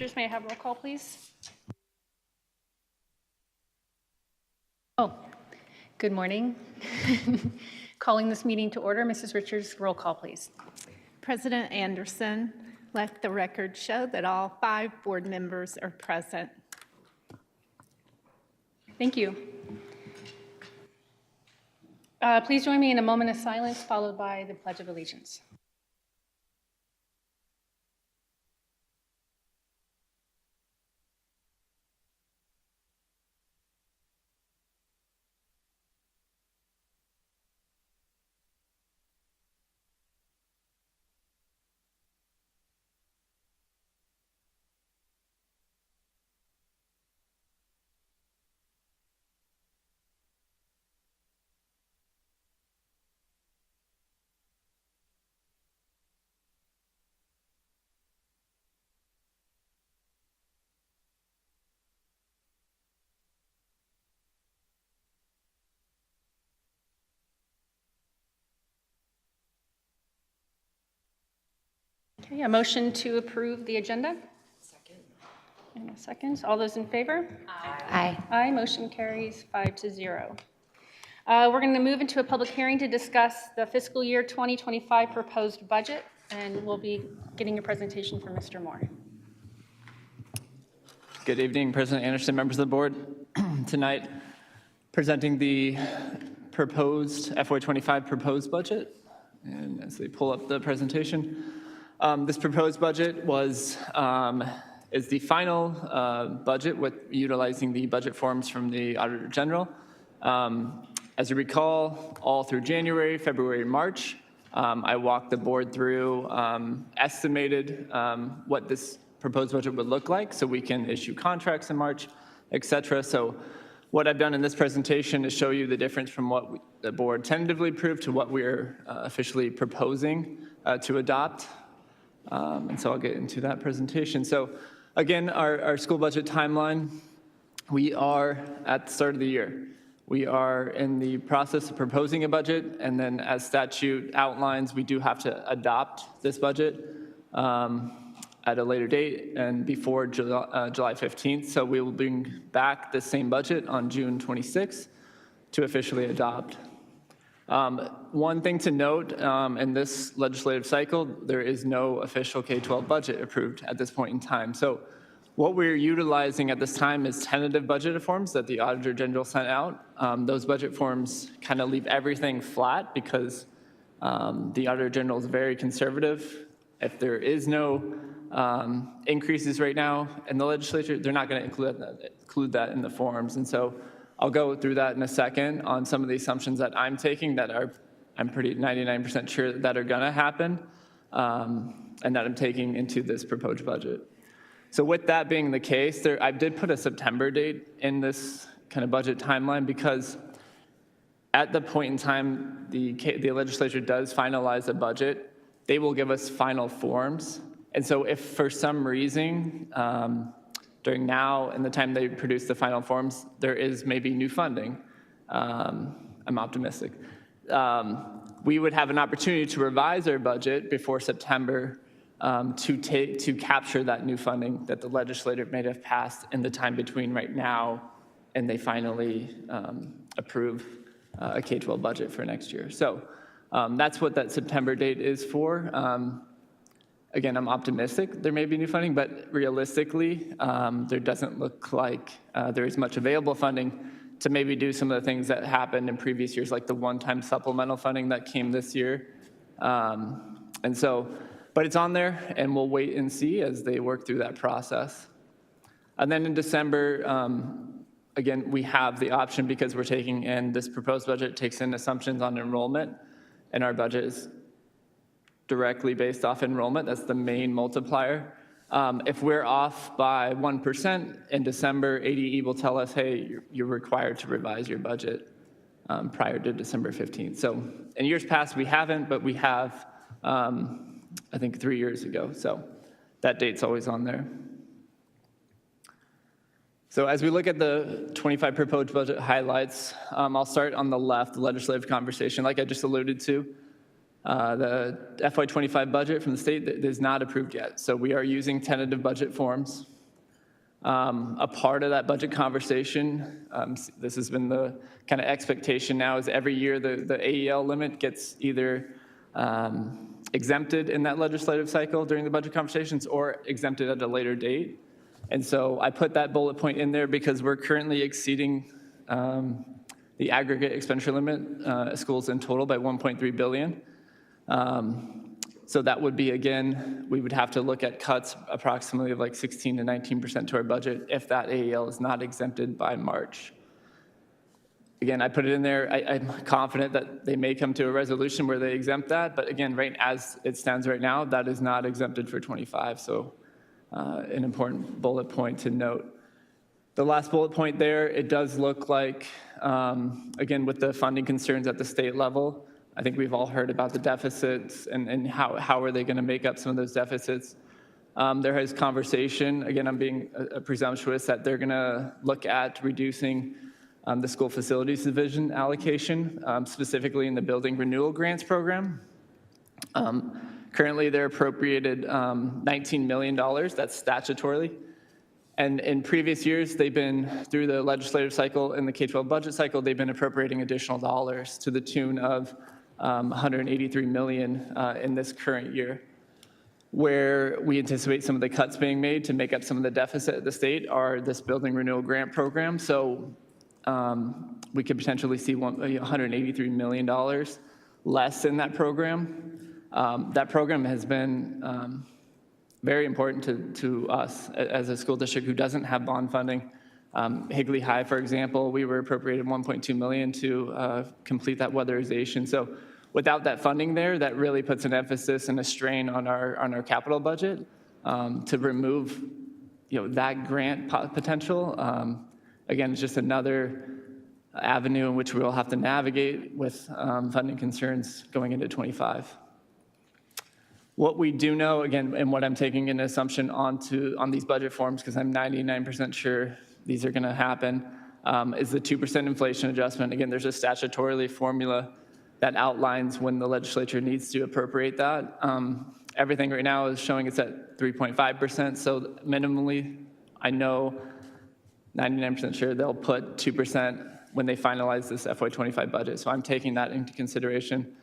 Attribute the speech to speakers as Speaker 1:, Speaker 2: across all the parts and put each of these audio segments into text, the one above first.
Speaker 1: May I have roll call, please? Oh, good morning. Calling this meeting to order. Mrs. Richards, roll call, please.
Speaker 2: President Anderson, let the record show that all 5 board members are present.
Speaker 1: Thank you. Please join me in a moment of silence, followed by the Pledge of Allegiance. Okay, a motion to approve the agenda? Second. And a second. All those in favor?
Speaker 3: Aye.
Speaker 1: Aye, motion carries 5-0. We're going to move into a public hearing to discuss the fiscal year 2025 proposed budget, and we'll be getting a presentation from Mr. Moore.
Speaker 4: Good evening, President Anderson, members of the board. Tonight, presenting the proposed FY25 proposed budget. And as they pull up the presentation, this proposed budget is the final budget with utilizing the budget forms from the Auditor General. As you recall, all through January, February, March, I walked the board through estimated what this proposed budget would look like so we can issue contracts in March, et cetera. So what I've done in this presentation is show you the difference from what the board tentatively approved to what we're officially proposing to adopt. And so I'll get into that presentation. So again, our school budget timeline, we are at the start of the year. We are in the process of proposing a budget, and then as statute outlines, we do have to adopt this budget at a later date and before July 15th. So we will bring back the same budget on June 26th to officially adopt. One thing to note, in this legislative cycle, there is no official K-12 budget approved at this point in time. So what we're utilizing at this time is tentative budget forms that the Auditor General sent out. Those budget forms kind of leave everything flat because the Auditor General is very conservative. If there is no increases right now in the legislature, they're not going to include that in the forms. And so I'll go through that in a second on some of the assumptions that I'm taking that I'm pretty 99% sure that are going to happen and that I'm taking into this proposed budget. So with that being the case, I did put a September date in this kind of budget timeline because at the point in time the legislature does finalize a budget, they will give us final forms. And so if for some reason during now and the time they produce the final forms, there is maybe new funding, I'm optimistic, we would have an opportunity to revise our budget before September to capture that new funding that the legislature may have passed in the time between right now and they finally approve a K-12 budget for next year. So that's what that September date is for. Again, I'm optimistic there may be new funding, but realistically, there doesn't look like there is much available funding to maybe do some of the things that happened in previous years, like the one-time supplemental funding that came this year. And so, but it's on there, and we'll wait and see as they work through that process. And then in December, again, we have the option because we're taking in this proposed budget takes in assumptions on enrollment, and our budget is directly based off enrollment. That's the main multiplier. If we're off by 1% in December, ADE will tell us, hey, you're required to revise your budget prior to December 15th. So in years past, we haven't, but we have, I think 3 years ago. So that date's always on there. So as we look at the 25 proposed budget highlights, I'll start on the left, the legislative conversation, like I just alluded to. The FY25 budget from the state that is not approved yet. So we are using tentative budget forms. A part of that budget conversation, this has been the kind of expectation now, is every year the AEL limit gets either exempted in that legislative cycle during the budget conversations or exempted at a later date. And so I put that bullet point in there because we're currently exceeding the aggregate expenditure limit, schools in total, by 1.3 billion. So that would be, again, we would have to look at cuts approximately of like 16 to 19% to our budget if that AEL is not exempted by March. Again, I put it in there. I'm confident that they may come to a resolution where they exempt that. But again, right as it stands right now, that is not exempted for 25. So an important bullet point to note. The last bullet point there, it does look like, again, with the funding concerns at the state level, I think we've all heard about the deficits and how are they going to make up some of those deficits. There is conversation, again, I'm being presumptuous, that they're going to look at reducing the school facilities division allocation, specifically in the building renewal grants program. Currently, they're appropriated $19 million, that's statutorily. And in previous years, they've been, through the legislative cycle and the K-12 budget cycle, they've been appropriating additional dollars to the tune of $183 million in this current year. Where we anticipate some of the cuts being made to make up some of the deficit at the state are this building renewal grant program. So we could potentially see $183 million less in that program. That program has been very important to us as a school district who doesn't have bond funding. Higley High, for example, we were appropriated $1.2 million to complete that weatherization. So without that funding there, that really puts an emphasis and a strain on our capital budget to remove that grant potential. Again, it's just another avenue in which we will have to navigate with funding concerns going into 25. What we do know, again, and what I'm taking an assumption on these budget forms, because I'm 99% sure these are going to happen, is the 2% inflation adjustment. Again, there's a statutorily formula that outlines when the legislature needs to appropriate that. Everything right now is showing it's at 3.5%, so minimally, I know 99% sure they'll put 2% when they finalize this FY25 budget. So I'm taking that into consideration.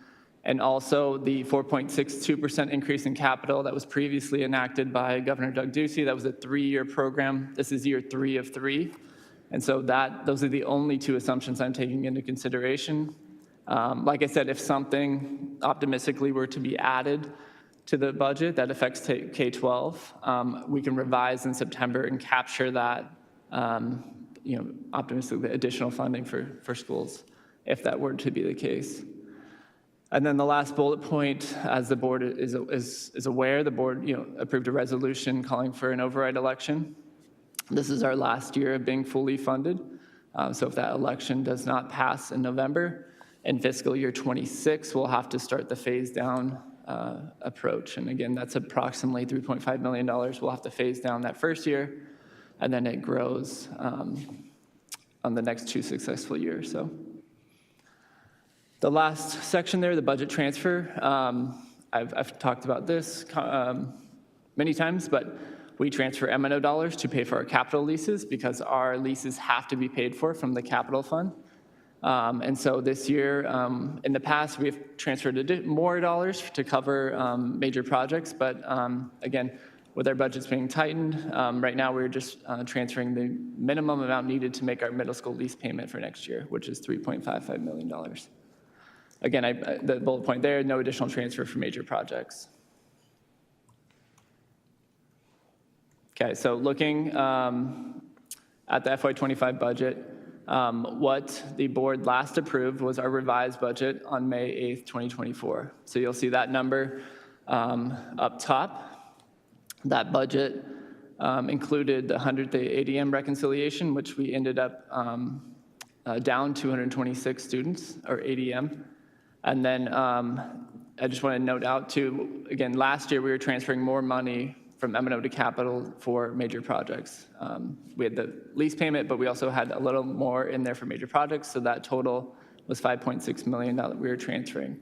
Speaker 4: And also the 4.62% increase in capital that was previously enacted by Governor Doug Ducey. That was a 3-year program. This is year 3 of 3. And so those are the only 2 assumptions I'm taking into consideration. Like I said, if something optimistically were to be added to the budget that affects K-12, we can revise in September and capture that, optimistically additional funding for schools, if that were to be the case. And then the last bullet point, as the board is aware, the board approved a resolution calling for an override election. This is our last year of being fully funded. So if that election does not pass in November, in fiscal year 26, we'll have to start the phase down approach. And again, that's approximately $3.5 million. We'll have to phase down that first year, and then it grows on the next 2 successful years. So the last section there, the budget transfer, I've talked about this many times, but we transfer M&O dollars to pay for our capital leases because our leases have to be paid for from the capital fund. And so this year, in the past, we've transferred more dollars to cover major projects, but again, with our budgets being tightened, right now we're just transferring the minimum amount needed to make our middle school lease payment for next year, which is $3.55 million. Again, the bullet point there, no additional transfer for major projects. Okay, so looking at the FY25 budget, what the board last approved was our revised budget on May 8th, 2024. So you'll see that number up top. That budget included the 100th ADM reconciliation, which we ended up down 226 students, or ADM. And then I just want to note out too, again, last year we were transferring more money from M&O to capital for major projects. We had the lease payment, but we also had a little more in there for major projects, so that total was $5.6 million that we were transferring.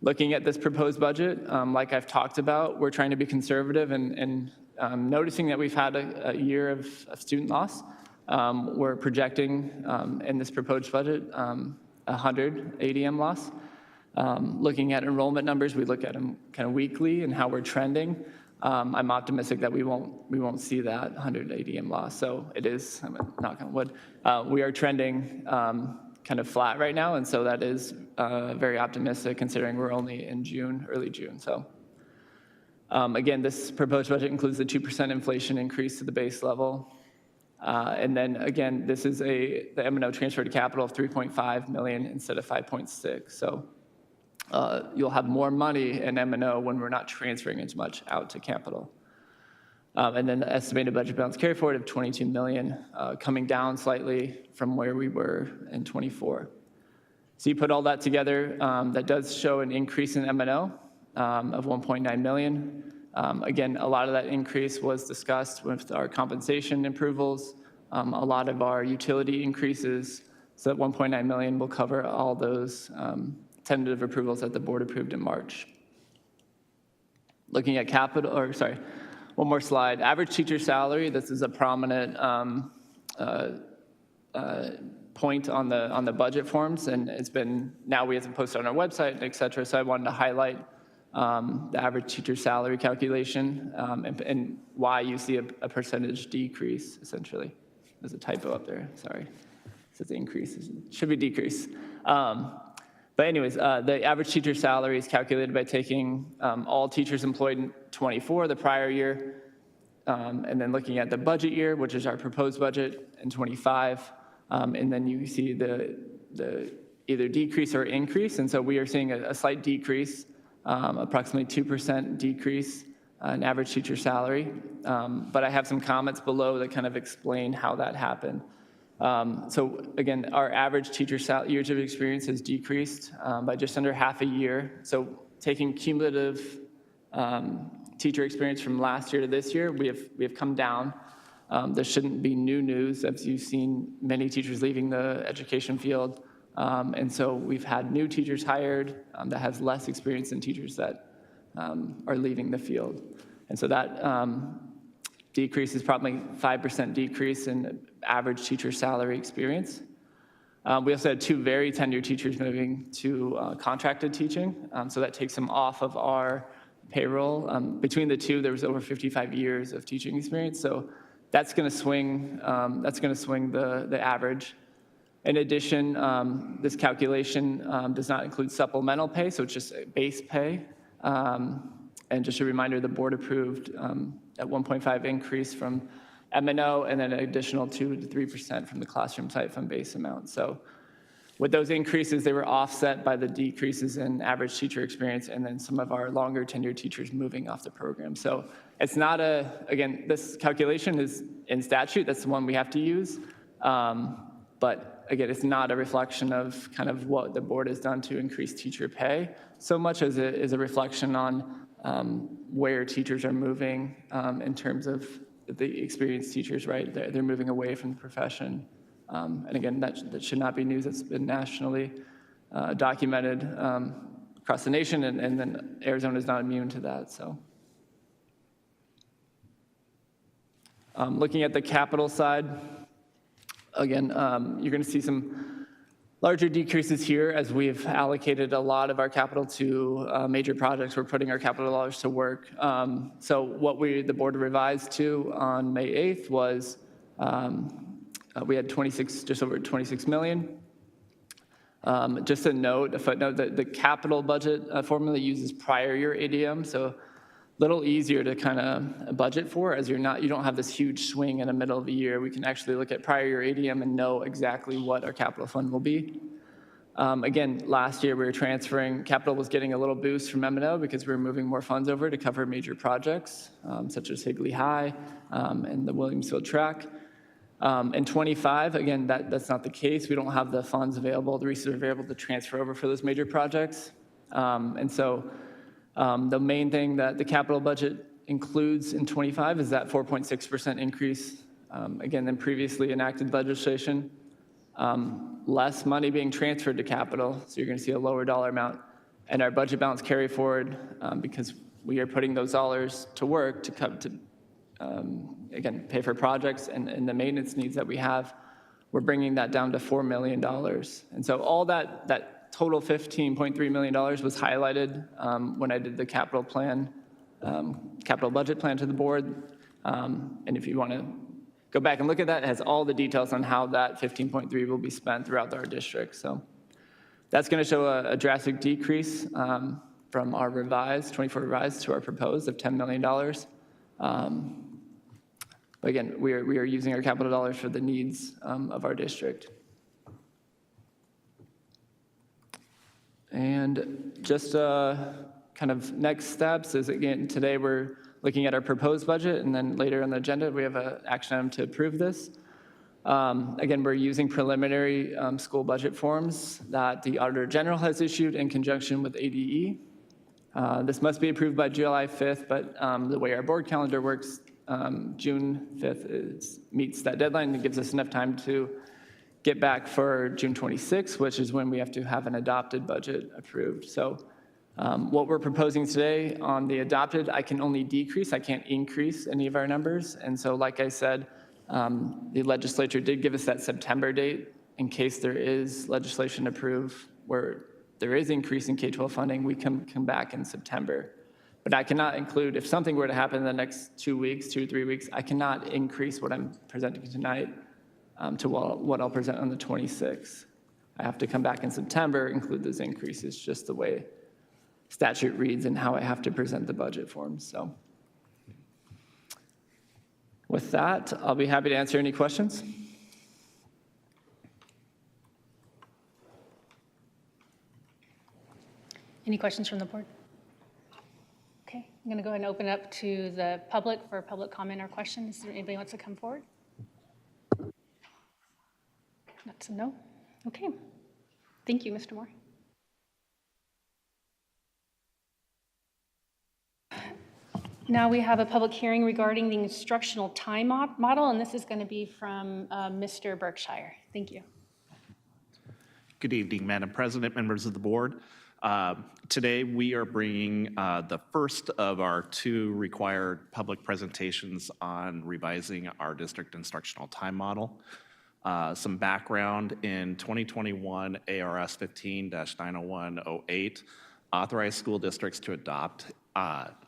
Speaker 4: Looking at this proposed budget, like I've talked about, we're trying to be conservative and noticing that we've had a year of student loss. We're projecting in this proposed budget 100 ADM loss. Looking at enrollment numbers, we look at them kind of weekly and how we're trending. I'm optimistic that we won't see that 100 ADM loss. So it is, I'm knock on wood, we are trending kind of flat right now, and so that is very optimistic considering we're only in June, early June. So again, this proposed budget includes the 2% inflation increase to the base level. And then again, this is the M&O transfer to capital of 3.5 million instead of 5.6. So you'll have more money in M&O when we're not transferring as much out to capital. And then the estimated budget balance carry forward of 22 million, coming down slightly from where we were in 24. So you put all that together, that does show an increase in M&O of 1.9 million. Again, a lot of that increase was discussed with our compensation approvals, a lot of our utility increases. So that 1.9 million will cover all those tentative approvals that the board approved in March. Looking at capital, or sorry, one more slide. Average teacher salary, this is a prominent point on the budget forms, and it's been, now we have to post it on our website, et cetera. So I wanted to highlight the average teacher salary calculation and why you see a percentage decrease, essentially. There's a typo up there, sorry. It says increase, it should be decrease. But anyways, the average teacher salary is calculated by taking all teachers employed in 24, the prior year, and then looking at the budget year, which is our proposed budget, in 25, and then you see the either decrease or increase, and so we are seeing a slight decrease, approximately 2% decrease in average teacher salary, but I have some comments below that kind of explain how that happened. So again, our average teacher years of experience has decreased by just under half a year. So taking cumulative teacher experience from last year to this year, we have come down. This shouldn't be new news, as you've seen many teachers leaving the education field. And so we've had new teachers hired that has less experience than teachers that are leaving the field. And so that decrease is probably 5% decrease in average teacher salary experience. We also had 2 very tenured teachers moving to contracted teaching, so that takes them off of our payroll. Between the 2, there was over 55 years of teaching experience, so that's going to swing. The average. In addition, this calculation does not include supplemental pay, so it's just base pay. And just a reminder, the board approved at 1.5 increase from M&O, and then an additional 2 to 3% from the classroom site fund base amount. So with those increases, they were offset by the decreases in average teacher experience and then some of our longer tenured teachers moving off the program. So it's not again, this calculation is in statute, that's the one we have to use. But again, it's not a reflection of kind of what the board has done to increase teacher pay, so much as it is a reflection on where teachers are moving in terms of the experienced teachers, right? They're moving away from the profession. And again, that should not be news. That's been nationally documented across the nation, and then Arizona is not immune to that. So looking at the capital side, again, you're going to see some larger decreases here as we've allocated a lot of our capital to major projects. We're putting our capital dollars to work. So what the board revised to on May 8th was we had just over 26 million. Just a footnote that the capital budget formula uses prior year ADM, so a little easier to kind of budget for, as you don't have this huge swing in the middle of the year. We can actually look at prior year ADM and know exactly what our capital fund will be. Again, last year we were transferring, capital was getting a little boost from M&O because we were moving more funds over to cover major projects, such as Higley High and the Williamsfield track. In 25, again, that's not the case. We don't have the funds available, the resources available to transfer over for those major projects. And so the main thing that the capital budget includes in 25 is that 4.6% increase, again, than previously enacted legislation. Less money being transferred to capital, so you're going to see a lower dollar amount. and our budget balance carry forward, because we are putting those dollars to work to come to, again, pay for projects and the maintenance needs that we have. We're bringing that down to $4 million. And so all that total $15.3 million was highlighted when I did the capital plan, capital budget plan to the board. And if you want to go back and look at that, it has all the details on how that 15.3 will be spent throughout our district. So that's going to show a drastic decrease from our revised, 24 revised to our proposed of $10 million. But again, we are using our capital dollars for the needs of our district. And just kind of next steps is, again, today we're looking at our proposed budget, and then later on the agenda, we have an action item to approve this. Again, we're using preliminary school budget forms that the Auditor General has issued in conjunction with ADE. This must be approved by July 5th, but the way our board calendar works, June 5th meets that deadline and gives us enough time to get back for June 26th, which is when we have to have an adopted budget approved. So what we're proposing today on the adopted, I can only decrease, I can't increase any of our numbers. And so like I said, the legislature did give us that September date in case there is legislation approved where there is increase in K-12 funding, we can come back in September. But I cannot include, if something were to happen in the next 2 weeks, 2 or 3 weeks, I cannot increase what I'm presenting tonight to what I'll present on the 26th. I have to come back in September, include those increases, just the way statute reads and how I have to present the budget forms. So with that, I'll be happy to answer any questions.
Speaker 1: Any questions from the board? Okay, I'm going to go ahead and open it up to the public for public comment or questions. Is there anybody who wants to come forward? That's a no. Okay. Thank you, Mr. Moore. Now we have a public hearing regarding the instructional time model, and this is going to be from Mr. Berkshire. Thank you.
Speaker 3: Good evening, Madam President, members of the board. Today we are bringing the first of our 2 required public presentations on revising our district instructional time model. Some background: in 2021, ARS 15-90108 authorized school districts to adopt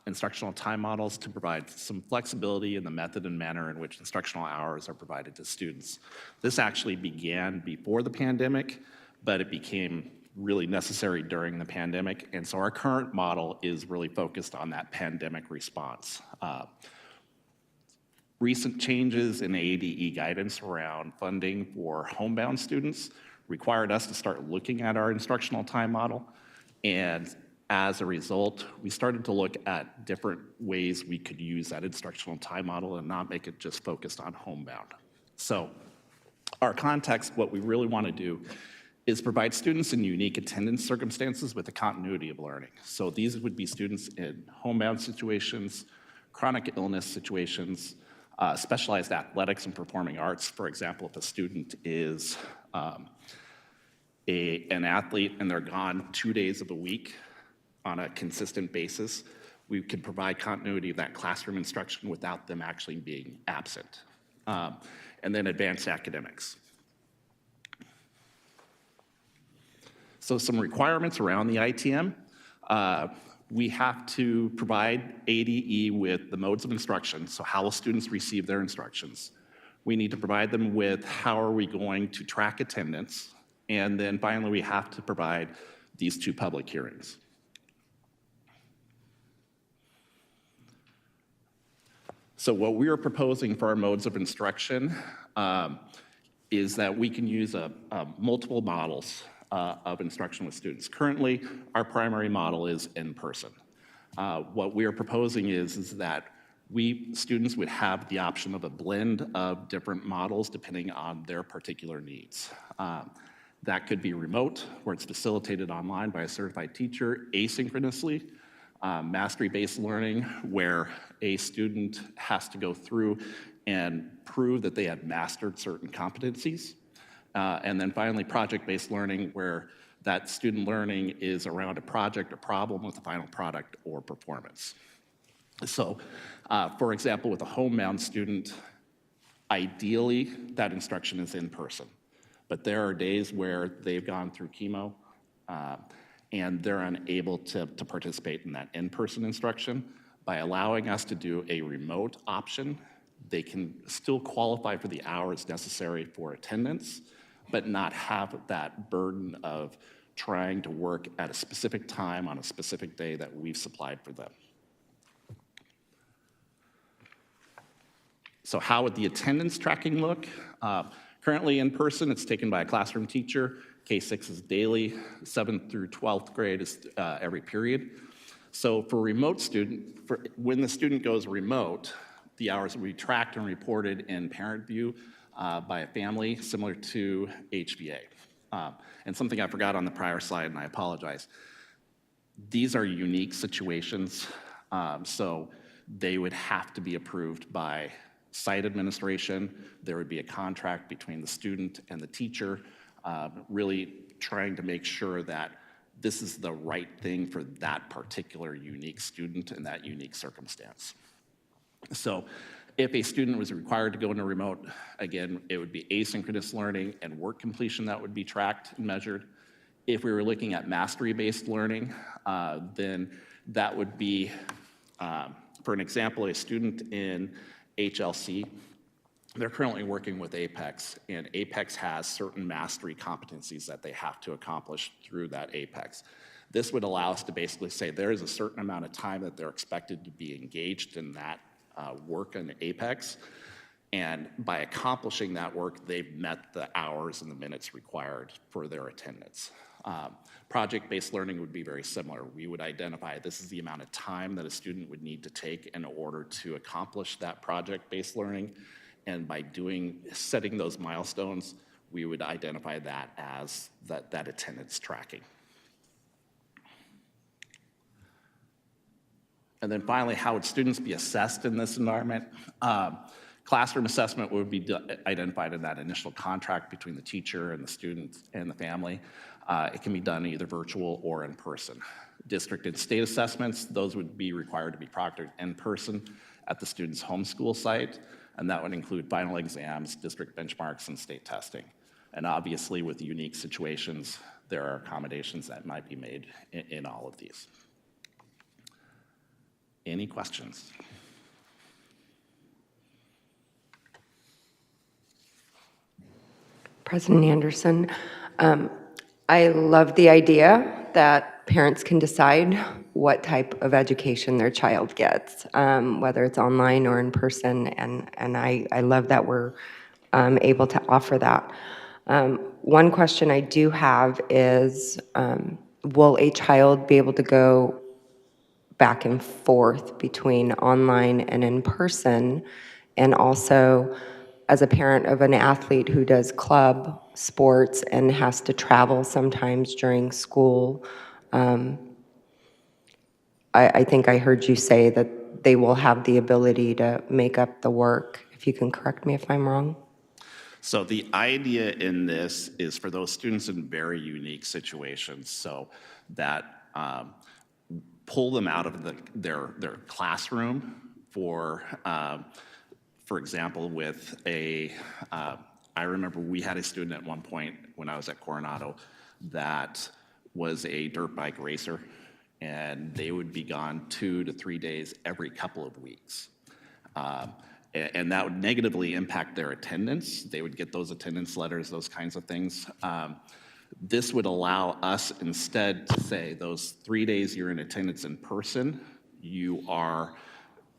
Speaker 3: instructional time models to provide some flexibility in the method and manner in which instructional hours are provided to students. This actually began before the pandemic, but it became really necessary during the pandemic, and so our current model is really focused on that pandemic response. Recent changes in ADE guidance around funding for homebound students required us to start looking at our instructional time model, and as a result, we started to look at different ways we could use that instructional time model and not make it just focused on homebound. So our context, what we really want to do is provide students in unique attendance circumstances with a continuity of learning. So these would be students in homebound situations, chronic illness situations, specialized athletics and performing arts. For example, if a student is an athlete and they're gone 2 days of the week on a consistent basis, we could provide continuity of that classroom instruction without them actually being absent. And then advanced academics. So some requirements around the ITM. We have to provide ADE with the modes of instruction, so how will students receive their instructions. We need to provide them with how are we going to track attendance, and then finally we have to provide these 2 public hearings. So what we are proposing for our modes of instruction is that we can use multiple models of instruction with students. Currently, our primary model is in person. What we are proposing is that students would have the option of a blend of different models depending on their particular needs. That could be remote, where it's facilitated online by a certified teacher, asynchronously, mastery-based learning, where a student has to go through and prove that they have mastered certain competencies. And then finally, project-based learning, where that student learning is around a project or problem with a final product or performance. So, for example, with a homebound student, ideally, that instruction is in person. But there are days where they've gone through chemo and they're unable to participate in that in-person instruction. By allowing us to do a remote option, they can still qualify for the hours necessary for attendance, but not have that burden of trying to work at a specific time on a specific day that we've supplied for them. So how would the attendance tracking look? Currently in person, it's taken by a classroom teacher. K-6 is daily, 7th through 12th grade is every period. So for remote student, when the student goes remote, the hours will be tracked and reported in parent view by a family, similar to HBA. And something I forgot on the prior slide, and I apologize. These are unique situations, so they would have to be approved by site administration. There would be a contract between the student and the teacher, really trying to make sure that this is the right thing for that particular unique student in that unique circumstance. So if a student was required to go into remote, again, it would be asynchronous learning and work completion that would be tracked and measured. If we were looking at mastery-based learning, then that would be, for an example, a student in HLC, they're currently working with APEX, and APEX has certain mastery competencies that they have to accomplish through that APEX. This would allow us to basically say there is a certain amount of time that they're expected to be engaged in that work in APEX, and by accomplishing that work, they've met the hours and the minutes required for their attendance. Project-based learning would be very similar. We would identify this is the amount of time that a student would need to take in order to accomplish that project-based learning, and by setting those milestones, we would identify that as that attendance tracking. And then finally, how would students be assessed in this environment? Classroom assessment would be identified in that initial contract between the teacher and the student and the family. It can be done either virtual or in person. District and state assessments, those would be required to be proctored in person at the student's homeschool site, and that would include final exams, district benchmarks, and state testing. And obviously, with unique situations, there are accommodations that might be made in all of these. Any questions?
Speaker 5: President Anderson, I love the idea that parents can decide what type of education their child gets, whether it's online or in person, and I love that we're able to offer that. One question I do have is, will a child be able to go back and forth between online and in person? And also, as a parent of an athlete who does club sports and has to travel sometimes during school, I think I heard you say that they will have the ability to make up the work. If you can correct me if I'm wrong.
Speaker 3: So the idea in this is for those students in very unique situations, so that pull them out of their classroom for example, with I remember we had a student at one point when I was at Coronado that was a dirt bike racer, and they would be gone 2 to 3 days every couple of weeks. And that would negatively impact their attendance. They would get those attendance letters, those kinds of things. This would allow us instead to say those 3 days you're in attendance in person, you are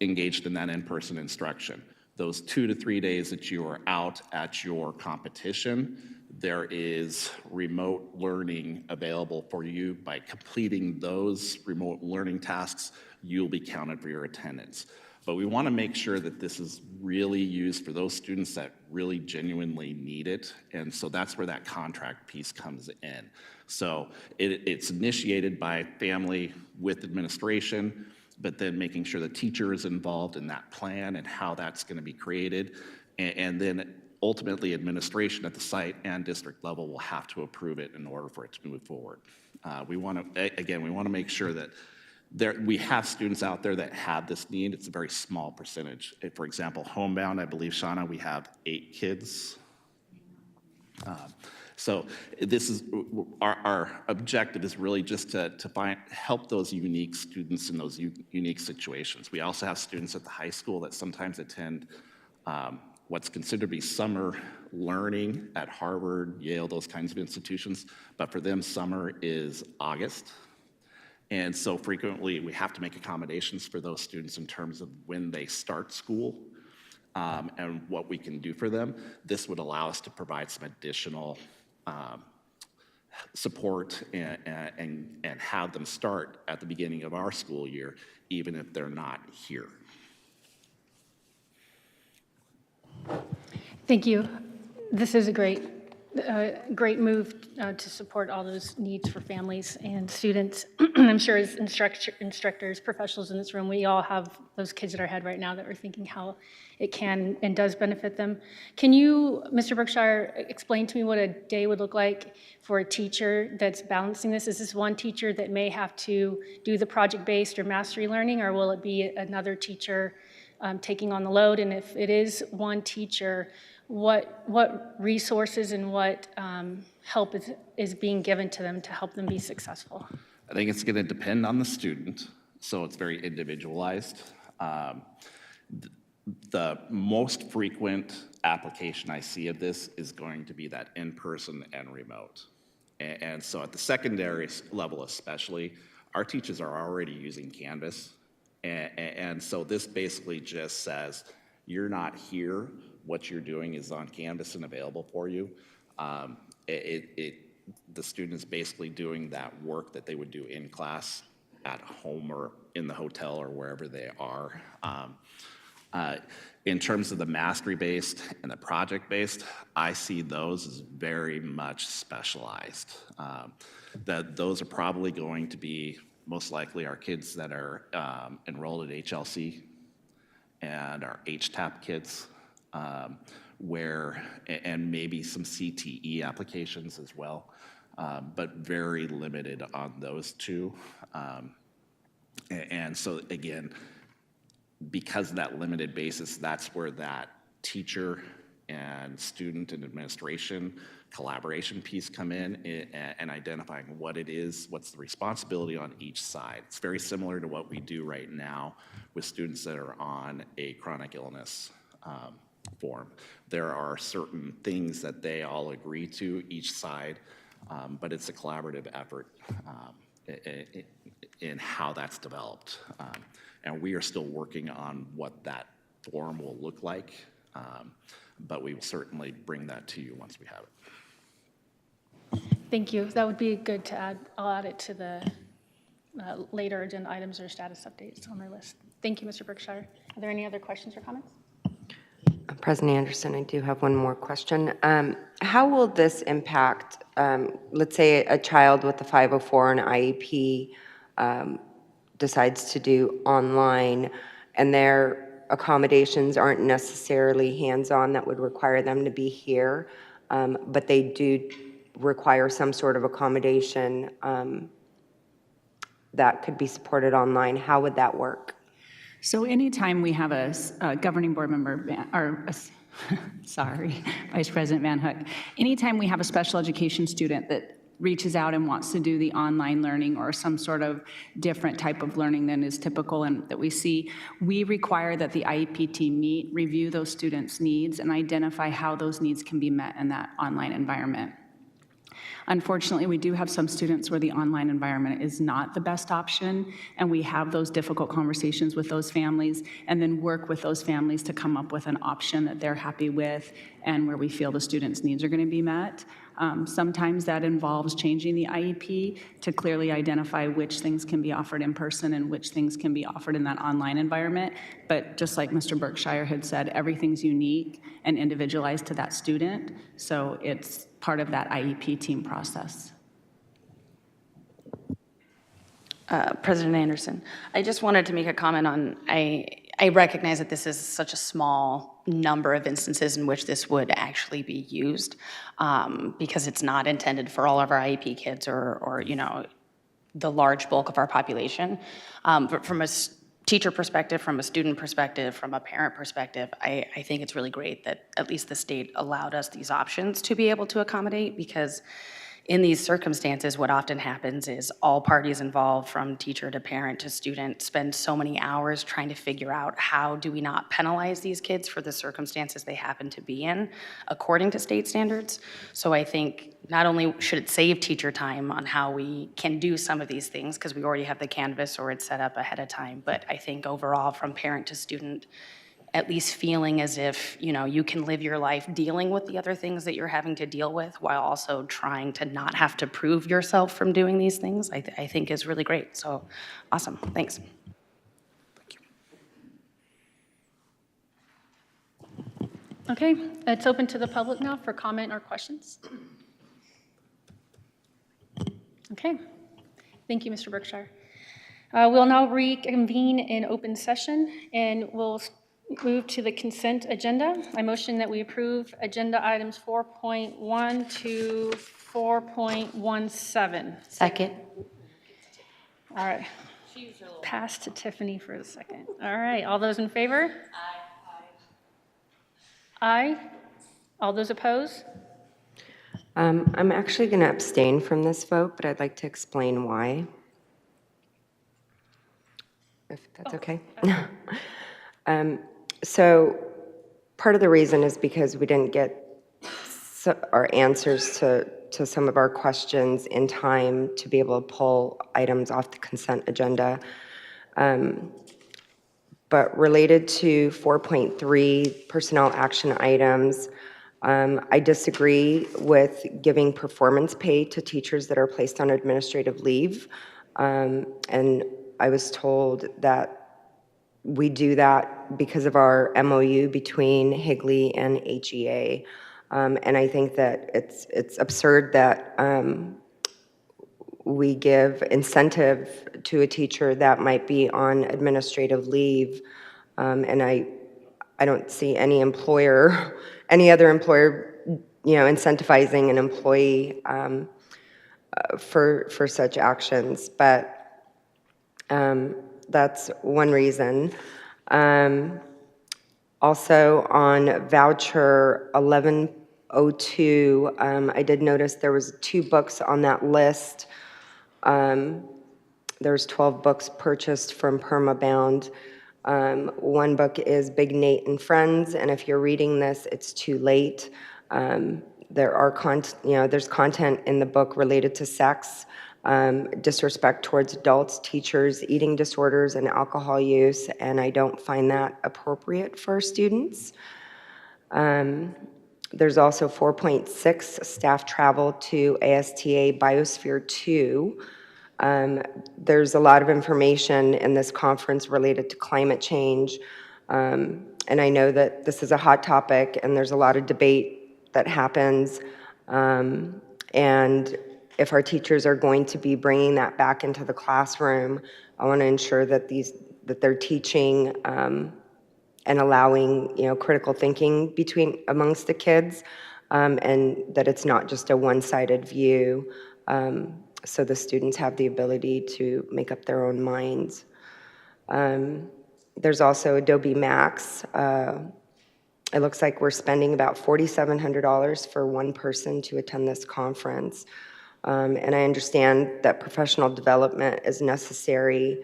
Speaker 3: engaged in that in-person instruction. Those 2 to 3 days that you are out at your competition, there is remote learning available for you. By completing those remote learning tasks, you'll be counted for your attendance. But we want to make sure that this is really used for those students that really genuinely need it. And so that's where that contract piece comes in. So it's initiated by family with administration, but then making sure the teacher is involved in that plan and how that's going to be created. And then ultimately, administration at the site and district level will have to approve it in order for it to move forward. We want to, again, we want to make sure that we have students out there that have this need. It's a very small percentage. For example, homebound, I believe, Shauna, we have 8 kids. So this is, our objective is really just to help those unique students in those unique situations. We also have students at the high school that sometimes attend what's considered to be summer learning at Harvard, Yale, those kinds of institutions. But for them, summer is August. And so frequently we have to make accommodations for those students in terms of when they start school and what we can do for them. This would allow us to provide some additional support and have them start at the beginning of our school year, even if they're not here.
Speaker 1: Thank you. This is a great move to support all those needs for families and students. I'm sure as instructors, professionals in this room, we all have those kids in our head right now that are thinking how it can and does benefit them. Can you, Mr. Berkshire, explain to me what a day would look like for a teacher that's balancing this? Is this one teacher that may have to do the project-based or mastery learning, or will it be another teacher taking on the load? And if it is one teacher, what resources and what help is being given to them to help them be successful?
Speaker 3: I think it's going to depend on the student, so it's very individualized. The most frequent application I see of this is going to be that in-person and remote. And so at the secondary level especially, our teachers are already using Canvas. And so this basically just says, you're not here, what you're doing is on Canvas and available for you. The student is basically doing that work that they would do in class, at home, or in the hotel, or wherever they are. In terms of the mastery-based and the project-based, I see those as very much specialized. Those are probably going to be most likely our kids that are enrolled at HLC and our HTAP kids, and maybe some CTE applications as well, but very limited on those two. And so again, because of that limited basis, that's where that teacher and student and administration collaboration piece come in and identifying what it is, what's the responsibility on each side. It's very similar to what we do right now with students that are on a chronic illness form. There are certain things that they all agree to, each side, but it's a collaborative effort in how that's developed. And we are still working on what that form will look like, but we will certainly bring that to you once we have it.
Speaker 1: Thank you. That would be good to add. I'll add it to the later agenda items or status updates on my list. Thank you, Mr. Berkshire. Are there any other questions or comments?
Speaker 5: President Anderson, I do have one more question. How will this impact, let's say a child with a 504 and IEP decides to do online, and their accommodations aren't necessarily hands-on that would require them to be here, but they do require some sort of accommodation that could be supported online. How would that work?
Speaker 6: So anytime we have a governing board member, Vice President Van Hook, anytime we have a special education student that reaches out and wants to do the online learning or some sort of different type of learning than is typical and that we see, we require that the IEP team meet, review those students' needs, and identify how those needs can be met in that online environment. Unfortunately, we do have some students where the online environment is not the best option, and we have those difficult conversations with those families and then work with those families to come up with an option that they're happy with and where we feel the students' needs are going to be met. Sometimes that involves changing the IEP to clearly identify which things can be offered in person and which things can be offered in that online environment. But just like Mr. Berkshire had said, everything's unique and individualized to that student, so it's part of that IEP team process.
Speaker 7: President Anderson, I just wanted to make a comment on, I recognize that this is such a small number of instances in which this would actually be used, because it's not intended for all of our IEP kids or the large bulk of our population. But from a teacher perspective, from a student perspective, from a parent perspective, I think it's really great that at least the state allowed us these options to be able to accommodate, because in these circumstances, what often happens is all parties involved, from teacher to parent to student, spend so many hours trying to figure out how do we not penalize these kids for the circumstances they happen to be in according to state standards. So I think not only should it save teacher time on how we can do some of these things, because we already have the canvas or it's set up ahead of time, but I think overall from parent to student, at least feeling as if, you can live your life dealing with the other things that you're having to deal with while also trying to not have to prove yourself from doing these things, I think is really great. So awesome, thanks.
Speaker 1: Okay, it's open to the public now for comment or questions. Okay, thank you, Mr. Berkshire. We'll now reconvene in open session, and we'll move to the consent agenda. I motion that we approve agenda items 4.1 to 4.17.
Speaker 7: Second.
Speaker 1: All right. Pass to Tiffany for a second. All right, all those in favor? Aye. All those opposed?
Speaker 5: I'm actually going to abstain from this vote, but I'd like to explain why, if that's okay. So part of the reason is because we didn't get our answers to some of our questions in time to be able to pull items off the consent agenda. But related to 4.3 personnel action items, I disagree with giving performance pay to teachers that are placed on administrative leave. And I was told that we do that because of our MOU between Higley and HEA. And I think that it's absurd that we give incentive to a teacher that might be on administrative leave. And I don't see any employer, any other employer, incentivizing an employee for such actions. But that's one reason. Also on voucher 1102, I did notice there was 2 books on that list. There's 12 books purchased from Permabound. One book is Big Nate and Friends, and if you're reading this, it's too late. There's content in the book related to sex, disrespect towards adults, teachers, eating disorders, and alcohol use, and I don't find that appropriate for students. There's also 4.6, staff travel to ASTA Biosphere 2. There's a lot of information in this conference related to climate change, and I know that this is a hot topic and there's a lot of debate that happens, and if our teachers are going to be bringing that back into the classroom, I want to ensure that they're teaching and allowing critical thinking amongst the kids, and that it's not just a one-sided view, so the students have the ability to make up their own minds. There's also Adobe Max. It looks like we're spending about $4,700 for one person to attend this conference. And I understand that professional development is necessary,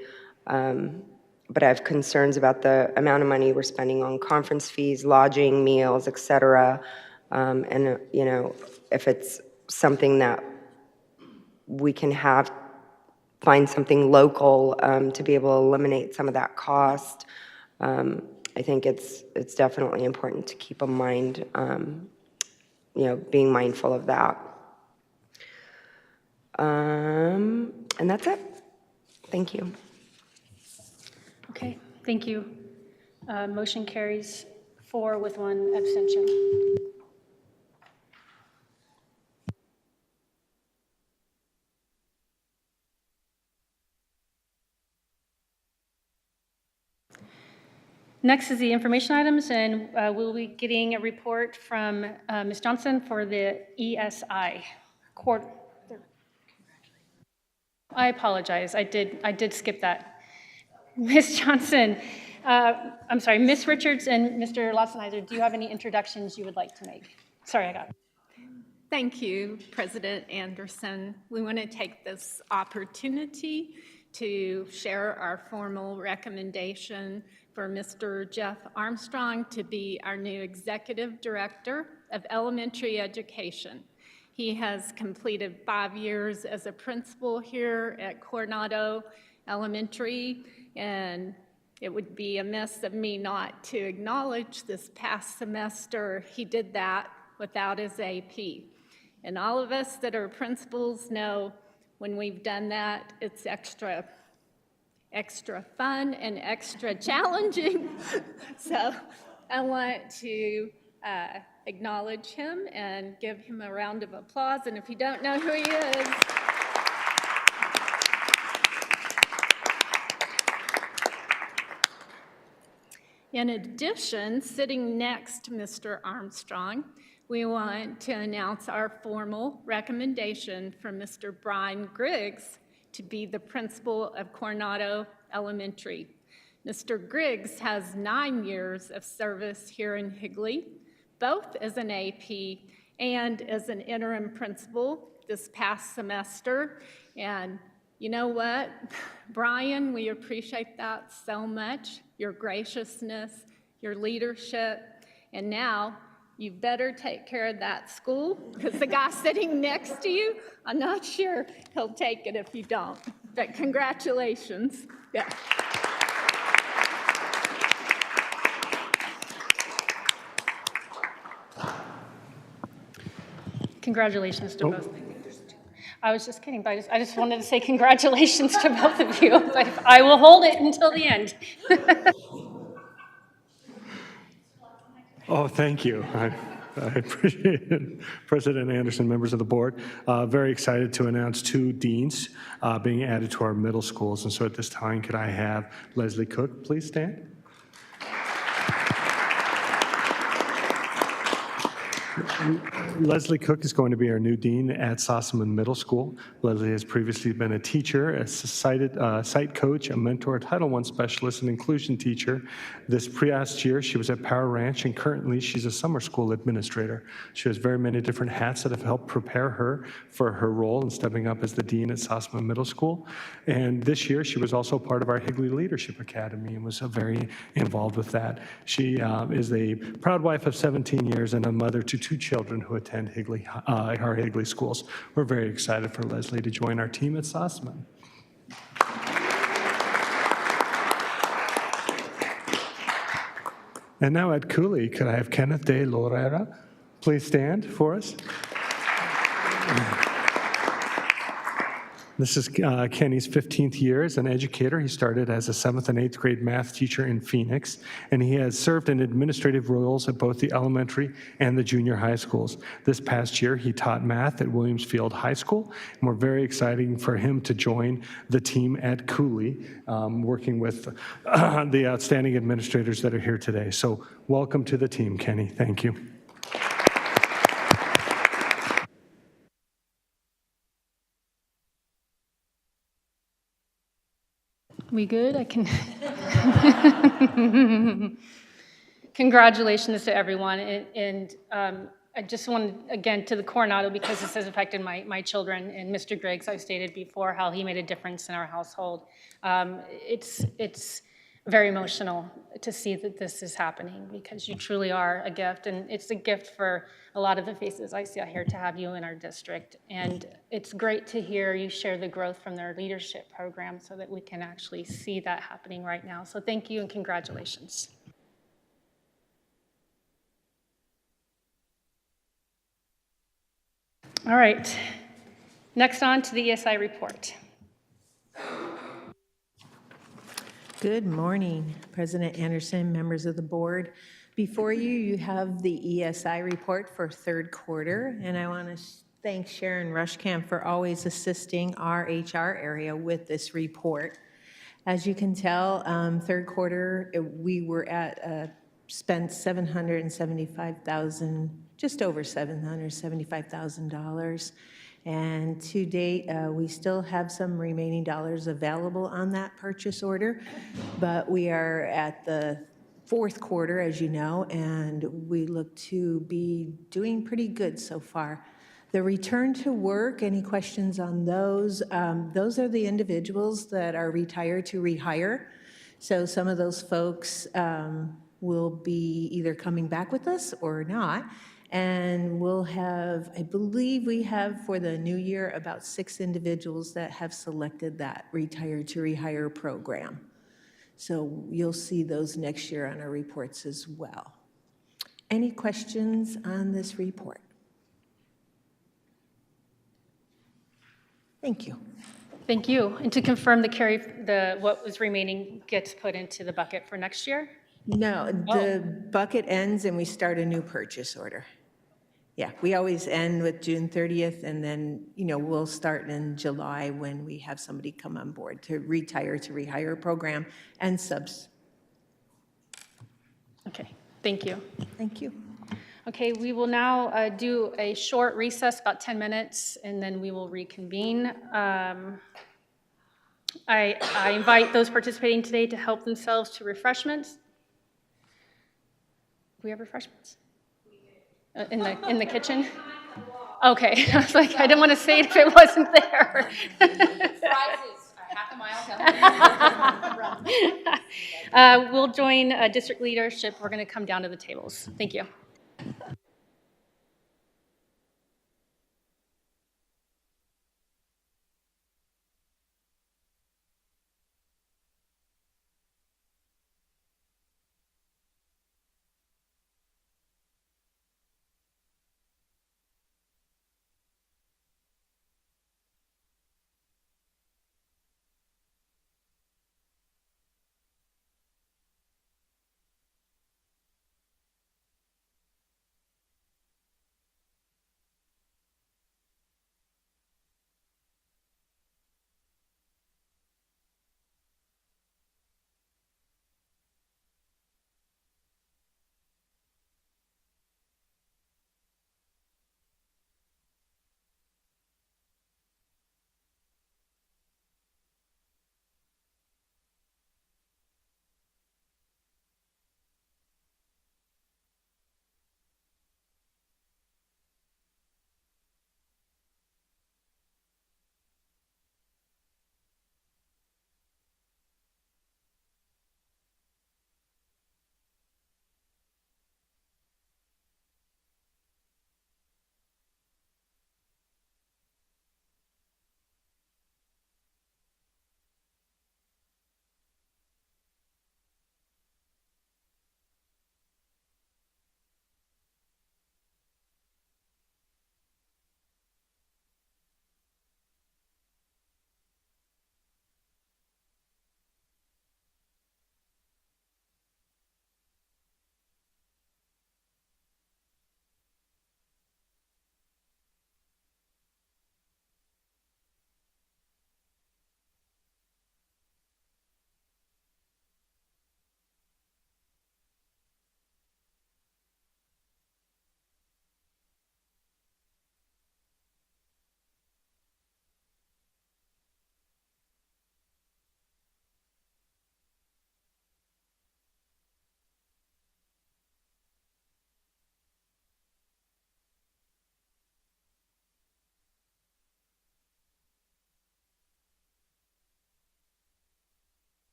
Speaker 5: but I have concerns about the amount of money we're spending on conference fees, lodging, meals, et cetera. And, if it's something that we can find something local to be able to eliminate some of that cost, I think it's definitely important to keep in mind, being mindful of that. And that's it. Thank you.
Speaker 1: Okay, thank you. Motion carries 4 with 1 abstention. Next is the information items, and we'll be getting a report from Ms. Johnson for the ESI. I apologize, I did skip that. Ms. Johnson, I'm sorry, Ms. Richards and Mr. Latzenheiser, do you have any introductions you would like to make? Sorry, I got it.
Speaker 2: Thank you, President Anderson. We want to take this opportunity to share our formal recommendation for Mr. Jeff Armstrong to be our new Executive Director of Elementary Education. He has completed 5 years as a principal here at Coronado Elementary, and it would be amiss of me not to acknowledge this past semester he did that without his AP. And all of us that are principals know when we've done that, it's extra fun and extra challenging. So I want to acknowledge him and give him a round of applause. And if you don't know who he is, in addition, sitting next to Mr. Armstrong, we want to announce our formal recommendation for Mr. Brian Griggs to be the principal of Coronado Elementary. Mr. Griggs has 9 years of service here in Higley, both as an AP and as an interim principal this past semester. And you know what, Brian, we appreciate that so much, your graciousness, your leadership, and now you better take care of that school, because the guy sitting next to you, I'm not sure he'll take it if you don't. But congratulations. Yeah.
Speaker 1: Congratulations to both. I was just kidding, but I just wanted to say congratulations to both of you. But I will hold it until the end.
Speaker 8: Oh, thank you. I appreciate it. President Anderson, members of the board, very excited to announce 2 deans being added to our middle schools. And so at this time, could I have Leslie Cook please stand? Leslie Cook is going to be our new dean at Sossaman Middle School. Leslie has previously been a teacher, a site coach, a mentor, a Title I specialist, and inclusion teacher. This past year, she was at Power Ranch, and currently she's a summer school administrator. She has very many different hats that have helped prepare her for her role in stepping up as the dean at Sossaman Middle School. And this year, she was also part of our Higley Leadership Academy and was very involved with that. She is a proud wife of 17 years and a mother to 2 children who attend Higley, our Higley schools. We're very excited for Leslie to join our team at Sossaman. And now at Cooley, could I have Kenneth De Lorera please stand for us? This is Kenny's 15th year as an educator. He started as a 7th and 8th grade math teacher in Phoenix, and he has served in administrative roles at both the elementary and the junior high schools. This past year, he taught math at Williamsfield High School, and we're very excited for him to join the team at Cooley, working with the outstanding administrators that are here today. So welcome to the team, Kenny. Thank you.
Speaker 1: We good? I can. Congratulations to everyone. And I just wanted, again, to the Coronado, because this has affected my children, and Mr. Griggs, I've stated before how he made a difference in our household. It's very emotional to see that this is happening, because you truly are a gift, and it's a gift for a lot of the faces I see out here to have you in our district. And it's great to hear you share the growth from their leadership program so that we can actually see that happening right now. So thank you and congratulations. All right, next on to the ESI report.
Speaker 9: Good morning, President Anderson, members of the board. Before you, you have the ESI report for 3rd quarter, and I want to thank Sharon Rushkamp for always assisting our HR area with this report. As you can tell, third quarter, we were spent 775,000, just over $775,000. And to date, we still have some remaining dollars available on that purchase order, but we are at the fourth quarter, as you know, and we look to be doing pretty good so far. The return to work, any questions on those? Those are the individuals that are retired to rehire. So some of those folks will be either coming back with us or not. And we'll have, I believe we have for the new year about 6 individuals that have selected that retired to rehire program. So you'll see those next year on our reports as well. Any questions on this report? Thank you.
Speaker 1: Thank you. And to confirm, what was remaining gets put into the bucket for next year?
Speaker 9: No, the bucket ends and we start a new purchase order. Yeah, we always end with June 30th, and then, we'll start in July when we have somebody come on board to retire to rehire program and subs.
Speaker 1: Okay, thank you.
Speaker 9: Thank you.
Speaker 1: Okay, we will now do a short recess, about 10 minutes, and then we will reconvene. I invite those participating today to help themselves to refreshments. Do we have refreshments? In the kitchen? Okay, I was like, I didn't want to say it if it wasn't there.
Speaker 7: Prizes, half a mile.
Speaker 1: We'll join district leadership. We're going to come down to the tables. Thank you.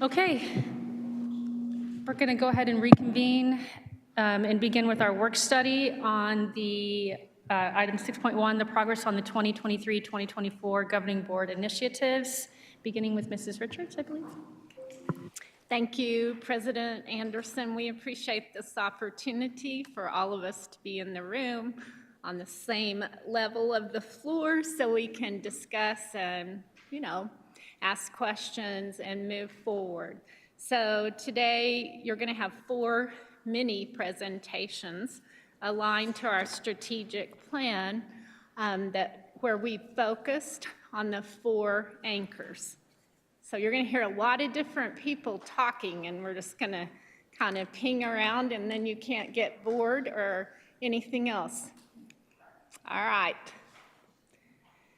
Speaker 1: Okay, we're going to go ahead and reconvene and begin with our work study on the item 6.1, the progress on the 2023-2024 Governing Board initiatives, beginning with Mrs. Richards, I believe.
Speaker 2: Thank you, President Anderson. We appreciate this opportunity for all of us to be in the room on the same level of the floor so we can discuss and, ask questions and move forward. So today you're going to have 4 mini presentations aligned to our strategic plan where we focused on the 4 anchors. So you're going to hear a lot of different people talking, and we're just going to kind of ping around, and then you can't get bored or anything else. All right.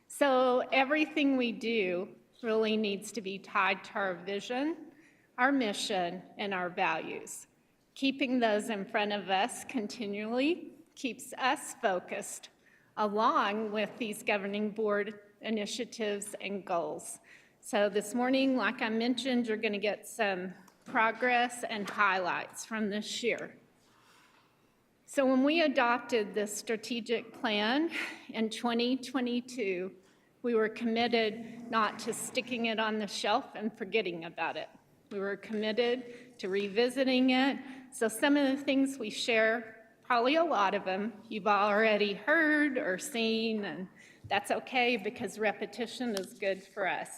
Speaker 2: So everything we do really needs to be tied to our vision, our mission, and our values. Keeping those in front of us continually keeps us focused along with these governing board initiatives and goals. So this morning, like I mentioned, you're going to get some progress and highlights from this year. So when we adopted this strategic plan in 2022, we were committed not to sticking it on the shelf and forgetting about it. We were committed to revisiting it. So some of the things we share, probably a lot of them, you've already heard or seen, and that's okay because repetition is good for us.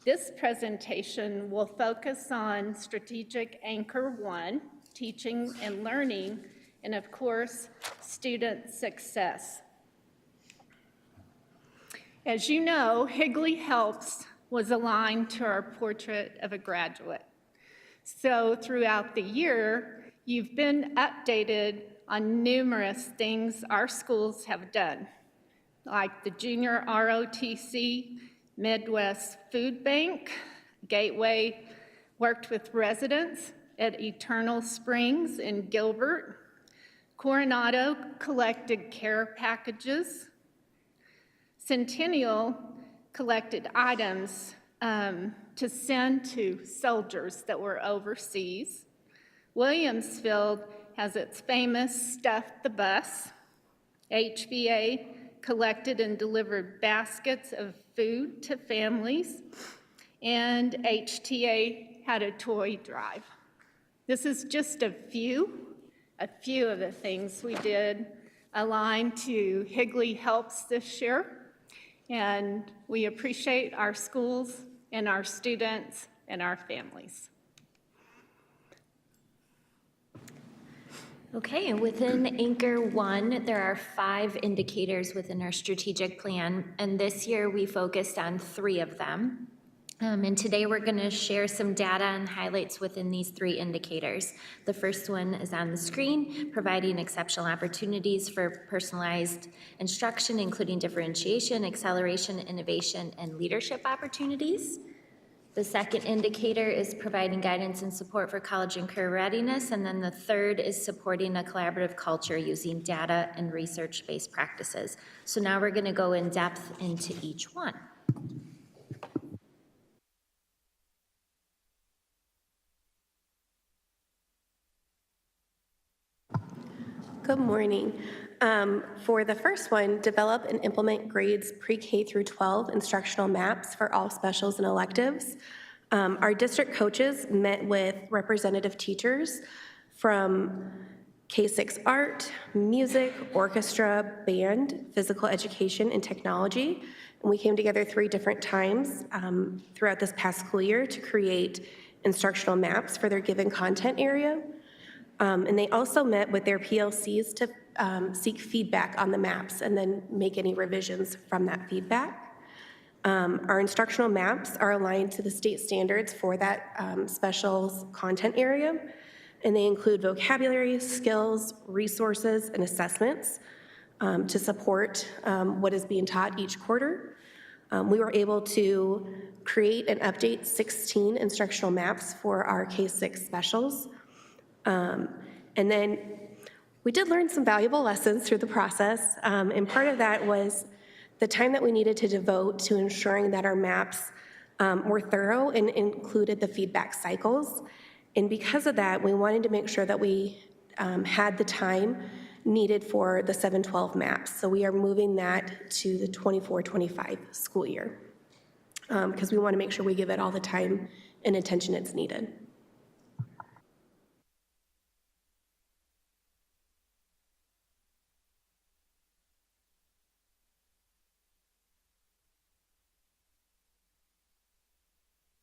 Speaker 2: This presentation will focus on strategic anchor 1, teaching and learning, and of course, student success. As you know, Higley Helps was aligned to our portrait of a graduate. So throughout the year, you've been updated on numerous things our schools have done, like the Junior ROTC, Midwest Food Bank, Gateway worked with residents at Eternal Springs in Gilbert, Coronado collected care packages, Centennial collected items to send to soldiers that were overseas. Williamsfield has its famous Stuff the Bus. HVA collected and delivered baskets of food to families. And HTA had a toy drive. This is just a few of the things we did aligned to Higley Helps this year. And we appreciate our schools and our students and our families.
Speaker 10: Okay, and within Anchor 1, there are 5 indicators within our strategic plan, and this year we focused on 3 of them. And today we're going to share some data and highlights within these 3 indicators. The first one is on the screen, providing exceptional opportunities for personalized instruction, including differentiation, acceleration, innovation, and leadership opportunities. The second indicator is providing guidance and support for college and career readiness. And then the third is supporting a collaborative culture using data and research-based practices. So now we're going to go in depth into each one.
Speaker 11: Good morning. For the first one, develop and implement grades pre-K through 12 instructional maps for all specials and electives. Our district coaches met with representative teachers from K-6 art, music, orchestra, band, physical education, and technology. And we came together 3 different times throughout this past school year to create instructional maps for their given content area. And they also met with their PLCs to seek feedback on the maps and then make any revisions from that feedback. Our instructional maps are aligned to the state standards for that specials content area, and they include vocabulary, skills, resources, and assessments to support what is being taught each quarter. We were able to create and update 16 instructional maps for our K-6 specials. And then we did learn some valuable lessons through the process, and part of that was the time that we needed to devote to ensuring that our maps were thorough and included the feedback cycles. And because of that, we wanted to make sure that we had the time needed for the 7-12 maps. So we are moving that to the 24-25 school year because we want to make sure we give it all the time and attention it's needed.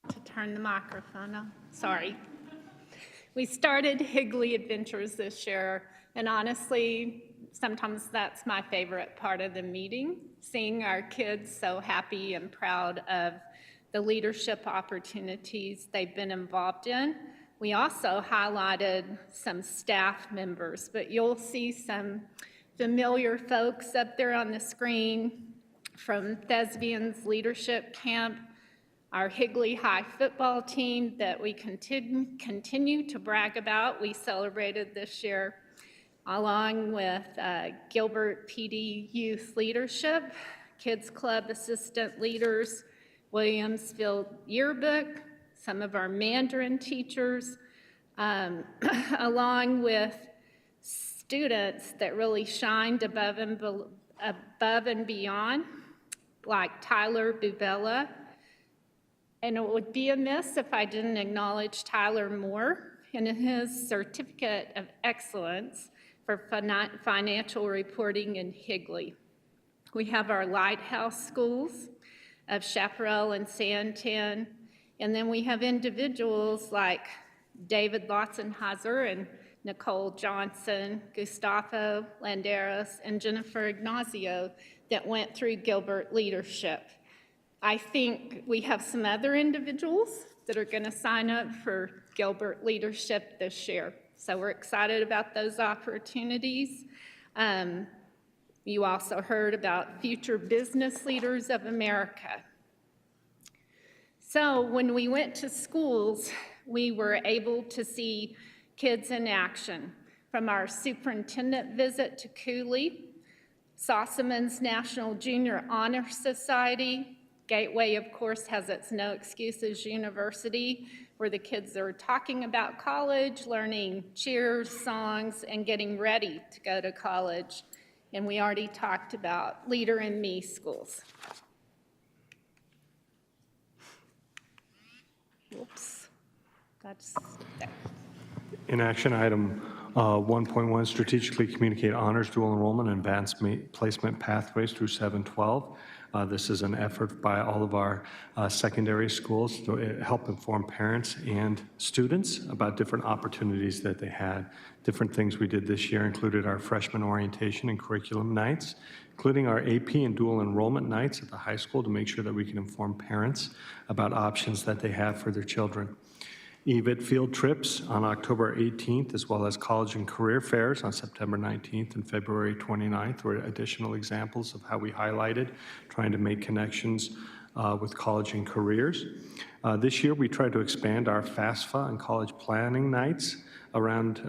Speaker 2: To turn the microphone on, sorry. We started Higley Adventures this year, and honestly, sometimes that's my favorite part of the meeting, seeing our kids so happy and proud of the leadership opportunities they've been involved in. We also highlighted some staff members, but you'll see some familiar folks up there on the screen from Thespians Leadership Camp, our Higley High football team that we continue to brag about. We celebrated this year, along with Gilbert PD Youth Leadership, Kids Club Assistant Leaders, Williamsfield Yearbook, some of our Mandarin teachers, along with students that really shined above and beyond, like Tyler Bubella. And it would be amiss if I didn't acknowledge Tyler Moore in his Certificate of Excellence for Financial Reporting in Higley. We have our lighthouse schools of Chaparral and Santan, and then we have individuals like David Lotzenheiser and Nicole Johnson, Gustavo Landeros, and Jennifer Ignacio that went through Gilbert Leadership. I think we have some other individuals that are going to sign up for Gilbert Leadership this year. So we're excited about those opportunities. You also heard about Future Business Leaders of America. So when we went to schools, we were able to see kids in action, from our superintendent visit to Cooley, Sossaman's National Junior Honor Society. Gateway, of course, has its No Excuses University, where the kids are talking about college, learning cheers, songs, and getting ready to go to college. And we already talked about Leader in Me schools. Whoops, that's there.
Speaker 8: In action item 1.1, strategically communicate honors, dual enrollment, and advanced placement pathways through 7-12. This is an effort by all of our secondary schools to help inform parents and students about different opportunities that they had. Different things we did this year included our freshman orientation and curriculum nights, including our AP and dual enrollment nights at the high school to make sure that we can inform parents about options that they have for their children. EVIT field trips on October 18th, as well as college and career fairs on September 19th and February 29th were additional examples of how we highlighted trying to make connections with college and careers. This year, we tried to expand our FAFSA and college planning nights around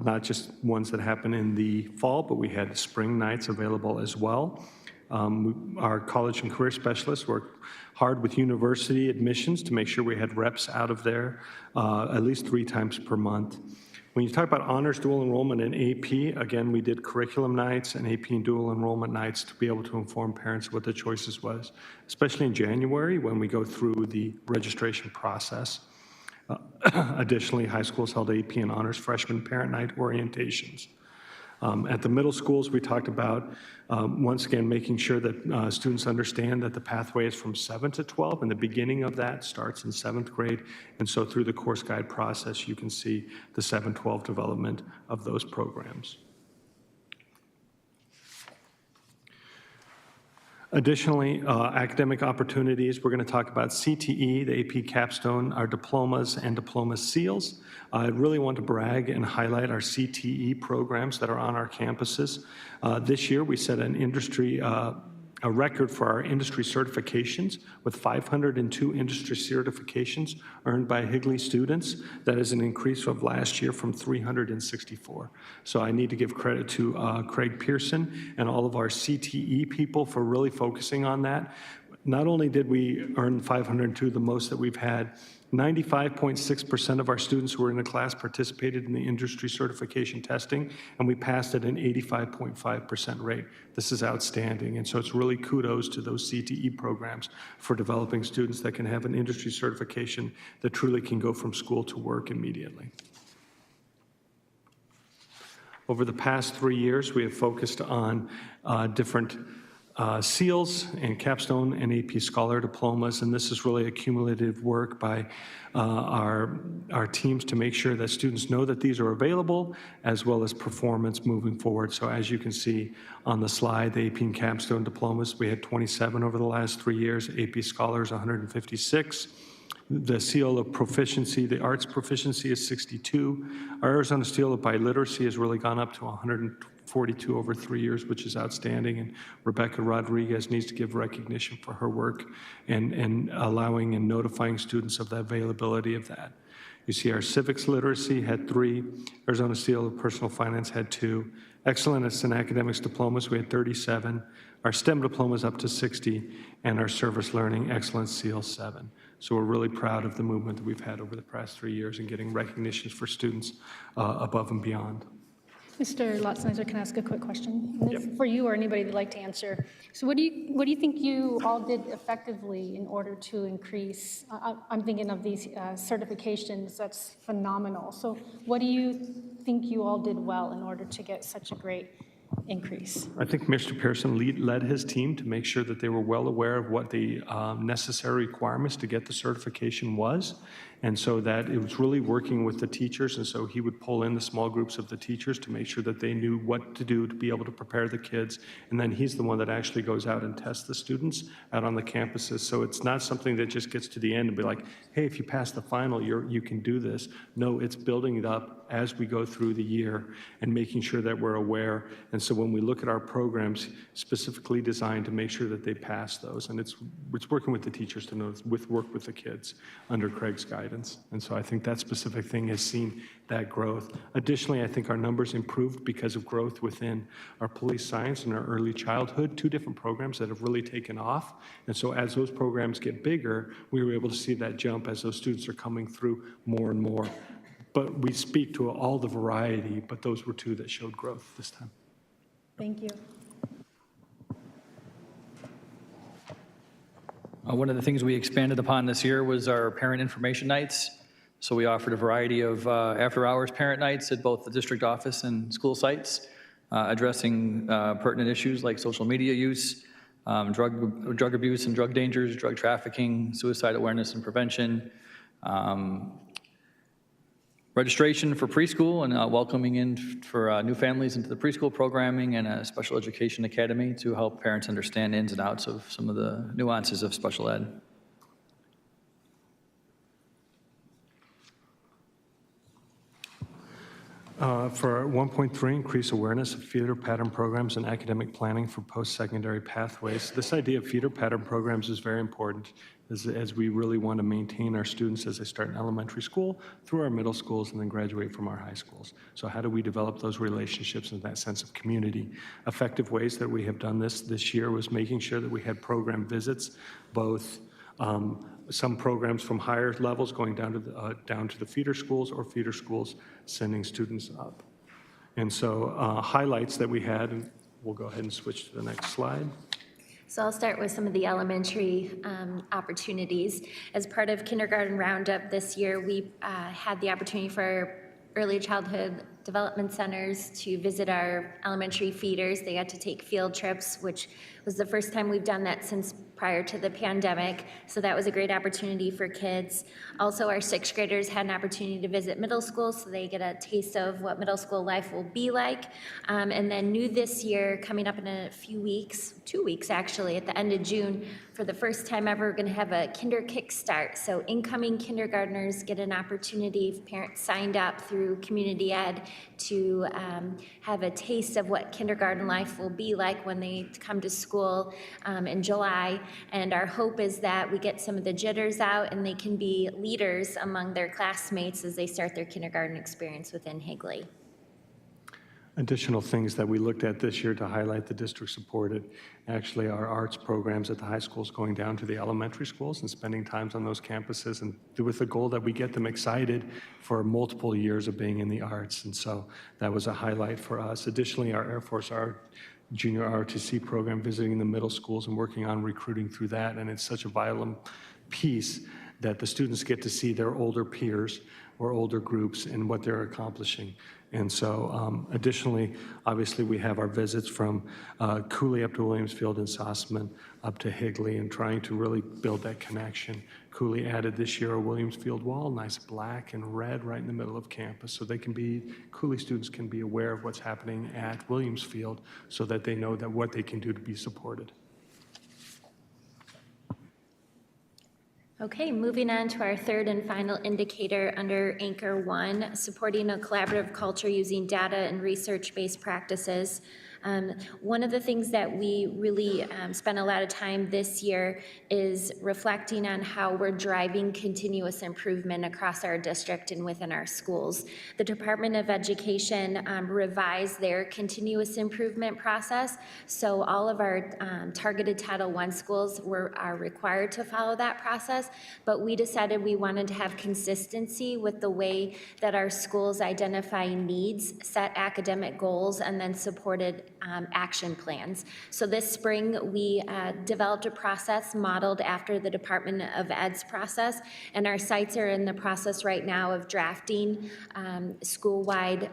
Speaker 8: not just ones that happen in the fall, but we had spring nights available as well. Our college and career specialists worked hard with university admissions to make sure we had reps out of there at least 3 times per month. When you talk about honors, dual enrollment, and AP, again, we did curriculum nights and AP and dual enrollment nights to be able to inform parents what the choices was, especially in January when we go through the registration process. Additionally, high schools held AP and honors freshman parent night orientations. At the middle schools, we talked about, once again, making sure that students understand that the pathway is from 7 to 12, and the beginning of that starts in 7th grade. And so through the course guide process, you can see the 7-12 development of those programs. Additionally, academic opportunities, we're going to talk about CTE, the AP capstone, our diplomas and diploma seals. I really want to brag and highlight our CTE programs that are on our campuses. This year, we set an industry a record for our industry certifications with 502 industry certifications earned by Higley students. That is an increase of last year from 364. So I need to give credit to Craig Pearson and all of our CTE people for really focusing on that. Not only did we earn 502, the most that we've had, 95.6% of our students who were in the class participated in the industry certification testing, and we passed at an 85.5% rate. This is outstanding, and so it's really kudos to those CTE programs for developing students that can have an industry certification that truly can go from school to work immediately. Over the past 3 years, we have focused on different SEALs and capstone and AP Scholar diplomas, and this is really a cumulative work by our teams to make sure that students know that these are available, as well as performance moving forward. So as you can see on the slide, the AP and capstone diplomas, we had 27 over the last 3 years, AP Scholars 156. The seal of proficiency, the arts proficiency is 62. Our Arizona seal of biliteracy has really gone up to 142 over 3 years, which is outstanding. And Rebecca Rodriguez needs to give recognition for her work and allowing and notifying students of the availability of that. You see our civics literacy had 3. Arizona seal of personal finance had 2. Excellence in academics diplomas, we had 37. Our STEM diplomas up to 60, and our service learning excellence seal 7. So we're really proud of the movement that we've had over the past 3 years and getting recognitions for students above and beyond.
Speaker 1: Mr. Lotznizer, can I ask a quick question? Yep. For you or anybody that'd like to answer. So what do you think you all did effectively in order to increase? I'm thinking of these certifications. That's phenomenal. So what do you think you all did well in order to get such a great increase?
Speaker 8: I think Mr. Pearson led his team to make sure that they were well aware of what the necessary requirements to get the certification was. And so that it was really working with the teachers. And so he would pull in the small groups of the teachers to make sure that they knew what to do to be able to prepare the kids. And then he's the one that actually goes out and tests the students out on the campuses. So it's not something that just gets to the end and be like, hey, if you pass the final, you can do this. No, it's building it up as we go through the year and making sure that we're aware. And so when we look at our programs specifically designed to make sure that they pass those, and it's working with the teachers to know, work with the kids under Craig's guidance. And so I think that specific thing has seen that growth. Additionally, I think our numbers improved because of growth within our police science and our early childhood, 2 different programs that have really taken off. And so as those programs get bigger, we were able to see that jump as those students are coming through more and more. But we speak to all the variety, but those were 2 that showed growth this time.
Speaker 1: Thank you.
Speaker 12: One of the things we expanded upon this year was our parent information nights. So we offered a variety of after-hours parent nights at both the district office and school sites, addressing pertinent issues like social media use, drug abuse and drug dangers, drug trafficking, suicide awareness and prevention, registration for preschool and welcoming in for new families into the preschool programming, and a special education academy to help parents understand ins and outs of some of the nuances of special ed.
Speaker 8: For 1.3, increase awareness of feeder pattern programs and academic planning for post-secondary pathways. This idea of feeder pattern programs is very important as we really want to maintain our students as they start in elementary school, through our middle schools, and then graduate from our high schools. So how do we develop those relationships and that sense of community? Effective ways that we have done this year was making sure that we had program visits, both some programs from higher levels going down to the feeder schools, or feeder schools sending students up. And so highlights that we had, and we'll go ahead and switch to the next slide.
Speaker 10: So I'll start with some of the elementary opportunities. As part of Kindergarten Roundup this year, we had the opportunity for early childhood development centers to visit our elementary feeders. They got to take field trips, which was the first time we've done that since prior to the pandemic. So that was a great opportunity for kids. Also, our 6th graders had an opportunity to visit middle school, so they get a taste of what middle school life will be like. And then new this year, coming up in a few weeks, 2 weeks actually, at the end of June, for the first time ever, we're gonna have a Kinder Kickstart. So incoming kindergartners get an opportunity, if parents signed up through Community Ed, to have a taste of what kindergarten life will be like when they come to school in July. And our hope is that we get some of the jitters out and they can be leaders among their classmates as they start their kindergarten experience within Higley.
Speaker 8: Additional things that we looked at this year to highlight the district supported, actually our arts programs at the high schools going down to the elementary schools and spending times on those campuses, and with the goal that we get them excited for multiple years of being in the arts. And so that was a highlight for us. Additionally, our Air Force, our junior ROTC program, visiting the middle schools and working on recruiting through that. And it's such a vital piece that the students get to see their older peers or older groups and what they're accomplishing. And so additionally, obviously, we have our visits from Cooley up to Williamsfield and Sossaman up to Higley, and trying to really build that connection. Cooley added this year a Williamsfield wall, nice black and red right in the middle of campus, so they can be, Cooley students can be aware of what's happening at Williamsfield so that they know that what they can do to be supported.
Speaker 10: Okay, moving on to our third and final indicator under Anchor 1, supporting a collaborative culture using data and research-based practices. One of the things that we really spent a lot of time this year is reflecting on how we're driving continuous improvement across our district and within our schools. The Department of Education revised their continuous improvement process, so all of our targeted Title I schools are required to follow that process, but we decided we wanted to have consistency with the way that our schools identify needs, set academic goals, and then supported action plans. So this spring, we developed a process modeled after the Department of Ed's process, and our sites are in the process right now of drafting school-wide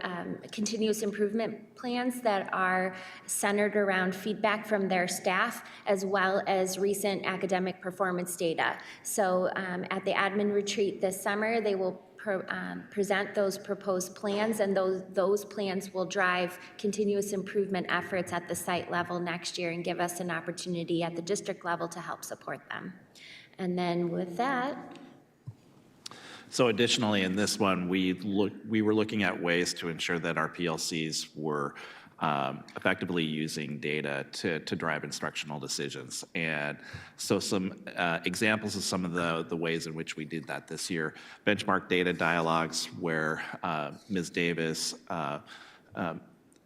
Speaker 10: continuous improvement plans that are centered around feedback from their staff, as well as recent academic performance data. So at the admin retreat this summer, they will present those proposed plans, and those plans will drive continuous improvement efforts at the site level next year and give us an opportunity at the district level to help support them. And then with that.
Speaker 3: So additionally, in this one, we were looking at ways to ensure that our PLCs were effectively using data to drive instructional decisions. And so some examples of some of the ways in which we did that this year: benchmark data dialogues where Ms. Davis,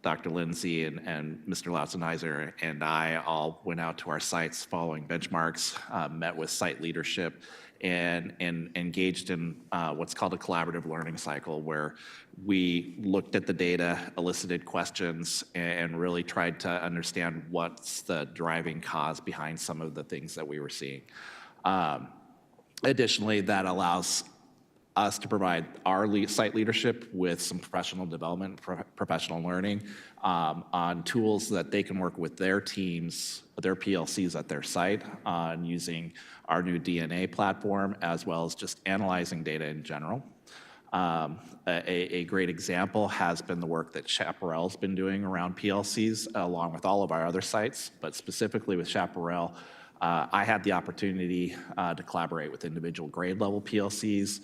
Speaker 3: Dr. Lindsay, and Mr. Lautzenheiser and I all went out to our sites following benchmarks, met with site leadership, and engaged in what's called a collaborative learning cycle, where we looked at the data, elicited questions, and really tried to understand what's the driving cause behind some of the things that we were seeing. Additionally, that allows us to provide our site leadership with some professional development, professional learning on tools that they can work with their teams, their PLCs at their site on using our new DNA platform, as well as just analyzing data in general. A great example has been the work that Chaparral's been doing around PLCs, along with all of our other sites, but specifically with Chaparral. I had the opportunity to collaborate with individual grade level PLCs.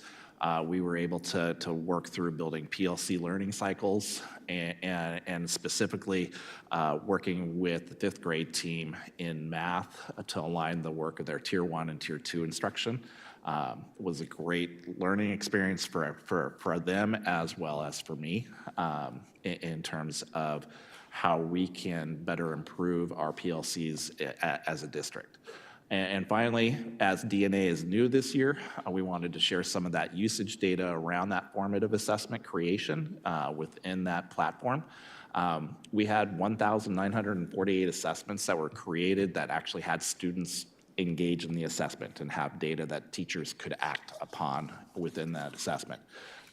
Speaker 3: We were able to work through building PLC learning cycles and specifically working with the 5th grade team in math to align the work of their Tier 1 and Tier 2 instruction. Was a great learning experience for them as well as for me in terms of how we can better improve our PLCs as a district. And finally, as DNA is new this year, we wanted to share some of that usage data around that formative assessment creation within that platform. We had 1,948 assessments that were created that actually had students engage in the assessment and have data that teachers could act upon within that assessment.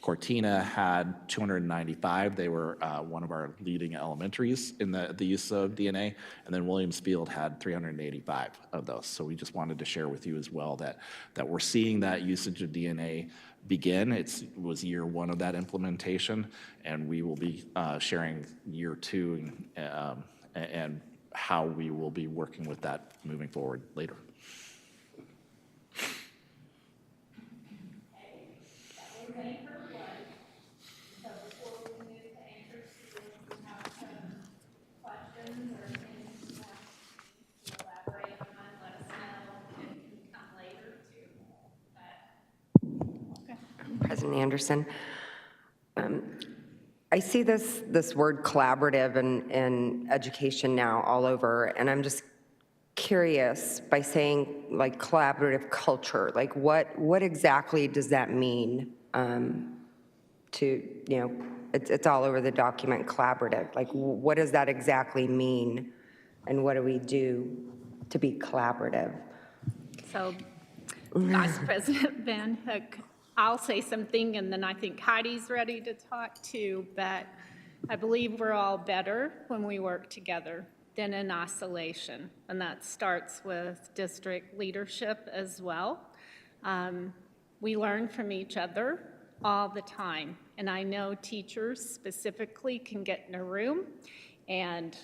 Speaker 3: Cortina had 295. They were one of our leading elementaries in the use of DNA. And then Williamsfield had 385 of those. So we just wanted to share with you as well that we're seeing that usage of DNA begin. It was year 1 of that implementation, and we will be sharing year 2 and how we will be working with that moving forward later.
Speaker 5: President Anderson, I see this word collaborative in education now all over, and I'm just curious, by saying like collaborative culture, like what exactly does that mean? It's all over the document, collaborative. Like, what does that exactly mean? And what do we do to be collaborative?
Speaker 2: So, Vice President Van Hook, I'll say something, and then I think Heidi's ready to talk too, but I believe we're all better when we work together than in isolation, and that starts with district leadership as well. We learn from each other all the time, and I know teachers specifically can get in a room and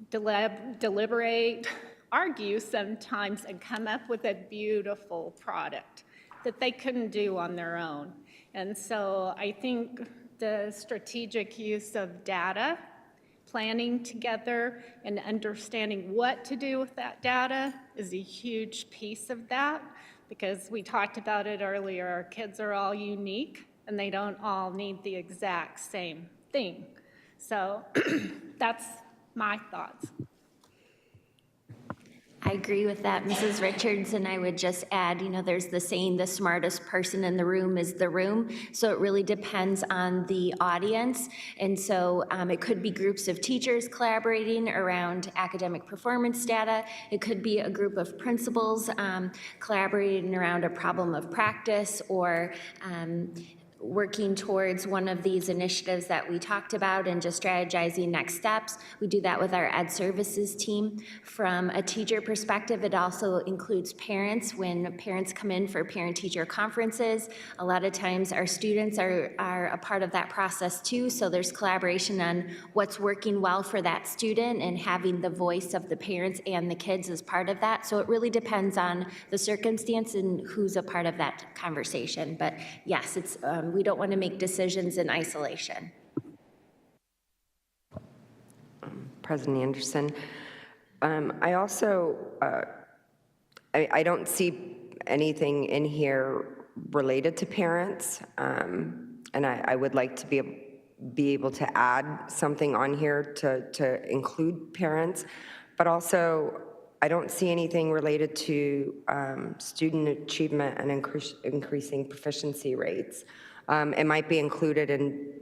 Speaker 2: deliberate, argue sometimes, and come up with a beautiful product that they couldn't do on their own. And so I think the strategic use of data, planning together and understanding what to do with that data is a huge piece of that, because we talked about it earlier, our kids are all unique and they don't all need the exact same thing. So that's my thoughts.
Speaker 10: I agree with that, Mrs. Richards, and I would just add, there's the saying, the smartest person in the room is the room, so it really depends on the audience, and so it could be groups of teachers collaborating around academic performance data. It could be a group of principals collaborating around a problem of practice, or working towards one of these initiatives that we talked about and just strategizing next steps. We do that with our ed services team. From a teacher perspective, it also includes parents. When parents come in for parent-teacher conferences, a lot of times our students are a part of that process too, so there's collaboration on what's working well for that student and having the voice of the parents and the kids as part of that. So it really depends on the circumstance and who's a part of that conversation. But yes, it's we don't want to make decisions in isolation.
Speaker 5: President Anderson, I also, I don't see anything in here related to parents, and I would like to be able to add something on here to include parents, but also I don't see anything related to student achievement and increasing proficiency rates. It might be included in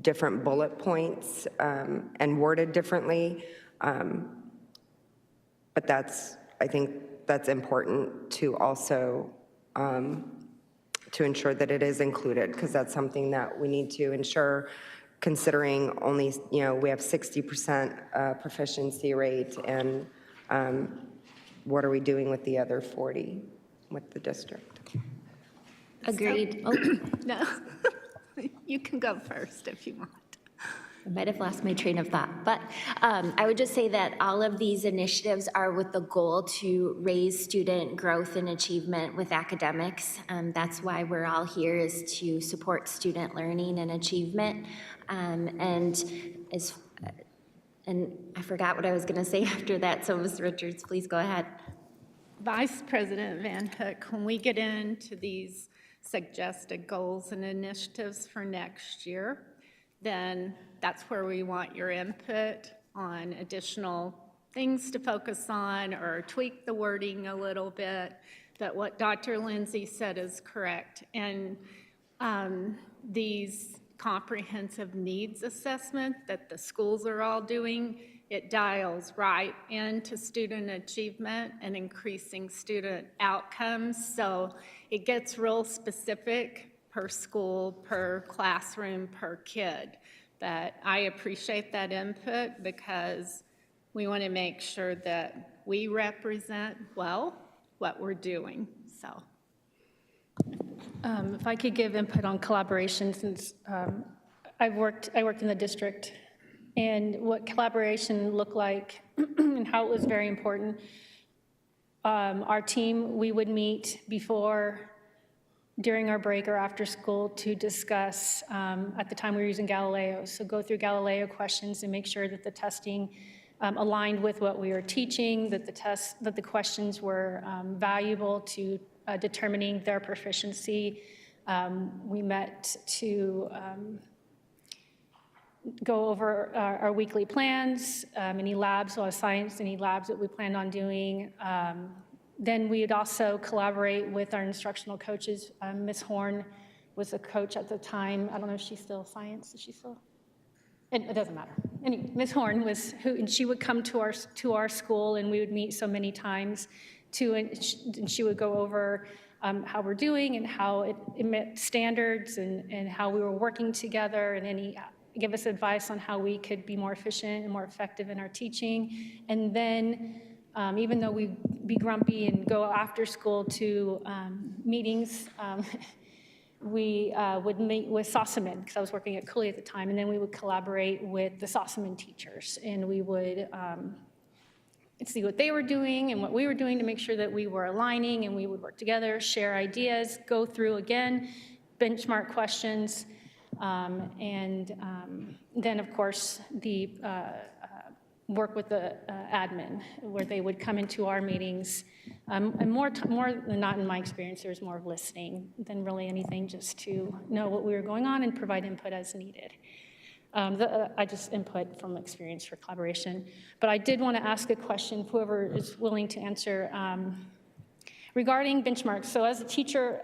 Speaker 5: different bullet points and worded differently, but I think that's important to also to ensure that it is included, because that's something that we need to ensure, considering only, we have 60% proficiency rate, and what are we doing with the other 40 with the district?
Speaker 10: Agreed.
Speaker 2: No, you can go first if you want.
Speaker 10: I might have lost my train of thought, but I would just say that all of these initiatives are with the goal to raise student growth and achievement with academics. That's why we're all here, is to support student learning and achievement. And I forgot what I was going to say after that, so Ms. Richards, please go ahead.
Speaker 2: Vice President Van Hook, when we get into these suggested goals and initiatives for next year, then that's where we want your input on additional things to focus on or tweak the wording a little bit. But what Dr. Lindsay said is correct. And these comprehensive needs assessment that the schools are all doing, it dials right into student achievement and increasing student outcomes. So it gets real specific per school, per classroom, per kid. But I appreciate that input, because we want to make sure that we represent well what we're doing. So
Speaker 1: if I could give input on collaboration, since I worked in the district, and what collaboration looked like and how it was very important. Our team, we would meet before, during our break, or after school to discuss, at the time we were using Galileo, so go through Galileo questions and make sure that the testing aligned with what we were teaching, that the questions were valuable to determining their proficiency. We met to go over our weekly plans, any labs, a lot of science, any labs that we planned on doing. Then we would also collaborate with our instructional coaches. Ms. Horn was a coach at the time. I don't know if she's still science. Is she still? It doesn't matter. Anyway, Ms. Horn was who, and she would come to our school, and we would meet so many times and she would go over how we're doing and how it met standards and how we were working together, and give us advice on how we could be more efficient and more effective in our teaching. And then even though we'd be grumpy and go after school to meetings, we would meet with Sossaman, because I was working at Cooley at the time, and then we would collaborate with the Sossaman teachers, and we would see what they were doing and what we were doing to make sure that we were aligning, and we would work together, share ideas, go through, again, benchmark questions, and then, of course, the work with the admin, where they would come into our meetings. And more than not, in my experience, there was more of listening than really anything, just to know what we were going on and provide input as needed. I just input from experience for collaboration. But I did want to ask a question, whoever is willing to answer, regarding benchmarks. So as a teacher,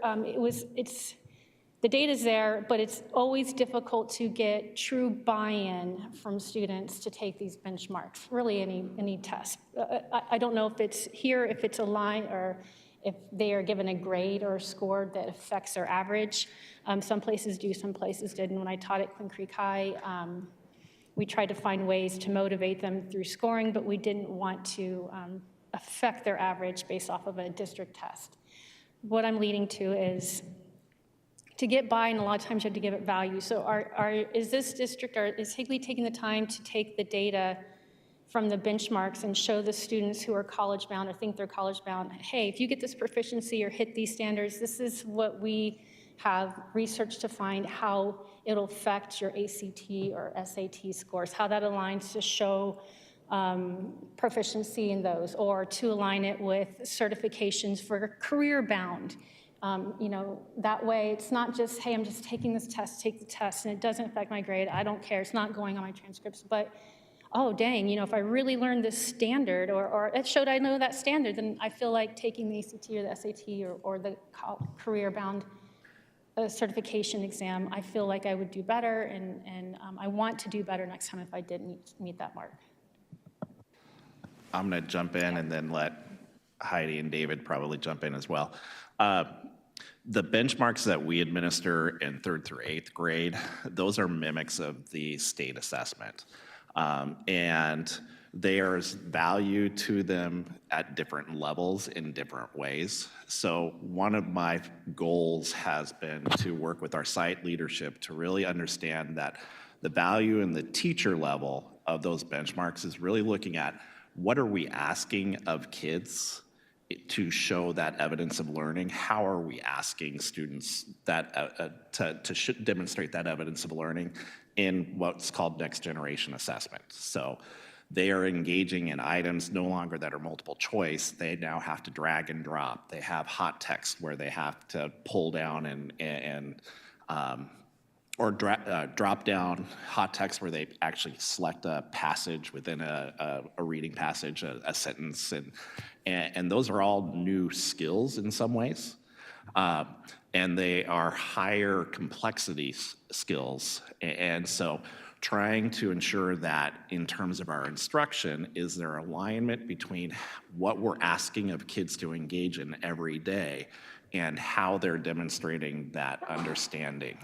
Speaker 1: the data's there, but it's always difficult to get true buy-in from students to take these benchmarks, really any test. I don't know if it's here, if it's aligned, or if they are given a grade or a score that affects their average. Some places do, some places didn't. When I taught at Quinn Creek High, we tried to find ways to motivate them through scoring, but we didn't want to affect their average based off of a district test. What I'm leading to is, to get buy-in, a lot of times you have to give it value. So is this district, or is Higley taking the time to take the data from the benchmarks and show the students who are college-bound or think they're college-bound, hey, if you get this proficiency or hit these standards, this is what we have research to find how it'll affect your ACT or SAT scores, how that aligns to show proficiency in those, or to align it with certifications for career-bound. That way it's not just, hey, I'm just taking this test, take the test, and it doesn't affect my grade. I don't care. It's not going on my transcripts. But, oh, dang, if I really learned this standard, or it showed I know that standard, then I feel like taking the ACT or the SAT or the career-bound certification exam, I feel like I would do better, and I want to do better next time if I didn't meet that mark.
Speaker 3: I'm going to jump in and then let Heidi and David probably jump in as well. The benchmarks that we administer in 3rd through 8th grade, those are mimics of the state assessment. And there's value to them at different levels in different ways. So one of my goals has been to work with our site leadership to really understand that the value in the teacher level of those benchmarks is really looking at what are we asking of kids to show that evidence of learning. How are we asking students that to demonstrate that evidence of learning in what's called next generation assessment. So they are engaging in items no longer that are multiple choice. They now have to drag and drop. They have hot text where they have to pull down or drop down hot text where they actually select a passage within a reading passage, a sentence, and those are all new skills in some ways. And they are higher complexity skills. And so trying to ensure that in terms of our instruction, is there alignment between what we're asking of kids to engage in every day and how they're demonstrating that understanding.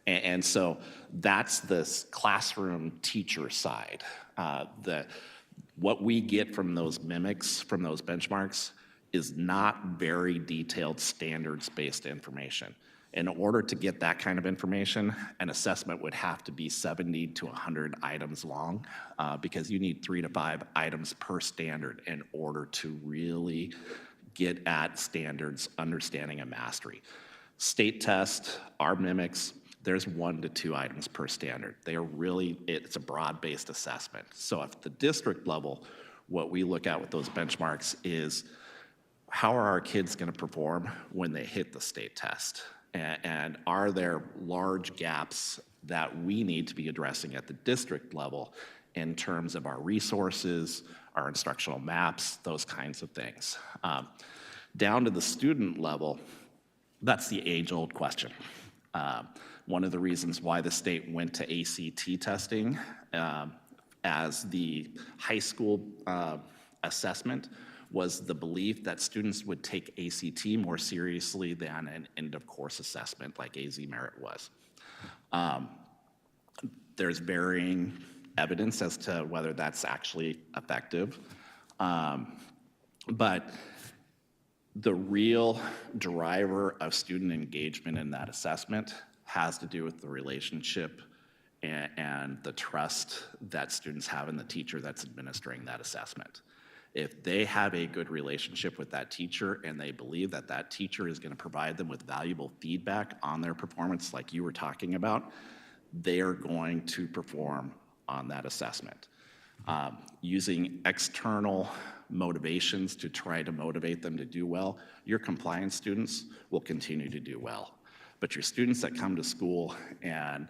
Speaker 3: And so that's this classroom teacher side. What we get from those mimics, from those benchmarks, is not very detailed standards-based information. In order to get that kind of information, an assessment would have to be 70 to 100 items long because you need 3 to 5 items per standard in order to really get at standards, understanding, and mastery. State test, our mimics, there's 1 to 2 items per standard. They are really, it's a broad-based assessment. So at the district level, what we look at with those benchmarks is how are our kids going to perform when they hit the state test? And are there large gaps that we need to be addressing at the district level in terms of our resources, our instructional maps, those kinds of things. Down to the student level, that's the age-old question. One of the reasons why the state went to ACT testing as the high school assessment was the belief that students would take ACT more seriously than an end-of-course assessment like AZ Merit was. There's varying evidence as to whether that's actually effective. But the real driver of student engagement in that assessment has to do with the relationship and the trust that students have in the teacher that's administering that assessment. If they have a good relationship with that teacher and they believe that that teacher is going to provide them with valuable feedback on their performance like you were talking about, they are going to perform on that assessment. Using external motivations to try to motivate them to do well, your compliance students will continue to do well. But your students that come to school and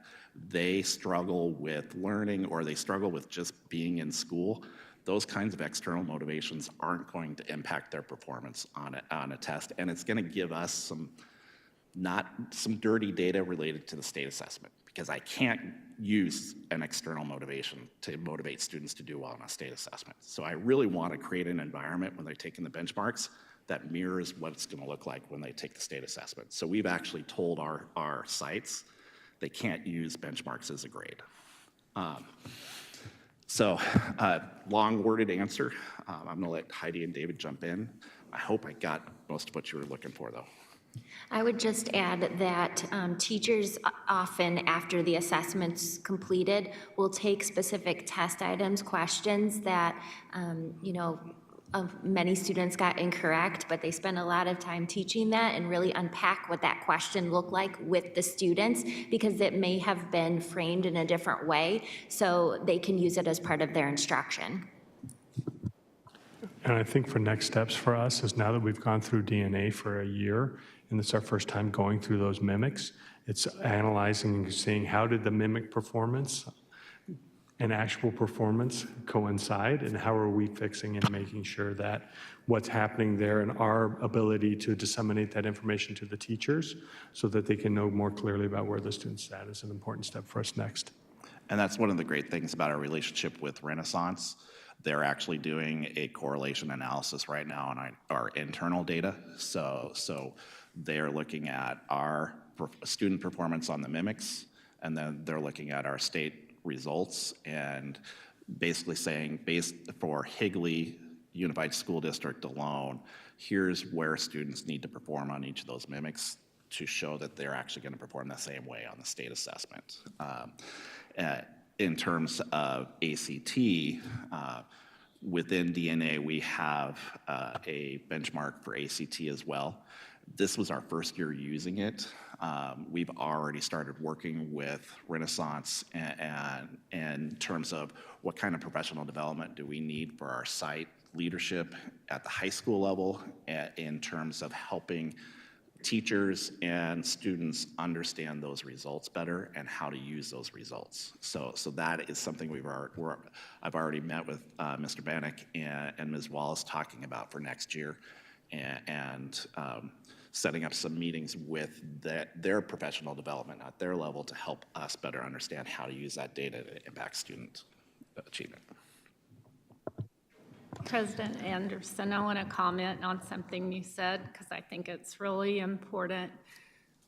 Speaker 3: they struggle with learning or they struggle with just being in school, those kinds of external motivations aren't going to impact their performance on a test, and it's going to give us some dirty data related to the state assessment, because I can't use an external motivation to motivate students to do well on a state assessment. So I really want to create an environment when they're taking the benchmarks that mirrors what it's going to look like when they take the state assessment. So we've actually told our sites they can't use benchmarks as a grade. Long-worded answer. I'm going to let Heidi and David jump in. I hope I got most of what you were looking for, though.
Speaker 10: I would just add that teachers often, after the assessment's completed, will take specific test items, questions that, many students got incorrect, but they spend a lot of time teaching that and really unpack what that question looked like with the students, because it may have been framed in a different way, so they can use it as part of their instruction.
Speaker 8: And I think for next steps for us is now that we've gone through DNA for a year, and it's our first time going through those mimics, it's analyzing and seeing how did the mimic performance and actual performance coincide, and how are we fixing and making sure that what's happening there and our ability to disseminate that information to the teachers so that they can know more clearly about where the student's at is an important step for us next.
Speaker 3: And that's one of the great things about our relationship with Renaissance. They're actually doing a correlation analysis right now on our internal data. So they're looking at our student performance on the mimics, and then they're looking at our state results and basically saying, based for Higley Unified School District alone, here's where students need to perform on each of those mimics to show that they're actually going to perform the same way on the state assessment. In terms of ACT, within DNA, we have a benchmark for ACT as well. This was our first year using it. We've already started working with Renaissance and in terms of what kind of professional development do we need for our site leadership at the high school level in terms of helping teachers and students understand those results better and how to use those results. So that is something I've already met with Mr. Bannock and Ms. Wallace talking about for next year, and setting up some meetings with their professional development at their level to help us better understand how to use that data to impact student achievement.
Speaker 2: President Anderson, I want to comment on something you said, because I think it's really important.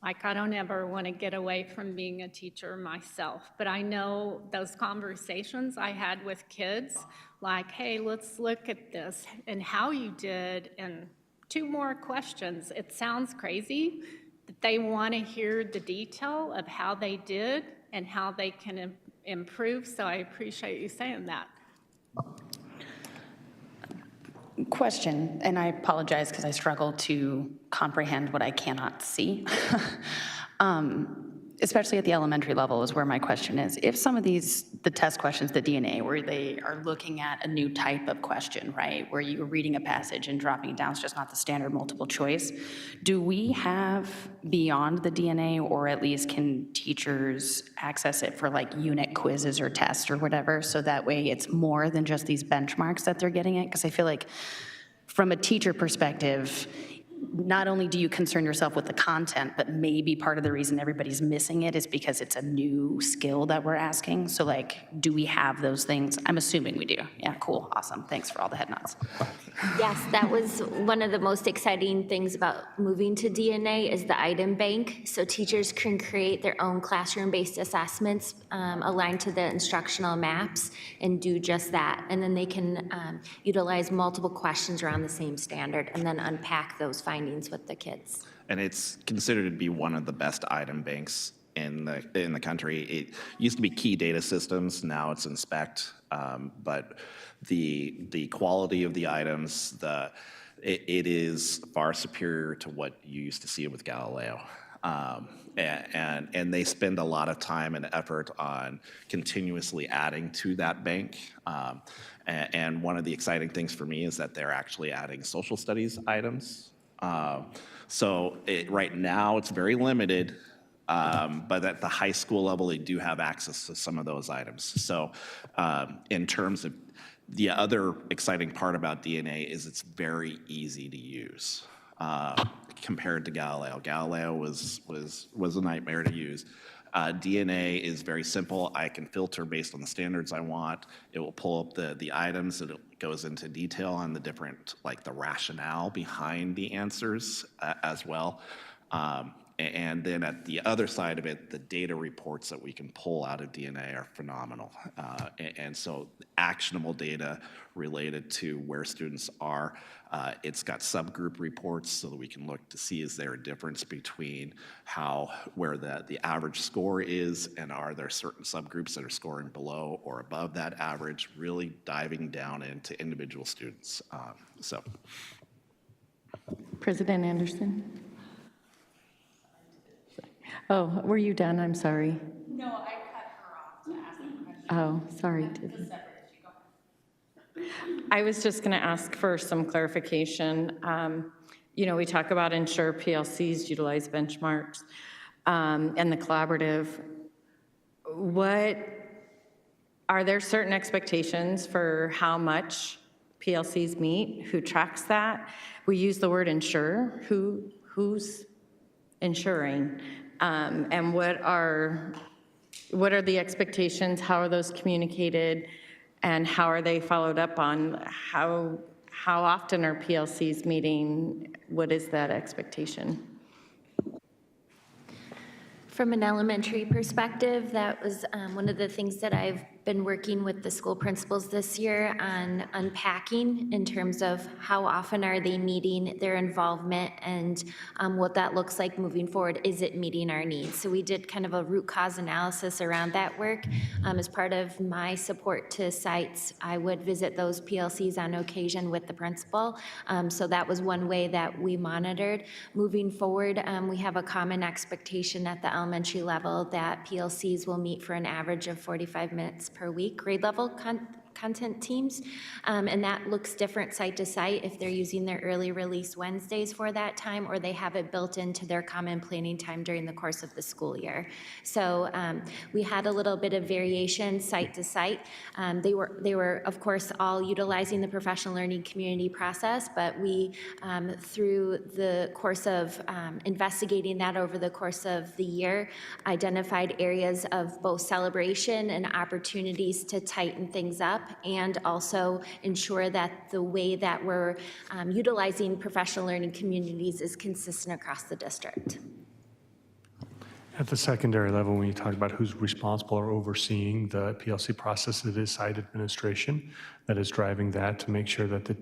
Speaker 2: Like, I don't ever want to get away from being a teacher myself, but I know those conversations I had with kids, like, hey, let's look at this and how you did, and 2 more questions. It sounds crazy, but they want to hear the detail of how they did and how they can improve, so I appreciate you saying that.
Speaker 7: Question, and I apologize because I struggle to comprehend what I cannot see. especially at the elementary level is where my question is. If some of these, the test questions, the DNA, where they are looking at a new type of question, right, where you're reading a passage and dropping it down, it's just not the standard multiple choice, do we have beyond the DNA, or at least can teachers access it for like unit quizzes or tests or whatever, so that way it's more than just these benchmarks that they're getting at? Because I feel like from a teacher perspective, not only do you concern yourself with the content, but maybe part of the reason everybody's missing it is because it's a new skill that we're asking. So like, do we have those things? I'm assuming we do. Yeah, cool, awesome. Thanks for all the head nods.
Speaker 10: Yes, that was one of the most exciting things about moving to DNA is the item bank. So teachers can create their own classroom-based assessments aligned to the instructional maps and do just that. And then they can utilize multiple questions around the same standard and then unpack those findings with the kids.
Speaker 3: And it's considered to be one of the best item banks in the country. It used to be Key Data Systems, now it's Inspect, but the quality of the items, it is far superior to what you used to see with Galileo. And they spend a lot of time and effort on continuously adding to that bank. And one of the exciting things for me is that they're actually adding social studies items. So right now it's very limited, but at the high school level, they do have access to some of those items. So in terms of the other exciting part about DNA is it's very easy to use compared to Galileo. Galileo was a nightmare to use. DNA is very simple. I can filter based on the standards I want. It will pull up the items. It goes into detail on the different, like the rationale behind the answers as well. And then at the other side of it, the data reports that we can pull out of DNA are phenomenal. And so actionable data related to where students are. It's got subgroup reports so that we can look to see is there a difference between where the average score is, and are there certain subgroups that are scoring below or above that average, really diving down into individual students.
Speaker 13: President Anderson? Oh, were you done? I'm sorry.
Speaker 6: No, I cut her off to ask a question.
Speaker 13: Oh, sorry. I was just going to ask for some clarification. We talk about ensure PLCs utilize benchmarks and the collaborative. Are there certain expectations for how much PLCs meet? Who tracks that? We use the word ensure. Who's ensuring? And what are the expectations? How are those communicated? And how are they followed up on? How often are PLCs meeting? What is that expectation?
Speaker 10: From an elementary perspective, that was one of the things that I've been working with the school principals this year on unpacking in terms of how often are they meeting their involvement and what that looks like moving forward. Is it meeting our needs? So we did kind of a root cause analysis around that work. As part of my support to sites, I would visit those PLCs on occasion with the principal. So that was one way that we monitored. Moving forward, we have a common expectation at the elementary level that PLCs will meet for an average of 45 minutes per week, grade level content teams, and that looks different site to site if they're using their early release Wednesdays for that time, or they have it built into their common planning time during the course of the school year. So we had a little bit of variation site to site. They were of course all utilizing the professional learning community process, but we through the course of investigating that over the course of the year, identified areas of both celebration and opportunities to tighten things up, and also ensure that the way that we're utilizing professional learning communities is consistent across the district.
Speaker 8: At the secondary level, when you talk about who's responsible or overseeing the PLC process, it is site administration that is driving that to make sure that the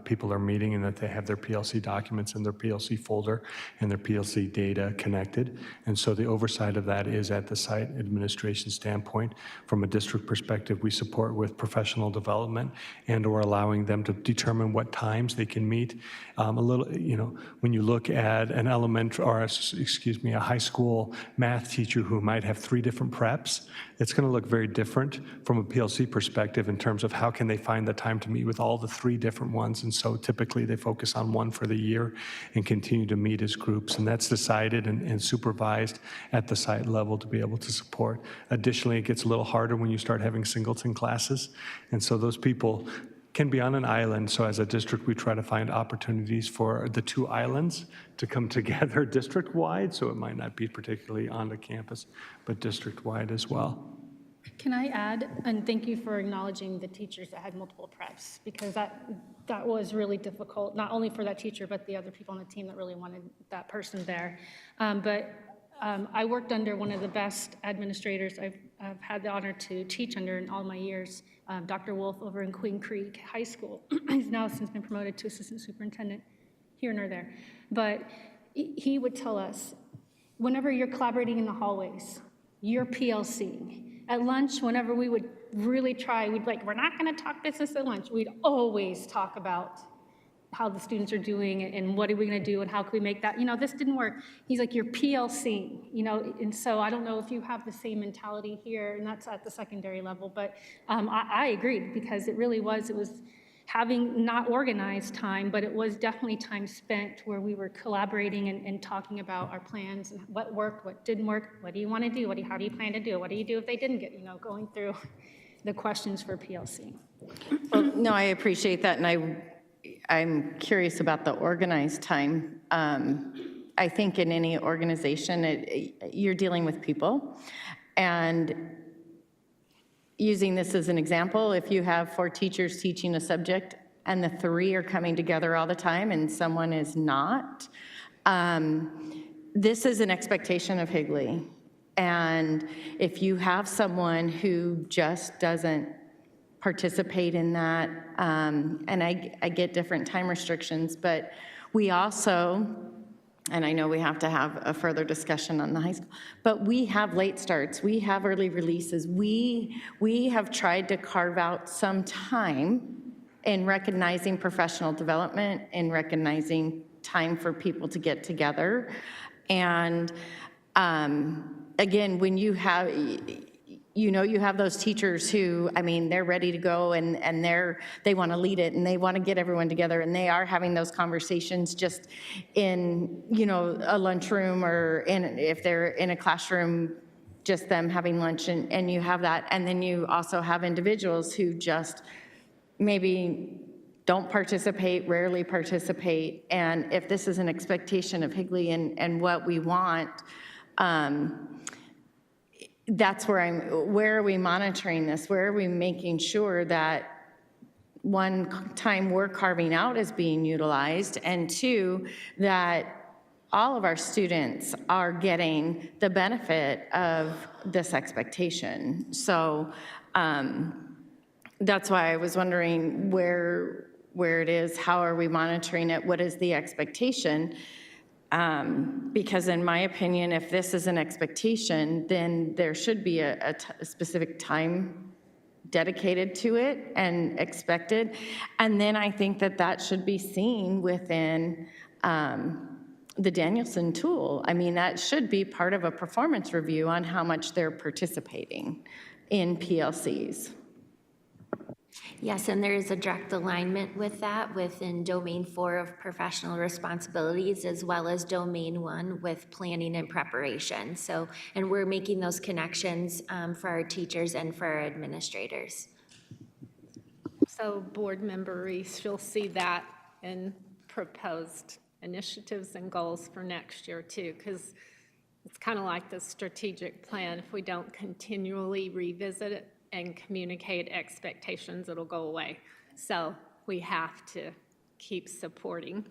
Speaker 8: people are meeting and that they have their PLC documents in their PLC folder and their PLC data connected. And so the oversight of that is at the site administration standpoint. From a district perspective, we support with professional development and or allowing them to determine what times they can meet. When you look at an elementary, or excuse me, a high school math teacher who might have 3 different preps, it's going to look very different from a PLC perspective in terms of how can they find the time to meet with all the 3 different ones. And so typically they focus on one for the year and continue to meet as groups. And that's decided and supervised at the site level to be able to support. Additionally, it gets a little harder when you start having singleton classes. And so those people can be on an island. So as a district, we try to find opportunities for the 2 islands to come together district-wide. So it might not be particularly on the campus, but district-wide as well.
Speaker 1: Can I add, and thank you for acknowledging the teachers that had multiple preps, because that was really difficult, not only for that teacher, but the other people on the team that really wanted that person there. I worked under one of the best administrators I've had the honor to teach under in all my years, Dr. Wolf over in Queen Creek High School. He's now since been promoted to assistant superintendent, here nor there. But he would tell us, whenever you're collaborating in the hallways, you're PLCing. At lunch, whenever we would really try, we'd like, we're not gonna talk business at lunch. We'd always talk about how the students are doing and what are we gonna do and how can we make that, this didn't work. He's like, you're PLCing, and so I don't know if you have the same mentality here, and that's at the secondary level, but I agreed, because it was having not organized time, but it was definitely time spent where we were collaborating and talking about our plans and what worked, what didn't work, what do you want to do, how do you plan to do, what do you do if they didn't get, going through the questions for PLC.
Speaker 13: Well, no, I appreciate that, and I'm curious about the organized time. I think in any organization, you're dealing with people, and using this as an example, if you have 4 teachers teaching a subject and the 3 are coming together all the time and someone is not, this is an expectation of Higley. And if you have someone who just doesn't participate in that, and I get different time restrictions, but we also, and I know we have to have a further discussion on the high school, but we have late starts, we have early releases, we have tried to carve out some time in recognizing professional development and recognizing time for people to get together. And again, when you have, you have those teachers who, they're ready to go and they want to lead it and they want to get everyone together, and they are having those conversations just in, a lunchroom, or if they're in a classroom, just them having lunch, and you have that. And then you also have individuals who just maybe don't participate, rarely participate. And if this is an expectation of Higley and what we want, that's where are we monitoring this? Where are we making sure that, 1, time we're carving out is being utilized, and 2, that all of our students are getting the benefit of this expectation. So that's why I was wondering where it is, how are we monitoring it, what is the expectation? Because in my opinion, if this is an expectation, then there should be a specific time dedicated to it and expected. And then I think that should be seen within the Danielson tool. That should be part of a performance review on how much they're participating in PLCs.
Speaker 10: Yes, and there is a direct alignment with that within Domain 4 of professional responsibilities, as well as Domain 1 with planning and preparation. So, and we're making those connections for our teachers and for our administrators.
Speaker 2: So Board Member Reese, you'll see that in proposed initiatives and goals for next year too, because it's kind of like the strategic plan. If we don't continually revisit it and communicate expectations, it'll go away. So we have to keep supporting.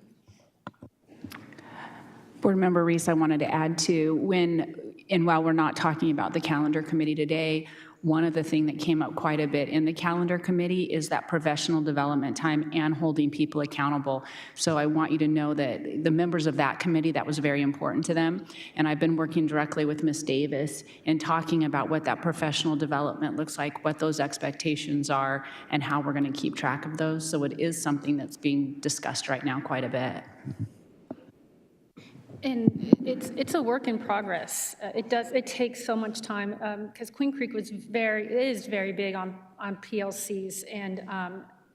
Speaker 6: Board Member Reese, I wanted to add to while we're not talking about the calendar committee today, one of the things that came up quite a bit in the calendar committee is that professional development time and holding people accountable. So I want you to know that the members of that committee, that was very important to them. And I've been working directly with Ms. Davis in talking about what that professional development looks like, what those expectations are, and how we're going to keep track of those. So it is something that's being discussed right now quite a bit.
Speaker 1: And it's a work in progress. It takes so much time, because Queen Creek is very big on PLCs, and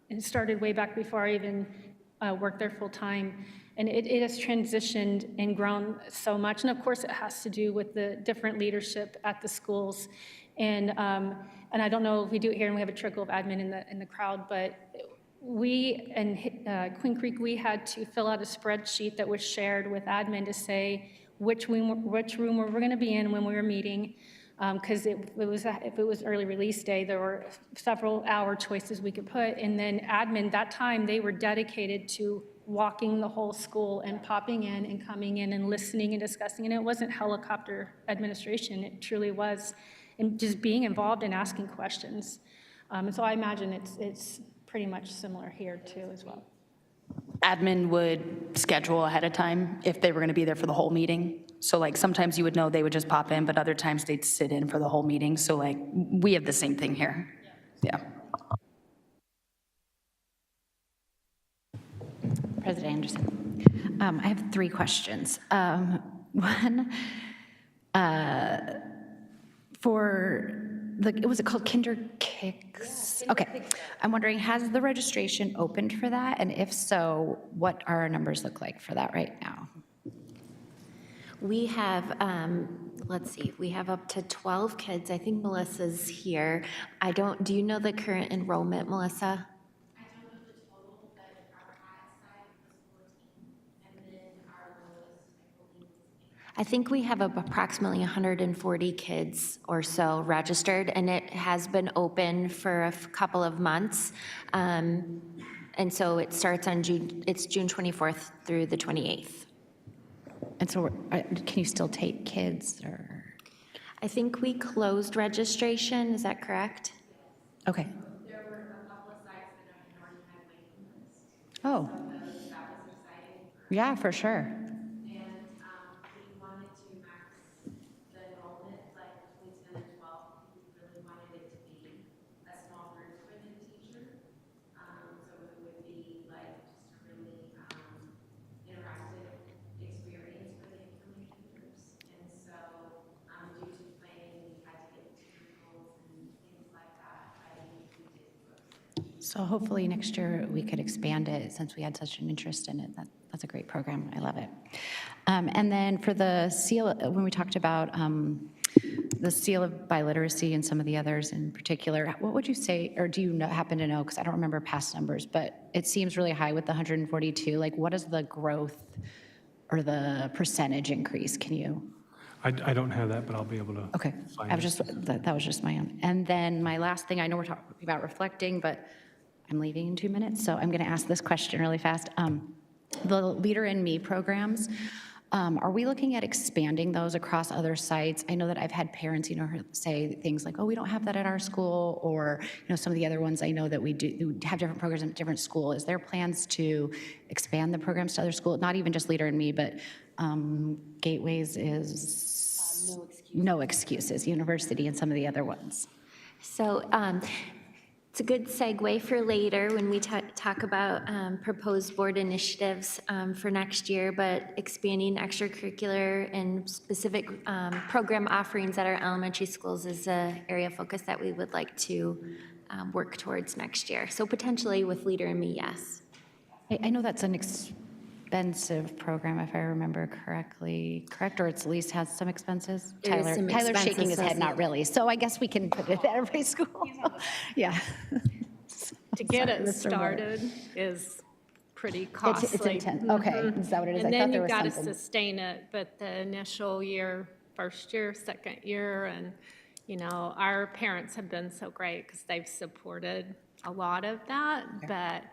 Speaker 1: it started way back before I even worked there full-time. And it has transitioned and grown so much. And of course, it has to do with the different leadership at the schools. And I don't know if we do it here and we have a trickle of admin in the crowd, but we and Queen Creek, we had to fill out a spreadsheet that was shared with admin to say which room we were going to be in when we were meeting, because if it was early release day, there were several hour choices we could put, and then admin, that time, they were dedicated to walking the whole school and popping in and coming in and listening and discussing, and it wasn't helicopter administration, it truly was, and just being involved and asking questions. And so I imagine it's pretty much similar here too as well.
Speaker 7: Admin would schedule ahead of time if they were going to be there for the whole meeting. So like sometimes you would know they would just pop in, but other times they'd sit in for the whole meeting. So like we have the same thing here. Yeah.
Speaker 14: President Anderson, I have 3 questions. One, for was it called Kinder Kicks? Okay, I'm wondering, has the registration opened for that? And if so, what our numbers look like for that right now?
Speaker 10: We have, let's see, we have up to 12 kids. I think Melissa's here. Do you know the current enrollment, Melissa? I don't know the total, but our high side was 14, and then our lowest, I believe, I think we have approximately 140 kids or so registered, and it has been open for a couple of months. And so it starts on June 24th through the 28th.
Speaker 14: And so can you still take kids, or?
Speaker 10: I think we closed registration, is that correct?
Speaker 14: Okay.
Speaker 10: There were a couple of sites that I already had waiting lists.
Speaker 14: Oh.
Speaker 10: That was exciting.
Speaker 14: Yeah, for sure.
Speaker 10: And we wanted to max the enrollment, like between 10 and 12. We really wanted it to be a small group for the teacher. So it would be like just a really interactive experience for the incoming teachers. And so due to planning, we had to get materials and things like that.
Speaker 14: So hopefully next year we could expand it, since we had such an interest in it. That's a great program. I love it. And then for the seal, when we talked about the seal of biliteracy and some of the others in particular, what would you say, or do you happen to know, because I don't remember past numbers, but it seems really high with the 142. Like, what is the growth or the percentage increase? Can you?
Speaker 8: I don't have that, but I'll be able to.
Speaker 14: Okay,
Speaker 8: find
Speaker 14: I was
Speaker 8: it.
Speaker 14: just, that was just my own. And then my last thing, I know we're talking about reflecting, but I'm leaving in 2 minutes, so I'm going to ask this question really fast. The Leader in Me programs, are we looking at expanding those across other sites? I know that I've had parents, say things like, oh, we don't have that at our school, or, some of the other ones I know that we do have different programs at different school. Is there plans to expand the programs to other schools? Not even just Leader in Me, but Gateways is No Excuses, University, and some of the other ones.
Speaker 10: So it's a good segue for later when we talk about proposed board initiatives for next year, but expanding extracurricular and specific program offerings at our elementary schools is an area of focus that we would like to work towards next year. So potentially with Leader in Me, yes.
Speaker 14: I know that's an expensive program, if I remember correctly, correct? Or it's at least has some expenses?
Speaker 10: There is some
Speaker 14: Tyler's
Speaker 10: expenses
Speaker 14: shaking his head, not really. So I guess we can put it at every school. Yeah.
Speaker 2: To get
Speaker 14: Sorry,
Speaker 2: it
Speaker 14: Mr. Moore.
Speaker 2: started is pretty costly.
Speaker 14: It's intense. Okay, is that what it is?
Speaker 2: And
Speaker 14: I
Speaker 2: then
Speaker 14: thought there
Speaker 2: you've
Speaker 14: was
Speaker 2: got to
Speaker 14: something.
Speaker 2: sustain it, but the initial year, first year, second year, and, our parents have been so great because they've supported a lot of that. But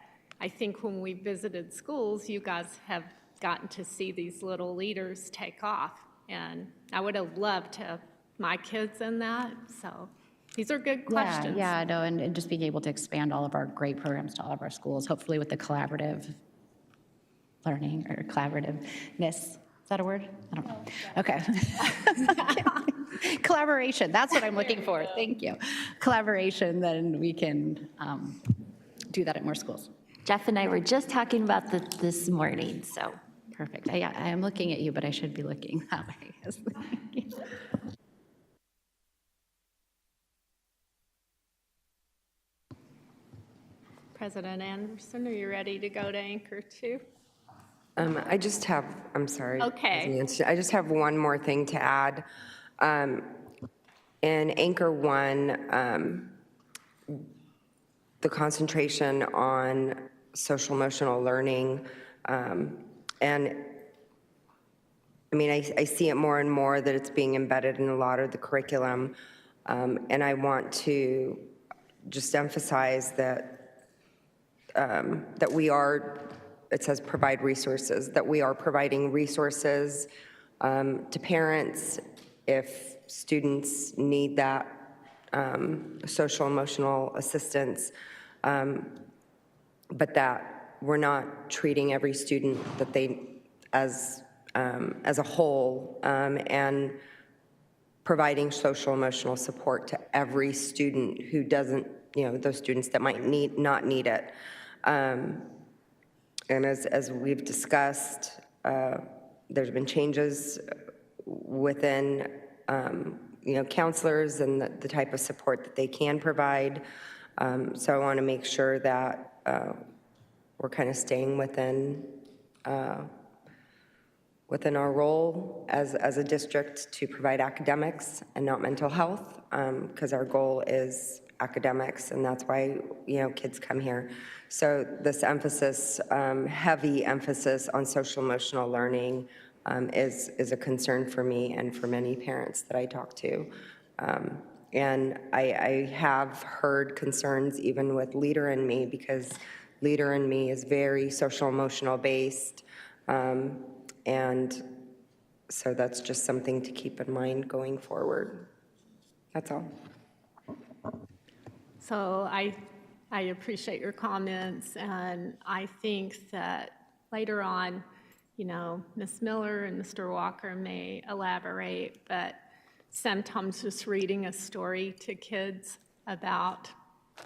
Speaker 2: I think when we visited schools, you guys have gotten to see these little leaders take off. And I would have loved to have my kids in that, so these are good questions.
Speaker 14: Yeah, no, and just being able to expand all of our great programs to all of our schools, hopefully with the collaborative learning or collaborativeness. Is that a word? I don't know. Okay. Collaboration, that's what I'm looking for. Thank you. Collaboration, then we can do that at more schools.
Speaker 10: Jeff and I were just talking about this morning, so
Speaker 14: Perfect. I am looking at you, but I should be looking that way.
Speaker 2: President Anderson, are you ready to go to anchor 2?
Speaker 5: I just have, I'm sorry.
Speaker 2: Okay.
Speaker 5: Nancy, I just have one more thing to add. In anchor 1, the concentration on social emotional learning, and I mean, I see it more and more that it's being embedded in a lot of the curriculum, and I want to just emphasize that that we are, it says provide resources, that we are providing resources to parents if students need that social emotional assistance, but that we're not treating every student that they as a whole, and providing social emotional support to every student who doesn't, those students that might not need it. And as we've discussed, there's been changes within, counselors and the type of support that they can provide. So I want to make sure that we're kind of staying within our role as a district to provide academics and not mental health, because our goal is academics, and that's why, kids come here. So this emphasis, heavy emphasis on social emotional learning is a concern for me and for many parents that I talk to. And I have heard concerns even with Leader in Me, because Leader in Me is very social emotional based. And so that's just something to keep in mind going forward. That's all.
Speaker 2: So I appreciate your comments, and I think that later on, Ms. Miller and Mr. Walker may elaborate, but sometimes just reading a story to kids about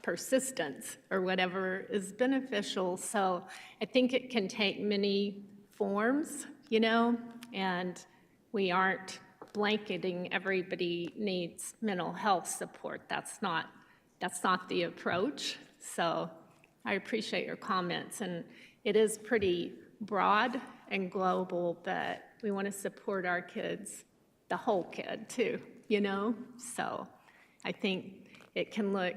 Speaker 2: persistence or whatever is beneficial. So I think it can take many forms, and we aren't blanketing everybody needs mental health support. That's not the approach. So I appreciate your comments, and it is pretty broad and global, but we want to support our kids, the whole kid too, So I think it can look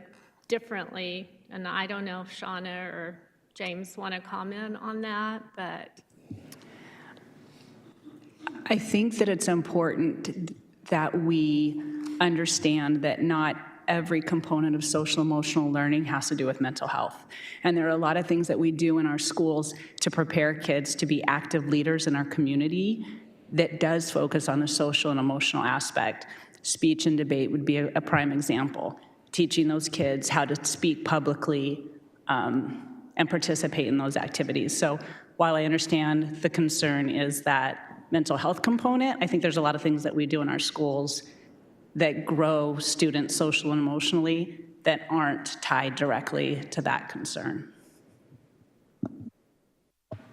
Speaker 2: differently, and I don't know if Shauna or James want to comment on that, but.
Speaker 6: I think that it's important that we understand that not every component of social emotional learning has to do with mental health. And there are a lot of things that we do in our schools to prepare kids to be active leaders in our community that does focus on the social and emotional aspect. Speech and debate would be a prime example. Teaching those kids how to speak publicly and participate in those activities. So while I understand the concern is that mental health component, I think there's a lot of things that we do in our schools that grow students social and emotionally that aren't tied directly to that concern.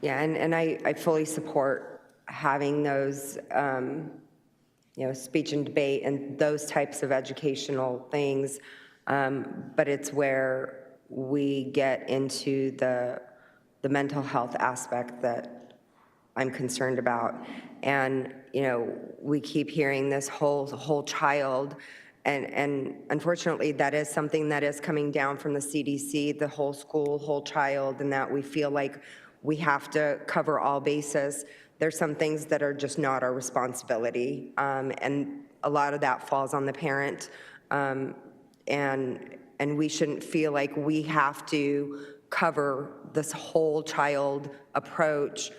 Speaker 5: Yeah, and I fully support having those, speech and debate and those types of educational things, but it's where we get into the mental health aspect that I'm concerned about. And, we keep hearing this whole child, and unfortunately that is something that is coming down from the CDC, the whole school, whole child, and that we feel like we have to cover all bases. There's some things that are just not our responsibility, and a lot of that falls on the parent, and we shouldn't feel like we have to cover this whole child approach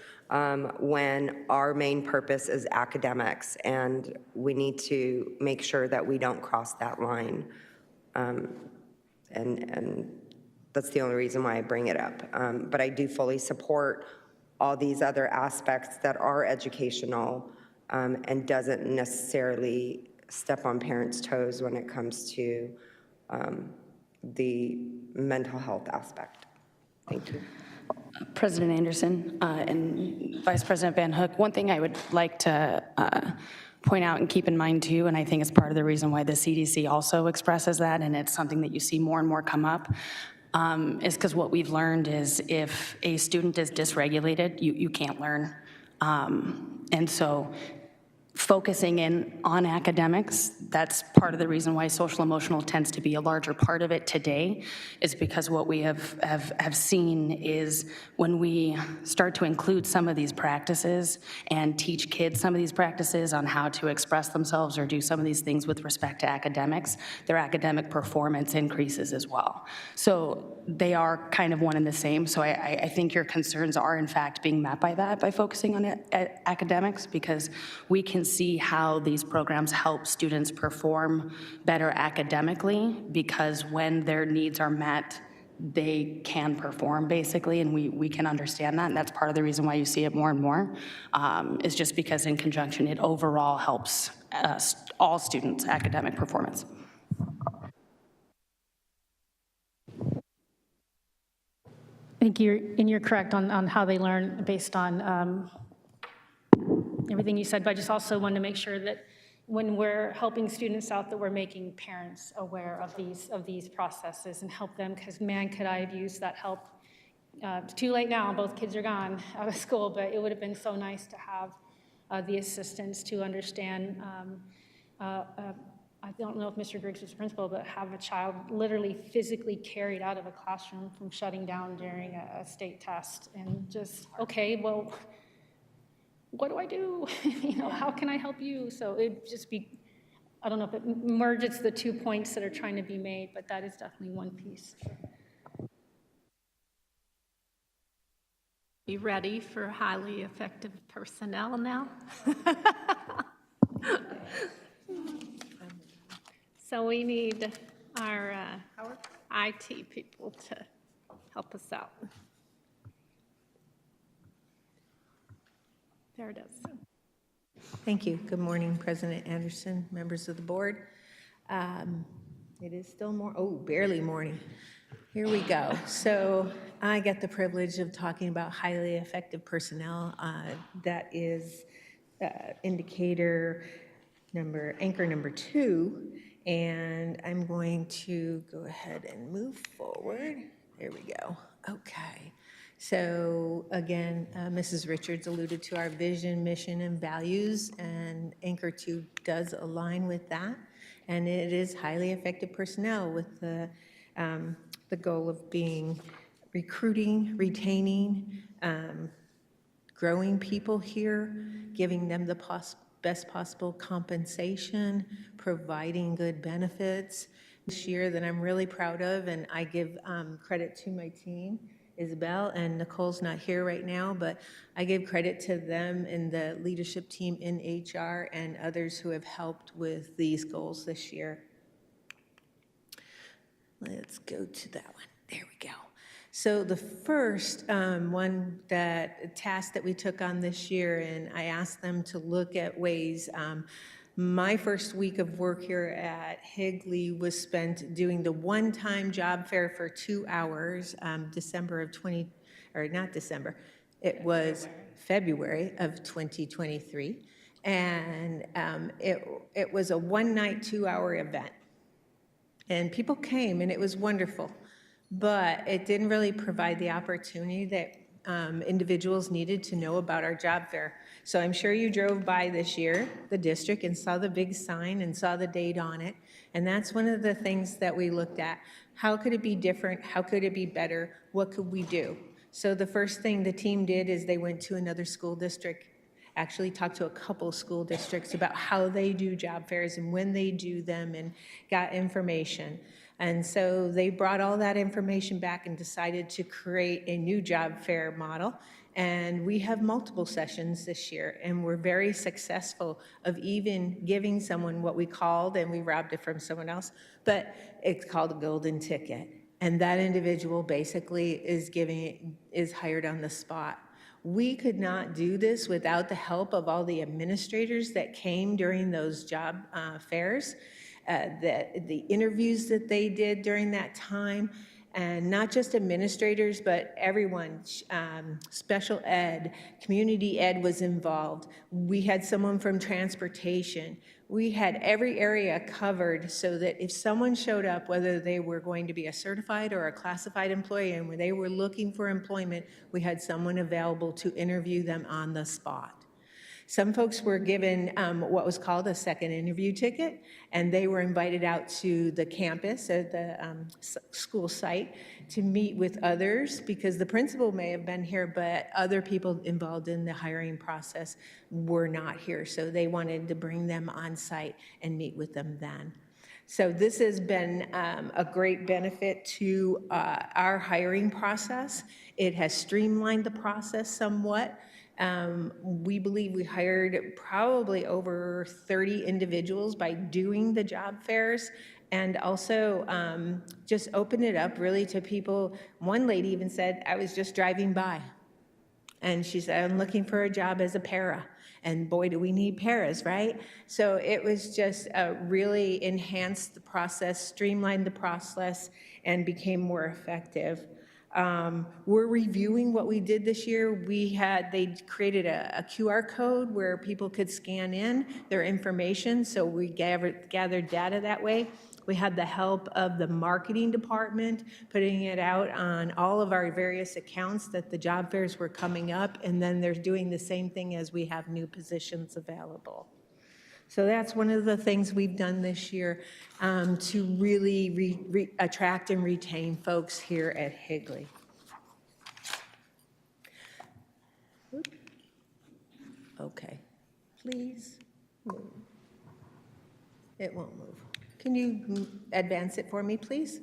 Speaker 5: when our main purpose is academics, and we need to make sure that we don't cross that line. And that's the only reason why I bring it up. But I do fully support all these other aspects that are educational, and doesn't necessarily step on parents' toes when it comes to the mental health aspect. Thank you.
Speaker 7: President Anderson and Vice President Van Hook, one thing I would like to point out and keep in mind too, and I think it's part of the reason why the CDC also expresses that, and it's something that you see more and more come up, is because what we've learned is if a student is dysregulated, you can't learn. And so focusing in on academics, that's part of the reason why social emotional tends to be a larger part of it today, is because what we have seen is when we start to include some of these practices and teach kids some of these practices on how to express themselves or do some of these things with respect to academics, their academic performance increases as well. So they are kind of one and the same. So I think your concerns are in fact being met by that, by focusing on academics, because we can see how these programs help students perform better academically, because when their needs are met, they can perform basically, and we can understand that, and that's part of the reason why you see it more and more, is just because in conjunction it overall helps all students' academic performance.
Speaker 1: I think you're correct on how they learn based on everything you said, but I just also want to make sure that when we're helping students out, that we're making parents aware of these processes and help them, because man, could I have used that help. It's too late now, both kids are gone out of school, but it would have been so nice to have the assistance to understand. I don't know if Mr. Griggs was principal, but have a child literally physically carried out of a classroom from shutting down during a state test, and just, okay, well, what do I do? How can I help you? So it'd just be, I don't know if it merges the 2 points that are trying to be made, but that is definitely one piece.
Speaker 2: Be ready for highly effective personnel now. So we need our IT people to help us out. There it is.
Speaker 9: Thank you. Good morning, President Anderson, members of the board. It is still barely morning. Here we go. So I get the privilege of talking about highly effective personnel. That is anchor number 2. And I'm going to go ahead and move forward. There we go. Okay. So again, Mrs. Richards alluded to our vision, mission, and values, and Anchor 2 does align with that. And it is highly effective personnel with the goal of being recruiting, retaining, growing people here, giving them the best possible compensation, providing good benefits. This year that I'm really proud of, and I give credit to my team, Isabel, and Nicole's not here right now, but I give credit to them and the leadership team in HR and others who have helped with these goals this year. Let's go to that one. There we go. So the first task that we took on this year, and I asked them to look at ways. My first week of work here at Higley was spent doing the one-time job fair for 2 hours, February of 2023. And it was a one-night, 2-hour event. And people came, and it was wonderful. But it didn't really provide the opportunity that individuals needed to know about our job fair. So I'm sure you drove by this year, the district, and saw the big sign and saw the date on it. And that's one of the things that we looked at. How could it be different? How could it be better? What could we do? So the first thing the team did is they went to another school district, actually talked to a couple school districts about how they do job fairs and when they do them, and got information. And so they brought all that information back and decided to create a new job fair model. And we have multiple sessions this year, and we're very successful of even giving someone what we called, and we robbed it from someone else, but it's called a golden ticket. And that individual basically is hired on the spot. We could not do this without the help of all the administrators that came during those job fairs, the interviews that they did during that time, and not just administrators, but everyone, special ed, community ed was involved. We had someone from transportation. We had every area covered so that if someone showed up, whether they were going to be a certified or a classified employee, and when they were looking for employment, we had someone available to interview them on the spot. Some folks were given what was called a second interview ticket, and they were invited out to the campus at the school site to meet with others, because the principal may have been here, but other people involved in the hiring process were not here. So they wanted to bring them on site and meet with them then. So this has been a great benefit to our hiring process. It has streamlined the process somewhat. We believe we hired probably over 30 individuals by doing the job fairs, and also just opened it up really to people. One lady even said, I was just driving by, and she said, I'm looking for a job as a para. And boy, do we need paras, right? So it was just really enhanced the process, streamlined the process, and became more effective. We're reviewing what we did this year. They created a QR code where people could scan in their information, so we gathered data that way. We had the help of the marketing department, putting it out on all of our various accounts that the job fairs were coming up, and then they're doing the same thing as we have new positions available. So that's one of the things we've done this year to really attract and retain folks here at Higley. Okay, please move. It won't move. Can you advance it for me, please?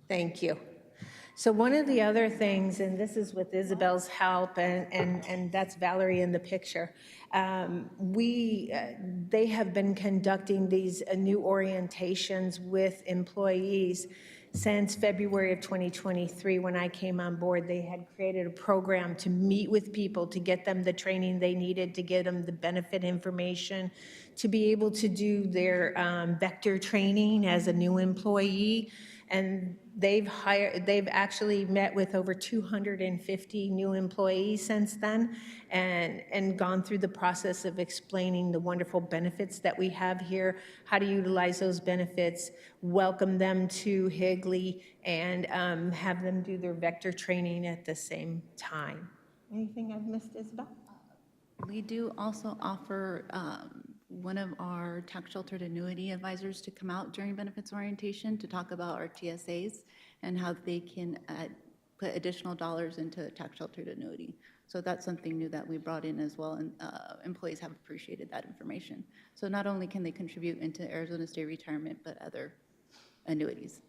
Speaker 9: Thank you. So one of the other things, and this is with Isabel's help, and that's Valerie in the picture, they have been conducting these new orientations with employees since February of 2023. When I came on board, they had created a program to meet with people, to get them the training they needed, to get them the benefit information, to be able to do their vector training as a new employee. And they've actually met with over 250 new employees since then, and gone through the process of explaining the wonderful benefits that we have here, how to utilize those benefits, welcome them to Higley, and have them do their vector training at the same time. Anything I've missed, Isabel?
Speaker 15: We do also offer one of our tax sheltered annuity advisors to come out during benefits orientation to talk about our TSAs and how they can put additional dollars into tax sheltered annuity. So that's something new that we brought in as well, and employees have appreciated that information. So not only can they contribute into Arizona State retirement, but other annuities.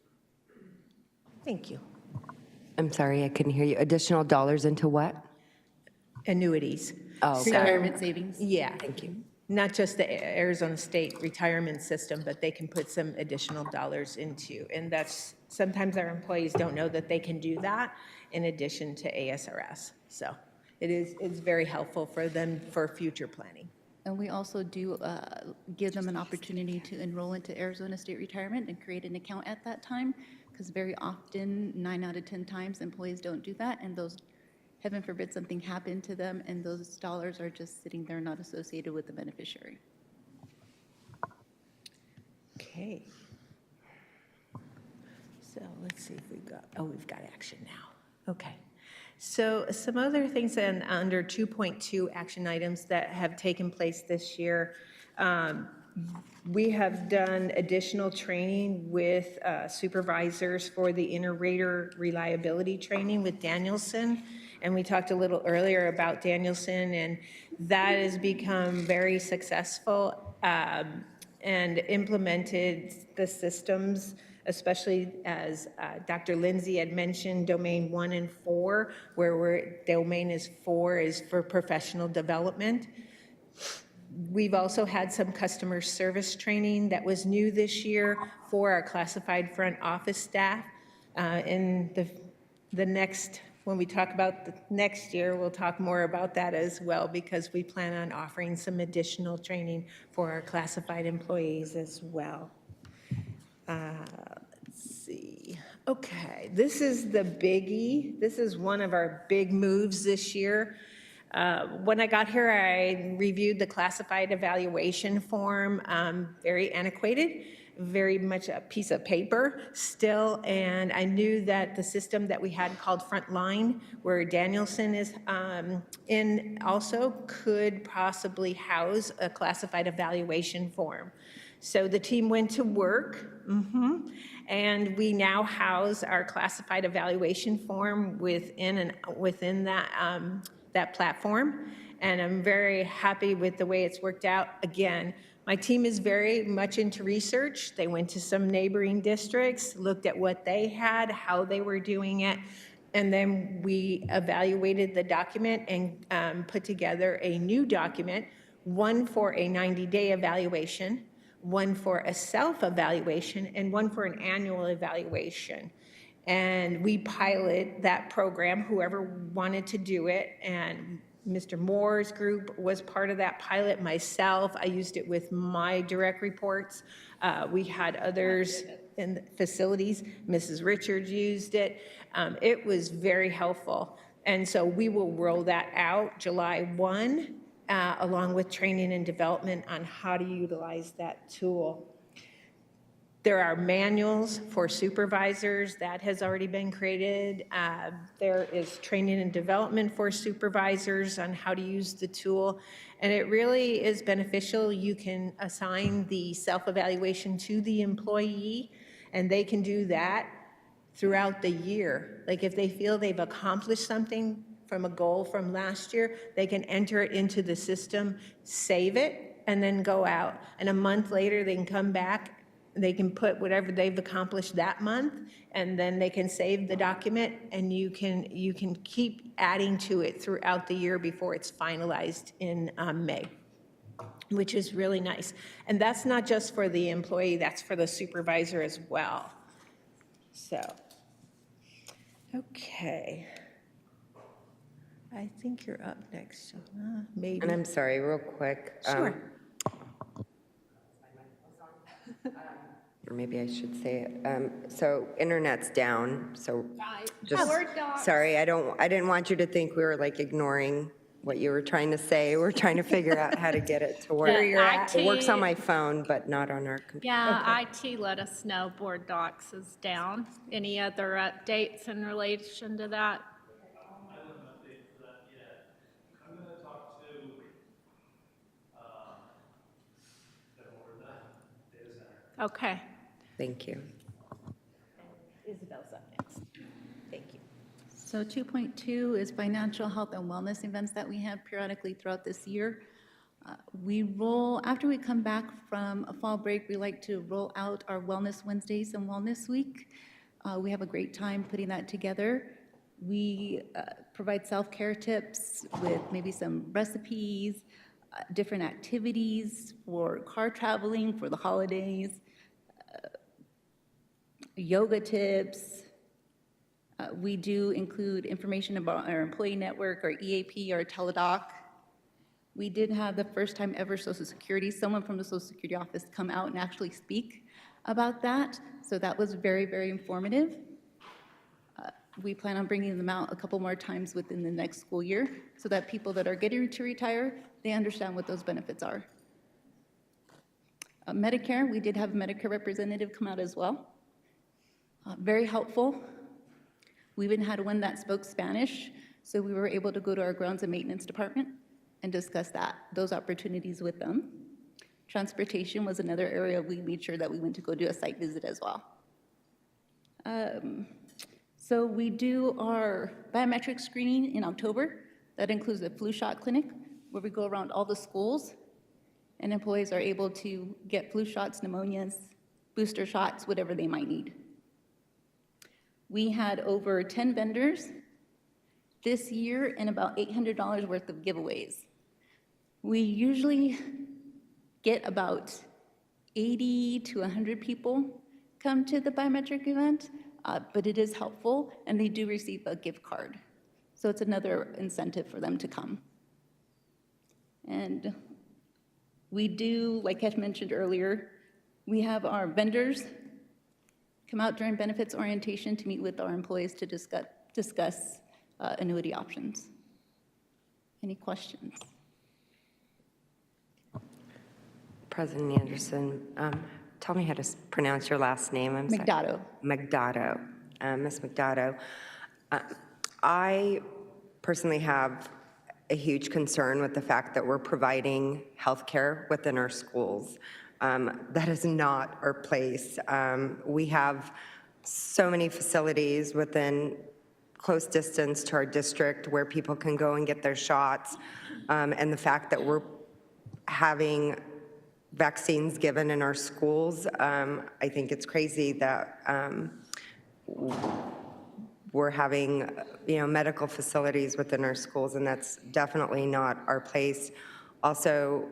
Speaker 9: Thank you.
Speaker 5: I'm sorry, I couldn't hear you. Additional dollars into what?
Speaker 9: Annuities.
Speaker 5: Oh, okay.
Speaker 15: Retirement savings.
Speaker 9: Yeah. Thank you. Not just the Arizona State retirement system, but they can put some additional dollars into. And that's, sometimes our employees don't know that they can do that in addition to ASRS. So it's very helpful for them for future planning.
Speaker 15: And we also do give them an opportunity to enroll into Arizona State retirement and create an account at that time, because very often, 9 out of 10 times, employees don't do that, and those, heaven forbid, something happened to them, and those dollars are just sitting there not associated with the beneficiary.
Speaker 9: Okay. So let's see if we've got action now. Okay. So some other things under 2.2 action items that have taken place this year. We have done additional training with supervisors for the inter-rater reliability training with Danielson. And we talked a little earlier about Danielson, and that has become very successful and implemented the systems, especially as Dr. Lindsay had mentioned, domain 1 and 4, where domain 4 is for professional development. We've also had some customer service training that was new this year for our classified front office staff. In the next, when we talk about the next year, we'll talk more about that as well, because we plan on offering some additional training for our classified employees as well. Let's see. see. Okay, this is the biggie. This is one of our big moves this year. When I got here, I reviewed the classified evaluation form, very antiquated, very much a piece of paper still, and I knew that the system that we had called Frontline, where Danielson is in also, could possibly house a classified evaluation form. So the team went to work, and we now house our classified evaluation form within that platform, and I'm very happy with the way it's worked out. Again, my team is very much into research. They went to some neighboring districts, looked at what they had, how they were doing it, and then we evaluated the document and put together a new document, one for a 90-day evaluation, one for a self-evaluation, and one for an annual evaluation. And we pilot that program, whoever wanted to do it, and Mr. Moore's group was part of that pilot, myself, I used it with my direct reports. We had others in the facilities, Mrs. Richards used it. It was very helpful. And so we will roll that out July 1, along with training and development on how to utilize that tool. There are manuals for supervisors that has already been created. There is training and development for supervisors on how to use the tool. And it really is beneficial. You can assign the self-evaluation to the employee, and they can do that throughout the year. Like if they feel they've accomplished something from a goal from last year, they can enter it into the system, save it, and then go out. And a month later, they can come back. They can put whatever they've accomplished that month, and then they can save the document, and you can keep adding to it throughout the year before it's finalized in May, which is really nice. And that's not just for the employee, that's for the supervisor as well. So, okay. I think you're up next, maybe.
Speaker 5: And I'm sorry, real quick.
Speaker 9: Sure.
Speaker 5: Or maybe I should say it. So internet's down, so just, sorry, I didn't want you to think we were like ignoring what you were trying to say. We're trying to figure out how to get it to work. It works on my phone, but not on our computer.
Speaker 2: Yeah, IT let us know board docs is down. Any other updates in relation to that? Okay.
Speaker 5: Thank you.
Speaker 9: Isabel's up next. Thank you.
Speaker 15: So 2.2 is financial health and wellness events that we have periodically throughout this year. After we come back from a fall break, we like to roll out our Wellness Wednesdays and Wellness Week. We have a great time putting that together. We provide self-care tips with maybe some recipes, different activities for car traveling for the holidays, yoga tips. We do include information about our employee network, our EAP, our teledoc. We did have the first time ever Social Security, someone from the Social Security office come out and actually speak about that. So that was very, very informative. We plan on bringing them out a couple more times within the next school year so that people that are getting to retire, they understand what those benefits are. Medicare, we did have a Medicare representative come out as well. Very helpful. We even had one that spoke Spanish, so we were able to go to our grounds and maintenance department and discuss those opportunities with them. Transportation was another area we made sure that we went to go do a site visit as well. So we do our biometric screening in October. That includes a flu shot clinic where we go around all the schools and employees are able to get flu shots, pneumonias, booster shots, whatever they might need. We had over 10 vendors this year and about $800 worth of giveaways. We usually get about 80 to 100 people come to the biometric event, but it is helpful, and they do receive a gift card. So it's another incentive for them to come. And we do, like I mentioned earlier, we have our vendors come out during benefits orientation to meet with our employees to discuss annuity options. Any questions?
Speaker 5: President Anderson, tell me how to pronounce your last name. I'm sorry.
Speaker 15: McDotto.
Speaker 5: McDotto. Ms. McDotto, I personally have a huge concern with the fact that we're providing healthcare within our schools. That is not our place. We have so many facilities within close distance to our district where people can go and get their shots. And the fact that we're having vaccines given in our schools, I think it's crazy that we're having, medical facilities within our schools, and that's definitely not our place. Also,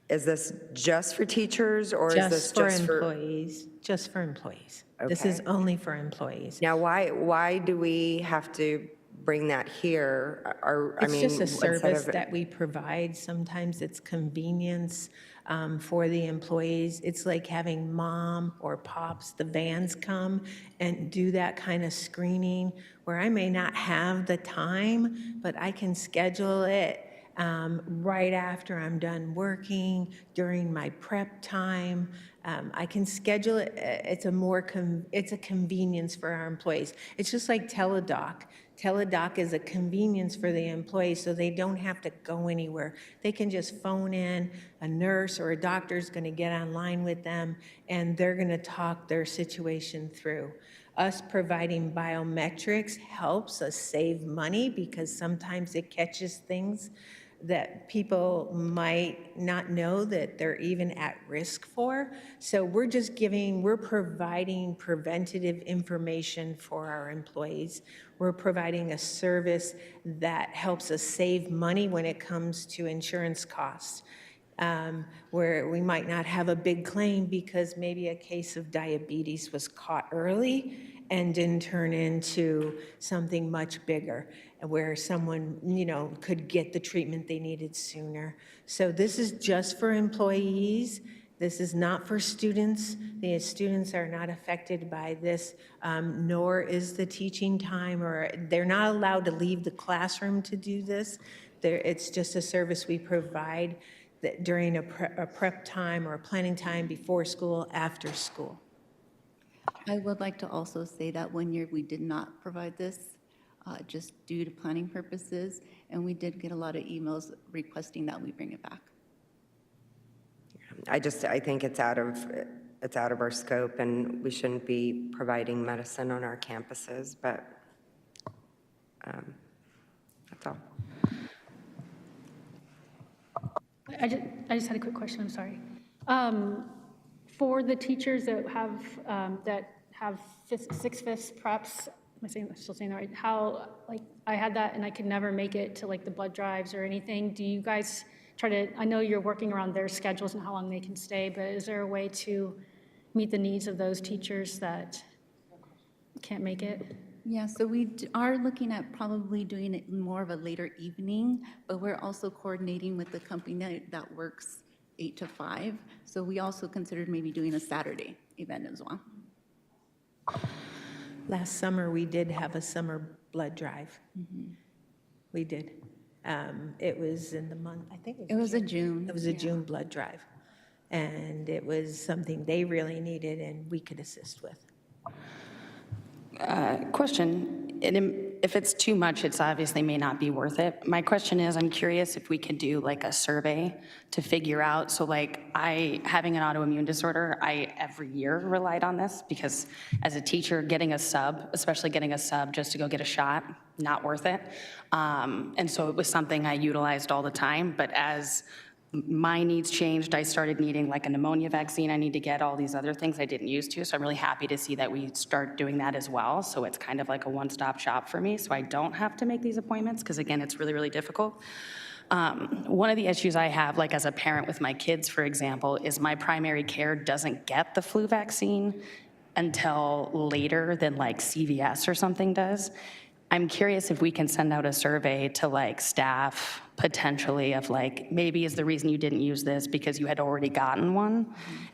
Speaker 5: is this just for teachers, or is this just for
Speaker 9: employees? Just for employees. This is only for employees.
Speaker 5: Now, why do we have to bring that here?
Speaker 9: It's just a service that we provide. Sometimes it's convenience for the employees. It's like having mom or pops, the vans come and do that kind of screening where I may not have the time, but I can schedule it right after I'm done working, during my prep time. I can schedule it. It's a convenience for our employees. It's just like Teledoc. Teledoc is a convenience for the employees, so they don't have to go anywhere. They can just phone in. A nurse or a doctor is going to get online with them, and they're going to talk their situation through. Us providing biometrics helps us save money because sometimes it catches things that people might not know that they're even at risk for. So we're providing preventative information for our employees. We're providing a service that helps us save money when it comes to insurance costs, where we might not have a big claim because maybe a case of diabetes was caught early and didn't turn into something much bigger, where someone, could get the treatment they needed sooner. So this is just for employees. This is not for students. The students are not affected by this, nor is the teaching time, or they're not allowed to leave the classroom to do this. It's just a service we provide that during a prep time or a planning time before school, after school.
Speaker 15: I would like to also say that 1 year we did not provide this just due to planning purposes, and we did get a lot of emails requesting that we bring it back.
Speaker 5: I think it's out of our scope, and we shouldn't be providing medicine on our campuses, but that's all.
Speaker 1: I just had a quick question, I'm sorry. For the teachers that have 6/5 preps, am I still saying that right? How, I had that and I could never make it to the blood drives or anything. Do you guys try to, I know you're working around their schedules and how long they can stay, but is there a way to meet the needs of those teachers that can't make it?
Speaker 15: Yeah, so we are looking at probably doing it more of a later evening, but we're also coordinating with the company that works 8 to 5. So we also considered maybe doing a Saturday event as well.
Speaker 9: Last summer, we did have a summer blood drive. Mm-hmm. We did. It was in the month, I think
Speaker 15: it was June.
Speaker 9: It was a June blood drive. And it was something they really needed and we could assist with.
Speaker 7: Question, if it's too much, it's obviously may not be worth it. My question is, I'm curious if we could do a survey to figure out, so having an autoimmune disorder, I every year relied on this because as a teacher, getting a sub, especially getting a sub just to go get a shot, not worth it. And so it was something I utilized all the time, but as my needs changed, I started needing a pneumonia vaccine. I need to get all these other things I didn't used to. So I'm really happy to see that we start doing that as well. So it's kind of like a one-stop shop for me. So I don't have to make these appointments because again, it's really, really difficult. One of the issues I have, as a parent with my kids, for example, is my primary care doesn't get the flu vaccine until later than CVS or something does. I'm curious if we can send out a survey to staff, potentially of like, maybe is the reason you didn't use this because you had already gotten one,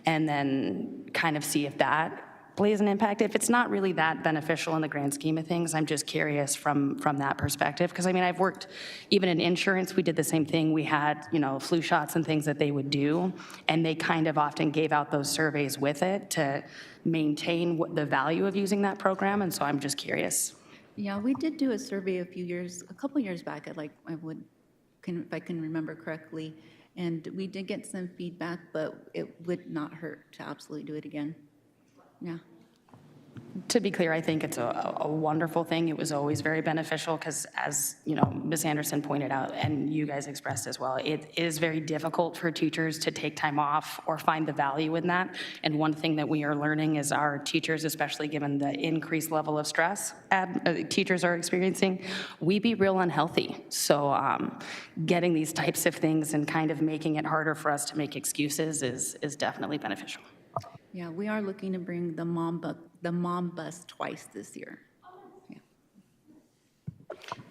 Speaker 7: and then kind of see if that plays an impact. If it's not really that beneficial in the grand scheme of things, I'm just curious from that perspective. Because I mean, I've worked, even in insurance, we did the same thing. We had, you know, flu shots and things that they would do, and they kind of often gave out those surveys with it to maintain the value of using that program, and so I'm just curious.
Speaker 15: Yeah, we did do a survey a couple years back, if I can remember correctly, and we did get some feedback, but it would not hurt to absolutely do it again. Yeah.
Speaker 7: To be clear, I think it's a wonderful thing. It was always very beneficial because, as you know, Ms. Anderson pointed out, and you guys expressed as well, it is very difficult for teachers to take time off or find the value in that. And one thing that we are learning is our teachers, especially given the increased level of stress teachers are experiencing, we be real unhealthy. So getting these types of things and kind of making it harder for us to make excuses is definitely beneficial.
Speaker 15: Yeah, we are looking to bring the mom bus twice this year. Yeah.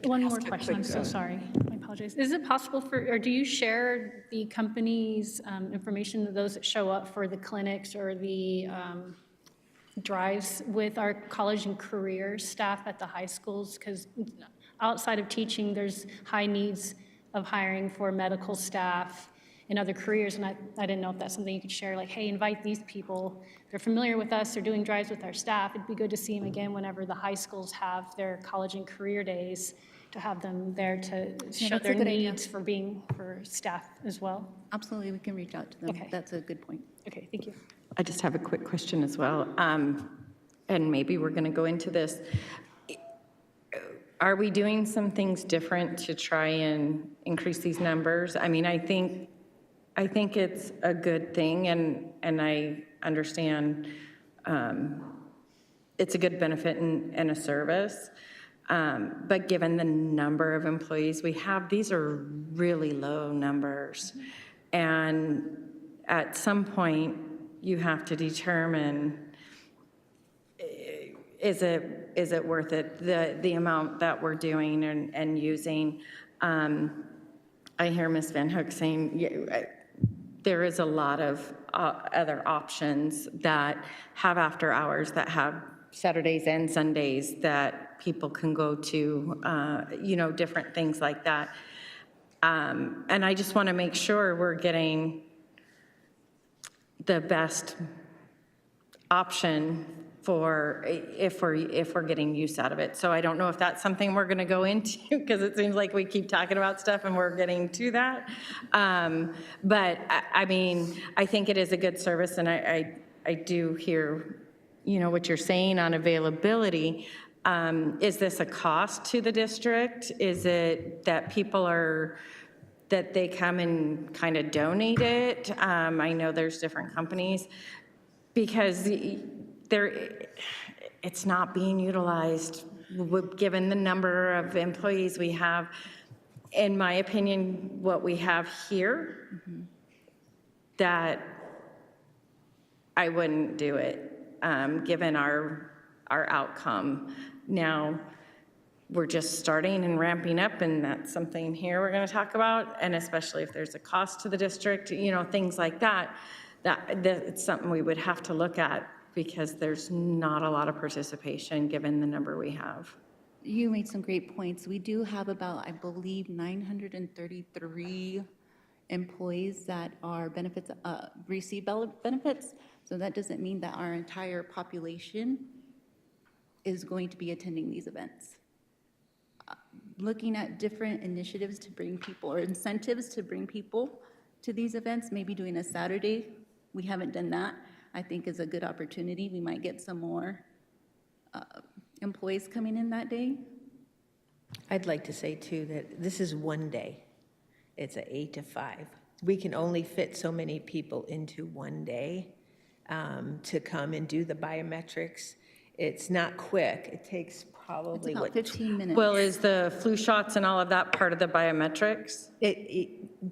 Speaker 1: One more question, I'm so sorry, I apologize. Is it possible or do you share the company's information, those that show up for the clinics or the drives with our college and career staff at the high schools? Because outside of teaching, there's high needs of hiring for medical staff in other careers, and I didn't know if that's something you could share, like, hey, invite these people. They're familiar with us, they're doing drives with our staff. It'd be good to see them again whenever the high schools have their college and career days, to have them there to show their needs for staff as well.
Speaker 15: Absolutely, we can reach out to them.
Speaker 1: Okay.
Speaker 15: That's a good point.
Speaker 1: Okay, thank you.
Speaker 13: I just have a quick question as well, and maybe we're going to go into this. Are we doing some things different to try and increase these numbers? I mean, I think it's a good thing, and I understand it's a good benefit and a service. But given the number of employees we have, these are really low numbers. And at some point, you have to determine, is it worth it, the amount that we're doing and using. I hear Ms. Van Hook saying, there is a lot of other options that have after hours, that have Saturdays and Sundays that people can go to, different things like that. And I just want to make sure we're getting the best option for if we're getting use out of it. So I don't know if that's something we're going to go into, because it seems like we keep talking about stuff and we're getting to that. But I mean, I think it is a good service, and I do hear, what you're saying on availability. Is this a cost to the district? Is it that that they come and kind of donate it? I know there's different companies, because it's not being utilized given the number of employees we have. In my opinion, what we have here, that I wouldn't do it, given our outcome. Now, we're just starting and ramping up, and that's something here we're going to talk about, and especially if there's a cost to the district, things like that, it's something we would have to look at, because there's not a lot of participation given the number we have.
Speaker 15: You made some great points. We do have about, I believe, 933 employees that are receive benefits. So that doesn't mean that our entire population is going to be attending these events. Looking at different initiatives to bring people, or incentives to bring people to these events, maybe doing a Saturday. We haven't done that. I think is a good opportunity. We might get some more employees coming in that day.
Speaker 9: I'd like to say, too, that this is one day. It's 8 to 5. We can only fit so many people into one day to come and do the biometrics. It's not quick. It takes probably,
Speaker 15: it's about 15 minutes.
Speaker 13: Well, is the flu shots and all of that part of the biometrics?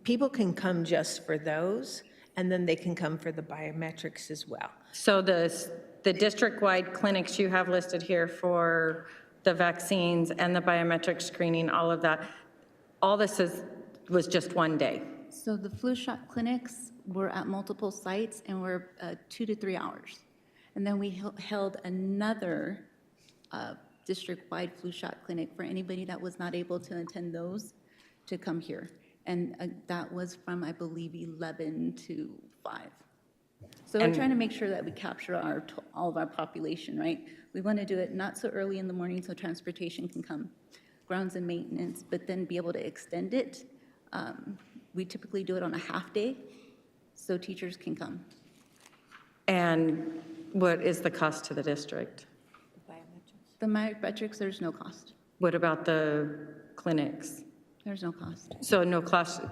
Speaker 9: People can come just for those, and then they can come for the biometrics as well.
Speaker 13: So the district-wide clinics you have listed here for the vaccines and the biometric screening, all of that, all this is was just one day?
Speaker 15: So the flu shot clinics were at multiple sites and were 2 to 3 hours. And then we held another district-wide flu shot clinic for anybody that was not able to attend those to come here. And that was from, I believe, 11 to 5. So we're trying to make sure that we capture all of our population, right? We want to do it not so early in the morning so transportation can come, grounds and maintenance, but then be able to extend it. We typically do it on a half day so teachers can come.
Speaker 13: And what is the cost to the district?
Speaker 15: The biometrics, there's no cost.
Speaker 13: What about the clinics?
Speaker 15: There's no cost.
Speaker 13: So no cost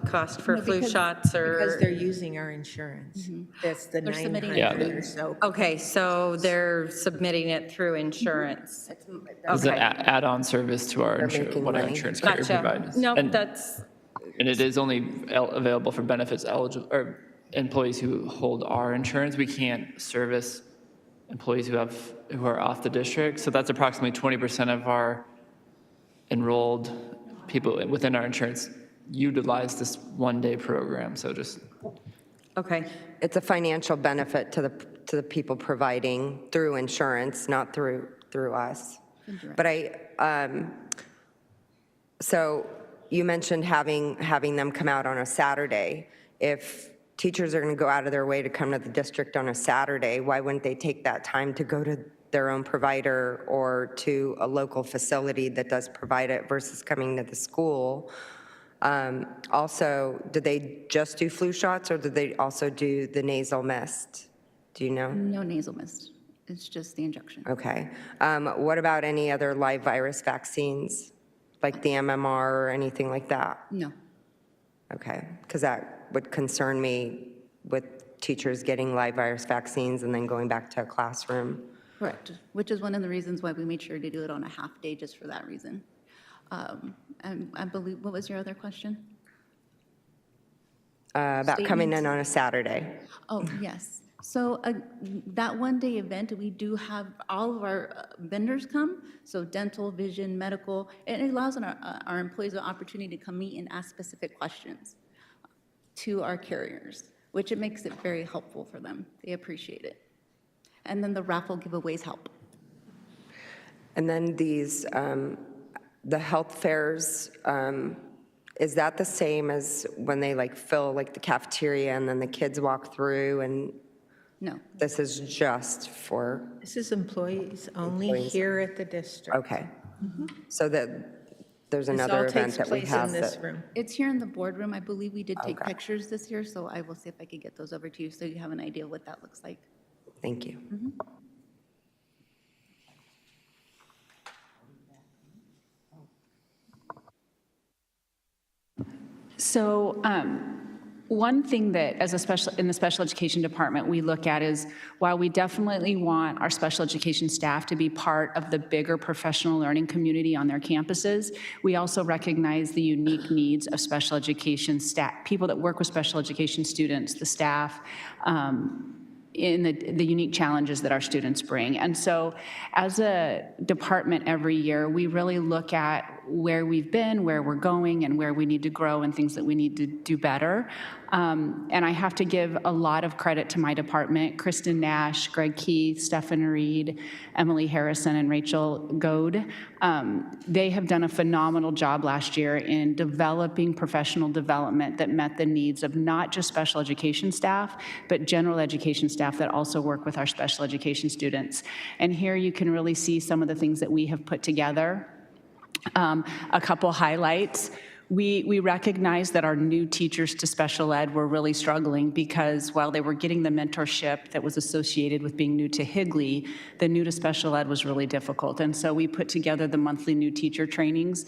Speaker 13: for
Speaker 15: No,
Speaker 13: flu
Speaker 15: because-
Speaker 13: shots or?
Speaker 9: Because they're using our insurance. That's the
Speaker 15: They're submitting
Speaker 9: 900
Speaker 15: it.
Speaker 9: or so.
Speaker 13: Okay, so they're submitting it through insurance.
Speaker 4: It's an
Speaker 13: Okay.
Speaker 4: add-on service to our
Speaker 5: making
Speaker 4: what our
Speaker 5: money.
Speaker 4: insurance carrier
Speaker 13: Gotcha.
Speaker 4: provides.
Speaker 13: No,
Speaker 4: And-
Speaker 13: that's,
Speaker 4: And it is only available for benefits eligible, or employees who hold our insurance. We can't service employees who are off the district. So that's approximately 20% of our enrolled people within our insurance utilize this one-day program. So just,
Speaker 13: okay.
Speaker 5: It's a financial benefit to the people providing through insurance, not through us. But so you mentioned having them come out on a Saturday. If teachers are going to go out of their way to come to the district on a Saturday, why wouldn't they take that time to go to their own provider or to a local facility that does provide it versus coming to the school? Also, do they just do flu shots or do they also do the nasal mist? Do you know?
Speaker 15: No nasal mist. It's just the injection.
Speaker 5: Okay. What about any other live virus vaccines, like the MMR or anything like that?
Speaker 15: No.
Speaker 5: Okay, because that would concern me with teachers getting live virus vaccines and then going back to a classroom.
Speaker 15: Correct, which is one of the reasons why we made sure to do it on a half day, just for that reason. And I believe, what was your other question?
Speaker 5: About coming in on a Saturday.
Speaker 15: Oh, yes. So that one-day event, we do have all of our vendors come, so dental, vision, medical, and it allows our employees the opportunity to come meet and ask specific questions to our carriers, which it makes it very helpful for them. They appreciate it. And then the raffle giveaways help.
Speaker 5: And then these, the health fairs, is that the same as when they like fill like the cafeteria and then the kids walk through and?
Speaker 15: No.
Speaker 5: This is just for?
Speaker 9: This is employees only here at the district.
Speaker 5: Okay. So that there's another event that we have
Speaker 9: This all takes place in this
Speaker 5: that.
Speaker 9: room.
Speaker 15: It's here in the boardroom. I believe we did take
Speaker 5: Okay.
Speaker 15: pictures this year, so I will see if I could get those over to you so you have an idea what that looks like.
Speaker 5: Thank you.
Speaker 6: So one thing that in the special education department we look at is, while we definitely want our special education staff to be part of the bigger professional learning community on their campuses, we also recognize the unique needs of special education staff, people that work with special education students, the staff, in the unique challenges that our students bring. And so as a department every year, we really look at where we've been, where we're going, and where we need to grow and things that we need to do better. And I have to give a lot of credit to my department, Kristen Nash, Greg Keith, Stefan Reed, Emily Harrison, and Rachel Goad. They have done a phenomenal job last year in developing professional development that met the needs of not just special education staff, but general education staff that also work with our special education students. And here you can really see some of the things that we have put together. A couple highlights. We recognize that our new teachers to special ed were really struggling because while they were getting the mentorship that was associated with being new to Higley, the new to special ed was really difficult. And so we put together the monthly new teacher trainings,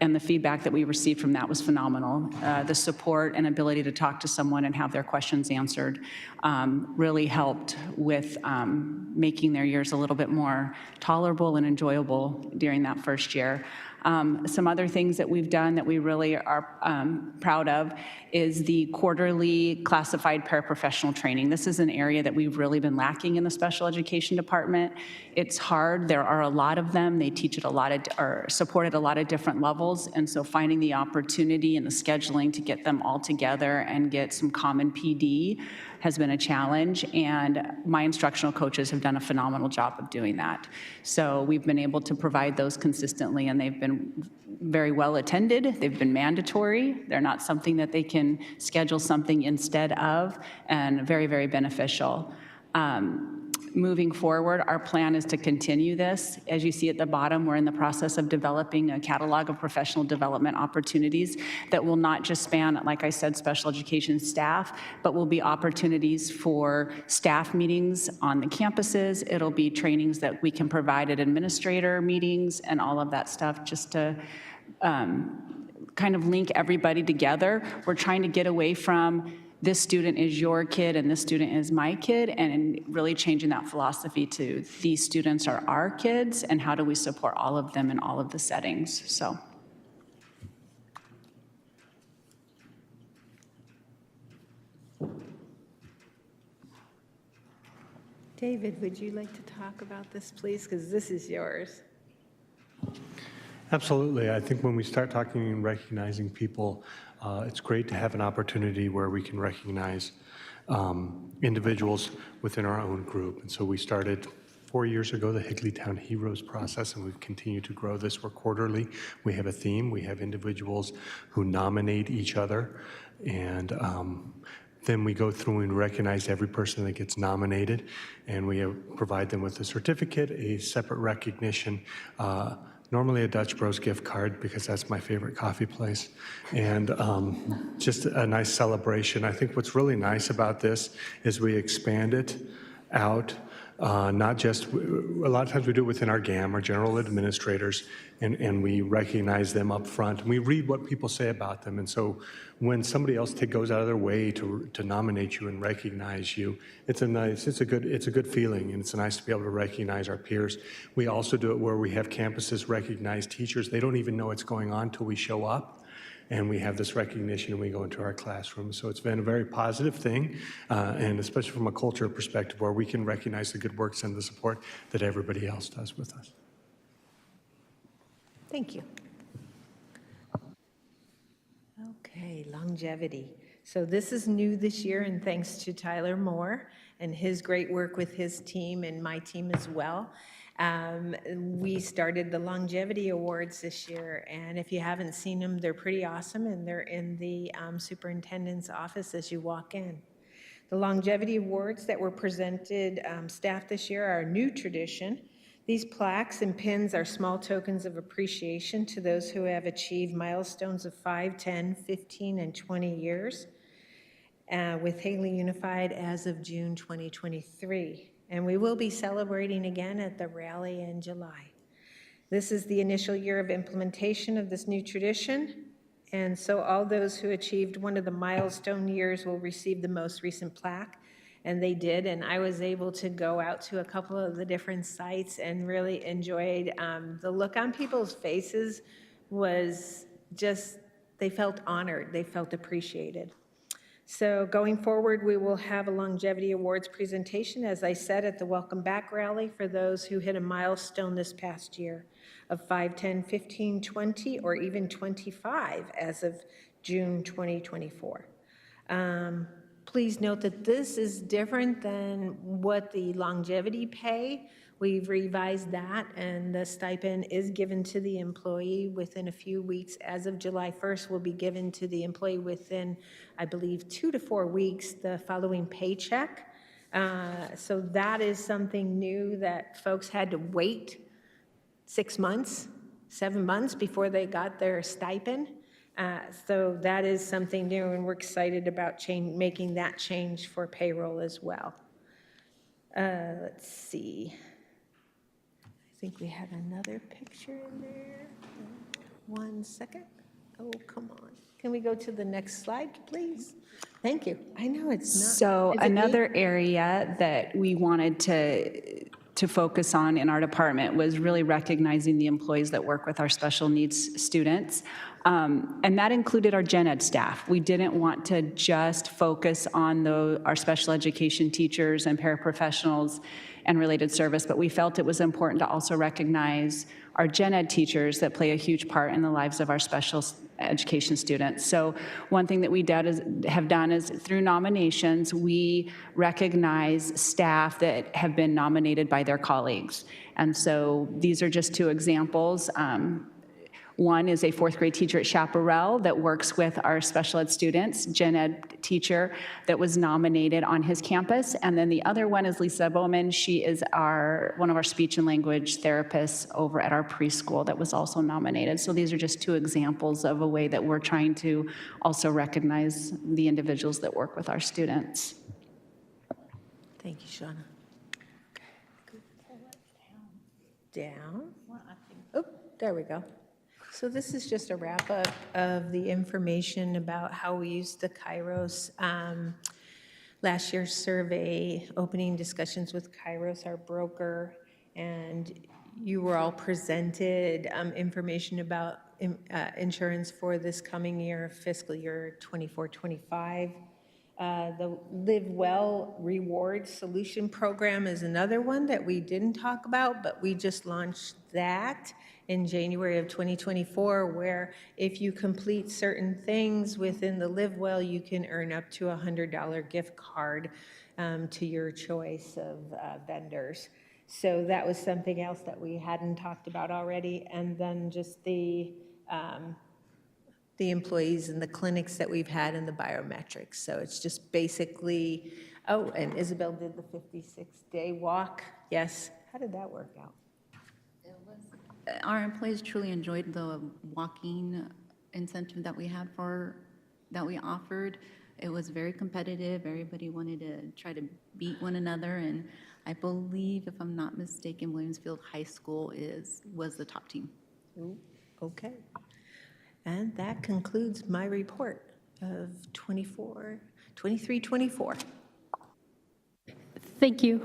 Speaker 6: and the feedback that we received from that was phenomenal. The support and ability to talk to someone and have their questions answered really helped with making their years a little bit more tolerable and enjoyable during that first year. Some other things that we've done that we really are proud of is the quarterly classified paraprofessional training. This is an area that we've really been lacking in the special education department. It's hard. There are a lot of them. They teach at a lot of, or support at a lot of different levels. And so finding the opportunity and the scheduling to get them all together and get some common PD has been a challenge. And my instructional coaches have done a phenomenal job of doing that. So we've been able to provide those consistently, and they've been very well attended. They've been mandatory. They're not something that they can schedule something instead of, and very, very beneficial. Moving forward, our plan is to continue this. As you see at the bottom, we're in the process of developing a catalog of professional development opportunities that will not just span, like I said, special education staff, but will be opportunities for staff meetings on the campuses. It'll be trainings that we can provide at administrator meetings and all of that stuff, just to kind of link everybody together. We're trying to get away from this student is your kid and this student is my kid, and really changing that philosophy to these students are our kids, and how do we support all of them in all of the settings. So.
Speaker 9: David, would you like to talk about this, please? Because this is yours.
Speaker 8: Absolutely. I think when we start talking and recognizing people, it's great to have an opportunity where we can recognize individuals within our own group. And so we started 4 years ago, the Higleytown Heroes process, and we've continued to grow this. We're quarterly. We have a theme. We have individuals who nominate each other, and then we go through and recognize every person that gets nominated, and we provide them with a certificate, a separate recognition, normally a Dutch Bros gift card, because that's my favorite coffee place, and just a nice celebration. I think what's really nice about this is we expand it out, not just, a lot of times we do it within our GAM, our general administrators, and we recognize them up front. And we read what people say about them, and so when somebody else goes out of their way to nominate you and recognize you, it's a good feeling, and it's nice to be able to recognize our peers. We also do it where we have campuses recognize teachers. They don't even know what's going on until we show up, and we have this recognition and we go into our classroom. So it's been a very positive thing, and especially from a culture perspective where we can recognize the good works and the support that everybody else does with us.
Speaker 9: Thank you. Okay, longevity. So this is new this year, and thanks to Tyler Moore and his great work with his team and my team as well. We started the longevity awards this year, and if you haven't seen them, they're pretty awesome, and they're in the superintendent's office as you walk in. The longevity awards that were presented staff this year are a new tradition. These plaques and pins are small tokens of appreciation to those who have achieved milestones of 5, 10, 15, and 20 years with Higley Unified as of June 2023. And we will be celebrating again at the rally in July. This is the initial year of implementation of this new tradition, and so all those who achieved one of the milestone years will receive the most recent plaque, and they did, and I was able to go out to a couple of the different sites and really enjoyed the look on people's faces was just, they felt honored, they felt appreciated. So going forward, we will have a longevity awards presentation, as I said, at the Welcome Back rally for those who hit a milestone this past year of 5, 10, 15, 20, or even 25 as of June 2024. Please note that this is different than what the longevity pay. We've revised that, and the stipend is given to the employee within a few weeks. As of July 1st, will be given to the employee within, I believe, 2 to 4 weeks, the following paycheck. So that is something new that folks had to wait 6 months, 7 months before they got their stipend. So that is something new, and we're excited about making that change for payroll as well. Let's see. I think we have another picture in there. 1 second. Oh, come on. Can we go to the next slide, please? Thank you. I know it's not.
Speaker 6: So another area that we wanted to to focus on in our department was really recognizing the employees that work with our special needs students. And that included our gen ed staff. We didn't want to just focus on our special education teachers and paraprofessionals and related service, but we felt it was important to also recognize our gen ed teachers that play a huge part in the lives of our special education students. So one thing that we have done is through nominations, we recognize staff that have been nominated by their colleagues. And so these are just two examples. One is a fourth grade teacher at Chaparral that works with our special ed students, gen ed teacher that was nominated on his campus. And then the other one is Lisa Bowman. She is one of our speech and language therapists over at our preschool that was also nominated. So these are just two examples of a way that we're trying to also recognize the individuals that work with our students.
Speaker 9: Thank you, Shauna. Down. Oh, there we go. So this is just a wrap-up of the information about how we used the Kairos last year's survey, opening discussions with Kairos, our broker, and you were all presented information about insurance for this coming year, fiscal year 24-25. The Live Well Reward Solution Program is another one that we didn't talk about, but we just launched that in January of 2024, where if you complete certain things within the Live Well, you can earn up to a $100 gift card to your choice of vendors. So that was something else that we hadn't talked about already. And then just the employees and the clinics that we've had and the biometrics. So it's just basically, oh, and Isabel did the 56-day walk. Yes. How did that work out?
Speaker 15: Our employees truly enjoyed the walking incentive that we offered. It was very competitive. Everybody wanted to try to beat one another, and I believe, if I'm not mistaken, Williamsfield High School was the top team.
Speaker 9: Ooh, okay. And that concludes my report of 23-24.
Speaker 1: Thank you.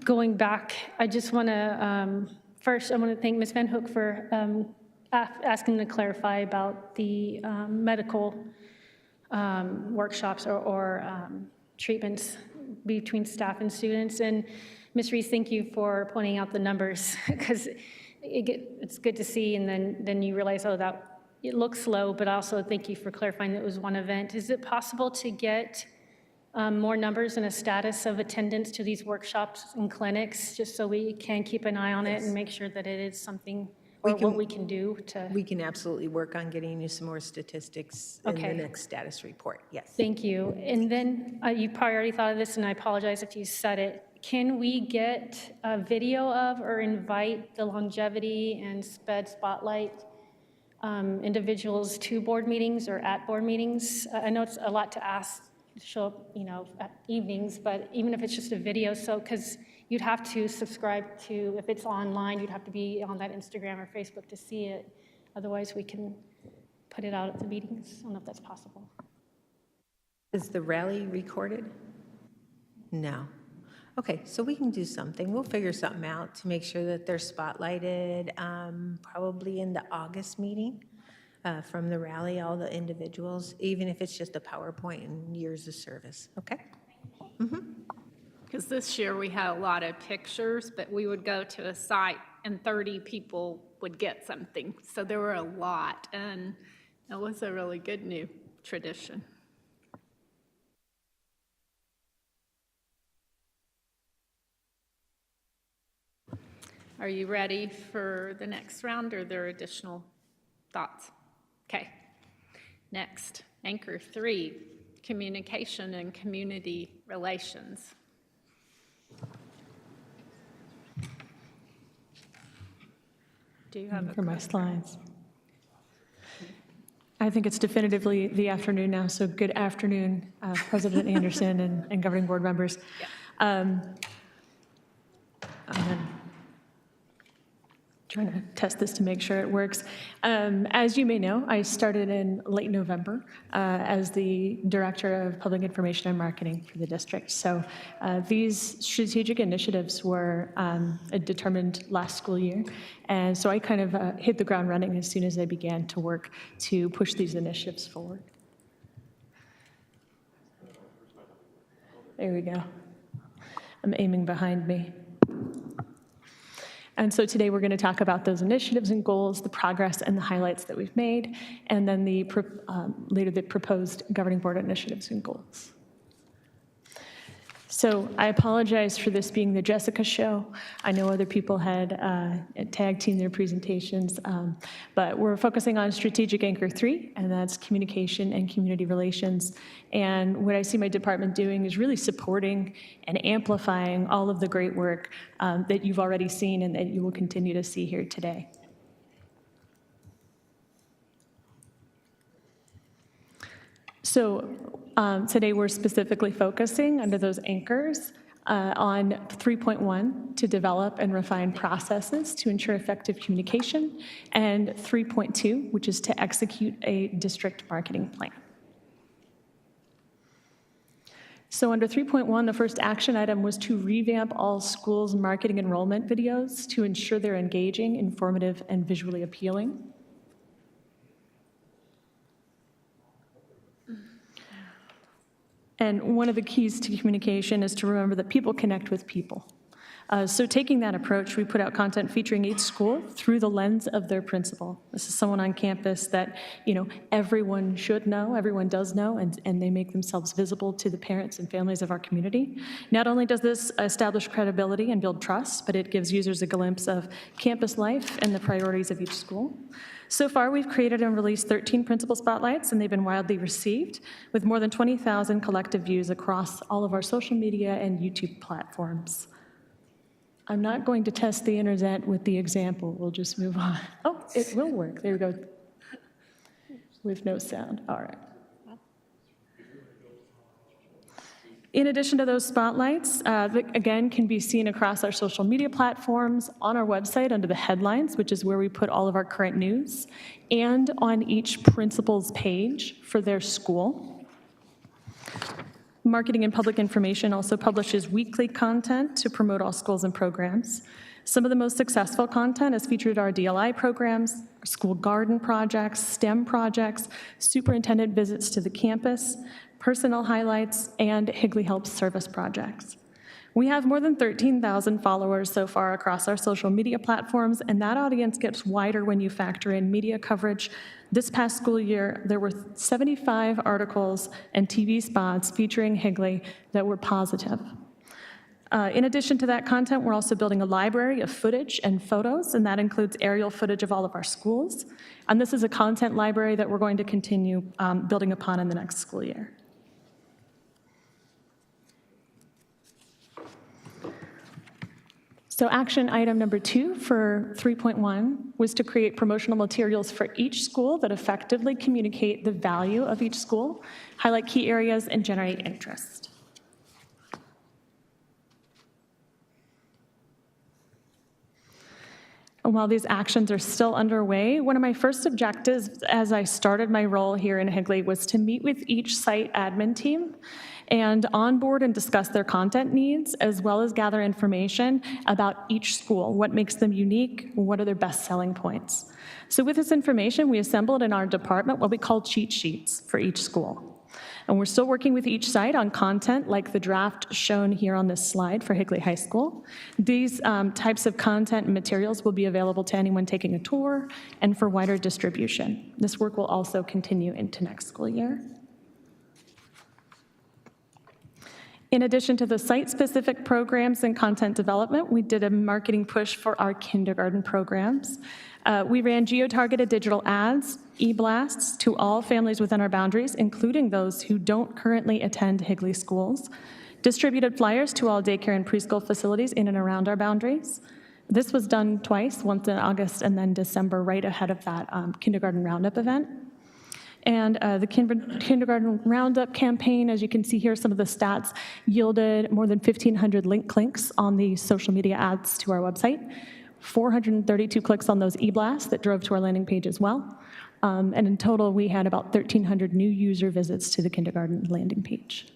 Speaker 1: Going back, I just want to, first, I want to thank Ms. Van Hook for asking to clarify about the medical workshops or treatments between staff and students. And Ms. Reese, thank you for pointing out the numbers, because it's good to see, and then you realize, oh, that it looks low, but also thank you for clarifying that it was one event. Is it possible to get more numbers and a status of attendance to these workshops and clinics, just so we can keep an eye on it and make sure that it is something, or what we can do to?
Speaker 9: We can absolutely work on getting you some more statistics in the next status report, yes.
Speaker 1: Thank you. And then you probably already thought of this, and I apologize if you said it. Can we get a video of or invite the longevity and SPED Spotlight individuals to board meetings or at board meetings? I know it's a lot to ask to show up, at evenings, but even if it's just a video, so, because you'd have to subscribe to, if it's online, you'd have to be on that Instagram or Facebook to see it. Otherwise, we can put it out at the meetings. I don't know if that's possible.
Speaker 9: Is the rally recorded? No. Okay, so we can do something. We'll figure something out to make sure that they're spotlighted, probably in the August meeting from the rally, all the individuals, even if it's just a PowerPoint and years of service, okay?
Speaker 2: Because this year we had a lot of pictures, but we would go to a site and 30 people would get something. So there were a lot, and it was a really good new tradition. Are you ready for the next round, or are there additional thoughts? Okay. Next, Anchor 3, Communication and Community Relations. Do you have
Speaker 16: for my slides? I think it's definitively the afternoon now, so good afternoon, President Anderson and governing board members. Trying to test this to make sure it works. As you may know, I started in late November as the Director of Public Information and Marketing for the district. So these strategic initiatives were determined last school year. And so I kind of hit the ground running as soon as I began to work to push these initiatives forward. There we go. I'm aiming behind me. And so today we're going to talk about those initiatives and goals, the progress and the highlights that we've made, and then later the proposed governing board initiatives and goals. So I apologize for this being the Jessica show. I know other people had tag team their presentations, but we're focusing on strategic anchor 3, and that's communication and community relations. And what I see my department doing is really supporting and amplifying all of the great work that you've already seen and that you will continue to see here today. So today we're specifically focusing under those anchors on 3.1 to develop and refine processes to ensure effective communication, and 3.2, which is to execute a district marketing plan. So under 3.1, the first action item was to revamp all schools' marketing enrollment videos to ensure they're engaging, informative, and visually appealing. And one of the keys to communication is to remember that people connect with people. So taking that approach, we put out content featuring each school through the lens of their principal. This is someone on campus that, everyone should know, everyone does know, and they make themselves visible to the parents and families of our community. Not only does this establish credibility and build trust, but it gives users a glimpse of campus life and the priorities of each school. So far, we've created and released 13 principal spotlights, and they've been widely received, with more than 20,000 collective views across all of our social media and YouTube platforms. I'm not going to test the internet with the example. We'll just move on. Oh, it will work. There we go. With no sound. All right. In addition to those spotlights, that again can be seen across our social media platforms, on our website under the headlines, which is where we put all of our current news, and on each principal's page for their school. Marketing and Public Information also publishes weekly content to promote all schools and programs. Some of the most successful content has featured our DLI programs, our school garden projects, STEM projects, superintendent visits to the campus, personnel highlights, and Higley Helps service projects. We have more than 13,000 followers so far across our social media platforms, and that audience gets wider when you factor in media coverage. This past school year, there were 75 articles and TV spots featuring Higley that were positive. In addition to that content, we're also building a library of footage and photos, and that includes aerial footage of all of our schools. And this is a content library that we're going to continue building upon in the next school year. So action item number 2 for 3.1 was to create promotional materials for each school that effectively communicate the value of each school, highlight key areas, and generate interest. And while these actions are still underway, one of my first objectives as I started my role here in Higley was to meet with each site admin team and onboard and discuss their content needs, as well as gather information about each school, what makes them unique, what are their best selling points. So with this information, we assembled in our department what we call cheat sheets for each school. And we're still working with each site on content like the draft shown here on this slide for Higley High School. These types of content and materials will be available to anyone taking a tour and for wider distribution. This work will also continue into next school year. In addition to the site-specific programs and content development, we did a marketing push for our kindergarten programs. We ran geo-targeted digital ads, e-blasts to all families within our boundaries, including those who don't currently attend Higley schools, distributed flyers to all daycare and preschool facilities in and around our boundaries. This was done twice, once in August and then December, right ahead of that kindergarten roundup event. And the kindergarten roundup campaign, as you can see here, some of the stats yielded more than 1,500 link clicks on the social media ads to our website. 432 clicks on those e-blasts that drove to our landing page as well. And in total, we had about 1,300 new user visits to the kindergarten landing page.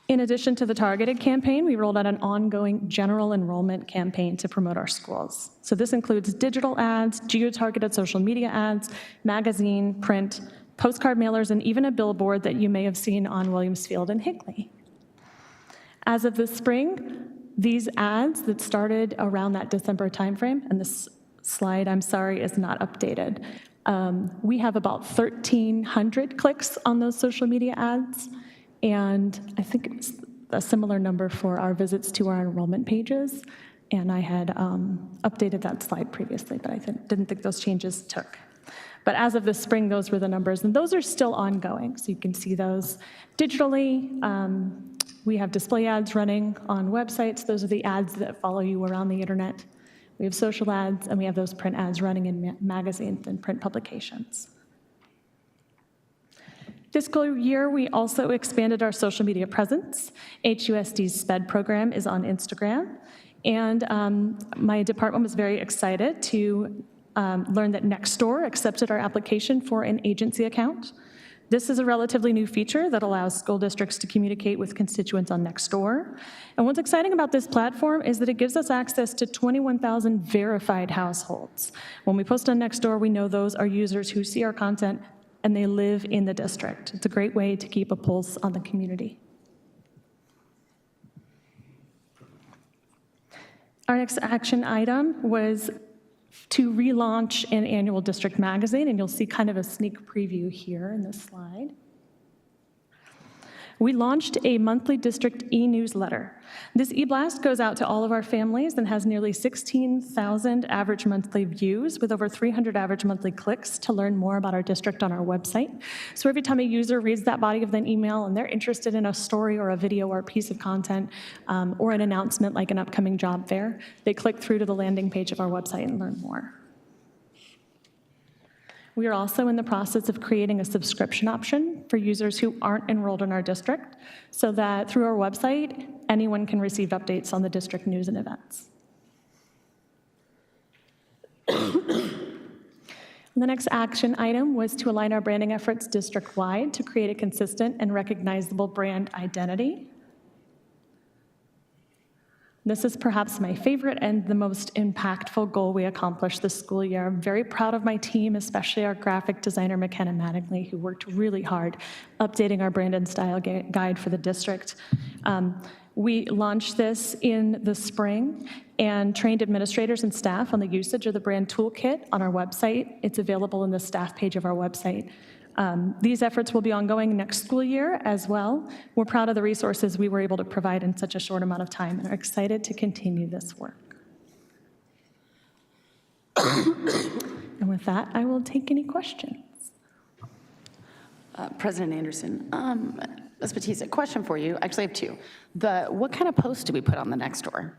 Speaker 16: In addition to the targeted campaign, we rolled out an ongoing general enrollment campaign to promote our schools. So this includes digital ads, geo-targeted social media ads, magazine, print, postcard mailers, and even a billboard that you may have seen on Williams Field in Hinckley. As of this spring, these ads that started around that December timeframe, and this slide, I'm sorry, is not updated. We have about 1,300 clicks on those social media ads, and I think it's a similar number for our visits to our enrollment pages. And I had updated that slide previously, but I didn't think those changes took. But as of this spring, those were the numbers, and those are still ongoing. So you can see those digitally. We have display ads running on websites. Those are the ads that follow you around the internet. We have social ads, and we have those print ads running in magazines and print publications. Fiscal year, we also expanded our social media presence. HUSD's SPED program is on Instagram, and my department was very excited to learn that Nextdoor accepted our application for an agency account. This is a relatively new feature that allows school districts to communicate with constituents on Nextdoor. And what's exciting about this platform is that it gives us access to 21,000 verified households. When we post on Nextdoor, we know those are users who see our content and they live in the district. It's a great way to keep a pulse on the community. Our next action item was to relaunch an annual district magazine, and you'll see kind of a sneak preview here in this slide. We launched a monthly district e-newsletter. This e-blast goes out to all of our families and has nearly 16,000 average monthly views with over 300 average monthly clicks to learn more about our district on our website. So every time a user reads that body of an email and they're interested in a story or a video or a piece of content or an announcement like an upcoming job fair, they click through to the landing page of our website and learn more. We are also in the process of creating a subscription option for users who aren't enrolled in our district, so that through our website, anyone can receive updates on the district news and events. The next action item was to align our branding efforts district-wide to create a consistent and recognizable brand identity. This is perhaps my favorite and the most impactful goal we accomplished this school year. I'm very proud of my team, especially our graphic designer, McKenna Mattingly, who worked really hard updating our brand and style guide for the district. We launched this in the spring and trained administrators and staff on the usage of the brand toolkit on our website. It's available in the staff page of our website. These efforts will be ongoing next school year as well. We're proud of the resources we were able to provide in such a short amount of time and are excited to continue this work. And with that, I will take any questions.
Speaker 7: President Anderson, Ms. Batista, question for you. Actually, I have two. What kind of post do we put on the Nextdoor?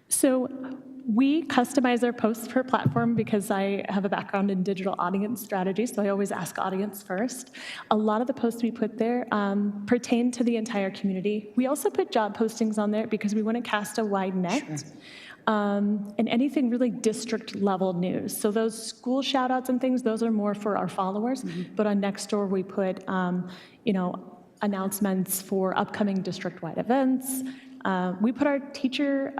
Speaker 16: So we customize our posts per platform because I have a background in digital audience strategy, so I always ask audience first. A lot of the posts we put there pertain to the entire community. We also put job postings on there because we want to cast a wide net. Sure. And anything really district level news. So those school shout outs and things, those are more for our followers. Mm-hmm. But on Nextdoor, we put, announcements for upcoming district-wide events. We put our Teacher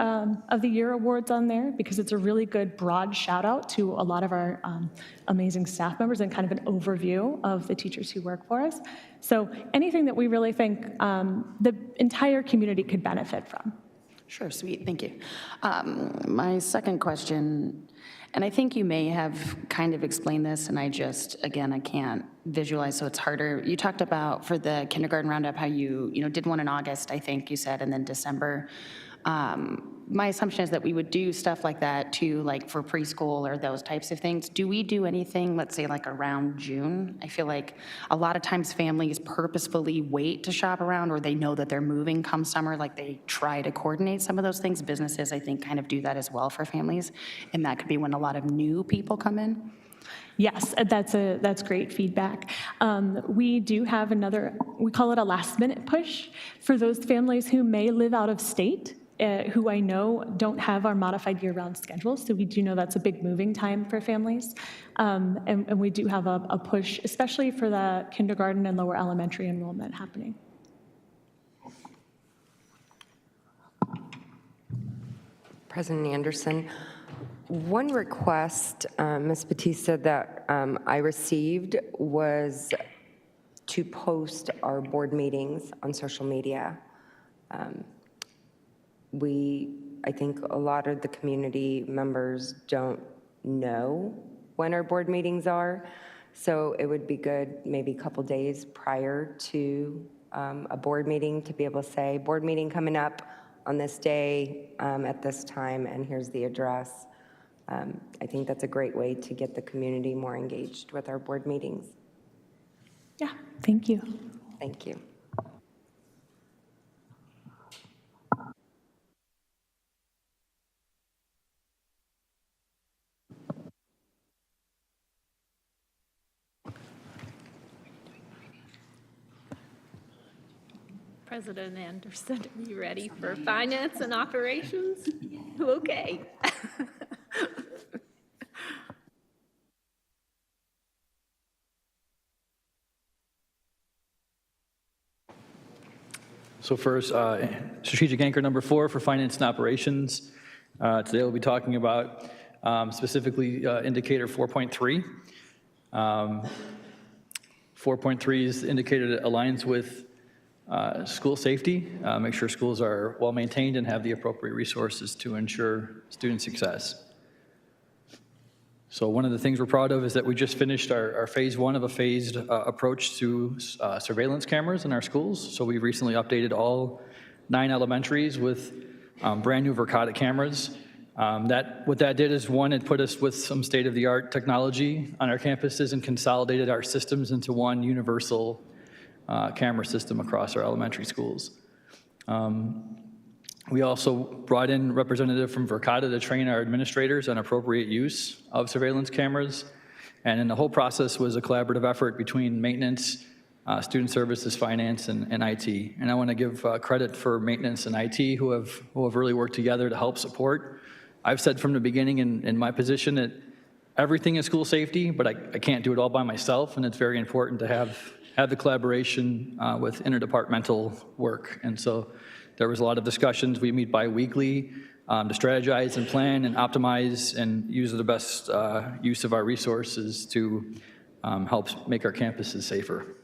Speaker 16: of the Year awards on there because it's a really good broad shout out to a lot of our amazing staff members and kind of an overview of the teachers who work for us. So anything that we really think the entire community could benefit from.
Speaker 7: Sure, sweet, thank you. My second question, and I think you may have kind of explained this, and I can't visualize, so it's harder. You talked about for the kindergarten roundup how you did one in August, I think you said, and then December. My assumption is that we would do stuff like that too, like for preschool or those types of things. Do we do anything, let's say like around June? I feel like a lot of times families purposefully wait to shop around, or they know that they're moving come summer, like they try to coordinate some of those things. Businesses, I think, kind of do that as well for families, and that could be when a lot of new people come in.
Speaker 16: Yes, that's great feedback. We do have another, we call it a last minute push for those families who may live out of state, who I know don't have our modified year-round schedule. So we do know that's a big moving time for families. And we do have a push, especially for the kindergarten and lower elementary enrollment happening.
Speaker 5: President Anderson, one request, Ms. Batista, that I received was to post our board meetings on social media. I think a lot of the community members don't know when our board meetings are, so it would be good maybe a couple days prior to a board meeting to be able to say, board meeting coming up on this day at this time, and here's the address. I think that's a great way to get the community more engaged with our board meetings.
Speaker 16: Yeah, thank you.
Speaker 5: Thank you.
Speaker 2: President Anderson, are you ready for finance and operations? Okay.
Speaker 12: So first, strategic anchor number 4 for finance and operations. Today we'll be talking about specifically indicator 4.3. 4.3 is the indicator that aligns with school safety, make sure schools are well maintained and have the appropriate resources to ensure student success. So one of the things we're proud of is that we just finished our phase 1 of a phased approach to surveillance cameras in our schools. So we recently updated all 9 elementaries with brand new Verkada cameras. What that did is, one, it put us with some state-of-the-art technology on our campuses and consolidated our systems into one universal camera system across our elementary schools. We also brought in a representative from Verkada to train our administrators on appropriate use of surveillance cameras. And then the whole process was a collaborative effort between maintenance, student services, finance, and IT. And I want to give credit for maintenance and IT who have really worked together to help support. I've said from the beginning in my position that everything is school safety, but I can't do it all by myself, and it's very important to have the collaboration with interdepartmental work. And so there was a lot of discussions. We meet bi-weekly to strategize and plan and optimize and use the best use of our resources to help make our campuses safer.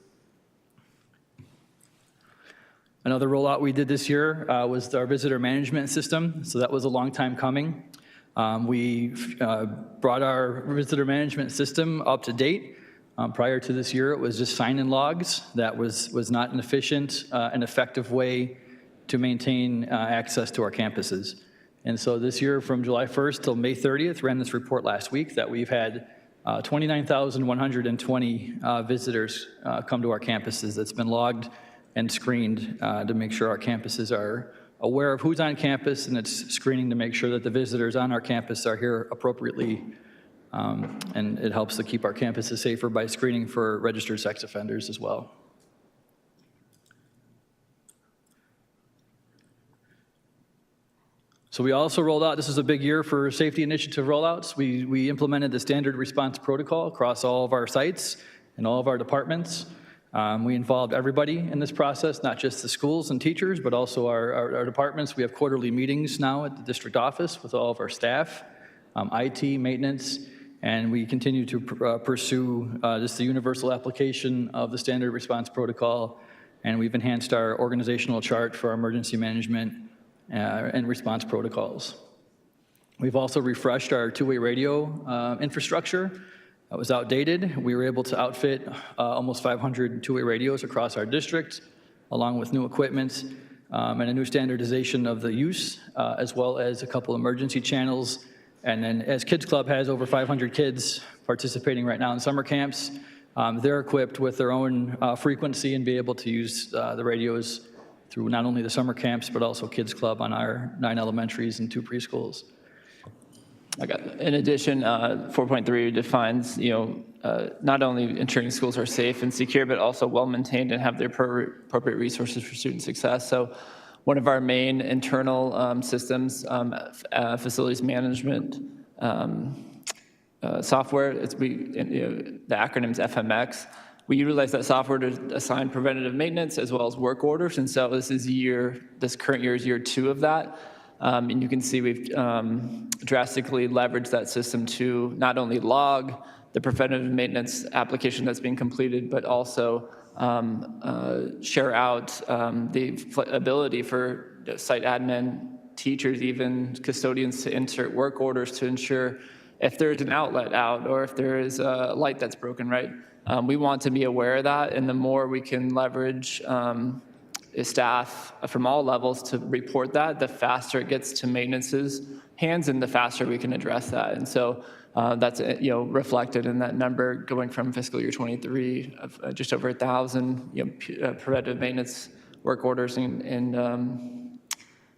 Speaker 12: Another rollout we did this year was our visitor management system. So that was a long time coming. We brought our visitor management system up to date. Prior to this year, it was just sign-in logs. That was not an efficient and effective way to maintain access to our campuses. And so this year, from July 1st till May 30th, ran this report last week that we've had 29,120 visitors come to our campuses. That's been logged and screened to make sure our campuses are aware of who's on campus, and it's screening to make sure that the visitors on our campus are here appropriately. And it helps to keep our campuses safer by screening for registered sex offenders as well. So we also rolled out, this is a big year for safety initiative rollouts. We implemented the standard response protocol across all of our sites and all of our departments. We involved everybody in this process, not just the schools and teachers, but also our departments. We have quarterly meetings now at the district office with all of our staff, IT, maintenance, and we continue to pursue just the universal application of the standard response protocol, and we've enhanced our organizational chart for our emergency management and response protocols. We've also refreshed our two-way radio infrastructure. That was outdated. We were able to outfit almost 500 two-way radios across our district, along with new equipment and a new standardization of the use, as well as a couple emergency channels. And then as Kids Club has over 500 kids participating right now in summer camps, they're equipped with their own frequency and be able to use the radios through not only the summer camps, but also Kids Club on our 9 elementaries and 2 preschools.
Speaker 4: In addition, 4.3 defines, not only ensuring schools are safe and secure, but also well-maintained and have the appropriate resources for student success. So one of our main internal systems, facilities management software, the acronym's FMX. We utilize that software to assign preventative maintenance as well as work orders. And so this current year is year 2 of that. And you can see we've drastically leveraged that system to not only log the preventative maintenance application that's being completed, but also share out the ability for site admin, teachers, even custodians to insert work orders to ensure if there's an outlet out or if there is a light that's broken, right? We want to be aware of that, and the more we can leverage staff from all levels to report that, the faster it gets to maintenance's hands and the faster we can address that. And so that's reflected in that number going from fiscal year 23 of just over 1,000 preventative maintenance work orders and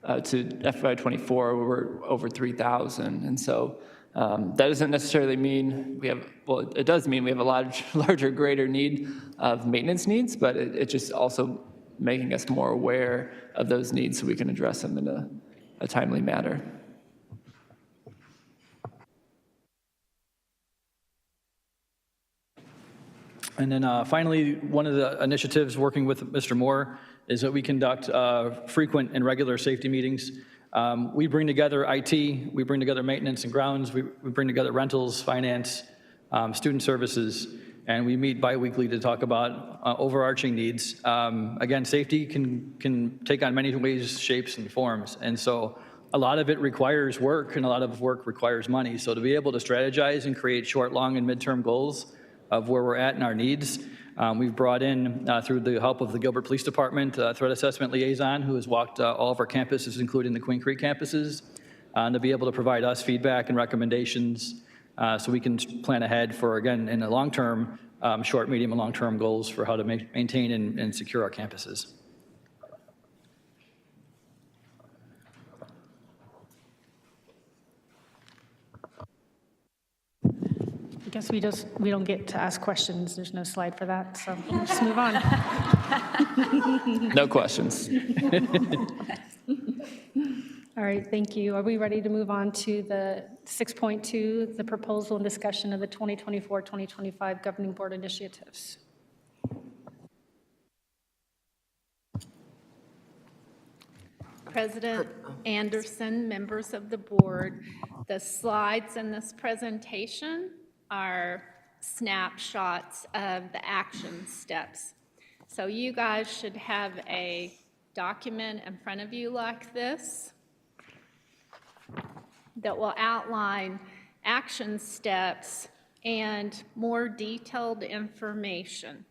Speaker 4: to FY24 we're over 3,000. And so that doesn't necessarily mean it does mean we have a larger, greater need of maintenance needs, but it just also making us more aware of those needs so we can address them in a timely manner.
Speaker 12: And then finally, one of the initiatives working with Mr. Moore is that we conduct frequent and regular safety meetings. We bring together IT, we bring together maintenance and grounds, we bring together rentals, finance, student services, and we meet bi-weekly to talk about overarching needs. Again, safety can take on many ways, shapes, and forms, and so a lot of it requires work, and a lot of work requires money. So to be able to strategize and create short, long, and midterm goals of where we're at in our needs, we've brought in, through the help of the Gilbert Police Department, Threat Assessment Liaison, who has walked all of our campuses, including the Queen Creek campuses, to be able to provide us feedback and recommendations so we can plan ahead for, again, in the long term, short, medium, and long-term goals for how to maintain and secure our campuses.
Speaker 1: I guess we don't get to ask questions. There's no slide for that, so we'll just move on.
Speaker 4: No questions.
Speaker 1: All right, thank you. Are we ready to move on to the 6.2, the proposal and discussion of the 2024-2025 Governing Board initiatives?
Speaker 2: President Anderson, members of the board, the slides in this presentation are snapshots of the action steps. So you guys should have a document in front of you like this that will outline action steps and more detailed information.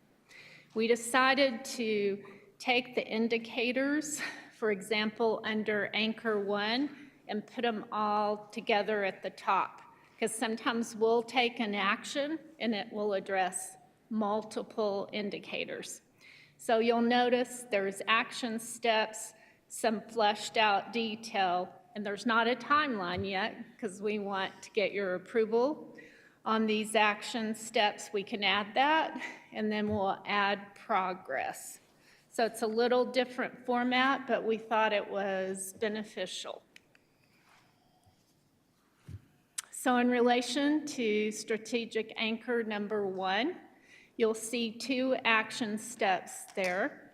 Speaker 2: We decided to take the indicators, for example, under Anchor 1, and put them all together at the top, because sometimes we'll take an action and it will address multiple indicators. So you'll notice there's action steps, some fleshed out detail, and there's not a timeline yet because we want to get your approval on these action steps. We can add that, and then we'll add progress. So it's a little different format, but we thought it was beneficial. So in relation to strategic anchor number 1, you'll see 2 action steps there.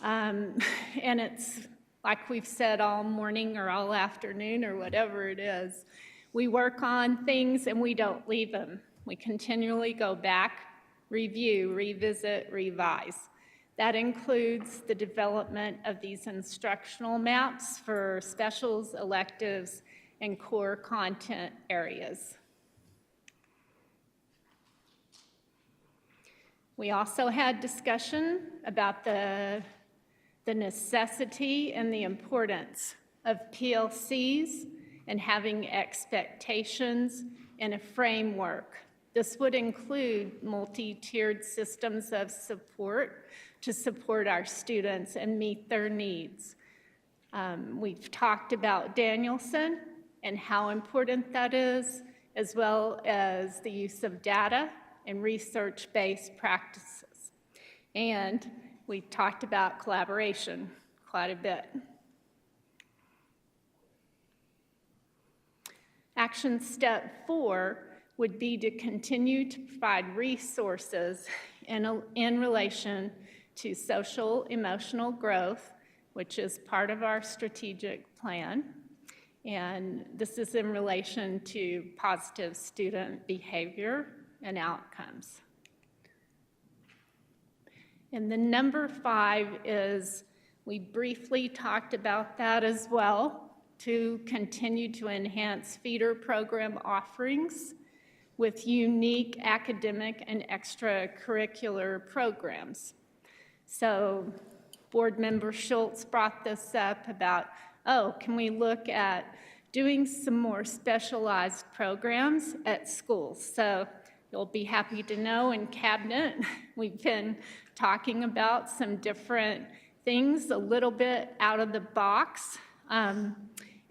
Speaker 2: And it's like we've said all morning or all afternoon or whatever it is. We work on things and we don't leave them. We continually go back, review, revisit, revise. That includes the development of these instructional maps for specials, electives, and core content areas. We also had discussion about the necessity and the importance of PLCs and having expectations and a framework. This would include multi-tiered systems of support to support our students and meet their needs. We've talked about Danielson and how important that is, as well as the use of data and research-based practices. And we talked about collaboration quite a bit. Action step 4 would be to continue to provide resources in relation to social emotional growth, which is part of our strategic plan. And this is in relation to positive student behavior and outcomes. And the number 5 is, we briefly talked about that as well, to continue to enhance feeder program offerings with unique academic and extracurricular programs. So Board Member Schultz brought this up about, oh, can we look at doing some more specialized programs at schools? So you'll be happy to know in Cabinet, we've been talking about some different things a little bit out of the box.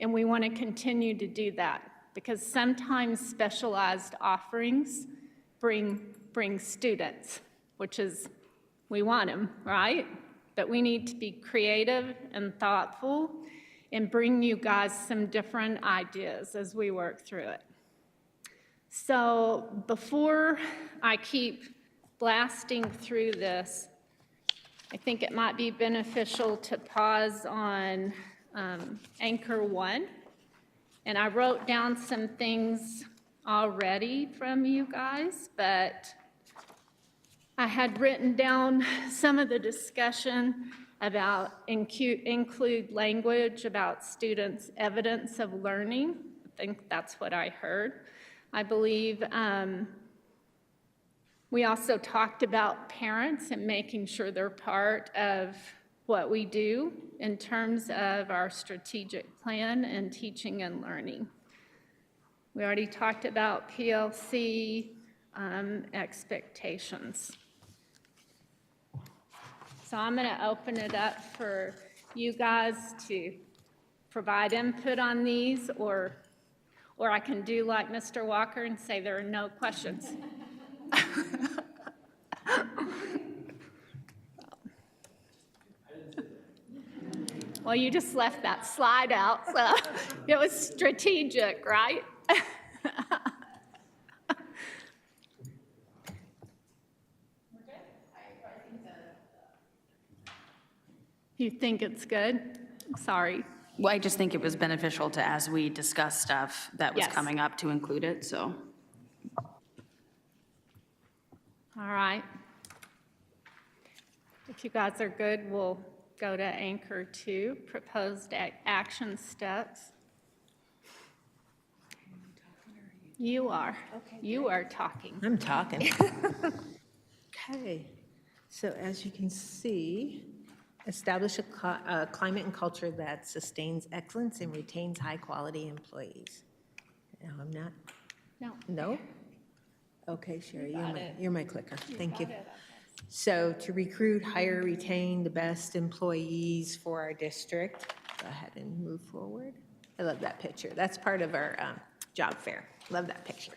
Speaker 2: And we want to continue to do that because sometimes specialized offerings bring students, which is, we want them, right? But we need to be creative and thoughtful and bring you guys some different ideas as we work through it. So before I keep blasting through this, I think it might be beneficial to pause on Anchor 1. And I wrote down some things already from you guys, but I had written down some of the discussion about include language about students' evidence of learning. I think that's what I heard. I believe we also talked about parents and making sure they're part of what we do in terms of our strategic plan and teaching and learning. We already talked about PLC expectations. So I'm going to open it up for you guys to provide input on these, or I can do like Mr. Walker and say there are no questions. Well, you just left that slide out, so it was strategic, right? You think it's good? Sorry.
Speaker 7: Well, I just think it was beneficial to, as we discuss stuff that was
Speaker 2: Yes.
Speaker 7: coming up, to include it, so.
Speaker 2: All right. If you guys are good, we'll go to Anchor 2, proposed action steps. You are. Okay. You are talking.
Speaker 9: I'm talking. Okay, so as you can see, establish a climate and culture that sustains excellence and retains high-quality employees. No, I'm not.
Speaker 2: No.
Speaker 9: No? Okay, Sherry, you're my clicker. Thank you. So to recruit, hire, retain the best employees for our district. Go ahead and move forward. I love that picture. That's part of our job fair. Love that picture.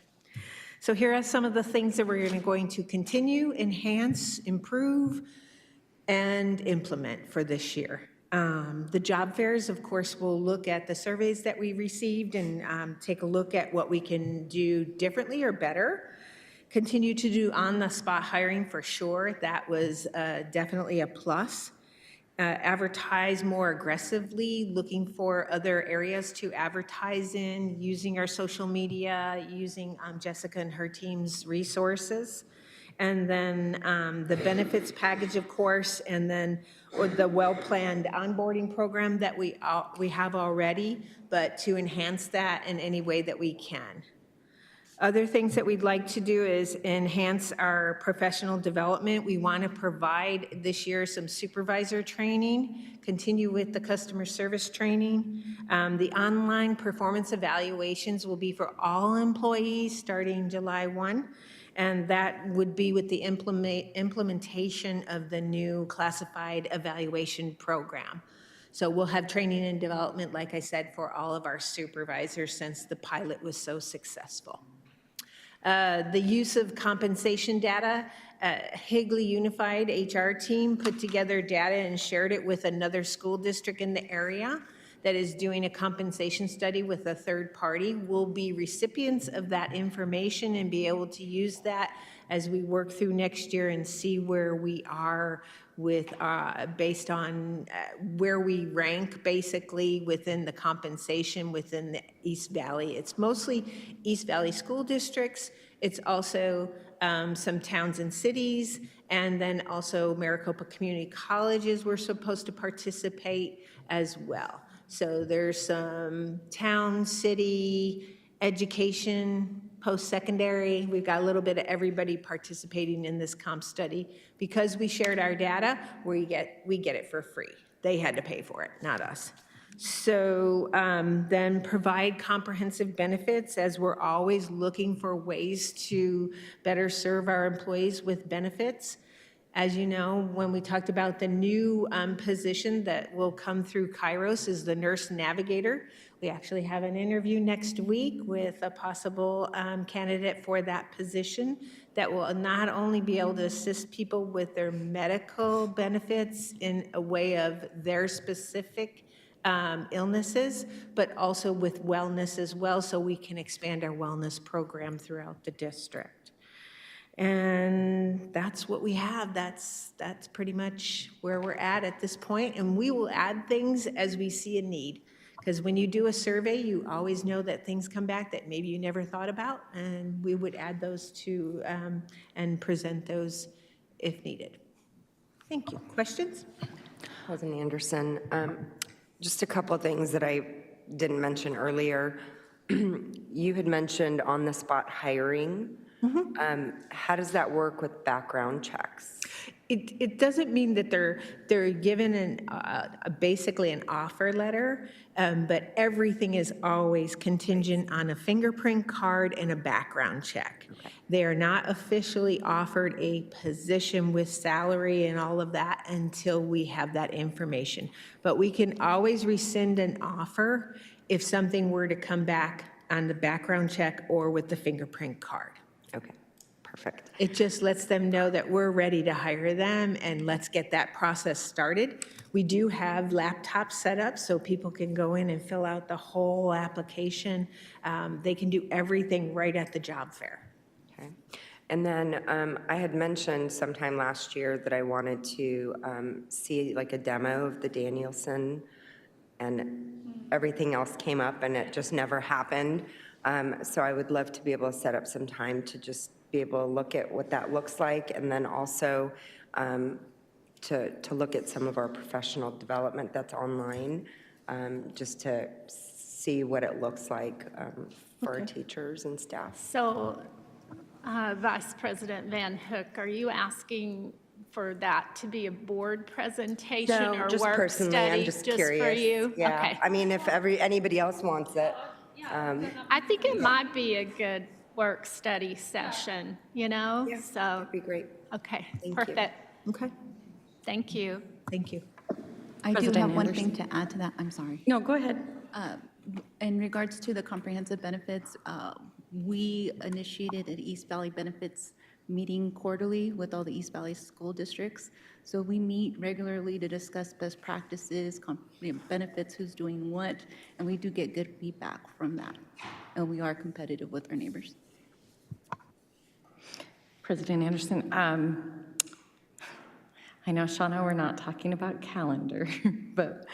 Speaker 9: So here are some of the things that we're going to continue, enhance, improve, and implement for this year. The job fairs, of course, will look at the surveys that we received and take a look at what we can do differently or better. Continue to do on-the-spot hiring for sure. That was definitely a plus. Advertise more aggressively, looking for other areas to advertise in, using our social media, using Jessica and her team's resources. And then the benefits package, of course, and then the well-planned onboarding program that we have already, but to enhance that in any way that we can. Other things that we'd like to do is enhance our professional development. We want to provide this year some supervisor training, continue with the customer service training. The online performance evaluations will be for all employees starting July 1, and that would be with the implementation of the new classified evaluation program. So we'll have training and development, like I said, for all of our supervisors since the pilot was so successful. The use of compensation data, Higley Unified HR team put together data and shared it with another school district in the area that is doing a compensation study with a third party. We'll be recipients of that information and be able to use that as we work through next year and see where we are with, based on where we rank basically within the compensation within the East Valley. It's mostly East Valley school districts. It's also some towns and cities, and then also Maricopa Community Colleges were supposed to participate as well. So there's some town, city, education, post-secondary. We've got a little bit of everybody participating in this comp study. Because we shared our data, we get it for free. They had to pay for it, not us. So then provide comprehensive benefits, as we're always looking for ways to better serve our employees with benefits. As you know, when we talked about the new position that will come through Kairos is the nurse navigator. We actually have an interview next week with a possible candidate for that position that will not only be able to assist people with their medical benefits in a way of their specific illnesses, but also with wellness as well, so we can expand our wellness program throughout the district. And that's what we have. That's pretty much where we're at this point. And we will add things as we see a need. Because when you do a survey, you always know that things come back that maybe you never thought about. And we would add those to and present those if needed. Thank you. Questions?
Speaker 5: President Anderson, just a couple of things that I didn't mention earlier. You had mentioned on-the-spot hiring. How does that work with background checks?
Speaker 9: It doesn't mean that they're given basically an offer letter, but everything is always contingent on a fingerprint card and a background check. Okay. They are not officially offered a position with salary and all of that until we have that information. But we can always rescind an offer if something were to come back on the background check or with the fingerprint card.
Speaker 5: Okay, perfect.
Speaker 9: It just lets them know that we're ready to hire them, and let's get that process started. We do have laptops set up so people can go in and fill out the whole application. They can do everything right at the job fair.
Speaker 5: Okay. And then I had mentioned sometime last year that I wanted to see like a demo of the Danielson, and everything else came up and it just never happened. So I would love to be able to set up some time to just be able to look at what that looks like, and then also to look at some of our professional development that's online, just to see what it looks like for our teachers and staff.
Speaker 2: So, Vice President Van Hook, are you asking for that to be a board presentation or
Speaker 5: just
Speaker 2: work
Speaker 5: personally,
Speaker 2: study?
Speaker 5: I'm just curious.
Speaker 2: For you?
Speaker 5: Yeah.
Speaker 2: Okay.
Speaker 5: I mean, if anybody else wants it.
Speaker 2: I think it might be a good work study session, you know?
Speaker 5: Yeah,
Speaker 2: so
Speaker 5: that'd be great.
Speaker 2: Okay,
Speaker 5: Thank
Speaker 2: perfect.
Speaker 5: you.
Speaker 9: Okay.
Speaker 2: Thank you.
Speaker 9: Thank you.
Speaker 15: I
Speaker 14: President
Speaker 15: do have one
Speaker 14: Anderson.
Speaker 15: thing to add to that. I'm sorry.
Speaker 16: No, go ahead.
Speaker 15: In regards to the comprehensive benefits, we initiated an East Valley benefits meeting quarterly with all the East Valley school districts. So we meet regularly to discuss best practices, benefits, who's doing what, and we do get good feedback from that. And we are competitive with our neighbors.
Speaker 13: President Anderson, I know, Shauna, we're not talking about calendar, but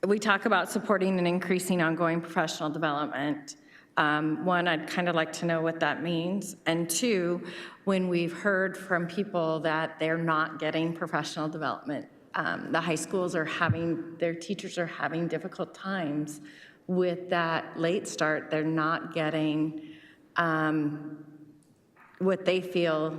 Speaker 13: we talk about supporting and increasing ongoing professional development. One, I'd kind of like to know what that means. And two, when we've heard from people that they're not getting professional development, the high schools are having, their teachers are having difficult times with that late start. They're not getting what they feel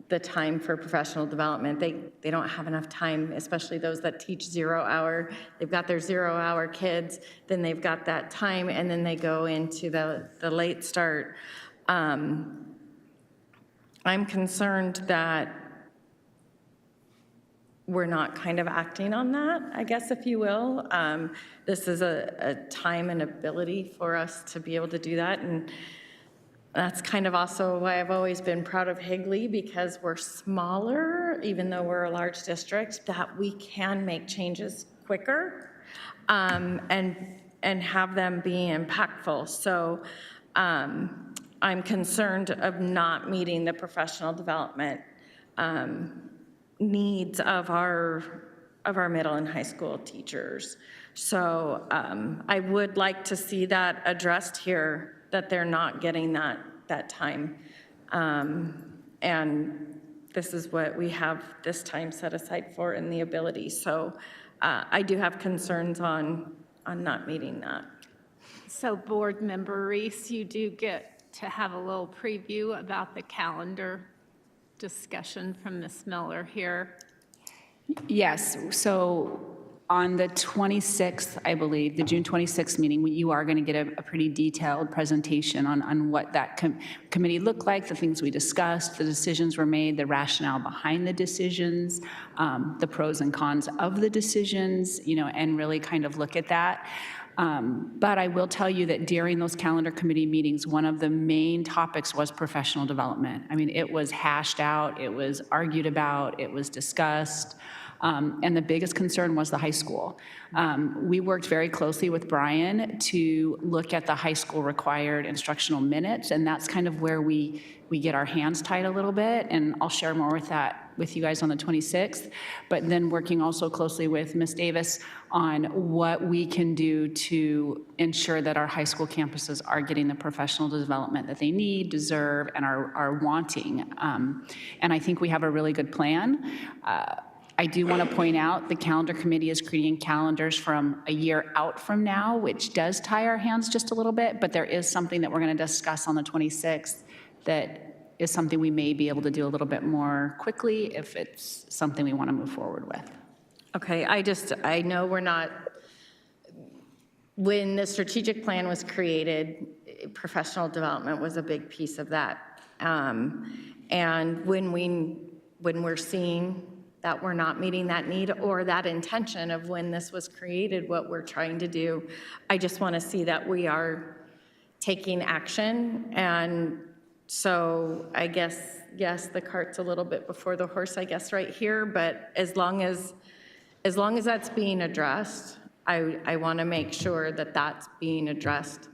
Speaker 13: the time for professional development. They don't have enough time, especially those that teach 0 hour. They've got their 0 hour kids, then they've got that time, and then they go into the late start. I'm concerned that we're not kind of acting on that, I guess, if you will. This is a time and ability for us to be able to do that, and that's kind of also why I've always been proud of Higley, because we're smaller, even though we're a large district, that we can make changes quicker and have them be impactful. So I'm concerned of not meeting the professional development needs of our middle and high school teachers. So I would like to see that addressed here, that they're not getting that time. And this is what we have this time set aside for and the ability. So I do have concerns on not meeting that.
Speaker 2: So Board Member Reese, you do get to have a little preview about the calendar discussion from Ms. Miller here.
Speaker 6: Yes, so on the 26th, I believe, the June 26th meeting, you are going to get a pretty detailed presentation on what that committee looked like, the things we discussed, the decisions were made, the rationale behind the decisions, the pros and cons of the decisions, and really kind of look at that. But I will tell you that during those calendar committee meetings, one of the main topics was professional development. I mean, it was hashed out, it was argued about, it was discussed. And the biggest concern was the high school. We worked very closely with Brian to look at the high school required instructional minutes, and that's kind of where we get our hands tied a little bit, and I'll share more with you guys on the 26th, but then working also closely with Ms. Davis on what we can do to ensure that our high school campuses are getting the professional development that they need, deserve, and are wanting. And I think we have a really good plan. I do want to point out the calendar committee is creating calendars from a year out from now, which does tie our hands just a little bit, but there is something that we're going to discuss on the 26th that is something we may be able to do a little bit more quickly if it's something we want to move forward with.
Speaker 13: Okay, I know we're not, when the strategic plan was created, professional development was a big piece of that. And when we're seeing that we're not meeting that need or that intention of when this was created, what we're trying to do, I just want to see that we are taking action. And so I guess, yes, the cart's a little bit before the horse, I guess, right here, but as long as that's being addressed, I want to make sure that that's being addressed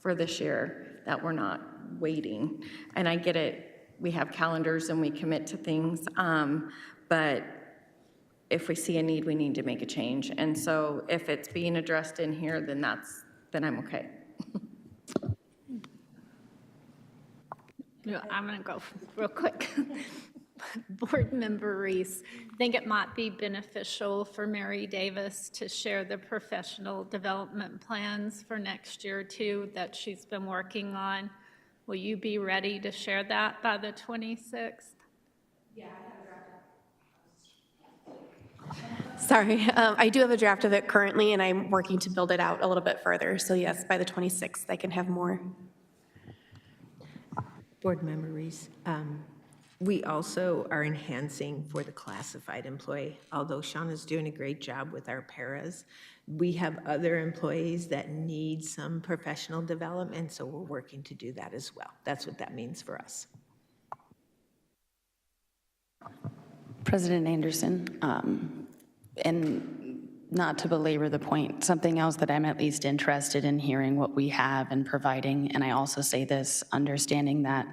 Speaker 13: for this year, that we're not waiting. And I get it, we have calendars and we commit to things, but if we see a need, we need to make a change. And so if it's being addressed in here, then I'm okay.
Speaker 2: I'm going to go real quick. Board Member Reese, I think it might be beneficial for Mary Davis to share the professional development plans for next year too that she's been working on. Will you be ready to share that by the 26th?
Speaker 11: Yeah, sorry, I do have a draft of it currently, and I'm working to build it out a little bit further. So yes, by the 26th, I can have more.
Speaker 9: Board Member Reese, we also are enhancing for the classified employee. Although Shauna's doing a great job with our paras, we have other employees that need some professional development, so we're working to do that as well. That's what that means for us.
Speaker 7: President Anderson, and not to belabor the point, something else that I'm at least interested in hearing what we have and providing, and I also say this, understanding that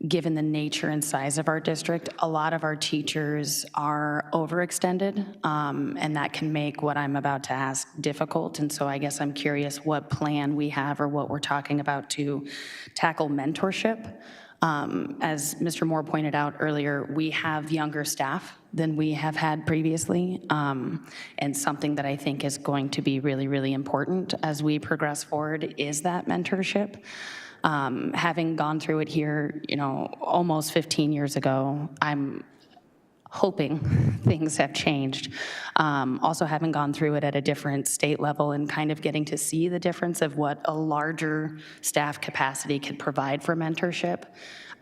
Speaker 7: given the nature and size of our district, a lot of our teachers are overextended, and that can make what I'm about to ask difficult. And so I guess I'm curious what plan we have or what we're talking about to tackle mentorship. As Mr. Moore pointed out earlier, we have younger staff than we have had previously, and something that I think is going to be really, really important as we progress forward is that mentorship. Having gone through it here, almost 15 years ago, I'm hoping things have changed. Also having gone through it at a different state level and kind of getting to see the difference of what a larger staff capacity could provide for mentorship,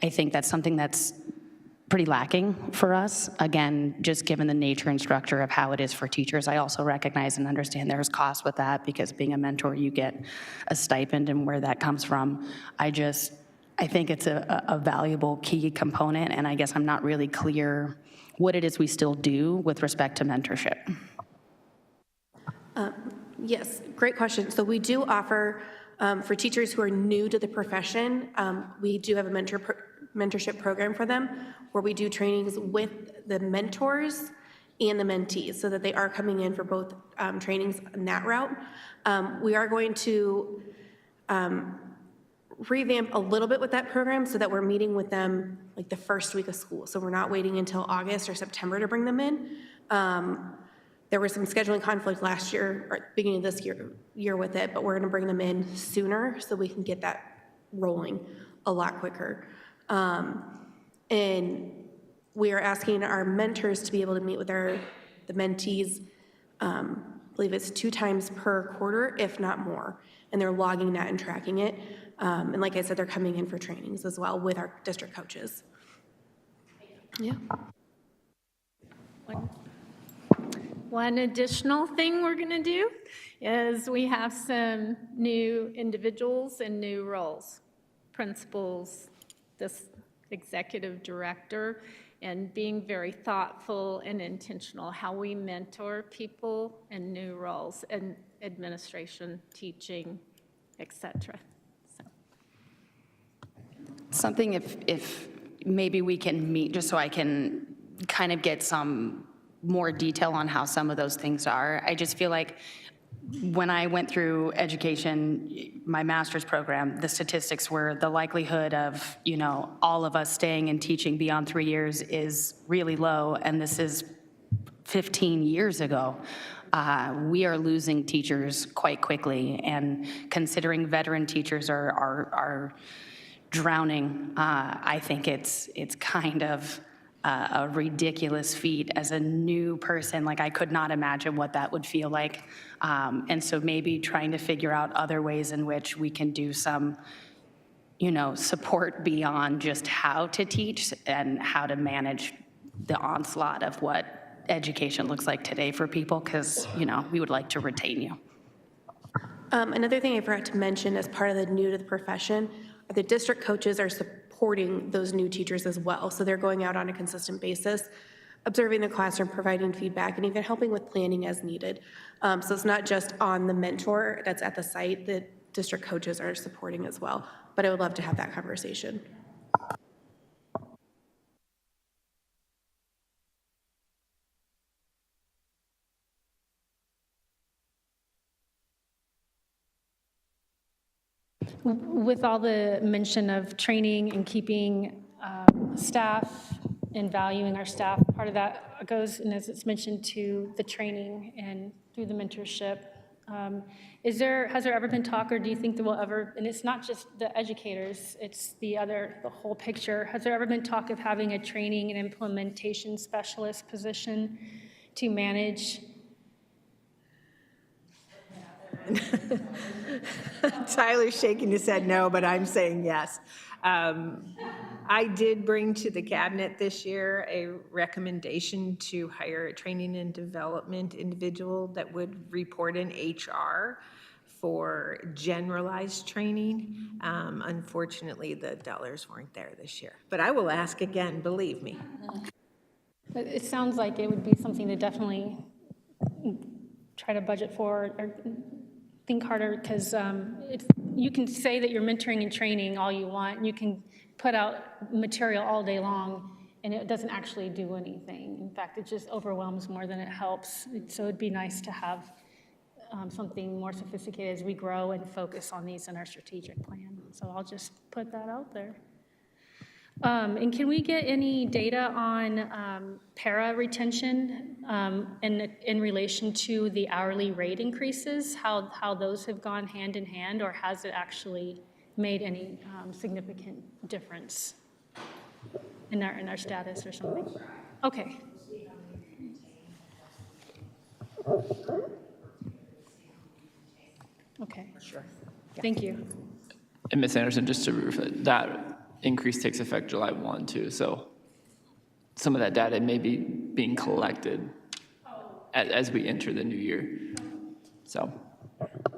Speaker 7: I think that's something that's pretty lacking for us. Again, just given the nature and structure of how it is for teachers, I also recognize and understand there's cost with that, because being a mentor, you get a stipend and where that comes from. I think it's a valuable key component, and I guess I'm not really clear what it is we still do with respect to mentorship.
Speaker 11: Yes, great question. So we do offer, for teachers who are new to the profession, we do have a mentorship program for them, where we do trainings with the mentors and the mentees, so that they are coming in for both trainings in that route. We are going to revamp a little bit with that program, so that we're meeting with them like the first week of school. So we're not waiting until August or September to bring them in. There was some scheduling conflict last year, or beginning of this year with it, but we're going to bring them in sooner so we can get that rolling a lot quicker. And we are asking our mentors to be able to meet with the mentees, I believe it's 2 times per quarter, if not more. And they're logging that and tracking it. And like I said, they're coming in for trainings as well with our district coaches. Yeah.
Speaker 2: One additional thing we're going to do is we have some new individuals and new roles, principals, this executive director, and being very thoughtful and intentional how we mentor people in new roles in administration, teaching, etc. So.
Speaker 7: Something if maybe we can meet, just so I can kind of get some more detail on how some of those things are. I just feel like when I went through education, my master's program, the statistics were the likelihood of, all of us staying and teaching beyond 3 years is really low, and this is 15 years ago. We are losing teachers quite quickly, and considering veteran teachers are drowning, I think it's kind of a ridiculous feat as a new person. Like, I could not imagine what that would feel like. And so maybe trying to figure out other ways in which we can do some, support beyond just how to teach and how to manage the onslaught of what education looks like today for people, because, we would like to retain you.
Speaker 11: Another thing I forgot to mention as part of the new to the profession, the district coaches are supporting those new teachers as well. So they're going out on a consistent basis, observing the classroom, providing feedback, and even helping with planning as needed. So it's not just on the mentor that's at the site, the district coaches are supporting as well. But I would love to have that conversation.
Speaker 1: With all the mention of training and keeping staff and valuing our staff, part of that goes, and as it's mentioned, to the training and through the mentorship. Has there ever been talk, or do you think there will ever, and it's not just the educators, it's the whole picture, has there ever been talk of having a training and implementation specialist position to manage?
Speaker 9: Tyler's shaking his head no, but I'm saying yes. I did bring to the cabinet this year a recommendation to hire a training and development individual that would report in HR for generalized training. Unfortunately, the dollars weren't there this year, but I will ask again, believe me.
Speaker 1: It sounds like it would be something to definitely try to budget for or think harder, because you can say that you're mentoring and training all you want. You can put out material all day long, and it doesn't actually do anything. In fact, it just overwhelms more than it helps. So it'd be nice to have something more sophisticated as we grow and focus on these in our strategic plan. So I'll just put that out there. And can we get any data on para retention in relation to the hourly rate increases, how those have gone hand in hand, or has it actually made any significant difference in our status or something? Okay. Okay. Sure. Thank you.
Speaker 4: And Ms. Anderson, just to reflect, that increase takes effect July 1 too, so some of that data may be being collected as we enter the new year. So.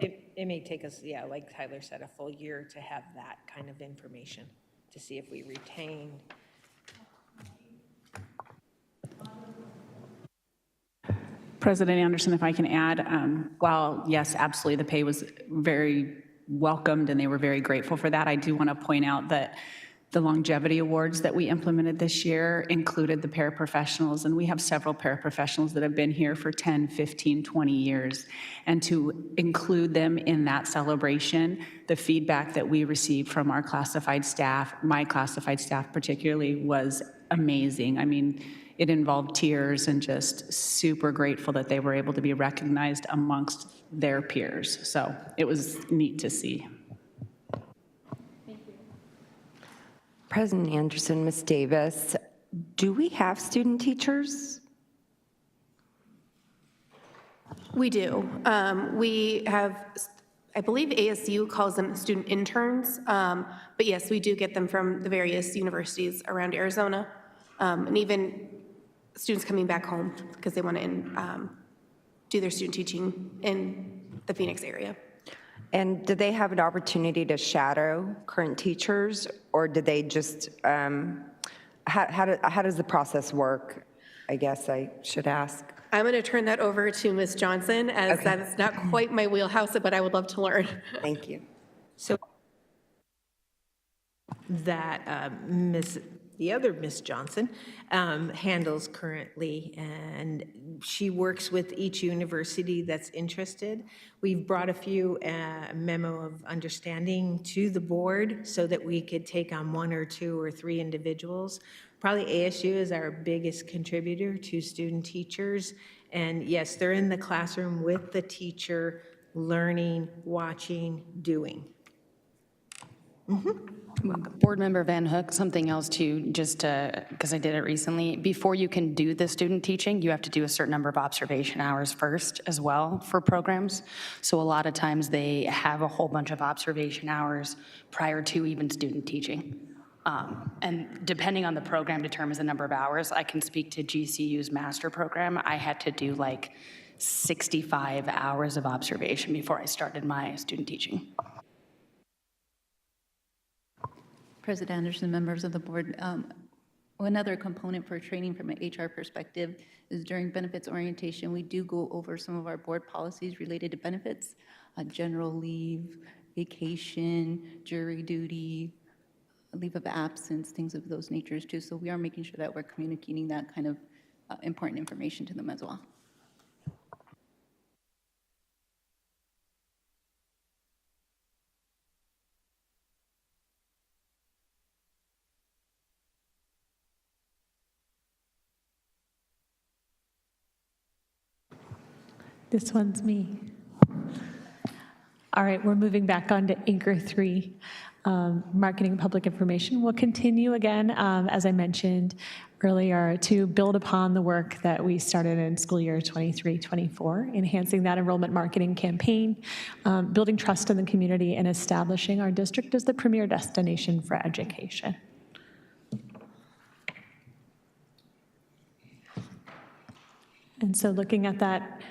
Speaker 9: It may take us, yeah, like Tyler said, a full year to have that kind of information, to see if we retain.
Speaker 6: President Anderson, if I can add, while yes, absolutely, the pay was very welcomed and they were very grateful for that, I do want to point out that the longevity awards that we implemented this year included the paraprofessionals, and we have several paraprofessionals that have been here for 10, 15, 20 years. And to include them in that celebration, the feedback that we received from our classified staff, my classified staff particularly, was amazing. I mean, it involved tears and just super grateful that they were able to be recognized amongst their peers. So it was neat to see.
Speaker 5: President Anderson, Ms. Davis, do we have student teachers?
Speaker 11: We do. We have, I believe ASU calls them student interns, but yes, we do get them from the various universities around Arizona, and even students coming back home because they want to do their student teaching in the Phoenix area.
Speaker 5: And do they have an opportunity to shadow current teachers, or do they just, how does the process work? I guess I should ask.
Speaker 11: I'm going to turn that over to Ms. Johnson, as that is not quite my wheelhouse, but I would love to learn.
Speaker 5: Thank you.
Speaker 9: So that the other Ms. Johnson handles currently, and she works with each university that's interested. We've brought a few memo of understanding to the board so that we could take on 1 or 2 or 3 individuals. Probably ASU is our biggest contributor to student teachers. And yes, they're in the classroom with the teacher, learning, watching, doing.
Speaker 7: Board Member Van Hook, something else too, just because I did it recently. Before you can do the student teaching, you have to do a certain number of observation hours first as well for programs. So a lot of times they have a whole bunch of observation hours prior to even student teaching. And depending on the program determines the number of hours. I can speak to GCU's master program. I had to do like 65 hours of observation before I started my student teaching.
Speaker 15: President Anderson, members of the board, another component for training from an HR perspective is during benefits orientation, we do go over some of our board policies related to benefits, general leave, vacation, jury duty, leave of absence, things of those natures too. So we are making sure that we're communicating that kind of important information to them as well.
Speaker 16: This one's me. All right, we're moving back on to Anchor 3, marketing and public information. We'll continue again, as I mentioned earlier, to build upon the work that we started in school year 23-24, enhancing that enrollment marketing campaign, building trust in the community, and establishing our district as the premier destination for education. And so looking at that,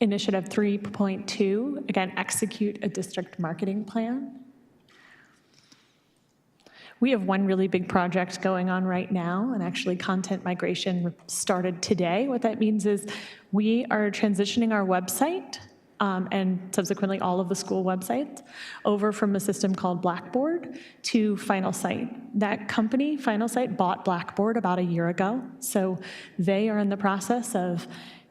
Speaker 16: Initiative 3.2, again, execute a district marketing plan. We have one really big project going on right now, and actually content migration started today. What that means is we are transitioning our website and subsequently all of the school websites over from a system called Blackboard to Final Site. That company, Final Site, bought Blackboard about a year ago, so they are in the process of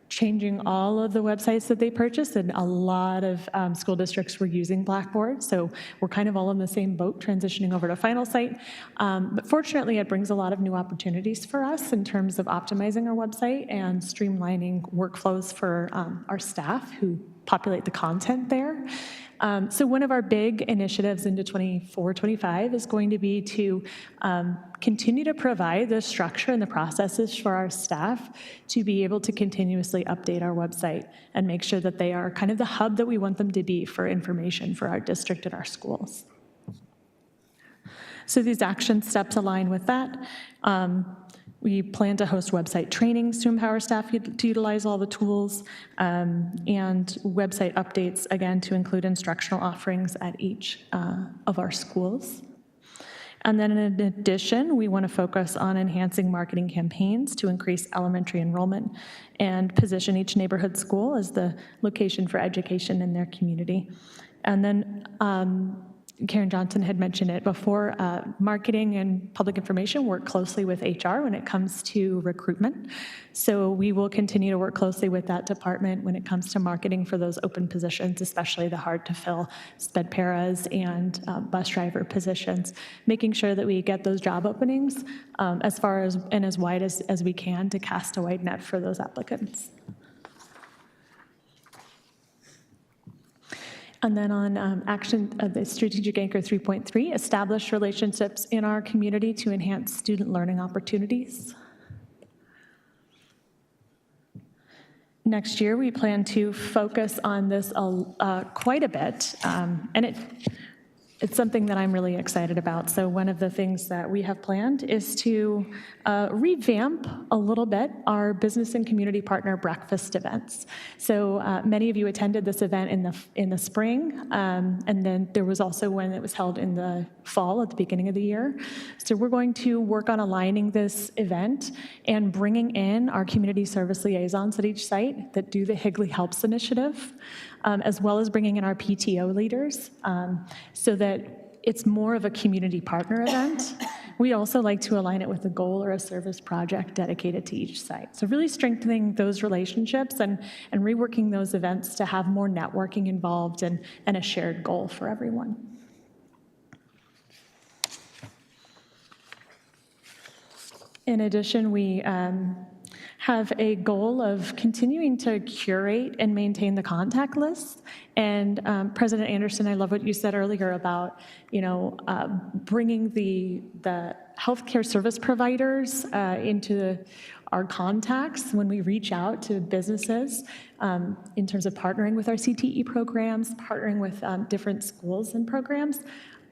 Speaker 16: changing all of the websites that they purchased, and a lot of school districts were using Blackboard, so we're kind of all in the same boat transitioning over to Final Site. But fortunately, it brings a lot of new opportunities for us in terms of optimizing our website and streamlining workflows for our staff who populate the content there. So one of our big initiatives into 24-25 is going to be to continue to provide the structure and the processes for our staff to be able to continuously update our website and make sure that they are kind of the hub that we want them to be for information for our district and our schools. So these action steps align with that. We plan to host website trainings to empower staff to utilize all the tools, and website updates, again, to include instructional offerings at each of our schools. And then in addition, we want to focus on enhancing marketing campaigns to increase elementary enrollment and position each neighborhood school as the location for education in their community. And then Karen Johnson had mentioned it before, marketing and public information work closely with HR when it comes to recruitment. So we will continue to work closely with that department when it comes to marketing for those open positions, especially the hard to fill sped paras and bus driver positions, making sure that we get those job openings as far as and as wide as we can to cast a wide net for those applicants. And then on action, the strategic anchor 3.3, establish relationships in our community to enhance student learning opportunities. Next year, we plan to focus on this quite a bit, and it's something that I'm really excited about. So one of the things that we have planned is to revamp a little bit our business and community partner breakfast events. So many of you attended this event in the spring, and then there was also one that was held in the fall at the beginning of the year. So we're going to work on aligning this event and bringing in our community service liaisons at each site that do the Higley Helps initiative, as well as bringing in our PTO leaders so that it's more of a community partner event. We also like to align it with a goal or a service project dedicated to each site. So really strengthening those relationships and reworking those events to have more networking involved and a shared goal for everyone. In addition, we have a goal of continuing to curate and maintain the contact list. And President Anderson, I love what you said earlier about, bringing the healthcare service providers into our contacts when we reach out to businesses in terms of partnering with our CTE programs, partnering with different schools and programs.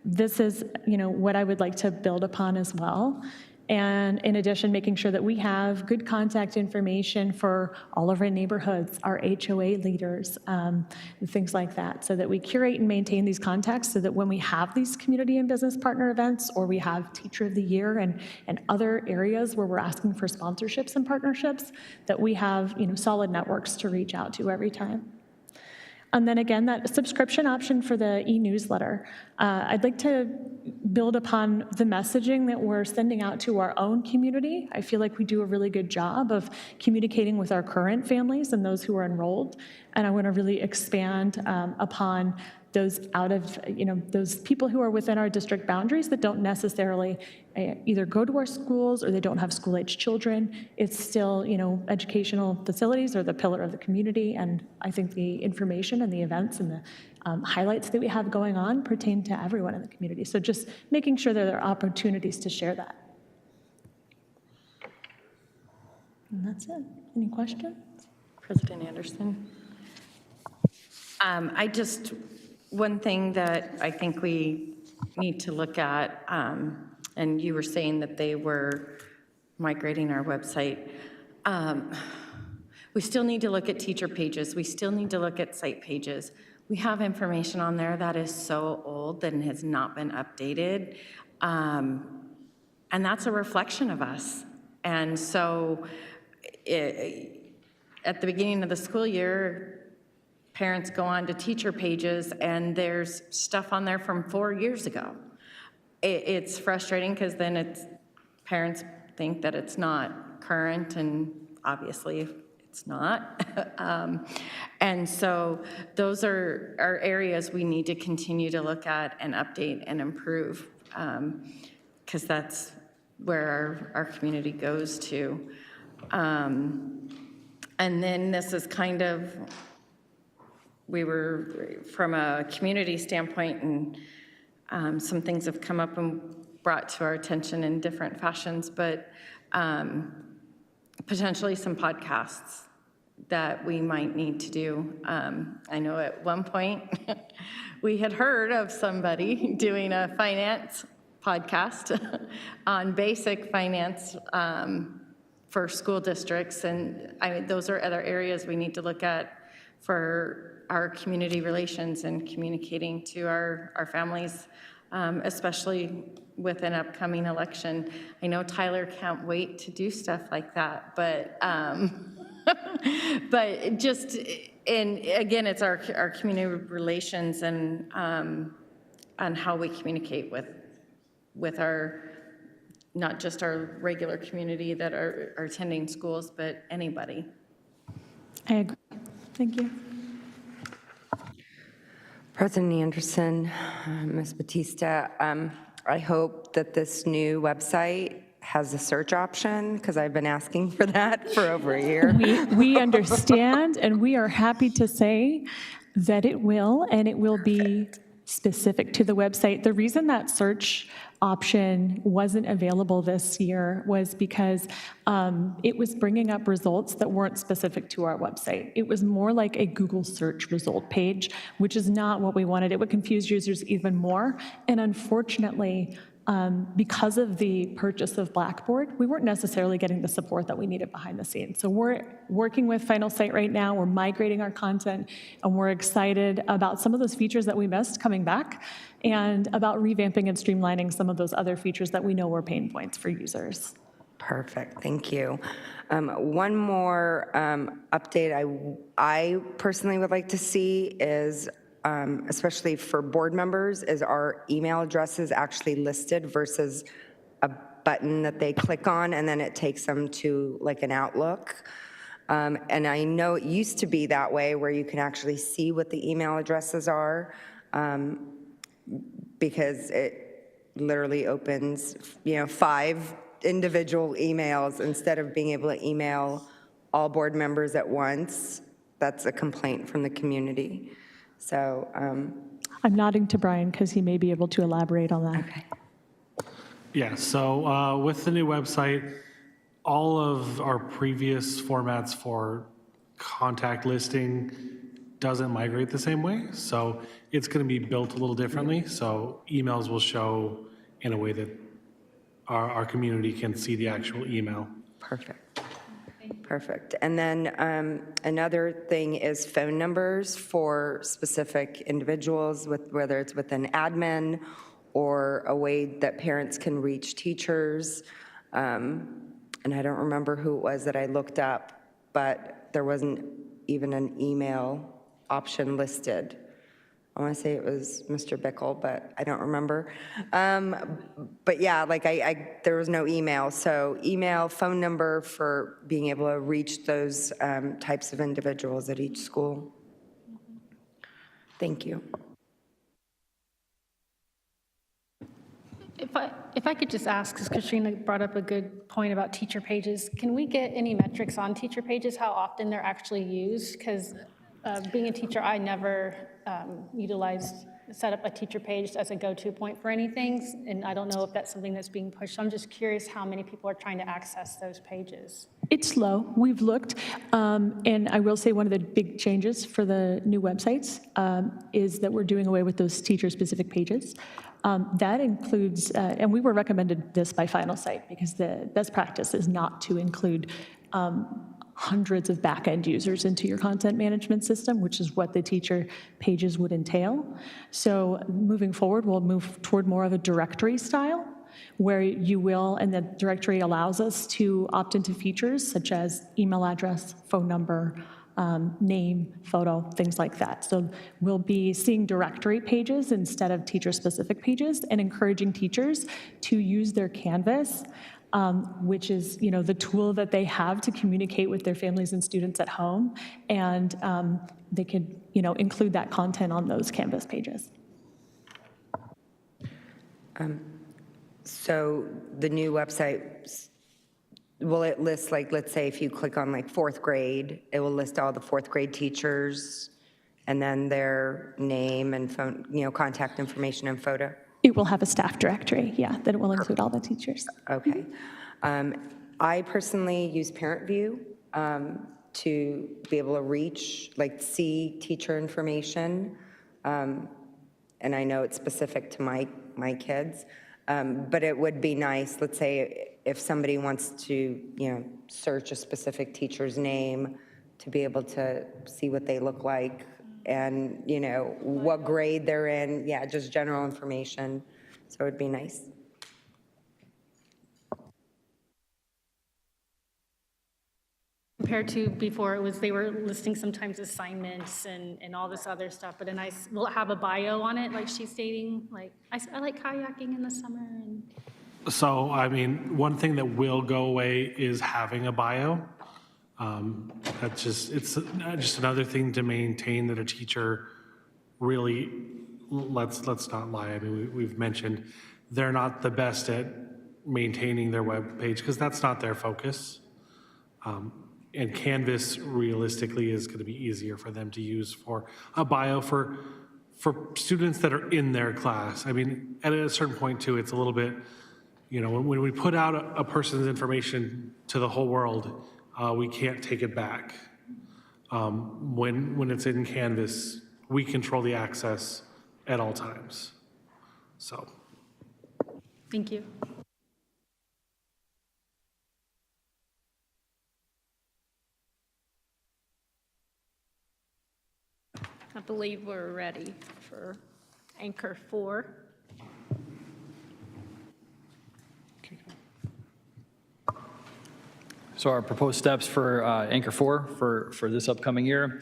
Speaker 16: This is, what I would like to build upon as well. And in addition, making sure that we have good contact information for all of our neighborhoods, our HOA leaders, and things like that, so that we curate and maintain these contacts so that when we have these community and business partner events, or we have Teacher of the Year and other areas where we're asking for sponsorships and partnerships, that we have solid networks to reach out to every time. And then again, that subscription option for the e-newsletter. I'd like to build upon the messaging that we're sending out to our own community. I feel like we do a really good job of communicating with our current families and those who are enrolled. And I want to really expand upon those those people who are within our district boundaries that don't necessarily either go to our schools or they don't have school-age children. It's still, educational facilities are the pillar of the community, and I think the information and the events and the highlights that we have going on pertain to everyone in the community. So just making sure that there are opportunities to share that. And that's it. Any questions?
Speaker 13: President Anderson. One thing that I think we need to look at, and you were saying that they were migrating our website. We still need to look at teacher pages. We still need to look at site pages. We have information on there that is so old and has not been updated. And that's a reflection of us. And so at the beginning of the school year, parents go on to teacher pages and there's stuff on there from 4 years ago. It's frustrating because then parents think that it's not current, and obviously it's not. And so those are areas we need to continue to look at and update and improve, because that's where our community goes to. And then this is kind of, we were, from a community standpoint, and some things have come up and brought to our attention in different fashions, but potentially some podcasts that we might need to do. I know at one point we had heard of somebody doing a finance podcast on basic finance for school districts, and those are other areas we need to look at for our community relations and communicating to our families, especially with an upcoming election. I know Tyler can't wait to do stuff like that, but but just, and again, it's our community relations and on how we communicate with our, not just our regular community that are attending schools, but anybody.
Speaker 16: I agree. Thank you.
Speaker 5: President Anderson, Ms. Batista, I hope that this new website has a search option, because I've been asking for that for over a year.
Speaker 16: We understand, and we are happy to say that it will, and it will be specific to the website. The reason that search option wasn't available this year was because it was bringing up results that weren't specific to our website. It was more like a Google search result page, which is not what we wanted. It would confuse users even more. And unfortunately, because of the purchase of Blackboard, we weren't necessarily getting the support that we needed behind the scenes. So we're working with Final Site right now. We're migrating our content, and we're excited about some of those features that we missed coming back, and about revamping and streamlining some of those other features that we know were pain points for users.
Speaker 5: Perfect, thank you. One more update I personally would like to see is, especially for board members, is our email addresses actually listed versus a button that they click on and then it takes them to like an Outlook. And I know it used to be that way where you can actually see what the email addresses are, because it literally opens, 5 individual emails instead of being able to email all board members at once. That's a complaint from the community. So
Speaker 16: I'm nodding to Brian because he may be able to elaborate on that.
Speaker 5: Okay.
Speaker 8: Yeah, so with the new website, all of our previous formats for contact listing doesn't migrate the same way. So it's going to be built a little differently. So emails will show in a way that our community can see the actual email.
Speaker 5: Perfect. Perfect. And then another thing is phone numbers for specific individuals, whether it's with an admin or a way that parents can reach teachers. And I don't remember who it was that I looked up, but there wasn't even an email option listed. I want to say it was Mr. Bickle, but I don't remember. But yeah, like there was no email. So email, phone number for being able to reach those types of individuals at each school. Thank you.
Speaker 1: If I could just ask, because Katrina brought up a good point about teacher pages, can we get any metrics on teacher pages, how often they're actually used? Because being a teacher, I never set up a teacher page as a go-to point for anything, and I don't know if that's something that's being pushed. So I'm just curious how many people are trying to access those pages.
Speaker 16: It's low. We've looked, and I will say one of the big changes for the new websites is that we're doing away with those teacher-specific pages. That includes, and we were recommended this by Final Site because the best practice is not to include hundreds of back-end users into your content management system, which is what the teacher pages would entail. So moving forward, we'll move toward more of a directory style, where you will, and the directory allows us to opt into features such as email address, phone number, name, photo, things like that. So we'll be seeing directory pages instead of teacher-specific pages, and encouraging teachers to use their Canvas, which is, the tool that they have to communicate with their families and students at home, and they could, include that content on those Canvas pages.
Speaker 5: So the new website, will it list, like, let's say if you click on like 4th grade, it will list all the 4th grade teachers and then their name and phone, contact information and photo?
Speaker 16: It will have a staff directory, yeah, that it will include all the teachers.
Speaker 5: Okay. I personally use Parent View to be able to reach, see teacher information. And I know it's specific to my kids. But it would be nice, let's say, if somebody wants to, search a specific teacher's name, to be able to see what they look like and, what grade they're in. Yeah, just general information. So it would be nice.
Speaker 1: Compared to before, they were listing sometimes assignments and all this other stuff, but then will it have a bio on it, like she's stating, like, I like kayaking in the summer and.
Speaker 17: So, one thing that will go away is having a bio. It's just another thing to maintain that a teacher really, let's not lie. We've mentioned they're not the best at maintaining their web page because that's not their focus. And Canvas realistically is going to be easier for them to use for a bio for students that are in their class. At a certain point too, it's a little bit, when we put out a person's information to the whole world, we can't take it back. When it's in Canvas, we control the access at all times. So.
Speaker 1: Thank you.
Speaker 2: I believe we're ready for Anchor 4.
Speaker 12: So our proposed steps for Anchor 4 for this upcoming year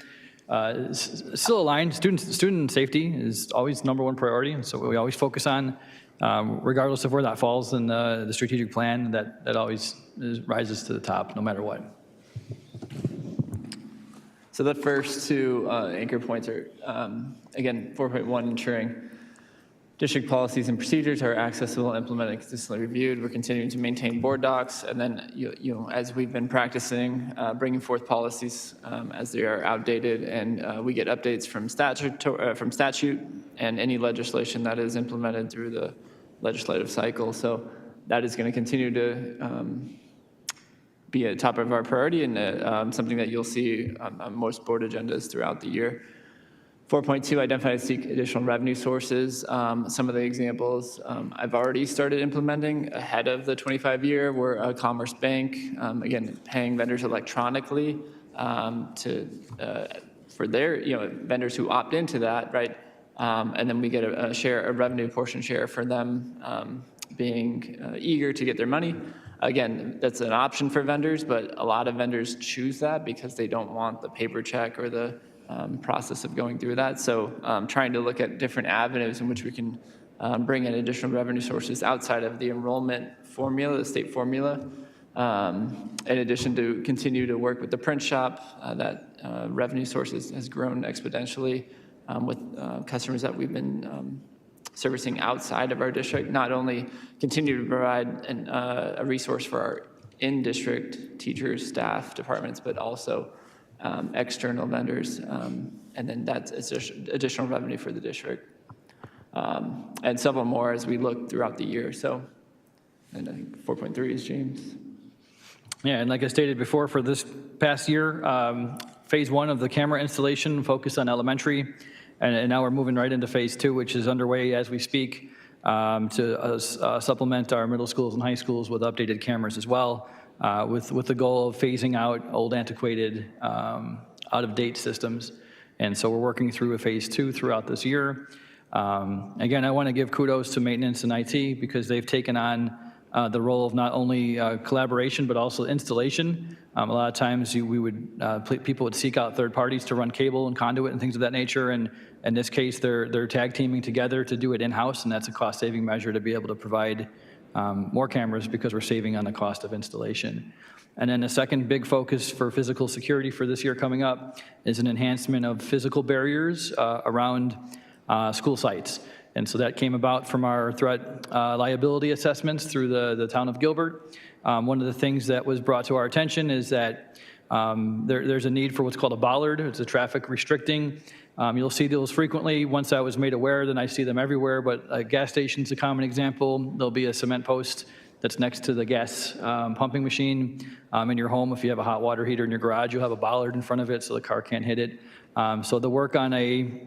Speaker 12: still aligned. Student safety is always number one priority, and so we always focus on, regardless of where that falls in the strategic plan, that always rises to the top, no matter what.
Speaker 4: So the first two anchor points are, again, 4.1, ensuring district policies and procedures are accessible, implemented, and consistently reviewed. We're continuing to maintain board docs, and then, as we've been practicing, bringing forth policies as they are outdated, and we get updates from statute and any legislation that is implemented through the legislative cycle. So that is going to continue to be at the top of our priority and something that you'll see on most board agendas throughout the year. 4.2, identify and seek additional revenue sources. Some of the examples I've already started implementing ahead of the 25-year were a Commerce Bank, again, paying vendors electronically for their, vendors who opt into that, right? And then we get a revenue portion share for them being eager to get their money. Again, that's an option for vendors, but a lot of vendors choose that because they don't want the paper check or the process of going through that. So trying to look at different avenues in which we can bring in additional revenue sources outside of the enrollment formula, the state formula. In addition to continue to work with the print shop, that revenue sources has grown exponentially with customers that we've been servicing outside of our district, not only continue to provide a resource for our in-district teachers, staff, departments, but also external vendors, and then that's additional revenue for the district. And several more as we look throughout the year. So, and I think 4.3 is James.
Speaker 12: Yeah, and like I stated before, for this past year, phase 1 of the camera installation focused on elementary, and now we're moving right into phase 2, which is underway as we speak, to supplement our middle schools and high schools with updated cameras as well, with the goal of phasing out old, antiquated, out-of-date systems. And so we're working through a phase 2 throughout this year. Again, I want to give kudos to maintenance and IT because they've taken on the role of not only collaboration, but also installation. A lot of times people would seek out third parties to run cable and conduit and things of that nature. And in this case, they're tag teaming together to do it in-house, and that's a cost-saving measure to be able to provide more cameras because we're saving on the cost of installation. And then the second big focus for physical security for this year coming up is an enhancement of physical barriers around school sites. And so that came about from our threat liability assessments through the town of Gilbert. One of the things that was brought to our attention is that there's a need for what's called a bollard. It's a traffic restricting. You'll see those frequently. Once I was made aware, then I see them everywhere, but a gas station's a common example. There'll be a cement post that's next to the gas pumping machine. In your home, if you have a hot water heater in your garage, you'll have a bollard in front of it so the car can't hit it. So the work on a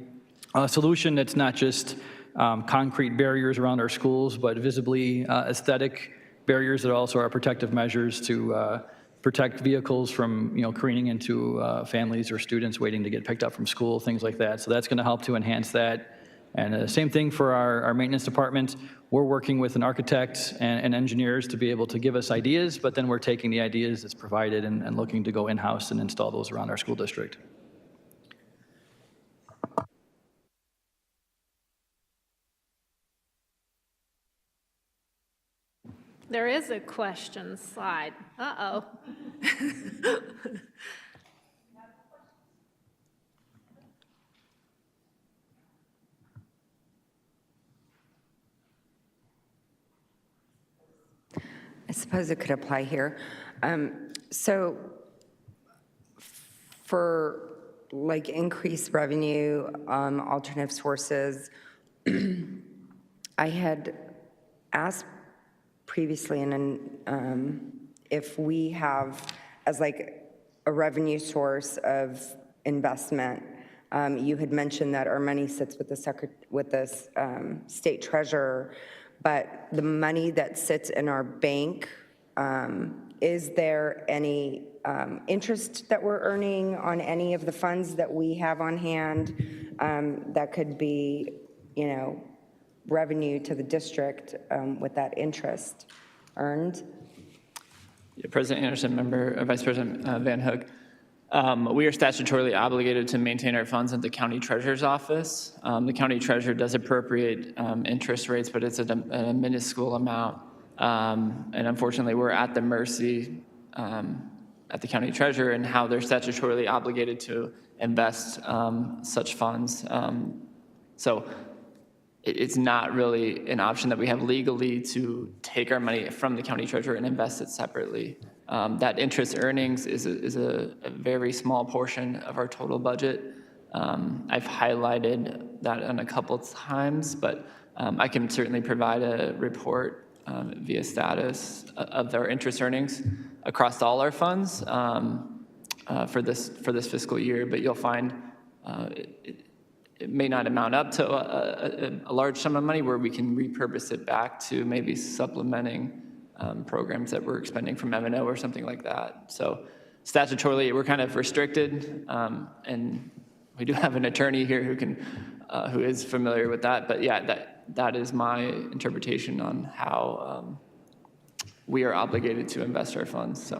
Speaker 12: solution that's not just concrete barriers around our schools, but visibly aesthetic barriers that also are protective measures to protect vehicles from, careening into families or students waiting to get picked up from school, things like that. So that's going to help to enhance that. And same thing for our maintenance department. We're working with an architect and engineers to be able to give us ideas, but then we're taking the ideas that's provided and looking to go in-house and install those around our school district.
Speaker 2: There is a question slide. Uh-oh.
Speaker 5: I suppose it could apply here. So for like increased revenue, alternative sources, I had asked previously, and if we have as like a revenue source of investment, you had mentioned that our money sits with the state treasurer, but the money that sits in our bank, is there any interest that we're earning on any of the funds that we have on hand that could be, revenue to the district with that interest earned?
Speaker 4: Yeah, President Anderson, Vice President Van Hook. We are statutorily obligated to maintain our funds at the county treasurer's office. The county treasurer does appropriate interest rates, but it's a minuscule amount. And unfortunately, we're at the mercy at the county treasurer and how they're statutorily obligated to invest such funds. So it's not really an option that we have legally to take our money from the county treasurer and invest it separately. That interest earnings is a very small portion of our total budget. I've highlighted that on a couple times, but I can certainly provide a report via status of their interest earnings across all our funds for this fiscal year. But you'll find it may not amount up to a large sum of money where we can repurpose it back to maybe supplementing programs that we're expending from M&O or something like that. So statutorily, we're kind of restricted, and we do have an attorney here who is familiar with that. But yeah, that is my interpretation on how we are obligated to invest our funds.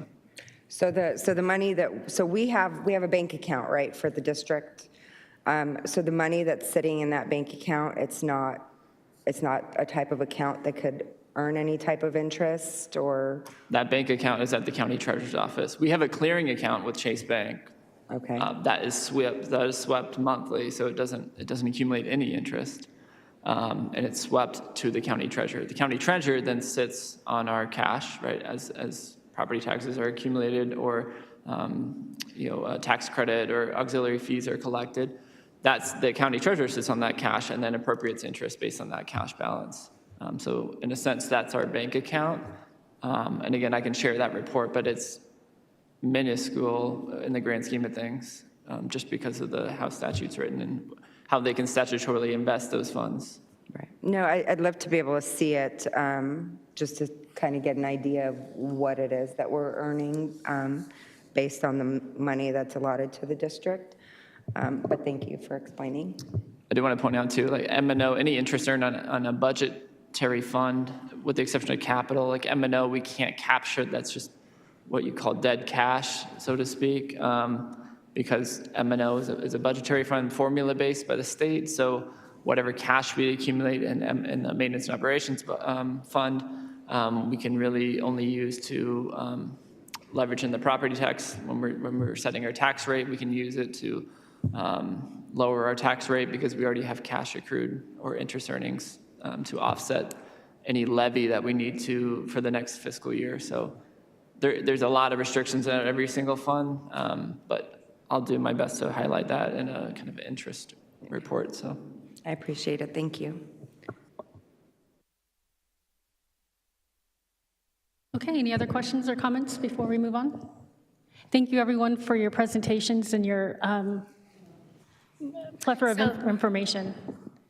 Speaker 5: So the money we have a bank account, right, for the district. So the money that's sitting in that bank account, it's not a type of account that could earn any type of interest, or?
Speaker 4: That bank account is at the county treasurer's office. We have a clearing account with Chase Bank.
Speaker 5: Okay.
Speaker 4: That is swept monthly, so it doesn't accumulate any interest, and it's swept to the county treasurer. The county treasurer then sits on our cash, right, as property taxes are accumulated, or tax credit or auxiliary fees are collected. That's the county treasurer sits on that cash and then appropriates interest based on that cash balance. So in a sense, that's our bank account. And again, I can share that report, but it's minuscule in the grand scheme of things, just because of how statute's written and how they can statutorily invest those funds.
Speaker 5: Right. No, I'd love to be able to see it, just to kind of get an idea of what it is that we're earning based on the money that's allotted to the district. But thank you for explaining.
Speaker 4: I do want to point out too, like M&O, any interest earned on a budgetary fund, with the exception of capital, like M&O, we can't capture. That's just what you call dead cash, so to speak, because M&O is a budgetary fund formula-based by the state. So whatever cash we accumulate in the maintenance and operations fund, we can really only use to leverage in the property tax. When we're setting our tax rate, we can use it to lower our tax rate because we already have cash accrued or interest earnings to offset any levy that we need to for the next fiscal year. So there's a lot of restrictions on every single fund, but I'll do my best to highlight that in a kind of interest report. So
Speaker 5: I appreciate it. Thank you.
Speaker 1: Okay, any other questions or comments before we move on? Thank you, everyone, for your presentations and your plethora of information.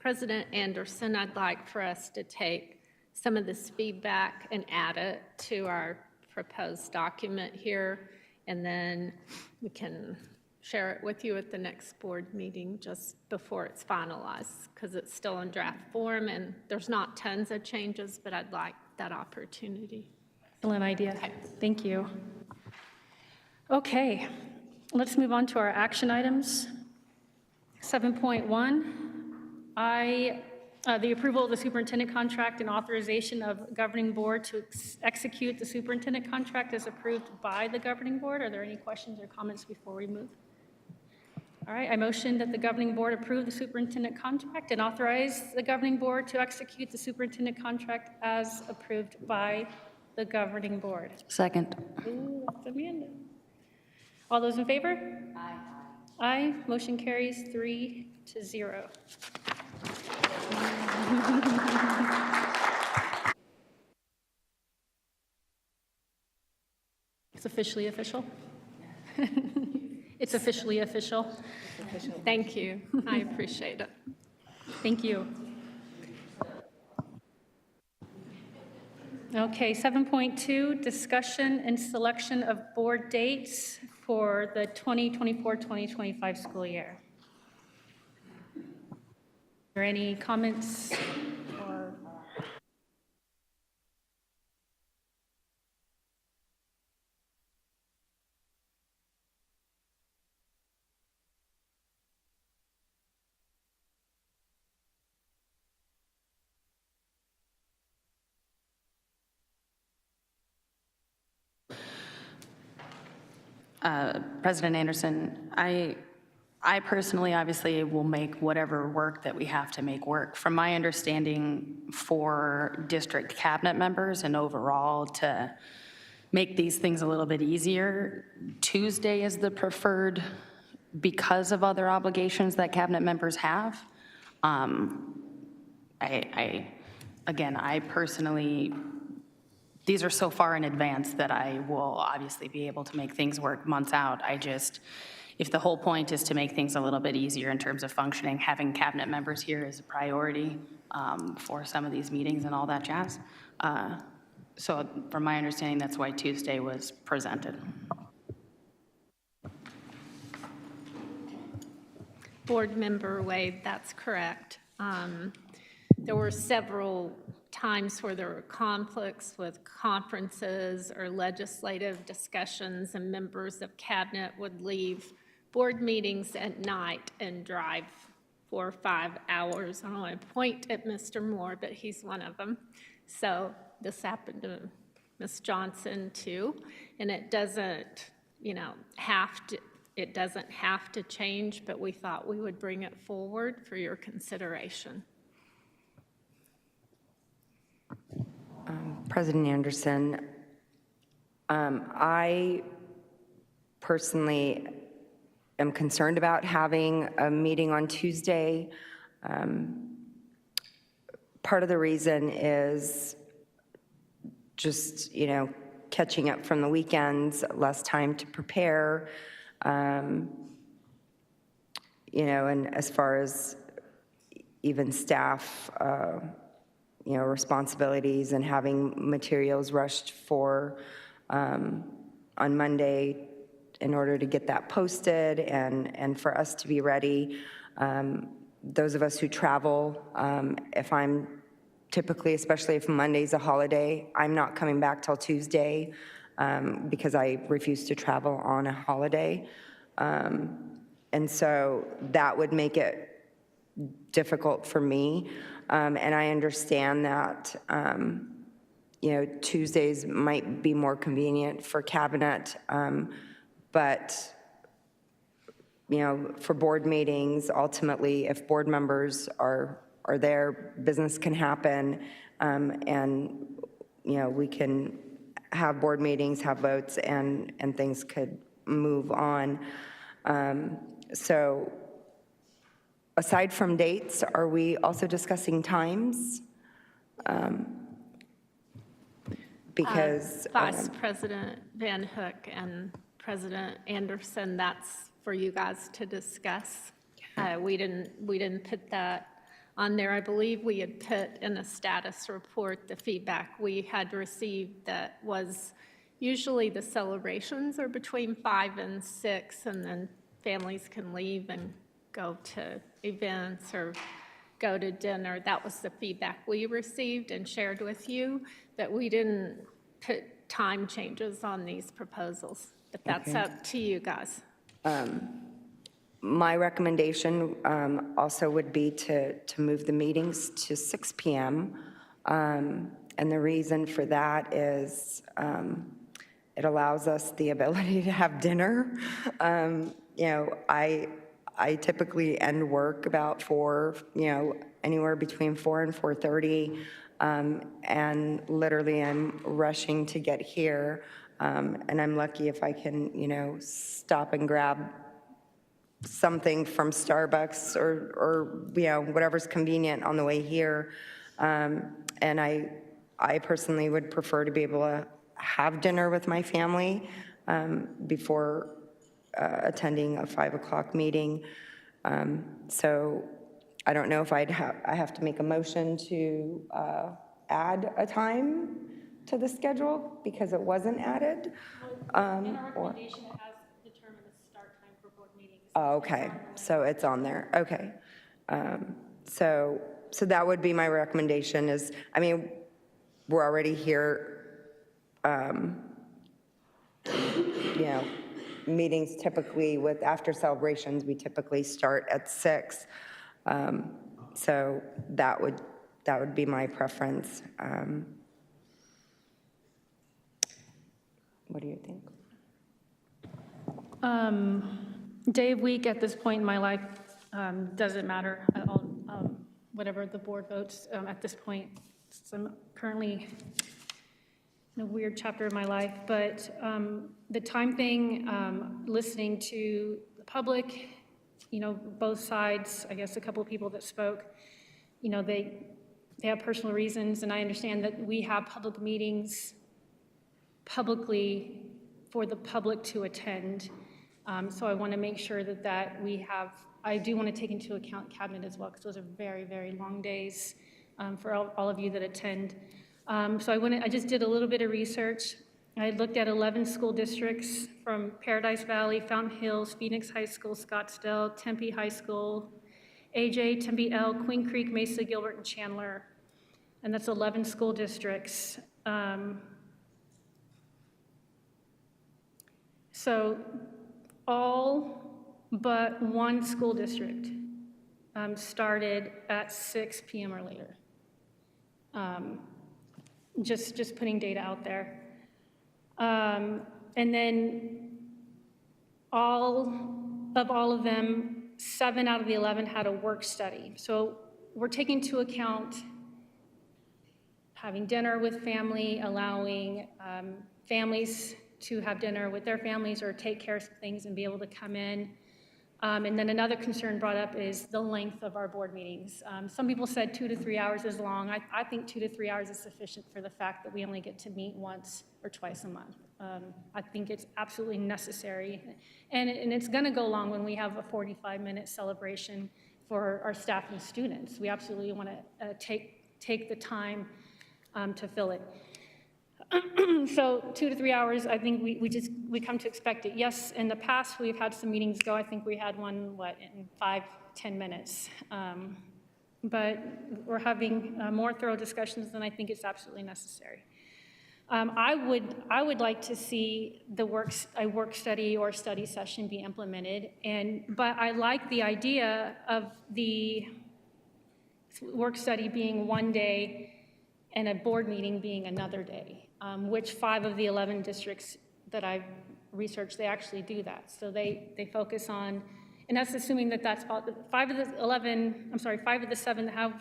Speaker 2: President Anderson, I'd like for us to take some of this feedback and add it to our proposed document here, and then we can share it with you at the next board meeting just before it's finalized, because it's still in draft form, and there's not tons of changes, but I'd like that opportunity.
Speaker 1: Excellent idea. Thank you. Okay, let's move on to our action items. 7.1, the approval of the superintendent contract and authorization of governing board to execute the superintendent contract is approved by the governing board. Are there any questions or comments before we move? All right, I motion that the governing board approve the superintendent contract and authorize the governing board to execute the superintendent contract as approved by the governing board.
Speaker 7: Second.
Speaker 1: Ooh, that's Amanda. All those in favor? Aye. Aye. Motion carries 3-0. It's officially official. It's officially official.
Speaker 2: Thank you. I appreciate it.
Speaker 1: Thank you. Okay, 7.2, discussion and selection of board dates for the 2024-2025 school year. Are there any comments or?
Speaker 7: President Anderson, I personally obviously will make whatever work that we have to make work. From my understanding, for district cabinet members and overall to make these things a little bit easier, Tuesday is the preferred because of other obligations that cabinet members have. Again, I personally, these are so far in advance that I will obviously be able to make things work months out. If the whole point is to make things a little bit easier in terms of functioning, having cabinet members here is a priority for some of these meetings and all that jazz. So from my understanding, that's why Tuesday was presented.
Speaker 2: Board Member Wade, that's correct. There were several times where there were conflicts with conferences or legislative discussions, and members of cabinet would leave board meetings at night and drive 4 or 5 hours. I don't want to point at Mr. Moore, but he's one of them. So this happened to Ms. Johnson too, and it doesn't, it doesn't have to change, but we thought we would bring it forward for your consideration.
Speaker 5: President Anderson, I personally am concerned about having a meeting on Tuesday. Part of the reason is just, catching up from the weekends, less time to prepare, and as far as even staff, responsibilities and having materials rushed for on Monday in order to get that posted and for us to be ready. Those of us who travel, if I'm typically, especially if Monday's a holiday, I'm not coming back till Tuesday because I refuse to travel on a holiday. And so that would make it difficult for me. And I understand that, Tuesdays might be more convenient for cabinet, but, for board meetings, ultimately, if board members are there, business can happen, and, we can have board meetings, have votes, and things could move on. So aside from dates, are we also discussing times? Because
Speaker 2: Vice President Van Hook and President Anderson, that's for you guys to discuss. We didn't put that On there, I believe we had put in a status report the feedback we had received that was usually the celebrations are between 5 and 6, and then families can leave and go to events or go to dinner. That was the feedback we received and shared with you, that we didn't put time changes on these proposals. But that's
Speaker 5: Okay.
Speaker 2: up to you guys.
Speaker 5: My recommendation also would be to move the meetings to 6 PM. And the reason for that is it allows us the ability to have dinner. I typically end work about 4, anywhere between 4 and 4:30. And literally I'm rushing to get here. And I'm lucky if I can, stop and grab something from Starbucks or whatever's convenient on the way here. And I personally would prefer to be able to have dinner with my family before attending a 5 o'clock meeting. So I don't know if I have to make a motion to add a time to the schedule because it wasn't added. Or- Oh, okay, so it's on there, okay. So that would be my recommendation is, we're already here, meetings typically after celebrations, we typically start at 6. So that would be my preference. What do you think?
Speaker 1: Day of week at this point in my life doesn't matter. Whatever the board votes at this point. So I'm currently in a weird chapter of my life, but the time thing, listening to the public, both sides, I guess a couple of people that spoke, they have personal reasons, and I understand that we have public meetings publicly for the public to attend. So I want to make sure that we have, I do want to take into account cabinet as well, because those are very, very long days for all of you that attend. So I just did a little bit of research. I looked at 11 school districts from Paradise Valley, Fountain Hills, Phoenix High School, Scottsdale, Tempe High School, AJ, Tempe L, Queen Creek, Mesa, Gilbert, and Chandler. And that's 11 school districts. So all but one school district started at 6 p.m. or later. Just putting data out there. And then all of them, 7 out of the 11 had a work study. So we're taking into account having dinner with family, allowing families to have dinner with their families or take care of some things and be able to come in. And then another concern brought up is the length of our board meetings. Some people said 2 to 3 hours is long. I think 2 to 3 hours is sufficient for the fact that we only get to meet once or twice a month. I think it's absolutely necessary. And it's gonna go long when we have a 45-minute celebration for our staff and students. We absolutely wanna take the time to fill it. So 2 to 3 hours, I think we come to expect it. Yes, in the past, we've had some meetings go. I think we had one, in 5-10 minutes. But we're having more thorough discussions than I think it's absolutely necessary. I would like to see a work study or study session be implemented, but I like the idea of the work study being one day and a board meeting being another day. Which 5 of the 11 districts that I've researched, they actually do that. So they focus on, and that's assuming that's all, 5 of the 7 that have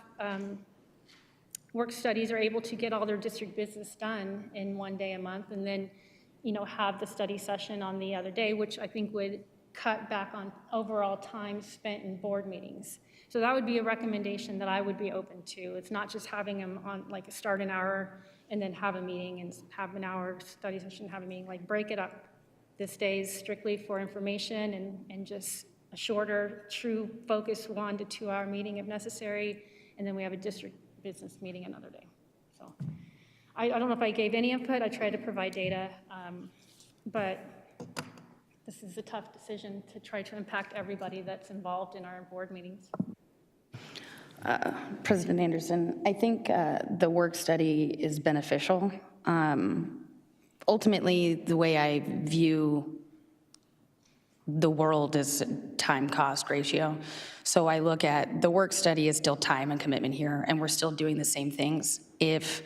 Speaker 1: work studies are able to get all their district business done in one day a month, and then, have the study session on the other day, which I think would cut back on overall time spent in board meetings. So that would be a recommendation that I would be open to. It's not just having them on, start an hour and then have a meeting and have an hour study session, have a meeting, break it up. This day is strictly for information and just a shorter, true focus 1 to 2 hour meeting if necessary. and then we have a district business meeting another day. So I don't know if I gave any input. I tried to provide data, but this is a tough decision to try to impact everybody that's involved in our board meetings.
Speaker 7: President Anderson, I think the work study is beneficial. Ultimately, the way I view the world is time cost ratio. So I look at the work study is still time and commitment here, and we're still doing the same things. If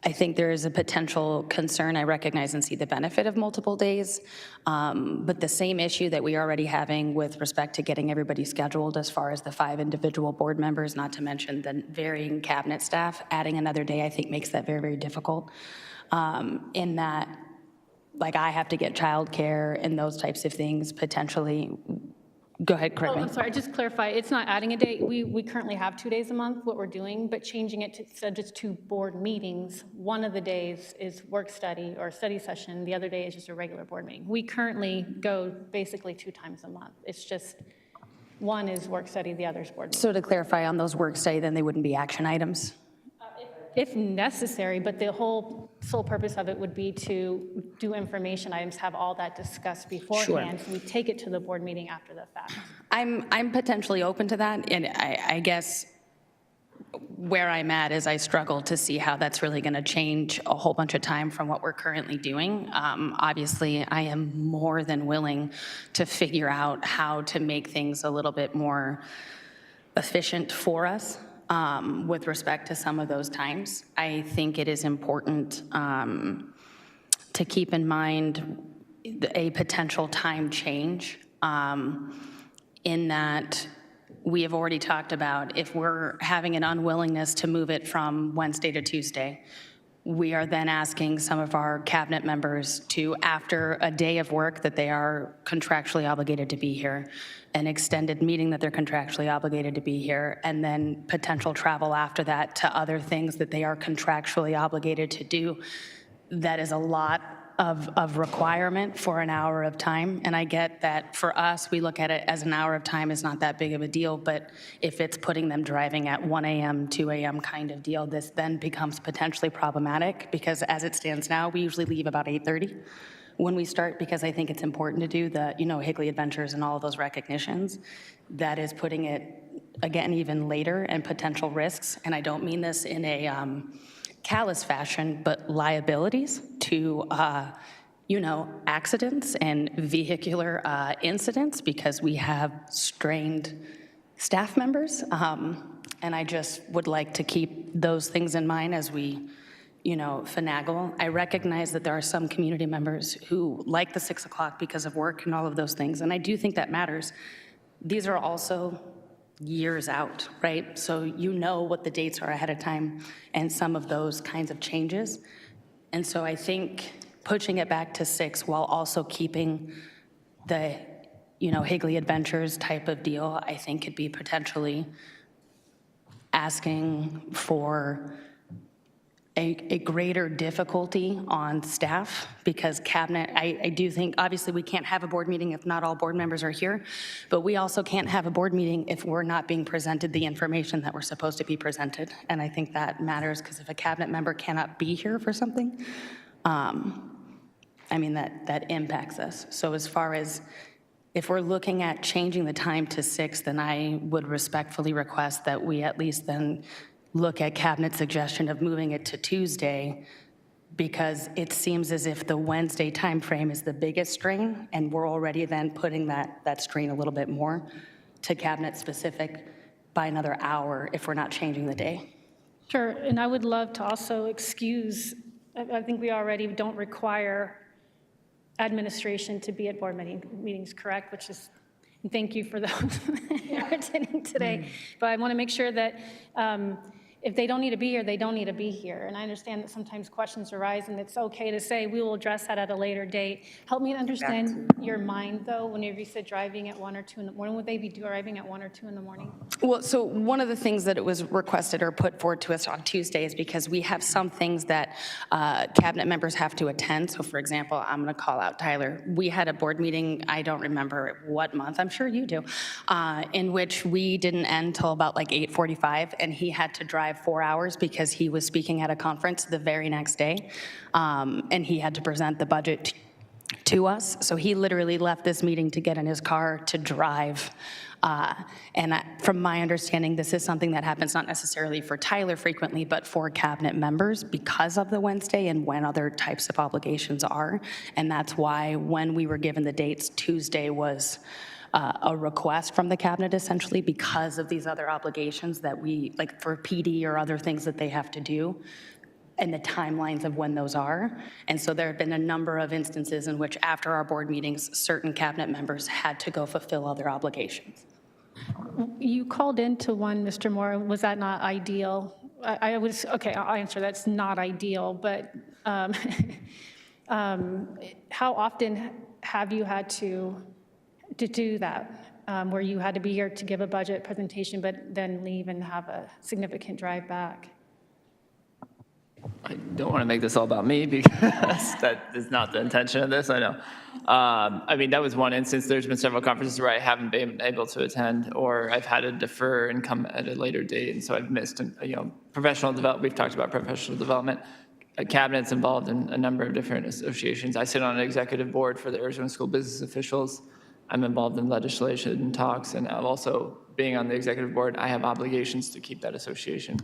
Speaker 7: I think there is a potential concern. I recognize and see the benefit of multiple days, but the same issue that we are already having with respect to getting everybody scheduled as far as the 5 individual board members, not to mention the varying cabinet staff, adding another day I think makes that very, very difficult in that, like, I have to get childcare and those types of things potentially. Go ahead, correct me.
Speaker 1: I'm sorry, just clarify, it's not adding a day. We currently have 2 days a month, what we're doing, but changing it to instead of just 2 board meetings, one of the days is work study or study session, the other day is just a regular board meeting. We currently go basically 2 times a month. It's just one is work study, the other is board meeting.
Speaker 7: So to clarify on those work study, then they wouldn't be action items?
Speaker 1: If necessary, but the whole sole purpose of it would be to do information items, have all that discussed beforehand. So we take it to the board meeting after the fact.
Speaker 7: I'm potentially open to that, and I guess where I'm at is I struggle to see how that's really going to change a whole bunch of time from what we're currently doing. Obviously, I am more than willing to figure out how to make things a little bit more efficient for us. With respect to some of those times. I think it is important to keep in mind a potential time change in that we have already talked about if we're having an unwillingness to move it from Wednesday to Tuesday, we are then asking some of our cabinet members to, after a day of work that they are contractually obligated to be here, an extended meeting that they're contractually obligated to be here, and then potential travel after that to other things that they are contractually obligated to do. That is a lot of requirement for an hour of time. And I get that for us, we look at it as an hour of time is not that big of a deal, but if it's putting them driving at 1 a.m., 2 a.m. kind of deal, this then becomes potentially problematic because as it stands now, we usually leave about 8:30 when we start because I think it's important to do the, Higley Adventures and all of those recognitions. That is putting it, again, even later and potential risks. And I don't mean this in a callous fashion, but liabilities to, accidents and vehicular incidents because we have strained staff members. And I just would like to keep those things in mind as we, finagle. I recognize that there are some community members who like the 6 o'clock because of work and all of those things, and I do think that matters. These are also years out, right? So you know what the dates are ahead of time and some of those kinds of changes. And so I think pushing it back to 6 while also keeping the, Higley Adventures type of deal, I think could be potentially asking for a greater difficulty on staff because cabinet, I do think, obviously we can't have a board meeting if not all board members are here, but we also can't have a board meeting if we're not being presented the information that we're supposed to be presented. And I think that matters because if a cabinet member cannot be here for something, that impacts us. So as far as if we're looking at changing the time to 6, then I would respectfully request that we at least then look at cabinet's suggestion of moving it to Tuesday because it seems as if the Wednesday timeframe is the biggest strain and we're already then putting that strain a little bit more to cabinet specific by another hour if we're not changing the day.
Speaker 1: Sure, and I would love to also excuse, I think we already don't require administration to be at board meetings, correct? Which is, thank you for those who are attending today. But I want to make sure that if they don't need to be here, they don't need to be here. And I understand that sometimes questions arise, and it's okay to say, we will address that at a later date. Help me understand your mind, though, whenever you said driving at 1 or 2 in the morning. Would they be driving at 1 or 2 in the morning?
Speaker 7: Well, so one of the things that it was requested or put forward to us on Tuesday is because we have some things that cabinet members have to attend. So for example, I'm going to call out Tyler. We had a board meeting, I don't remember what month, I'm sure you do, in which we didn't end till about like 8:45, and he had to drive 4 hours because he was speaking at a conference the very next day, and he had to present the budget to us. So he literally left this meeting to get in his car to drive. From my understanding, this is something that happens not necessarily for Tyler frequently, but for cabinet members because of the Wednesday and when other types of obligations are. And that's why when we were given the dates, Tuesday was a request from the cabinet essentially because of these other obligations that we, like for PD or other things that they have to do, and the timelines of when those are. And so there have been a number of instances in which after our board meetings, certain cabinet members had to go fulfill other obligations.
Speaker 1: You called into one, Mr. Moore. Was that not ideal? I was, okay, I'll answer that's not ideal, but how often have you had to do that, where you had to be here to give a budget presentation, but then leave and have a significant drive back?
Speaker 4: I don't want to make this all about me because that is not the intention of this, I know. I mean, that was one instance. There's been several conferences where I haven't been able to attend, or I've had to defer and come at a later date, and so I've missed, professional development. We've talked about professional development. Cabinet's involved in a number of different associations. I sit on an executive board for the Arizona School Business Officials. I'm involved in legislation talks, and I'm also, being on the executive board, I have obligations to keep that association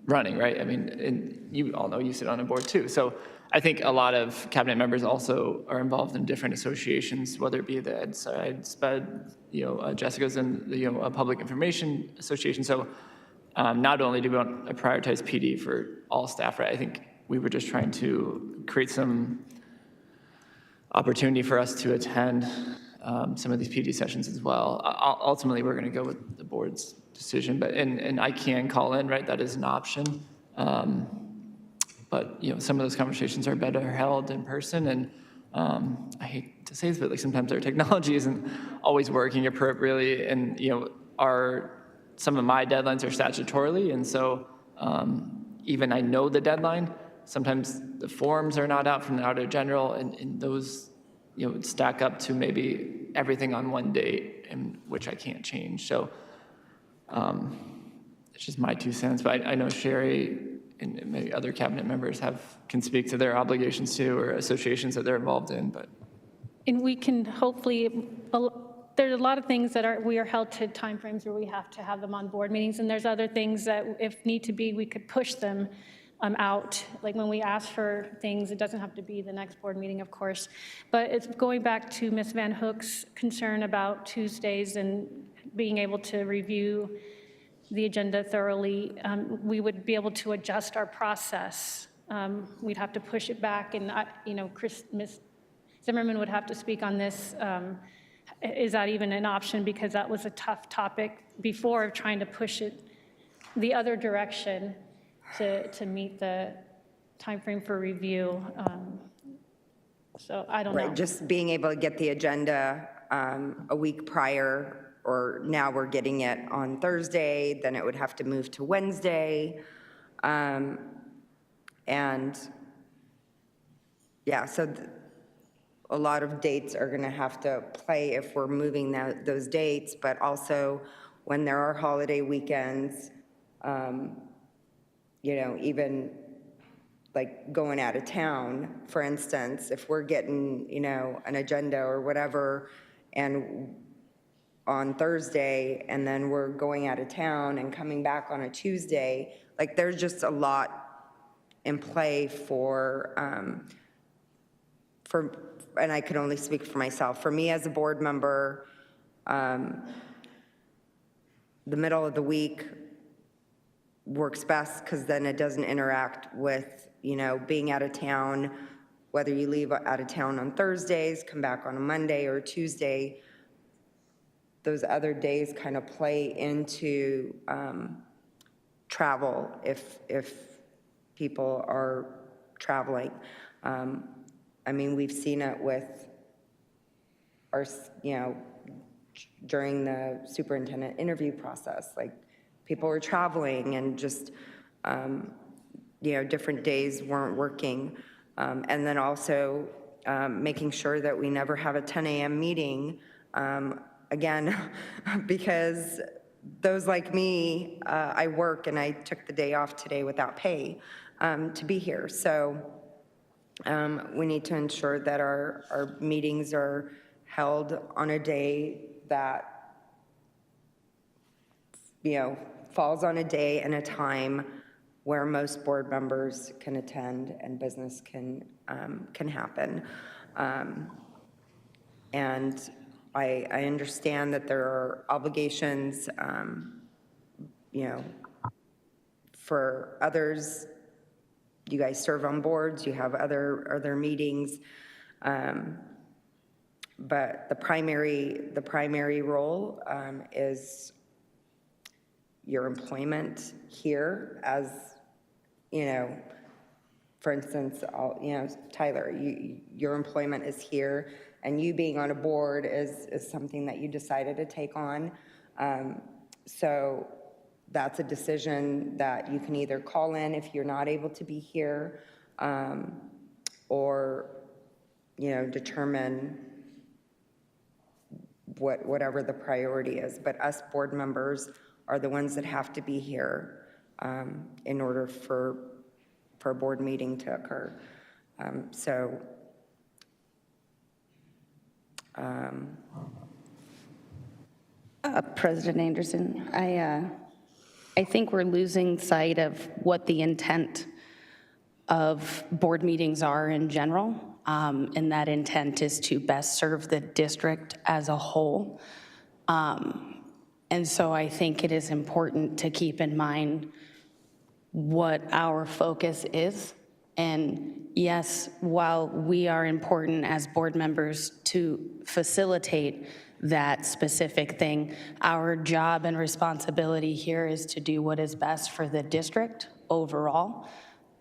Speaker 4: running, right? I mean, and you all know you sit on a board too. So I think a lot of cabinet members also are involved in different associations, whether it be the ASBA, Jessica's in the Public Information Association. So not only do we want to prioritize PD for all staff, right? I think we were just trying to create some opportunity for us to attend some of these PD sessions as well. Ultimately, we're going to go with the board's decision, but and I can call in, right? That is an option. But some of those conversations are better held in person, and I hate to say this, but like sometimes our technology isn't always working appropriately, and some of my deadlines are statutorily, and so even I know the deadline, sometimes the forms are not out from the Auditor General, and those stack up to maybe everything on one date, and which I can't change. So it's just my 2 cents, but I know Sherry and maybe other cabinet members can speak to their obligations too, or associations that they're involved in. But
Speaker 1: and we can hopefully, there's a lot of things that we are held to timeframes where we have to have them on board meetings, and there's other things that if need to be, we could push them out. Like when we ask for things, it doesn't have to be the next board meeting, of course. But it's going back to Ms. Van Hook's concern about Tuesdays and being able to review the agenda thoroughly. We would be able to adjust our process. We'd have to push it back, and Ms. Zimmerman would have to speak on this. Is that even an option? Because that was a tough topic before, of trying to push it the other direction to meet the timeframe for review. So I don't know.
Speaker 5: Right, just being able to get the agenda a week prior, or now we're getting it on Thursday, then it would have to move to Wednesday. And yeah, so a lot of dates are gonna have to play if we're moving those dates, but also when there are holiday weekends, even like going out of town, for instance, if we're getting, an agenda or whatever, and on Thursday, and then we're going out of town and coming back on a Tuesday, like there's just a lot in play for, and I could only speak for myself. For me as a board member, the middle of the week works best because then it doesn't interact with, being out of town, whether you leave out of town on Thursdays, come back on a Monday or Tuesday. Those other days kind of play into travel if people are traveling. I mean, we've seen it with our, during the superintendent interview process, like people were traveling and just, different days weren't working. And then also making sure that we never have a 10 a.m. meeting, again, because those like me, I work and I took the day off today without pay to be here. So we need to ensure that our meetings are held on a day that, falls on a day and a time where most board members can attend and business can happen. And I understand that there are obligations, for others. You guys serve on boards, you have other meetings. But the primary role is your employment here as, for instance, Tyler, your employment is here, and you being on a board is something that you decided to take on. So that's a decision that you can either call in if you're not able to be here, or, determine whatever the priority is. But us board members are the ones that have to be here in order for a board meeting to occur.
Speaker 7: President Anderson, I think we're losing sight of what the intent of board meetings are in general, and that intent is to best serve the district as a whole. And so I think it is important to keep in mind what our focus is. And yes, while we are important as board members to facilitate that specific thing, our job and responsibility here is to do what is best for the district overall.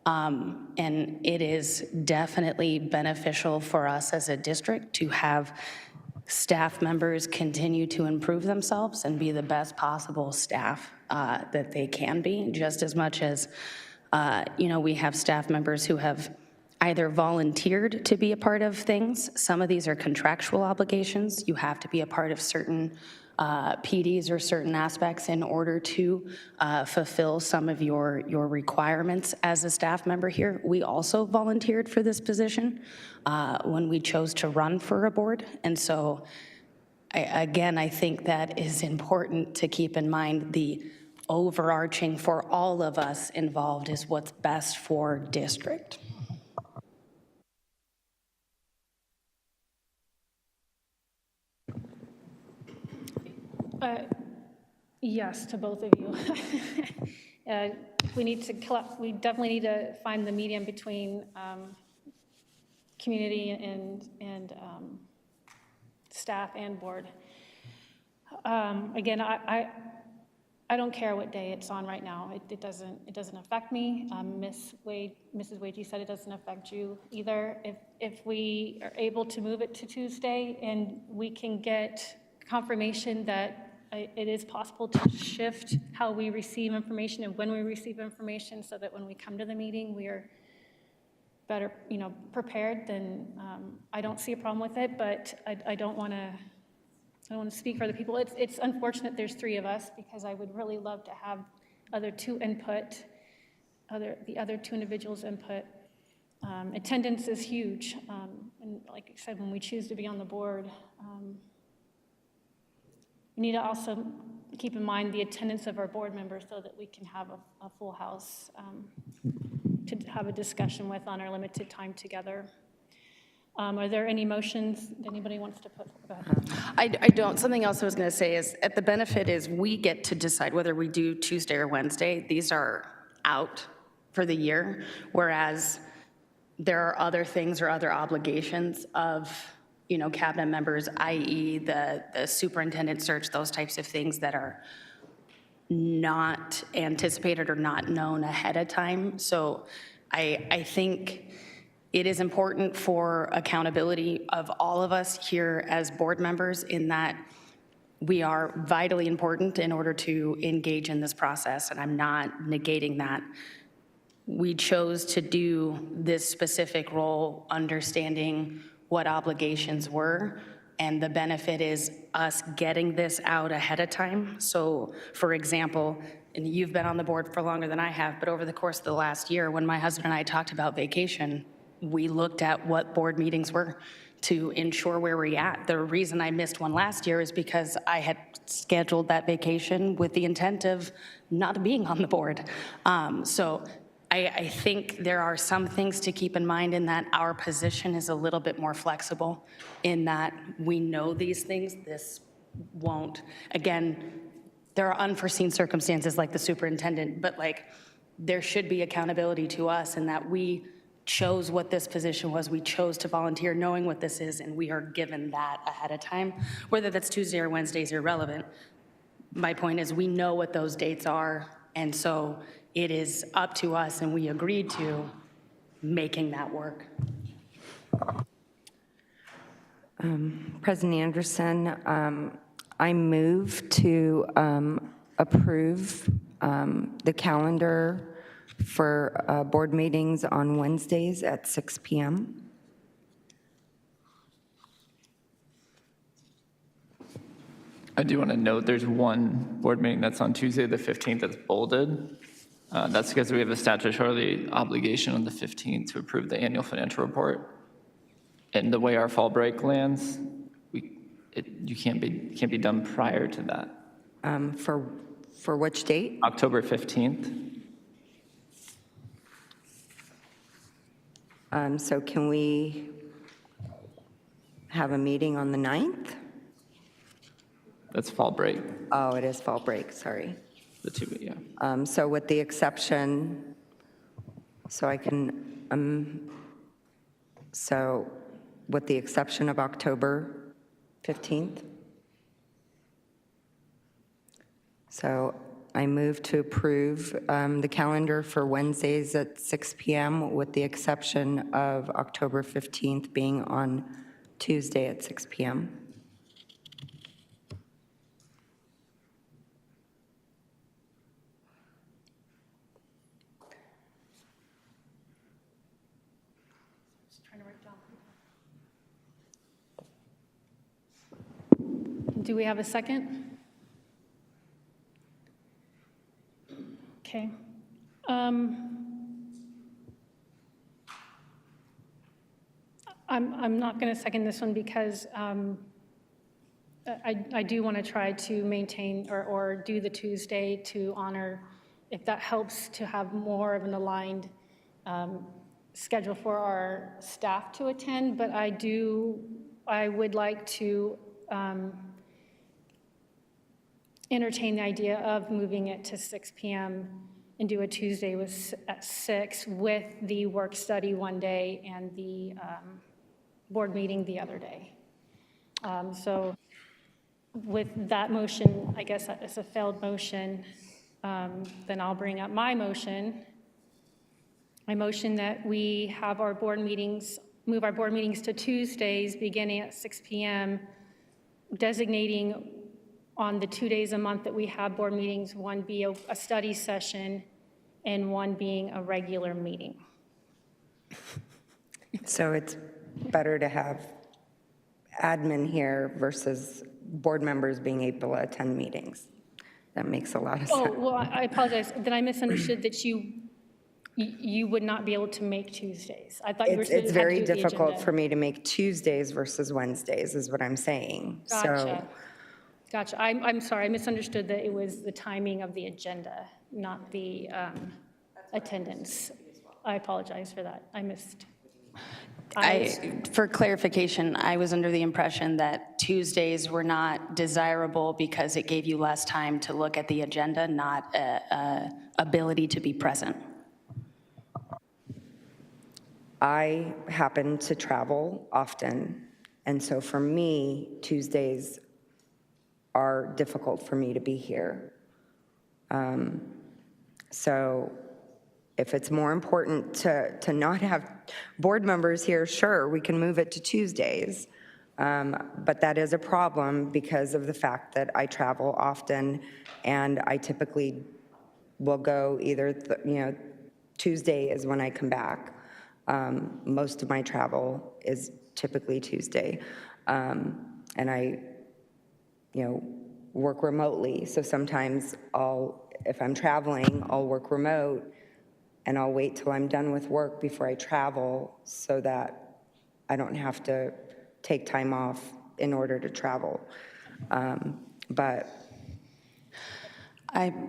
Speaker 7: And it is definitely beneficial for us as a district to have staff members continue to improve themselves and be the best possible staff that they can be, just as much as, we have staff members who have either volunteered to be a part of things. Some of these are contractual obligations. You have to be a part of certain PDs or certain aspects in order to fulfill some of your requirements as a staff member here. We also volunteered for this position when we chose to run for a board. And so, I think that is important to keep in mind. The overarching for all of us involved is what's best for district.
Speaker 1: Yes, to both of you. We definitely need to find the medium between community and staff and board. Again, I don't care what day it's on right now. It doesn't affect me. Mrs. Wade, you said it doesn't affect you either. If we are able to move it to Tuesday and we can get confirmation that it is possible to shift how we receive information and when we receive information, so that when we come to the meeting we are better, prepared, then I don't see a problem with it. But I don't want to speak for other people. It's unfortunate there's three of us, because I would really love to have the other two individuals' input. Attendance is huge, and like I said, when we choose to be on the board, we need to also keep in mind the attendance of our board members, so that we can have a full house to have a discussion with on our limited time together. Are there any motions anybody wants to put? Go ahead.
Speaker 7: I don't. Something else I was going to say is, the benefit is we get to decide whether we do Tuesday or Wednesday. These are out for the year, whereas there are other things or other obligations of cabinet members, i.e. the superintendent search, those types of things that are not anticipated or not known ahead of time. So I think it is important for accountability of all of us here as board members in that we are vitally important in order to engage in this process, and I'm not negating that. We chose to do this specific role understanding what obligations were, and the benefit is us getting this out ahead of time. So, for example, and you've been on the board for longer than I have, but over the course of the last year, when my husband and I talked about vacation, we looked at what board meetings were to ensure where we're at. The reason I missed one last year is because I had scheduled that vacation with the intent of not being on the board. So I think there are some things to keep in mind in that our position is a little bit more flexible in that we know these things, this won't. Again, there are unforeseen circumstances like the superintendent, but like there should be accountability to us in that we chose what this position was. We chose to volunteer knowing what this is, and we are given that ahead of time. Whether that's Tuesday or Wednesday is irrelevant. My point is we know what those dates are, and so it is up to us, and we agreed to making that work.
Speaker 5: President Anderson, I move to approve the calendar for board meetings on Wednesdays at 6 p.m.
Speaker 4: I do want to note there's one board meeting that's on Tuesday, the 15th, that's bolded. That's because we have a statutory obligation on the 15th to approve the annual financial report. And the way our fall break lands, you can't be done prior to that.
Speaker 5: For which date?
Speaker 4: October 15th.
Speaker 5: So can we have a meeting on the 9th?
Speaker 4: That's fall break.
Speaker 5: Oh, it is fall break, sorry.
Speaker 4: The 2, yeah.
Speaker 5: So with the exception, so with the exception of October 15th. So I move to approve the calendar for Wednesdays at 6 p.m. with the exception of October 15th being on Tuesday at 6 p.m.
Speaker 1: Do we have a second? Okay. I'm not going to second this one because I do want to try to maintain or do the Tuesday to honor, if that helps to have more of an aligned schedule for our staff to attend, but I would like to entertain the idea of moving it to 6 p.m. and do a Tuesday at 6 with the work study one day and the board meeting the other day. So with that motion, I guess it's a failed motion, then I'll bring up my motion. I motion that we have our board meetings, move our board meetings to Tuesdays beginning at 6 p.m., designating on the 2 days a month that we have board meetings, one be a study session and one being a regular meeting.
Speaker 5: So it's better to have admin here versus board members being able to attend meetings. That makes a lot of sense.
Speaker 1: Oh, well, I apologize. Then I misunderstood that you would not be able to make Tuesdays. I thought you were supposed
Speaker 5: It's
Speaker 1: to have
Speaker 5: very
Speaker 1: to do the
Speaker 5: difficult
Speaker 1: agenda.
Speaker 5: for me to make Tuesdays versus Wednesdays is what I'm saying.
Speaker 1: Gotcha. Gotcha. I'm sorry. I misunderstood that it was the timing of the agenda, not the attendance. I apologize for that. I missed.
Speaker 7: For clarification, I was under the impression that Tuesdays were not desirable because it gave you less time to look at the agenda, not ability to be present.
Speaker 5: I happen to travel often, and so for me, Tuesdays are difficult for me to be here. So if it's more important to not have board members here, sure, we can move it to Tuesdays. But that is a problem because of the fact that I travel often, and I typically will go either, Tuesday is when I come back. Most of my travel is typically Tuesday. And I, work remotely. So sometimes if I'm traveling, I'll work remote, and I'll wait till I'm done with work before I travel so that I don't have to take time off in order to travel. But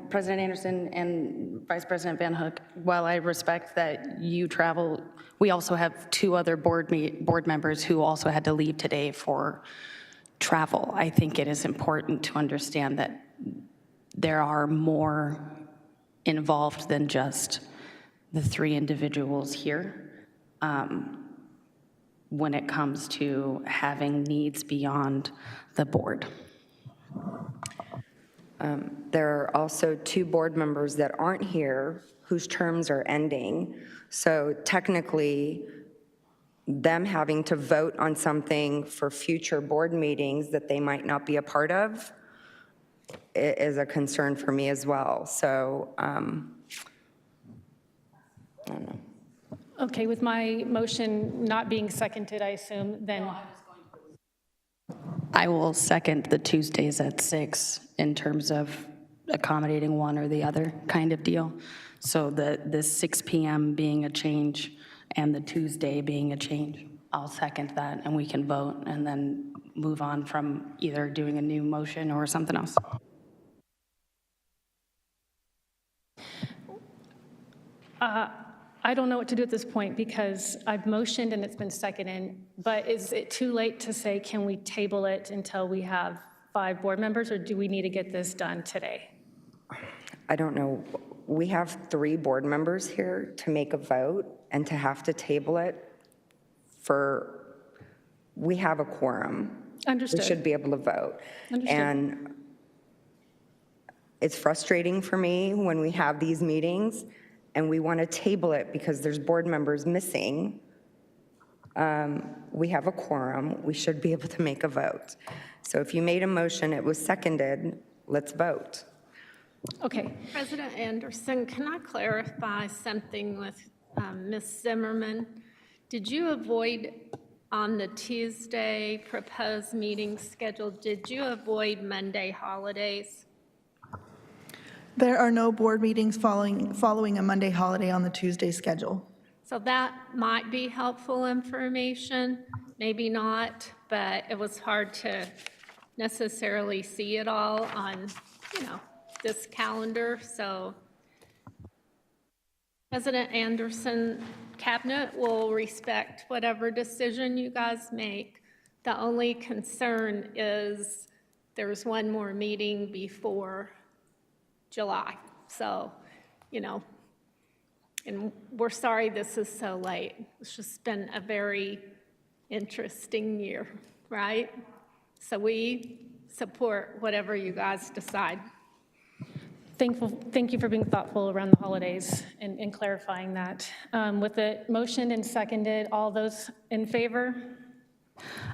Speaker 7: President Anderson and Vice President Van Hook, while I respect that you travel, we also have two other board members who also had to leave today for travel. I think it is important to understand that there are more involved than just the three individuals here when it comes to having needs beyond the board.
Speaker 5: there are also two board members that aren't here whose terms are ending. So technically, them having to vote on something for future board meetings that they might not be a part of is a concern for me as well. So, I don't know.
Speaker 1: Okay, with my motion not being seconded, I assume, then.
Speaker 7: I will second the Tuesdays at 6 in terms of accommodating one or the other kind of deal. So the 6 p.m. being a change and the Tuesday being a change, I'll second that, and we can vote and then move on from either doing a new motion or something else.
Speaker 1: I don't know what to do at this point because I've motioned and it's been seconded, but is it too late to say, can we table it until we have 5 board members, or do we need to get this done today?
Speaker 5: I don't know. We have 3 board members here to make a vote, and to have to table it we have a quorum.
Speaker 1: Understood.
Speaker 5: We should be able to vote.
Speaker 1: Understood.
Speaker 5: And it's frustrating for me when we have these meetings and we want to table it because there's board members missing. We have a quorum. We should be able to make a vote. So if you made a motion, it was seconded, let's vote.
Speaker 1: Okay.
Speaker 2: President Anderson, can I clarify something with Ms. Zimmerman? Did you avoid, on the Tuesday proposed meeting schedule, did you avoid Monday holidays?
Speaker 18: There are no board meetings following a Monday holiday on the Tuesday schedule.
Speaker 2: So that might be helpful information, maybe not, but it was hard to necessarily see it all on, this calendar. So President Anderson, Cabinet will respect whatever decision you guys make. The only concern is there's one more meeting before July. So, and we're sorry this is so late. It's just been a very interesting year, right? So we support whatever you guys decide.
Speaker 1: Thank you for being thoughtful around the holidays and clarifying that. With it motioned and seconded, all those in favor?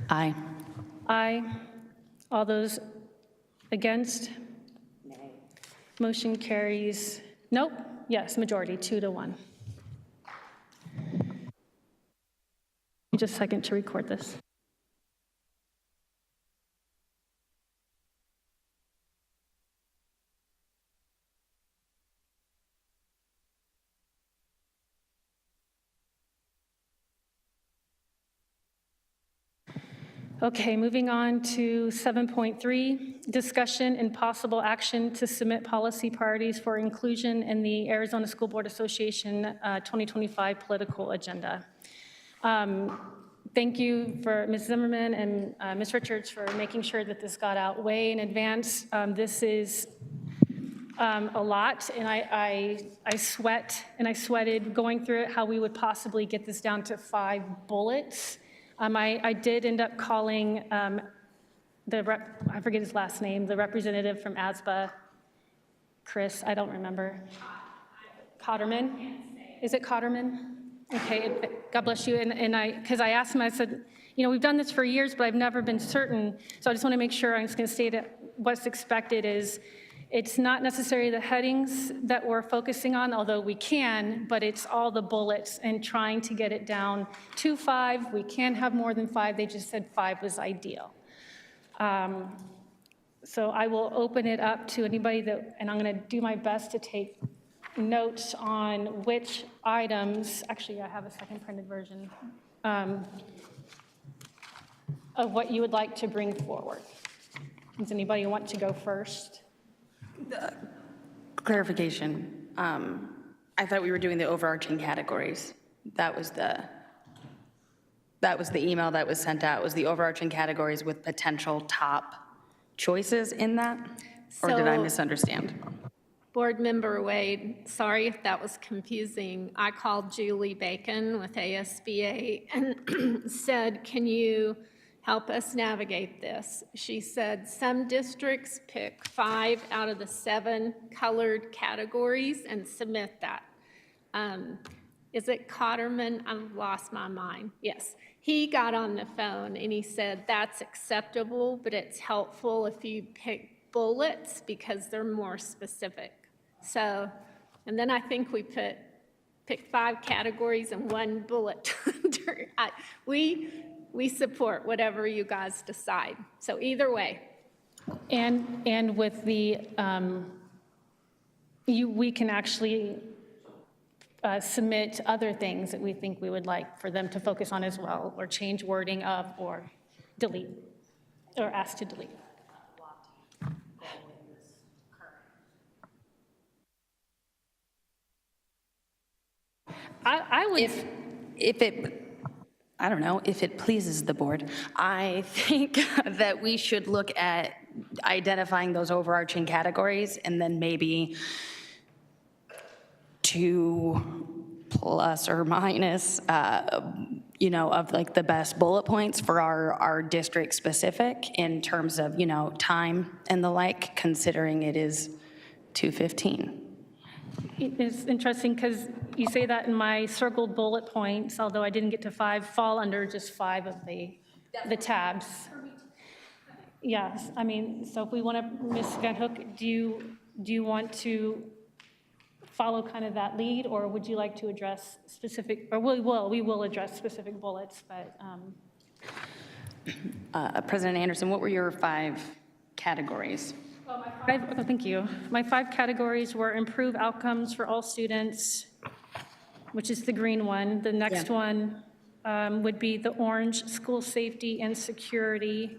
Speaker 7: Aye.
Speaker 1: Aye. All those against? Nay. Motion carries, nope, yes, majority, 2-1. Just a second to record this. Okay, moving on to 7.3, discussion and possible action to submit policy priorities for inclusion in the Arizona School Board Association 2025 political agenda. Thank you for Ms. Zimmerman and Ms. Richards for making sure that this got out way in advance. This is a lot, and I sweated going through it, how we would possibly get this down to 5 bullets. I did end up calling I forget his last name, the representative from ASBA, Chris, I don't remember. Cotterman? Is it Cotterman? Okay, God bless you. And because I asked him, I said, you know, we've done this for years, but I've never been certain. So I just want to make sure, I'm just going to state that what's expected is, it's not necessarily the headings that we're focusing on, although we can, but it's all the bullets and trying to get it down to 5. We can't have more than 5. They just said 5 was ideal. So I will open it up to anybody that, and I'm going to do my best to take notes on which items, actually I have a second printed version, of what you would like to bring forward. Does anybody want to go first?
Speaker 7: Clarification. I thought we were doing the overarching categories. That was the email that was sent out, was the overarching categories with potential top choices in that? Or did I misunderstand?
Speaker 2: Board Member Wade, sorry if that was confusing. I called Julie Bacon with ASBA and said, can you help us navigate this? She said some districts pick 5 out of the 7 colored categories and submit that. Is it Cotterman? I've lost my mind. Yes. He got on the phone and he said that's acceptable, but it's helpful if you pick bullets because they're more specific. So, and then I think we pick 5 categories and 1 bullet. We support whatever you guys decide. So either way.
Speaker 1: And with the, we can actually submit other things that we think we would like for them to focus on as well, or change wording of, or delete, or ask to delete. I would,
Speaker 7: I don't know, if it pleases the board, I think that we should look at identifying those overarching categories and then maybe 2 plus or minus, you know, of like the best bullet points for our district specific in terms of, you know, time and the like, considering it is 2:15.
Speaker 1: it's interesting because you say that in my circled bullet points, although I didn't get to 5, fall under just 5 of the tabs. Yes, I mean, so if we want to, Ms. Van Hook, do you want to follow kind of that lead, or would you like to address specific, or we will address specific bullets, but.
Speaker 7: President Anderson, what were your 5 categories?
Speaker 1: Thank you. My 5 categories were improve outcomes for all students, which is the green one. The next one would be the orange, school safety and security.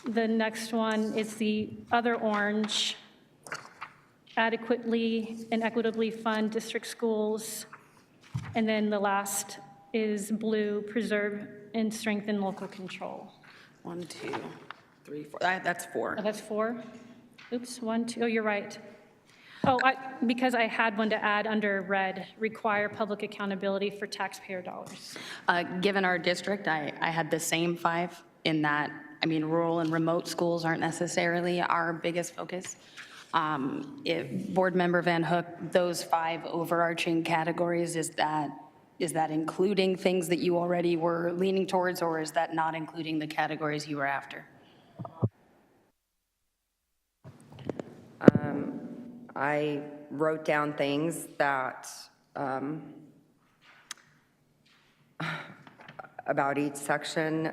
Speaker 1: The next one is the other orange, adequately and equitably fund district schools. And then the last is blue, preserve and strengthen local control.
Speaker 7: 1, 2, 3, 4. That's 4.
Speaker 1: Oh, that's 4? Oops, 1, 2, oh, you're right. Oh, because I had one to add under red, require public accountability for taxpayer dollars.
Speaker 7: Given our district, I had the same 5 in that, I mean, rural and remote schools aren't necessarily our biggest focus. If Board Member Van Hook, those 5 overarching categories, is that including things that you already were leaning towards, or is that not including the categories you were after?
Speaker 5: I wrote down things that, about each section,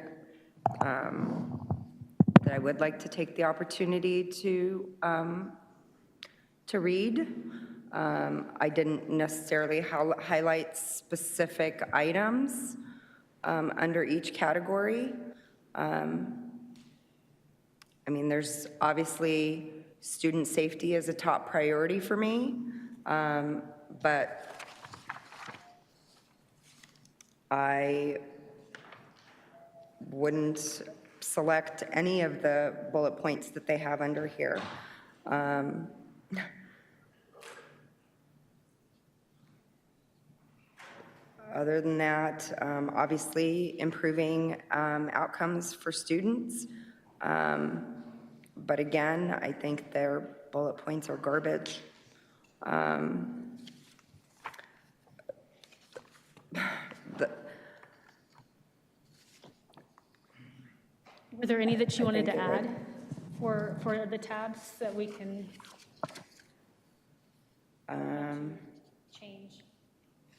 Speaker 5: that I would like to take the opportunity to read. I didn't necessarily highlight specific items under each category. I mean, there's obviously student safety is a top priority for me, but I wouldn't select any of the bullet points that they have under here. Other than that, obviously improving outcomes for students. But again, I think they're bullet points are garbage.
Speaker 1: Were there any that you wanted to add for the tabs that we can change?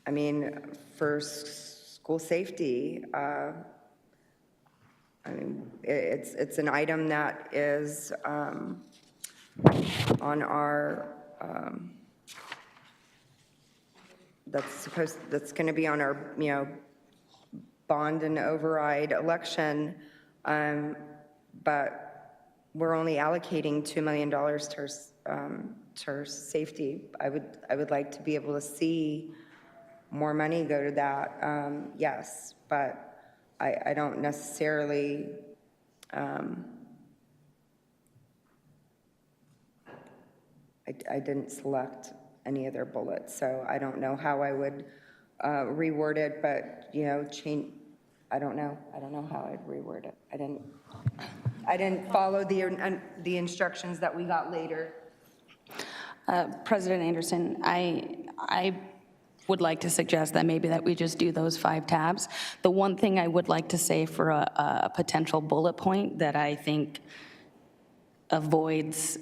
Speaker 5: I mean, for school safety, I mean, it's an item that is on our, that's going to be on our, you know, bond and override election, but we're only allocating $2 million to our safety. I would like to be able to see more money go to that, yes, but I don't necessarily, I didn't select any of their bullets, so I don't know how I would reword it, but, you know, change, I don't know how I'd reword it. I didn't follow the instructions that we got later.
Speaker 7: President Anderson, I would like to suggest that maybe that we just do those 5 tabs. The one thing I would like to say for a potential bullet point that I think avoids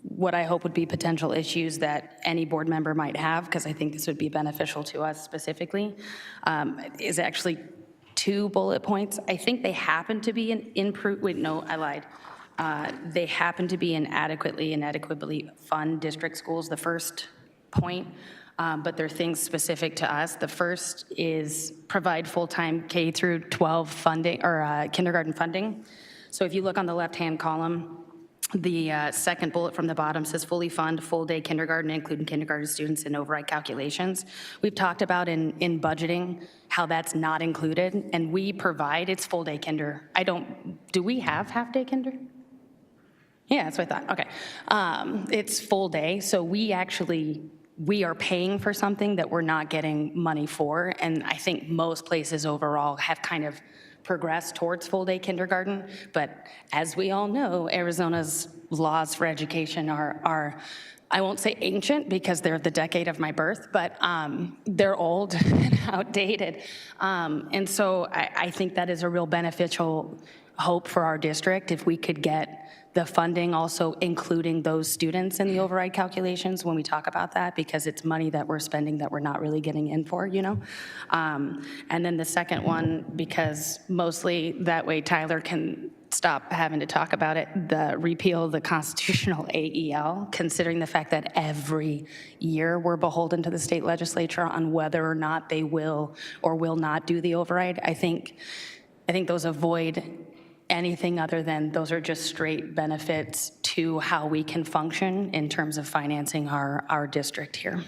Speaker 7: what I hope would be potential issues that any board member might have, because I think this would be beneficial to us specifically, is actually 2 bullet points. I think they happen to be they happen to be inadequately and adequately fund district schools, the first point, but they're things specific to us. The first is provide full-time K through 12 funding, or kindergarten funding. So if you look on the left-hand column, the second bullet from the bottom says fully fund full-day kindergarten, including kindergarten students in override calculations. We've talked about in budgeting how that's not included, and we provide, it's full-day kinder. Do we have half-day kinder? Yeah, that's what I thought, okay. It's full day, so we are paying for something that we're not getting money for, and I think most places overall have kind of progress towards full-day kindergarten, but as we all know, Arizona's laws for education are I won't say ancient because they're the decade of my birth, but they're old and outdated. And so I think that is a real beneficial hope for our district if we could get the funding also including those students in the override calculations when we talk about that, because it's money that we're spending that we're not really getting in for, you know? And then the second one, because mostly that way Tyler can stop having to talk about it, the repeal of the constitutional AEL, considering the fact that every year we're beholden to the state legislature on whether or not they will or will not do the override. I think those avoid anything other than those are just straight benefits to how we can function in terms of financing our district here.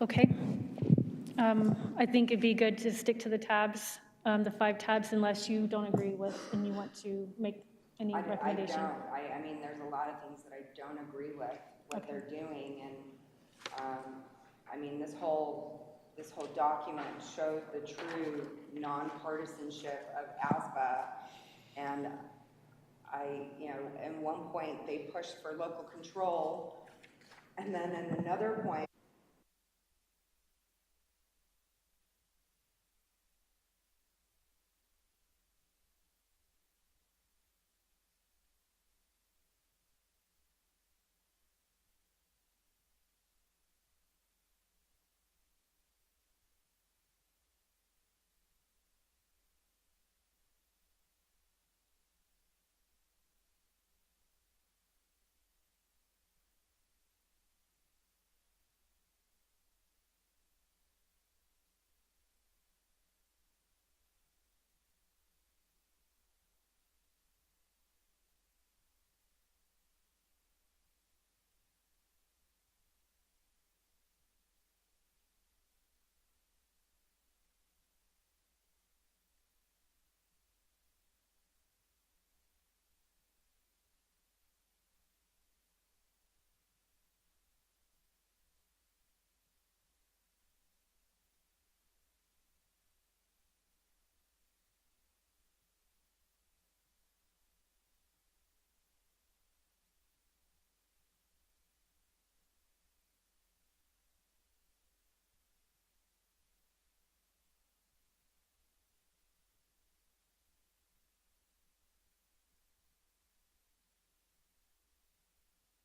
Speaker 1: Okay. I think it'd be good to stick to the tabs, the 5 tabs, unless you don't agree with and you want to make any recommendation.
Speaker 5: I mean, there's a lot of things that I don't agree with what they're doing, and I mean, this whole document shows the true nonpartisanship of ASBA, and you know, at one point they pushed for local control, and then at another point,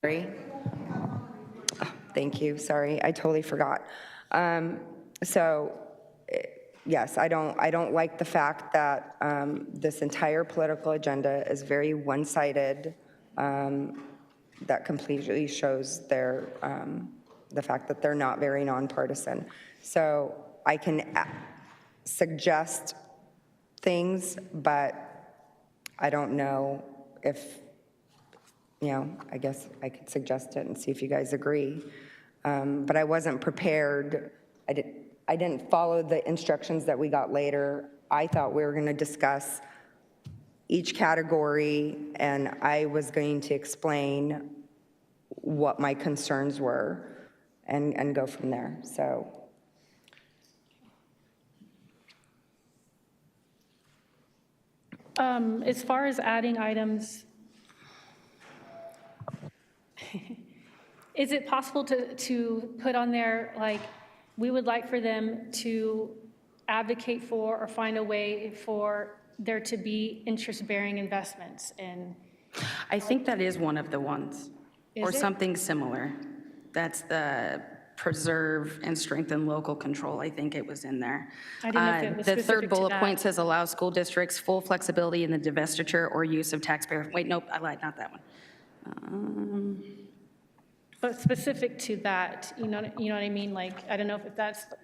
Speaker 5: Sorry. Thank you, sorry, I totally forgot. So, yes, I don't like the fact that this entire political agenda is very one-sided, that completely shows the fact that they're not very nonpartisan. So I can suggest things, but I don't know if, I guess I could suggest it and see if you guys agree. But I wasn't prepared. I didn't follow the instructions that we got later. I thought we were going to discuss each category, and I was going to explain what my concerns were and go from there. So.
Speaker 1: As far as adding items, is it possible to put on there, like, we would like for them to advocate for or find a way for there to be interest-bearing investments in?
Speaker 19: I think that is one of the ones, or
Speaker 1: Is it?
Speaker 19: something similar. That's the preserve and strengthen local control. I think it was in there.
Speaker 1: I didn't know if it was
Speaker 19: The
Speaker 1: specific
Speaker 19: third
Speaker 1: to
Speaker 19: bullet
Speaker 1: that.
Speaker 19: point says allow school districts full flexibility in the divestiture or use of taxpayer, wait, nope, I lied, not that one.
Speaker 1: But specific to that, you know what I mean? Like, I don't know if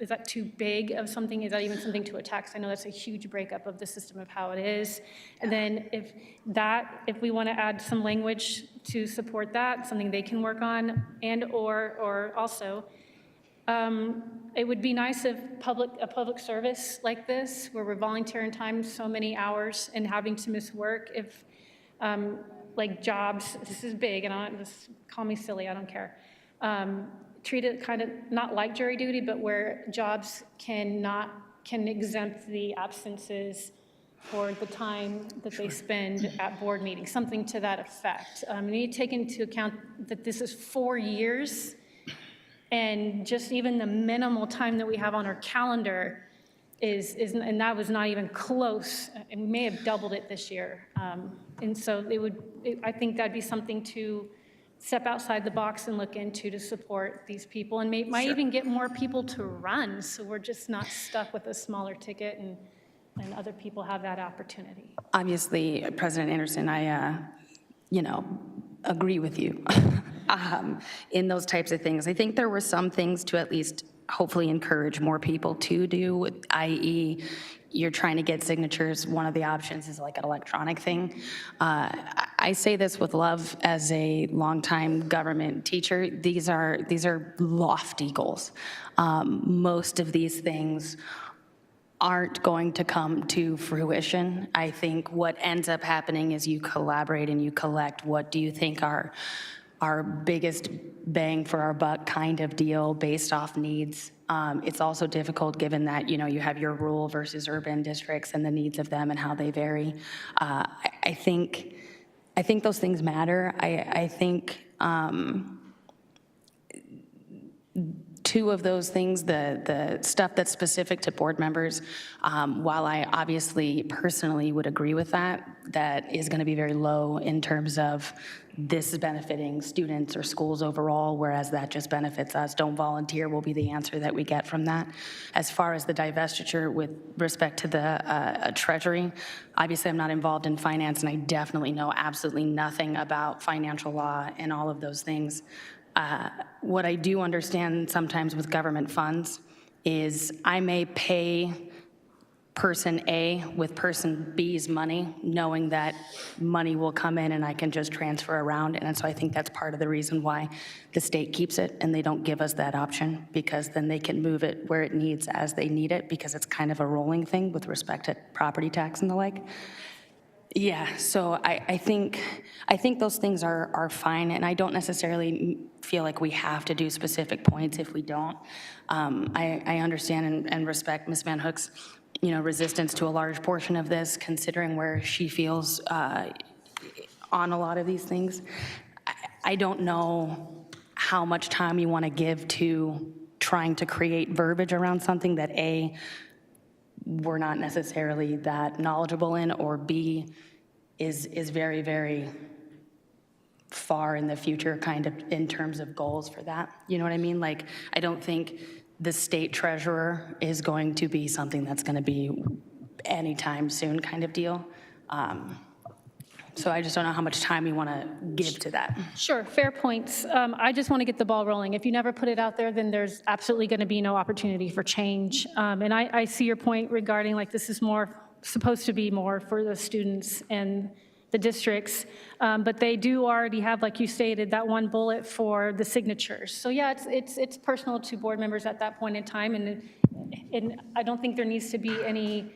Speaker 1: is that too big of something? Is that even something to attack? 'Cause I know that's a huge breakup of the system of how it is. And then if we want to add some language to support that, something they can work on, and or also, it would be nice if a public service like this, where we're volunteering time so many hours and having to miss work, if like jobs, this is big, and just call me silly, I don't care. Treat it kind of not like jury duty, but where jobs can exempt the absences for the time that they spend at board meetings, something to that effect. We need to take into account that this is 4 years, and just even the minimal time that we have on our calendar and that was not even close, and we may have doubled it this year. And so I think that'd be something to step outside the box and look into to support these people, and might even get more people to run, so we're just not stuck with a smaller ticket, and other people have that opportunity.
Speaker 19: Obviously, President Anderson, I, agree with you in those types of things. I think there were some things to at least hopefully encourage more people to do, i.e., you're trying to get signatures. One of the options is like an electronic thing. I say this with love as a longtime government teacher. These are lofty goals. Most of these things aren't going to come to fruition. I think what ends up happening is you collaborate and you collect what do you think are our biggest bang for our buck kind of deal based off needs. It's also difficult given that, you have your rural versus urban districts and the needs of them and how they vary. I think those things matter. I think two of those things, the stuff that's specific to board members, while I obviously personally would agree with that is going to be very low in terms of this is benefiting students or schools overall, whereas that just benefits us. Don't volunteer will be the answer that we get from that. As far as the divestiture with respect to the Treasury, obviously I'm not involved in finance, and I definitely know absolutely nothing about financial law and all of those things. What I do understand sometimes with government funds is I may pay person A with person B's money, knowing that money will come in and I can just transfer around. And so I think that's part of the reason why the state keeps it and they don't give us that option, because then they can move it where it needs as they need it, because it's kind of a rolling thing with respect to property tax and the like. Yeah, so I think those things are fine, and I don't necessarily feel like we have to do specific points if we don't. I understand and respect Ms. Van Hook's resistance to a large portion of this, considering where she feels on a lot of these things. I don't know how much time you want to give to trying to create verbiage around something that A, we're not necessarily that knowledgeable in, or B, is very, very far in the future, kind of in terms of goals for that. You know what I mean? Like, I don't think the state treasurer is going to be something that's going to be anytime soon kind of deal. So I just don't know how much time we want to give to that.
Speaker 1: Sure, fair points. I just want to get the ball rolling. If you never put it out there, then there's absolutely going to be no opportunity for change. And I see your point regarding like this is supposed to be more for the students and the districts, but they do already have, like you stated, that one bullet for the signatures. So yeah, it's personal to board members at that point in time, and I don't think there needs to be any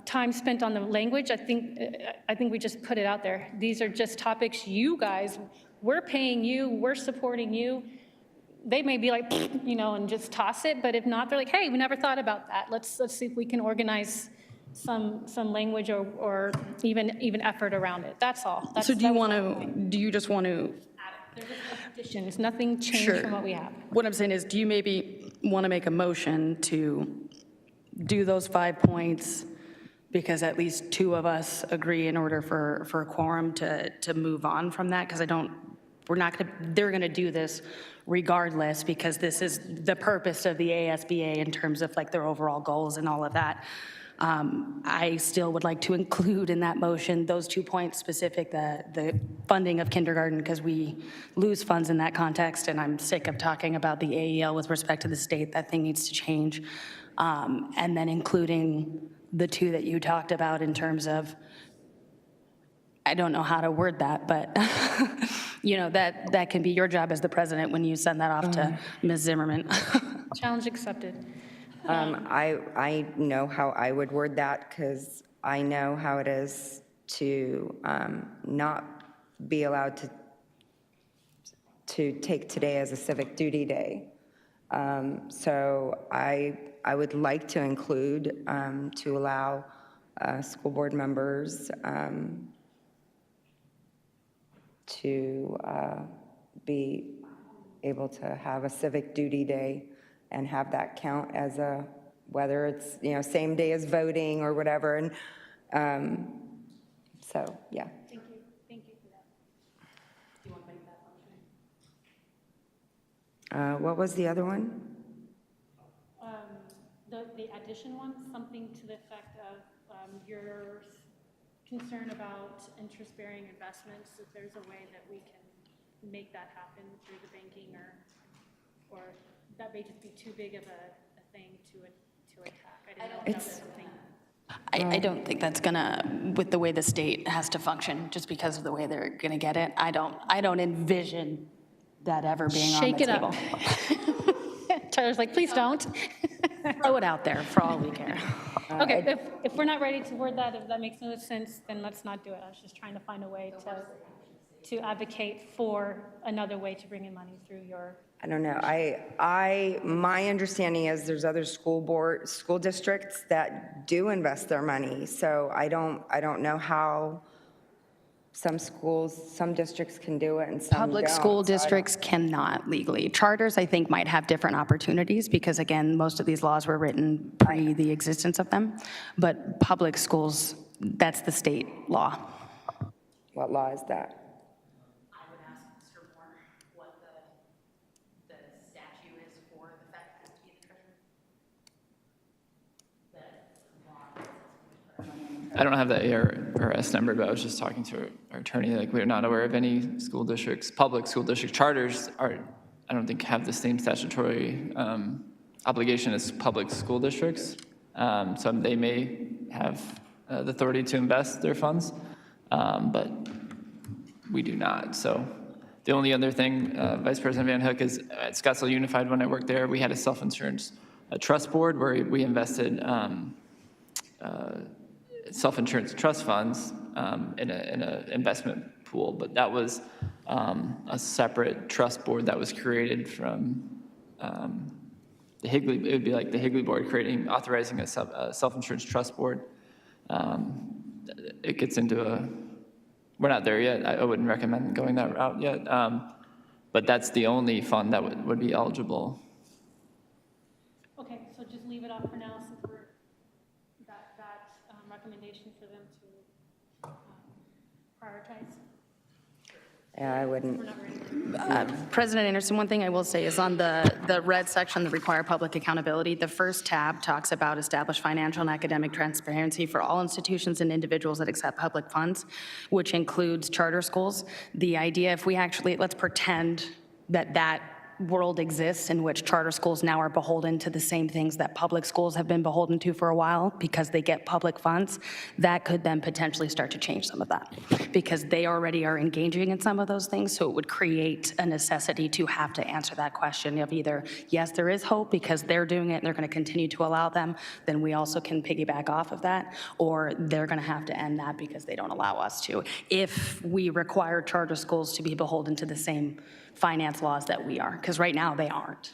Speaker 1: time spent on the language. I think we just put it out there. These are just topics you guys, we're paying you, we're supporting you. They may be like, and just toss it, but if not, they're like, hey, we never thought about that. Let's see if we can organize some language or even effort around it. That's all.
Speaker 19: So do you just want to?
Speaker 1: There's just additions. Nothing changed from what we have.
Speaker 19: What I'm saying is, do you maybe want to make a motion to do those 5 points because at least 2 of us agree in order for a quorum to move on from that? Because they're going to do this regardless because this is the purpose of the ASBA in terms of like their overall goals and all of that. I still would like to include in that motion those 2 points specific, the funding of kindergarten, because we lose funds in that context, and I'm sick of talking about the AEL with respect to the state. That thing needs to change. And then including the 2 that you talked about in terms of, I don't know how to word that, but that can be your job as the president when you send that off to Ms. Zimmerman.
Speaker 1: Challenge accepted.
Speaker 5: I know how I would word that because I know how it is to not be allowed to take today as a civic duty day. So I would like to include to allow school board members to be able to have a civic duty day and have that count as whether it's, same day as voting or whatever. And so, yeah.
Speaker 1: Thank you for that. Do you want to make that motion?
Speaker 5: What was the other one?
Speaker 1: The addition one, something to the effect of your concern about interest-bearing investments, if there's a way that we can make that happen through the banking or that may just be too big of a thing to attack. I didn't know if that was a thing.
Speaker 19: I don't think that's gonna, with the way the state has to function, just because of the way they're gonna get it. I don't envision that ever being on the table.
Speaker 1: Shake it up. Tyler's like, please don't.
Speaker 19: Throw it out there for all we care.
Speaker 1: Okay, if we're not ready to word that, if that makes no sense, then let's not do it. I was just trying to find a way to advocate for another way to bring in money through your.
Speaker 5: I don't know. My understanding is there's other school districts that do invest their money. So I don't know how some districts can do it and some
Speaker 19: Public
Speaker 5: don't.
Speaker 19: school districts cannot legally. Charters, I think, might have different opportunities because, again, most of these laws were written pre the existence of them. But public schools, that's the state law.
Speaker 5: What law is that?
Speaker 19: I would ask Mr. Moore what the statute is for the fact that it has to be the treasurer.
Speaker 4: I don't have the ARS number, but I was just talking to our attorney, like we're not aware of any school districts, public school district charters I don't think have the same statutory obligation as public school districts. So they may have the authority to invest their funds, but we do not. So the only other thing, Vice President Van Hook, is at Scottsdale Unified, when I worked there, we had a self-insurance trust board where we invested self-insurance trust funds in an investment pool, but that was a separate trust board that was created from the Higley. It would be like the Higley board authorizing a self-insurance trust board. It gets into we're not there yet. I wouldn't recommend going that route yet, but that's the only fund that would be eligible.
Speaker 1: Okay, so just leave it off for now since we're that recommendation for them to prioritize.
Speaker 5: Yeah, I wouldn't.
Speaker 19: President Anderson, one thing I will say is on the red section, the require public accountability, the first tab talks about establish financial and academic transparency for all institutions and individuals that accept public funds, which includes charter schools. The idea, if we actually, let's pretend that that world exists in which charter schools now are beholden to the same things that public schools have been beholden to for a while because they get public funds, that could then potentially start to change some of that because they already are engaging in some of those things. So it would create a necessity to have to answer that question of either, yes, there is hope because they're doing it and they're going to continue to allow them, then we also can piggyback off of that, or they're going to have to end that because they don't allow us to. If we require charter schools to be beholden to the same finance laws that we are, because right now they aren't.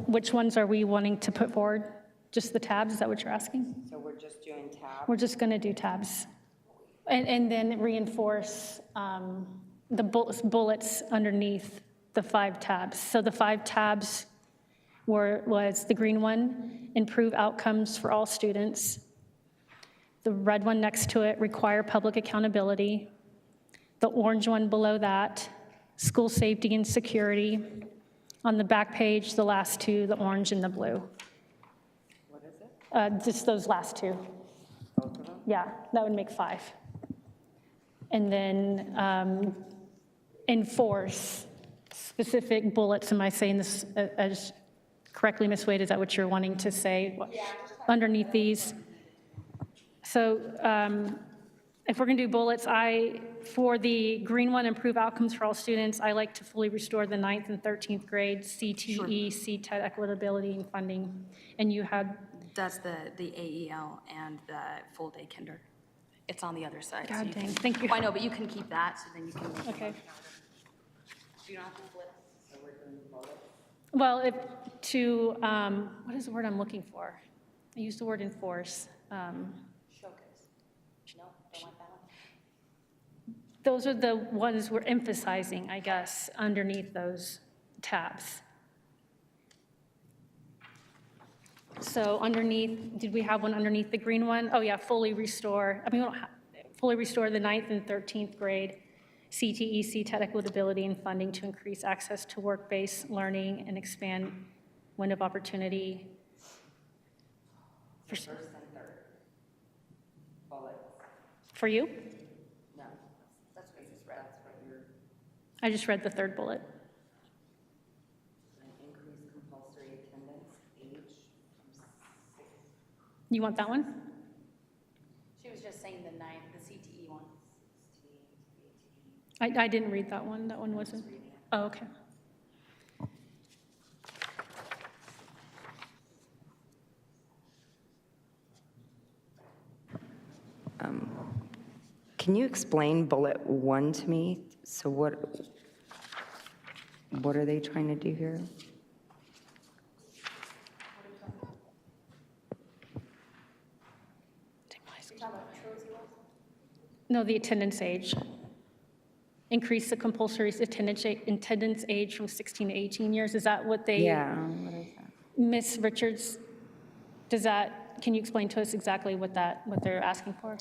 Speaker 1: Which ones are we wanting to put forward? Just the tabs, is that what you're asking?
Speaker 5: So we're just doing tabs?
Speaker 1: We're just gonna do tabs. And then reinforce the bullets underneath the 5 tabs. So the 5 tabs was the green one, improve outcomes for all students. The red one next to it, require public accountability. The orange one below that, school safety and security. On the back page, the last 2, the orange and the blue.
Speaker 5: What is it?
Speaker 1: Just those last 2.
Speaker 5: Both of them?
Speaker 1: Yeah, that would make 5. And then enforce specific bullets. Am I saying this as correctly, Ms. Wade? Is that what you're wanting to say? Yeah. Underneath these? So if we're going to do bullets, for the green one, improve outcomes for all students, I like to fully restore the 9th and 13th grade CTE, CTED equitability and funding. And you had?
Speaker 19: That's the AEL and the full day kinder. It's on the other side.
Speaker 1: God
Speaker 19: so
Speaker 1: dang, thank you.
Speaker 19: Well, I know, but you can keep that, so then you can.
Speaker 1: Okay.
Speaker 19: You don't have to flip.
Speaker 5: So we're doing bullets?
Speaker 1: Well, what is the word I'm looking for? I used the word enforce.
Speaker 19: Showcase. No, don't want that one.
Speaker 1: Those are the ones we're emphasizing, I guess, underneath those tabs. So underneath, did we have one underneath the green one? Oh yeah, fully restore the 9th and 13th grade CTE, CTED equitability and funding to increase access to work-based learning and expand window of opportunity.
Speaker 5: First and third. Bullets.
Speaker 1: For you?
Speaker 5: No, that's what you just read. That's what you're.
Speaker 1: I just read the 3rd bullet.
Speaker 5: Increase compulsory attendance age from 6.
Speaker 1: You want that one?
Speaker 19: She was just saying the CTE one.
Speaker 1: I didn't read that one. That one wasn't. Oh, okay.
Speaker 5: Can you explain bullet 1 to me? So what are they trying to do here?
Speaker 1: No, the attendance age. Increase the compulsory attendance age from 16 to 18 years. Is that what they?
Speaker 5: Yeah, what is that?
Speaker 1: Ms. Richards, can you explain to us exactly what they're asking for?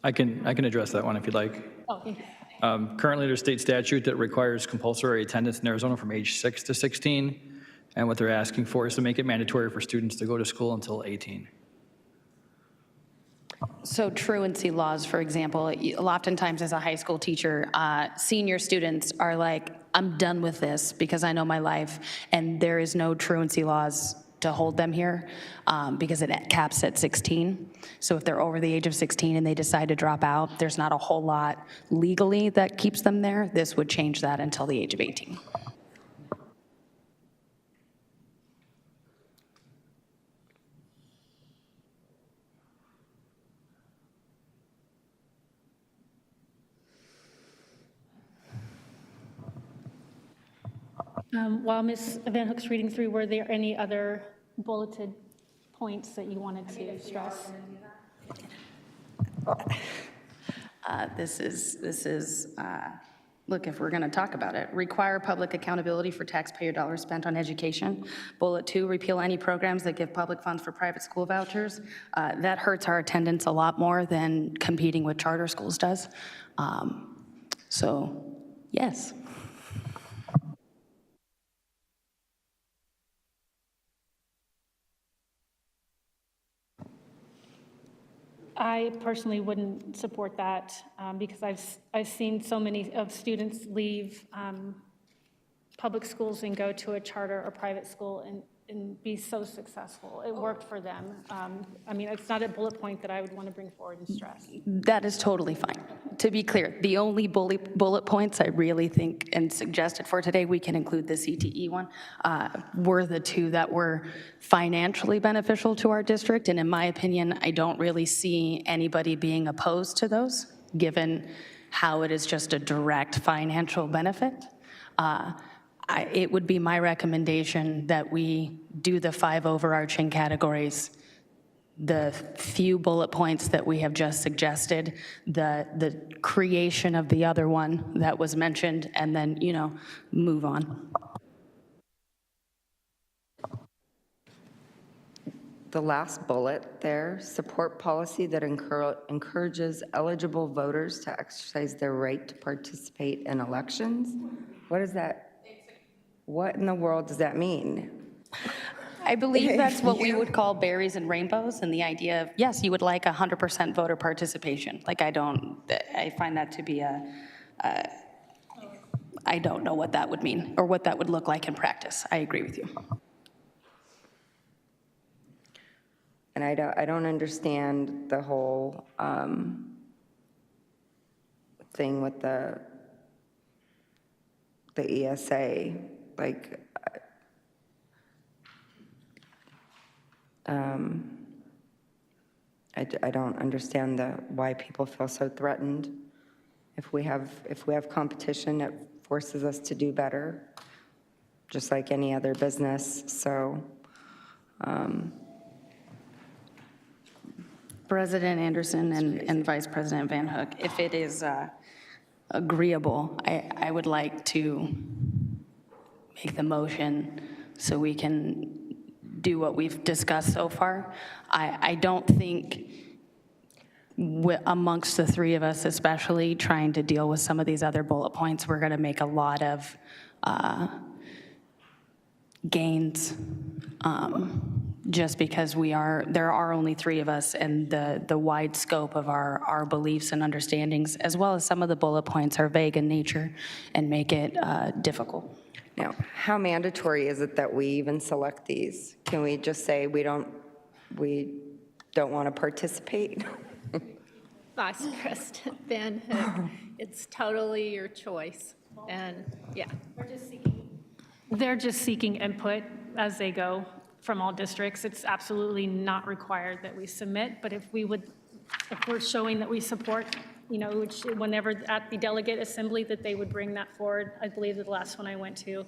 Speaker 12: I can address that one if you'd like.
Speaker 1: Oh, okay.
Speaker 12: Currently, there's state statute that requires compulsory attendance in Arizona from age 6 to 16. And what they're asking for is to make it mandatory for students to go to school until 18.
Speaker 19: So truancy laws, for example, oftentimes as a high school teacher, senior students are like, I'm done with this because I know my life, and there is no truancy laws to hold them here because it caps at 16. So if they're over the age of 16 and they decide to drop out, there's not a whole lot legally that keeps them there. This would change that until the age of 18.
Speaker 1: While Ms. Van Hook's reading through, were there any other bulleted points that you wanted to stress?
Speaker 19: This is look, if we're going to talk about it, require public accountability for taxpayer dollars spent on education. Bullet 2, repeal any programs that give public funds for private school vouchers. That hurts our attendance a lot more than competing with charter schools does. So, yes.
Speaker 1: I personally wouldn't support that because I've seen so many of students leave public schools and go to a charter or private school and be so successful. It worked for them. I mean, it's not a bullet point that I would want to bring forward and stress.
Speaker 19: That is totally fine. To be clear, the only bullet points I really think and suggested for today, we can include the CTE one, were the two that were financially beneficial to our district. And in my opinion, I don't really see anybody being opposed to those, given how it is just a direct financial benefit. It would be my recommendation that we do the 5 overarching categories, the few bullet points that we have just suggested, the creation of the other one that was mentioned, and then, you know, move on.
Speaker 5: The last bullet there, support policy that encourages eligible voters to exercise their right to participate in elections. What is that? What in the world does that mean?
Speaker 19: I believe that's what we would call berries and rainbows, and the idea of, yes, you would like 100% voter participation. Like, I find that to be I don't know what that would mean or what that would look like in practice. I agree with you.
Speaker 5: And I don't understand the whole thing with the ESA. Like, I don't understand why people feel so threatened. If we have competition, it forces us to do better, just like any other business. So.
Speaker 19: President Anderson and Vice President Van Hook, if it is agreeable, I would like to make the motion so we can do what we've discussed so far. I don't think amongst the three of us, especially trying to deal with some of these other bullet points, we're going to make a lot of gains just because there are only three of us, and the wide scope of our beliefs and understandings, as well as some of the bullet points, are vague in nature and make it difficult.
Speaker 5: Now, how mandatory is it that we even select these? Can we just say we don't want to participate?
Speaker 2: Vice President Van Hook, it's totally your choice. And yeah.
Speaker 1: They're just seeking input as they go from all districts. It's absolutely not required that we submit, but if we're showing that we support, you know, which whenever at the delegate assembly that they would bring that forward. I believe the last one I went to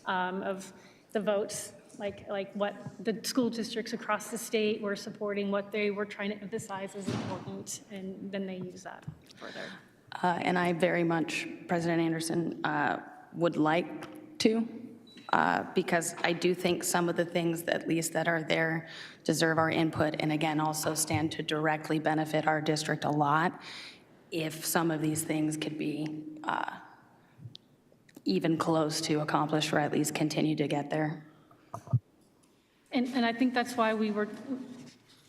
Speaker 1: of the votes, like what the school districts across the state were supporting, what they were trying to emphasize as important, and then they use that further.
Speaker 19: And I very much, President Anderson, would like to, because I do think some of the things at least that are there deserve our input, and again, also stand to directly benefit our district a lot. If some of these things could be even close to accomplished, or at least continue to get there.
Speaker 1: And I think that's why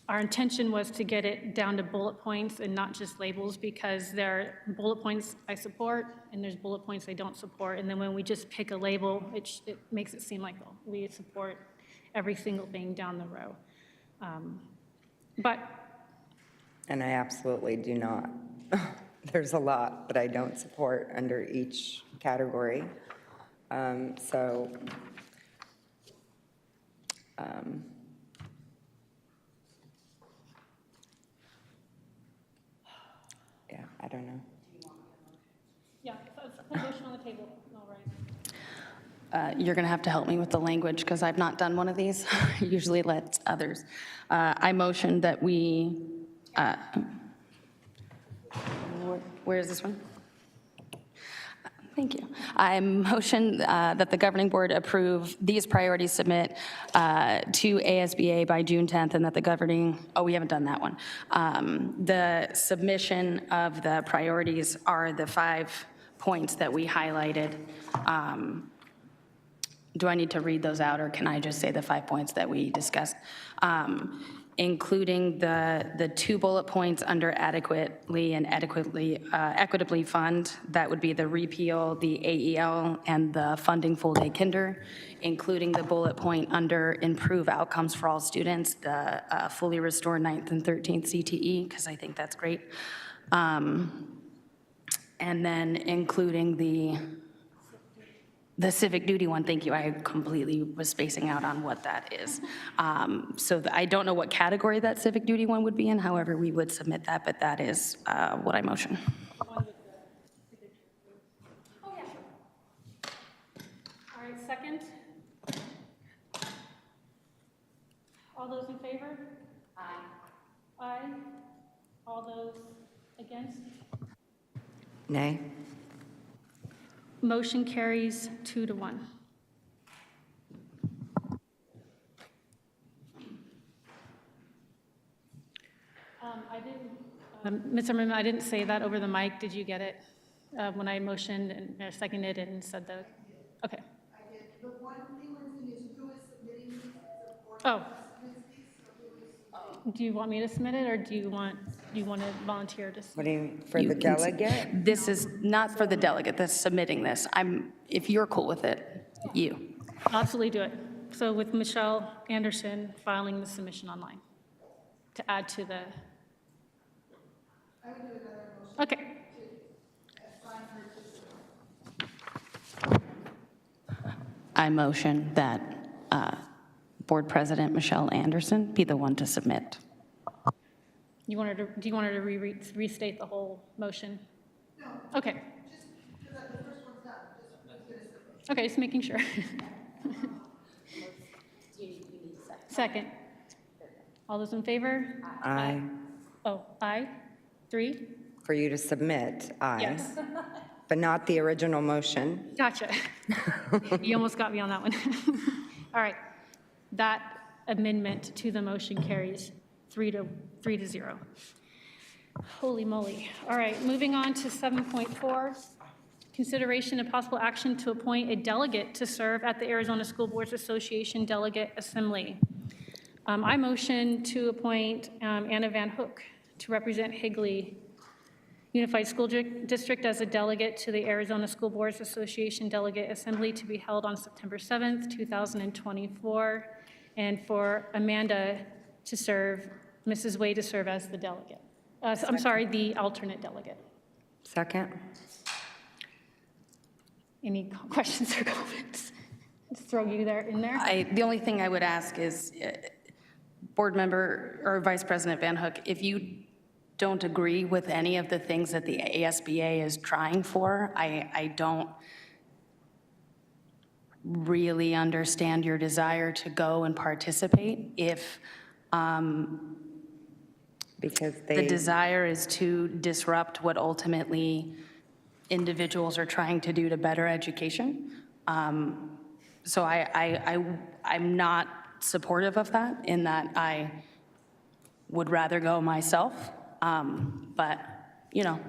Speaker 1: our intention was to get it down to bullet points and not just labels, because there are bullet points I support and there's bullet points I don't support. And then when we just pick a label, it makes it seem like we support every single thing down the row.
Speaker 5: And I absolutely do not. There's a lot that I don't support under each category. Yeah, I don't know.
Speaker 1: Yeah, it's a motion on the table, all right.
Speaker 19: You're going to have to help me with the language because I've not done one of these. I usually let others. I motion that we, where is this one? Thank you. I motion that the governing board approve these priorities submit to ASBA by June 10th, and that the governing, we haven't done that one. The submission of the priorities are the 5 points that we highlighted. Do I need to read those out, or can I just say the 5 points that we discussed? Including the 2 bullet points under adequately and equitably fund. That would be the repeal, the AEL, and the funding full day kinder, including the bullet point under improve outcomes for all students, the fully restore 9th and 13th CTE, because I think that's great. And then including the civic duty one, thank you. I completely was spacing out on what that is. So I don't know what category that civic duty one would be in. However, we would submit that, but that is what I motion.
Speaker 1: All right, second. All those in favor? Aye. Aye. All those against?
Speaker 5: Nay.
Speaker 1: Motion carries 2 to 1. Ms. Zimmerman, I didn't say that over the mic. Did you get it when I motioned and seconded and said that? Okay.
Speaker 18: I did. The one thing is who is submitting these?
Speaker 1: Oh. Do you want me to submit it, or do you want to volunteer to?
Speaker 5: What do you, for the delegate?
Speaker 19: This is not for the delegate that's submitting this. If you're cool with it, you.
Speaker 1: I'll absolutely do it. So with Michelle Anderson filing the submission online to add to the.
Speaker 18: I would do another motion.
Speaker 1: Okay.
Speaker 18: To assign her to.
Speaker 19: I motion that Board President Michelle Anderson be the one to submit.
Speaker 1: Do you want her to restate the whole motion?
Speaker 18: No.
Speaker 1: Okay.
Speaker 18: Just because the first one's done. Just get us the.
Speaker 1: Okay, just making sure. Second. All those in favor?
Speaker 5: Aye.
Speaker 1: Oh, aye. 3?
Speaker 5: For you to submit, aye.
Speaker 1: Yes.
Speaker 5: But not the original motion.
Speaker 1: Gotcha. You almost got me on that one. All right. That amendment to the motion carries 3 to 0. Holy moly. All right, moving on to 7.4. Consideration and possible action to appoint a delegate to serve at the Arizona School Boards Association Delegate Assembly. I motion to appoint Anna Van Hook to represent Higley Unified School District as a delegate to the Arizona School Boards Association Delegate Assembly to be held on September 7th, 2024, and for Amanda to serve, Mrs. Way to serve as the delegate. I'm sorry, the alternate delegate.
Speaker 5: Second.
Speaker 1: Any questions or comments? Just throw you there in there.
Speaker 19: The only thing I would ask is, Board Member or Vice President Van Hook, if you don't agree with any of the things that the ASBA is trying for, I don't really understand your desire to go and participate if
Speaker 5: because
Speaker 19: the desire is to disrupt what ultimately individuals are trying to do to better education. So I'm not supportive of that, in that I would rather go myself, but, you know.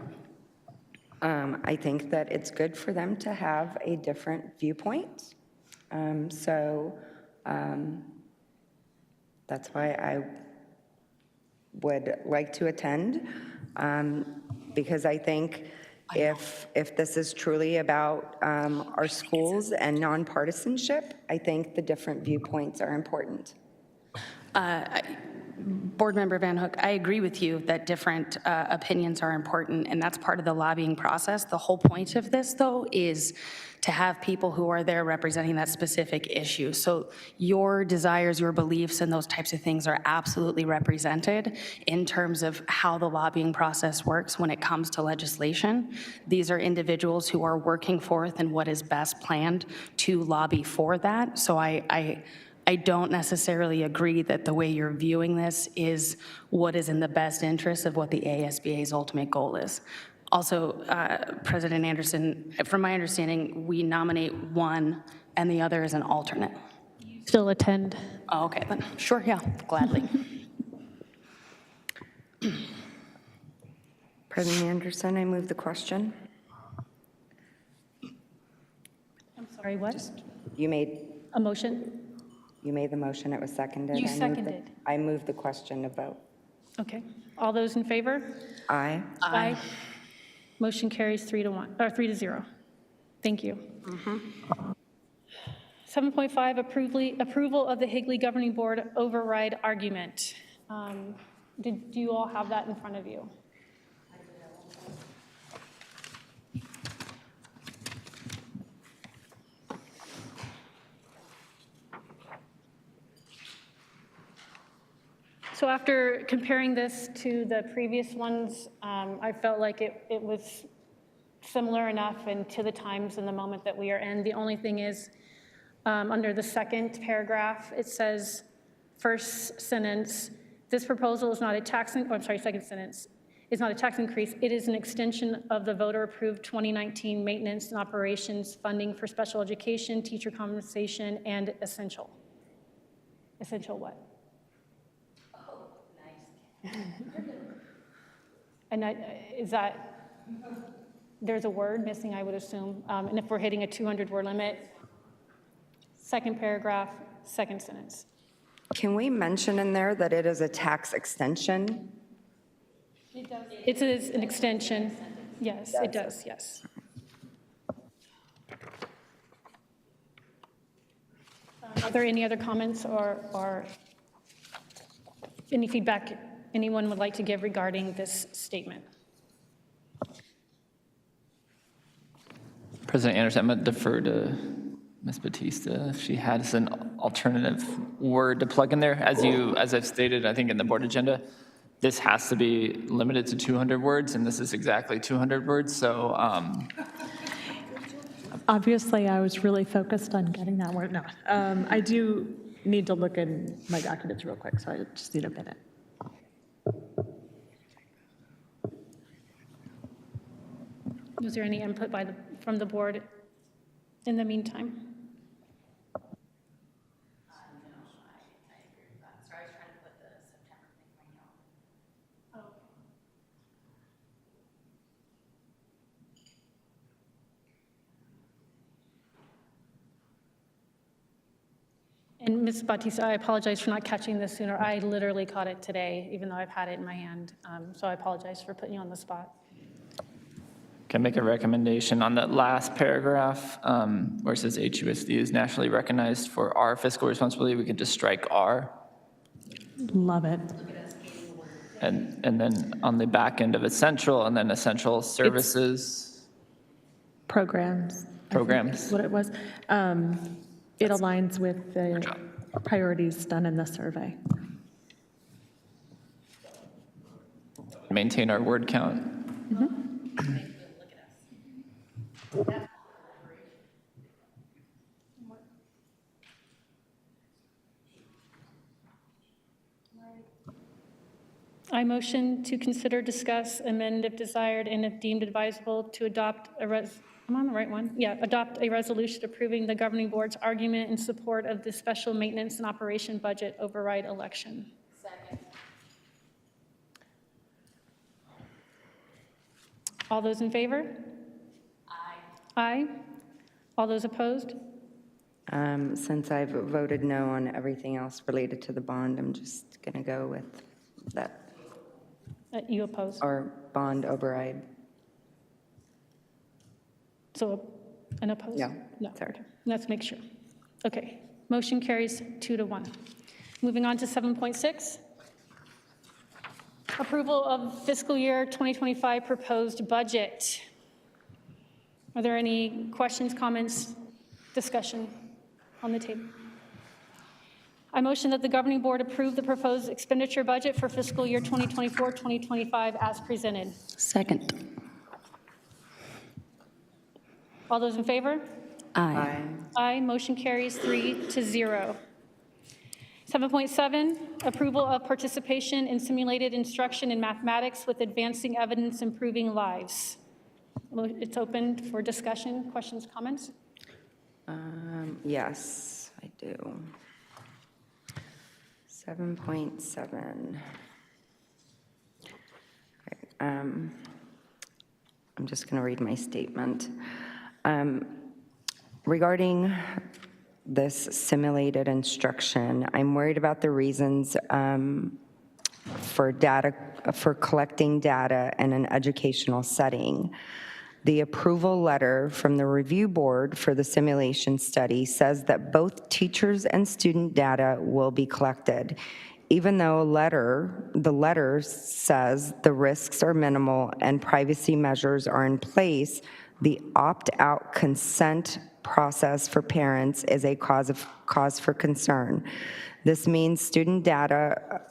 Speaker 5: I think that it's good for them to have a different viewpoint. That's why I would like to attend, because I think if this is truly about our schools and nonpartisanship, I think the different viewpoints are important.
Speaker 19: Board Member Van Hook, I agree with you that different opinions are important, and that's part of the lobbying process. The whole point of this, though, is to have people who are there representing that specific issue. So your desires, your beliefs, and those types of things are absolutely represented in terms of how the lobbying process works when it comes to legislation. These are individuals who are working forth and what is best planned to lobby for that. So I don't necessarily agree that the way you're viewing this is what is in the best interest of what the ASBA's ultimate goal is. Also, President Anderson, from my understanding, we nominate one and the other is an alternate.
Speaker 1: Still attend.
Speaker 19: Oh, okay, then, sure, yeah, gladly.
Speaker 5: President Anderson, I move the question.
Speaker 1: I'm sorry, what?
Speaker 5: You made
Speaker 1: A motion?
Speaker 5: the motion, it was seconded.
Speaker 1: You
Speaker 5: I moved
Speaker 1: seconded.
Speaker 5: I moved the question to vote.
Speaker 1: Okay. All those in favor?
Speaker 5: Aye.
Speaker 1: Aye. Motion carries 3-0. Thank you. 7.5, approval of the Higley Governing Board override argument. Do you all have that in front of you? So after comparing this to the previous ones, I felt like it was similar enough and to the times and the moment that we are in. The only thing is, under the second paragraph, it says, first sentence, this proposal is not a tax, second sentence, is not a tax increase. It is an extension of the voter-approved 2019 maintenance and operations funding for special education, teacher compensation, and essential. Essential what? And is that, there's a word missing, I would assume. And if we're hitting a 200-word limit, second paragraph, second sentence.
Speaker 5: Can we mention in there that it is a tax extension?
Speaker 1: It is an extension. Yes, it does, yes. Are there any other comments or any feedback anyone would like to give regarding this statement?
Speaker 4: President Anderson, I'm going to defer to Ms. Batista if she has an alternative word to plug in there. As I've stated, I think in the board agenda, this has to be limited to 200 words, and this is exactly 200 words. So
Speaker 16: Obviously, I was really focused on getting that word. No, I do need to look in my documents real quick, so I just need a minute.
Speaker 1: Was there any input from the board in the meantime? And Ms. Batista, I apologize for not catching this sooner. I literally caught it today, even though I've had it in my hand. So I apologize for putting you on the spot.
Speaker 4: can I make a recommendation on that last paragraph where it says HUSD is nationally recognized for our fiscal responsibility? We could just strike R.
Speaker 16: Love it.
Speaker 4: And then on the back end of essential, and then essential services.
Speaker 16: Programs.
Speaker 4: Programs.
Speaker 16: What it was. It aligns with the priorities done in the survey.
Speaker 4: Maintain our word count.
Speaker 1: I motion to consider, discuss, amend if desired, and if deemed advisable, to adopt I'm on the right one? Yeah, adopt a resolution approving the governing board's argument in support of the special maintenance and operation budget override election.
Speaker 19: Second.
Speaker 1: All those in favor?
Speaker 19: Aye.
Speaker 1: Aye. All those opposed?
Speaker 5: Since I've voted no on everything else related to the bond, I'm just going to go with that.
Speaker 1: You oppose?
Speaker 5: Or bond override.
Speaker 1: So an opposed?
Speaker 5: Yeah,
Speaker 1: No.
Speaker 5: sorry.
Speaker 1: Okay. Let's make sure. Okay. Motion carries 2-1. Moving on to 7.6. Approval of fiscal year 2025 proposed budget. Are there any questions, comments, discussion on the table? I motion that the governing board approve the proposed expenditure budget for fiscal year 2024-2025 as presented.
Speaker 19: Second.
Speaker 1: All those in favor?
Speaker 19: Aye.
Speaker 1: Aye. Motion carries 3-0. 7.7, approval of participation in simulated instruction in mathematics with advancing evidence improving lives. It's open for discussion, questions, comments?
Speaker 5: Yes, I do. 7.7. I'm just going to read my statement. Regarding this simulated instruction, I'm worried about the reasons for collecting data in an educational setting. The approval letter from the review board for the simulation study says that both teachers and student data will be collected. Even though the letter says the risks are minimal and privacy measures are in place, the opt-out consent process for parents is a cause for concern. This means student data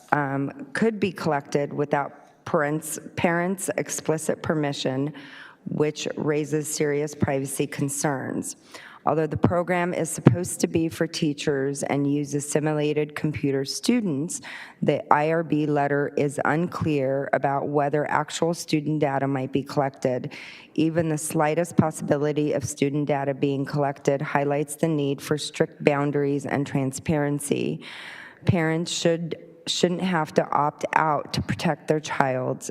Speaker 5: could be collected without parents' explicit permission, which raises serious privacy concerns. Although the program is supposed to be for teachers and uses simulated computer students, the IRB letter is unclear about whether actual student data might be collected. Even the slightest possibility of student data being collected highlights the need for strict boundaries and transparency. Parents shouldn't have to opt out to protect their child's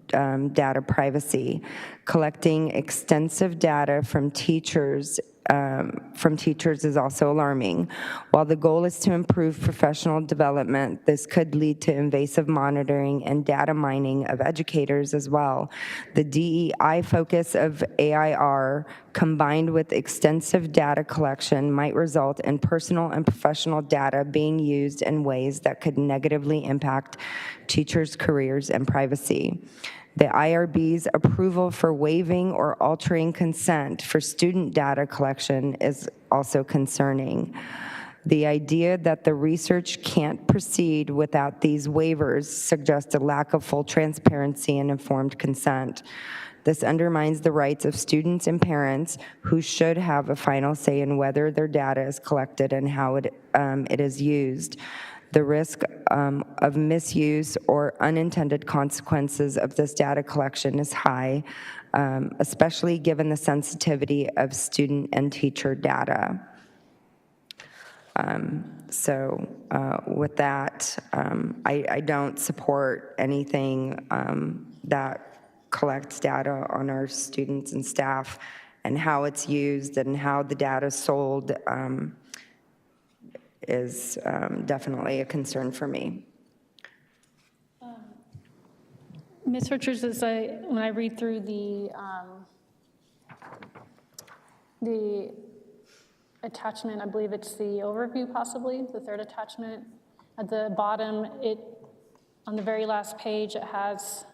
Speaker 5: data privacy. Collecting extensive data from teachers is also alarming. While the goal is to improve professional development, this could lead to invasive monitoring and data mining of educators as well. The DEI focus of AIR, combined with extensive data collection, might result in personal and professional data being used in ways that could negatively impact teachers' careers and privacy. The IRB's approval for waiving or altering consent for student data collection is also concerning. The idea that the research can't proceed without these waivers suggests a lack of full transparency and informed consent. This undermines the rights of students and parents who should have a final say in whether their data is collected and how it is used. The risk of misuse or unintended consequences of this data collection is high, especially given the sensitivity of student and teacher data. With that, I don't support anything that collects data on our students and staff and how it's used and how the data is sold. Is definitely a concern for me.
Speaker 1: Ms. Richards, when I read through the attachment, I believe it's the overview possibly, the third attachment. At the bottom, on the very last page, it has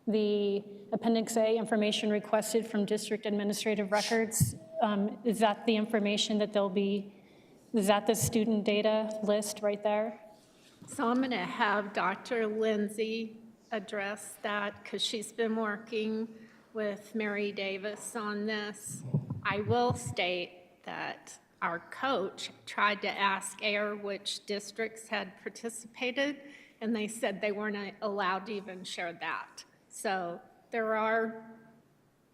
Speaker 1: the Appendix A, information requested from district administrative records. Is that the information that they'll be? Is that the student data list right there?
Speaker 2: So I'm going to have Dr. Lindsay address that because she's been working with Mary Davis on this. I will state that our coach tried to ask AIR which districts had participated, and they said they weren't allowed to even share that. So there are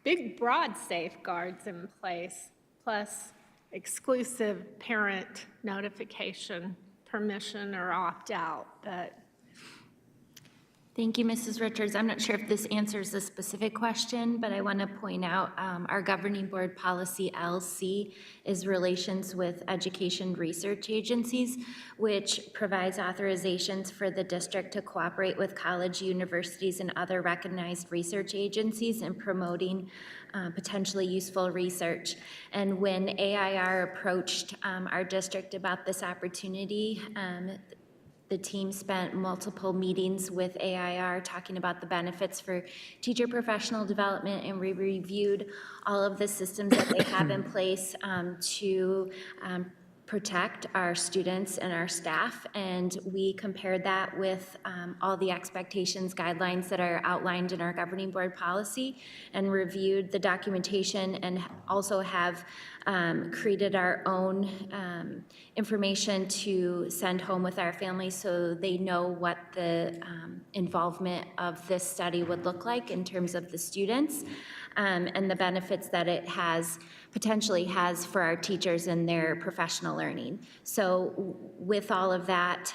Speaker 2: big, broad safeguards in place, plus exclusive parent notification, permission, or opt-out. But
Speaker 10: thank you, Mrs. Richards. I'm not sure if this answers a specific question, but I want to point out our governing board policy LC is relations with education research agencies, which provides authorizations for the district to cooperate with college, universities, and other recognized research agencies in promoting potentially useful research. And when AIR approached our district about this opportunity, the team spent multiple meetings with AIR talking about the benefits for teacher professional development, and we reviewed all of the systems that they have in place to protect our students and our staff, and we compared that with all the expectations, guidelines that are outlined in our governing board policy, and reviewed the documentation, and also have created our own information to send home with our families so they know what the involvement of this study would look like in terms of the students and the benefits that it potentially has for our teachers and their professional learning. So with all of that,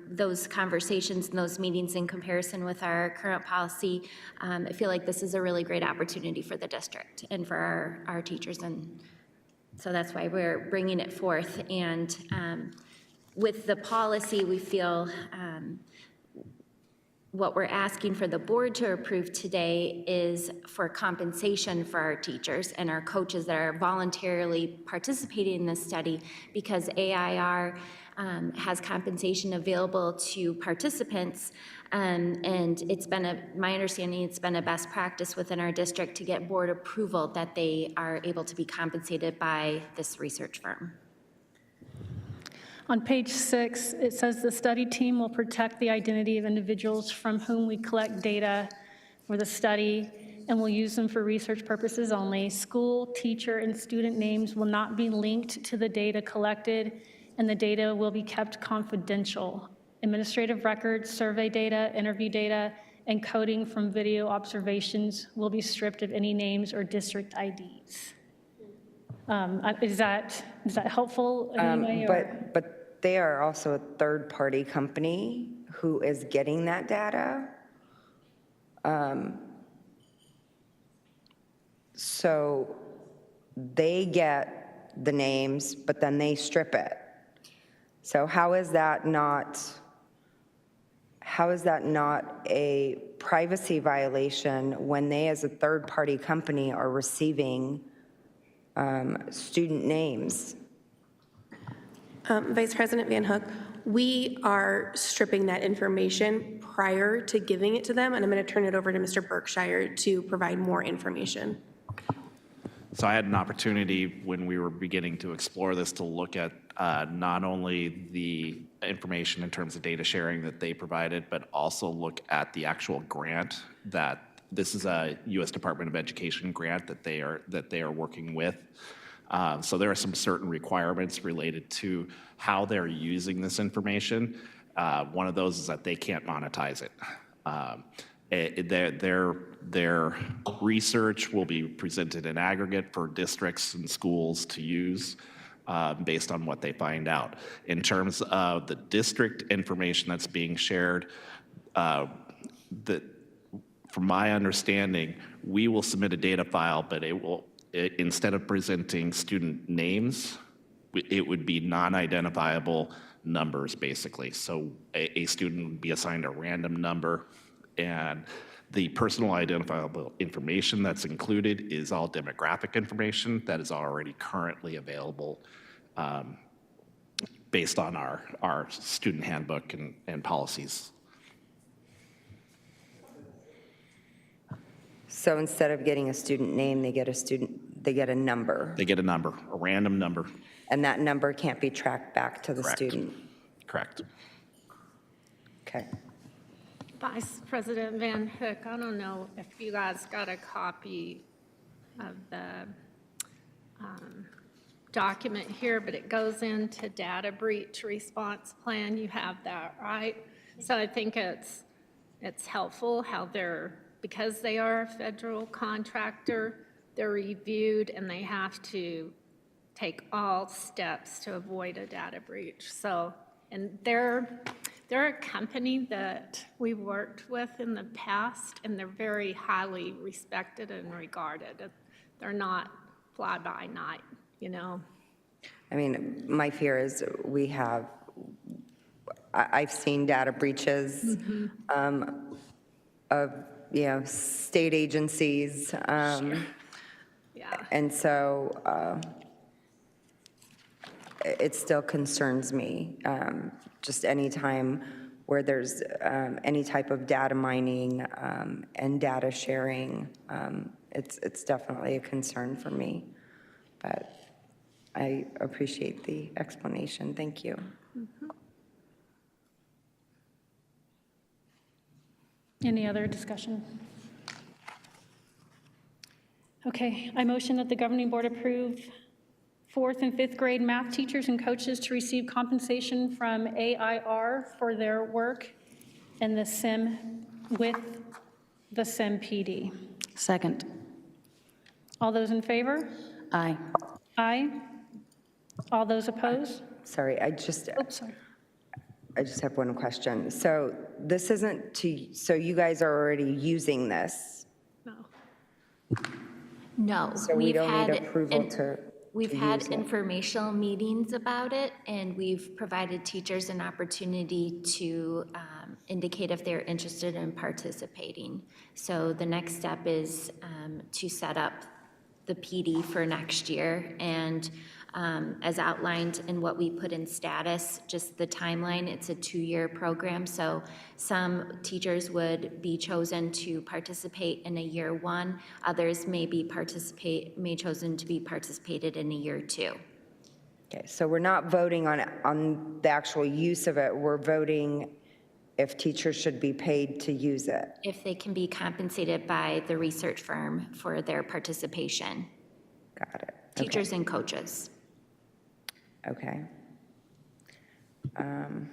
Speaker 10: those conversations and those meetings in comparison with our current policy, I feel like this is a really great opportunity for the district and for our teachers, and so that's why we're bringing it forth. And with the policy, we feel what we're asking for the board to approve today is for compensation for our teachers and our coaches that are voluntarily participating in this study, because AIR has compensation available to participants, and it's been my understanding it's been a best practice within our district to get board approval that they are able to be compensated by this research firm.
Speaker 1: On page 6, it says the study team will protect the identity of individuals from whom we collect data for the study and will use them for research purposes only. School, teacher, and student names will not be linked to the data collected, and the data will be kept confidential. Administrative records, survey data, interview data, and coding from video observations will be stripped of any names or district IDs. Is that helpful in any way?
Speaker 5: But they are also a third-party company who is getting that data. So they get the names, but then they strip it. So how is that not a privacy violation when they, as a third-party company, are receiving student names?
Speaker 11: Vice President Van Hook, we are stripping that information prior to giving it to them, and I'm going to turn it over to Mr. Berkshire to provide more information.
Speaker 3: So I had an opportunity when we were beginning to explore this to look at not only the information in terms of data sharing that they provided, but also look at the actual grant that this is a U.S. Department of Education grant that they are working with. So there are some certain requirements related to how they're using this information. One of those is that they can't monetize it. Their research will be presented in aggregate for districts and schools to use based on what they find out. In terms of the district information that's being shared, from my understanding, we will submit a data file, but instead of presenting student names, it would be non-identifiable numbers, basically. So a student would be assigned a random number, and the personal identifiable information that's included is all demographic information that is already currently available based on our student handbook and policies.
Speaker 5: So instead of getting a student name, they get a number.
Speaker 3: They get a number, a random number.
Speaker 5: And that number can't be tracked back to the
Speaker 3: Correct.
Speaker 5: student.
Speaker 3: Correct.
Speaker 5: Okay.
Speaker 2: Vice President Van Hook, I don't know if you guys got a copy of the document here, but it goes into data breach response plan. You have that, right? So I think it's helpful how because they are a federal contractor, they're reviewed and they have to take all steps to avoid a data breach. So, and they're a company that we worked with in the past, and they're very highly respected and regarded. They're not fly-by-night, you know?
Speaker 5: I mean, my fear is I've seen data breaches of, state agencies.
Speaker 2: Sure. Yeah.
Speaker 5: And so it still concerns me, just any time where there's any type of data mining and data sharing. It's definitely a concern for me. But I appreciate the explanation. Thank you.
Speaker 1: Any other discussion? Okay, I motion that the governing board approve 4th and 5th grade math teachers and coaches to receive compensation from AIR for their work in the SIM with the SIM PD.
Speaker 19: Second.
Speaker 1: All those in favor?
Speaker 19: Aye.
Speaker 1: Aye. All those opposed?
Speaker 5: Sorry, I just
Speaker 1: Sorry.
Speaker 5: have one question. So this isn't so you guys are already using this?
Speaker 10: No.
Speaker 5: So we don't need approval to
Speaker 10: We've
Speaker 5: use
Speaker 10: had
Speaker 5: it?
Speaker 10: informational meetings about it, and we've provided teachers an opportunity to indicate if they're interested in participating. So the next step is to set up the PD for next year, and as outlined in what we put in status, just the timeline, it's a 2-year program, so some teachers would be chosen to participate in a year 1, others may chosen to be participated in a year 2.
Speaker 5: Okay, so we're not voting on the actual use of it, we're voting if teachers should be paid to use it.
Speaker 10: If they can be compensated by the research firm for their participation.
Speaker 5: Got it.
Speaker 10: Teachers and coaches.
Speaker 5: Okay. I'm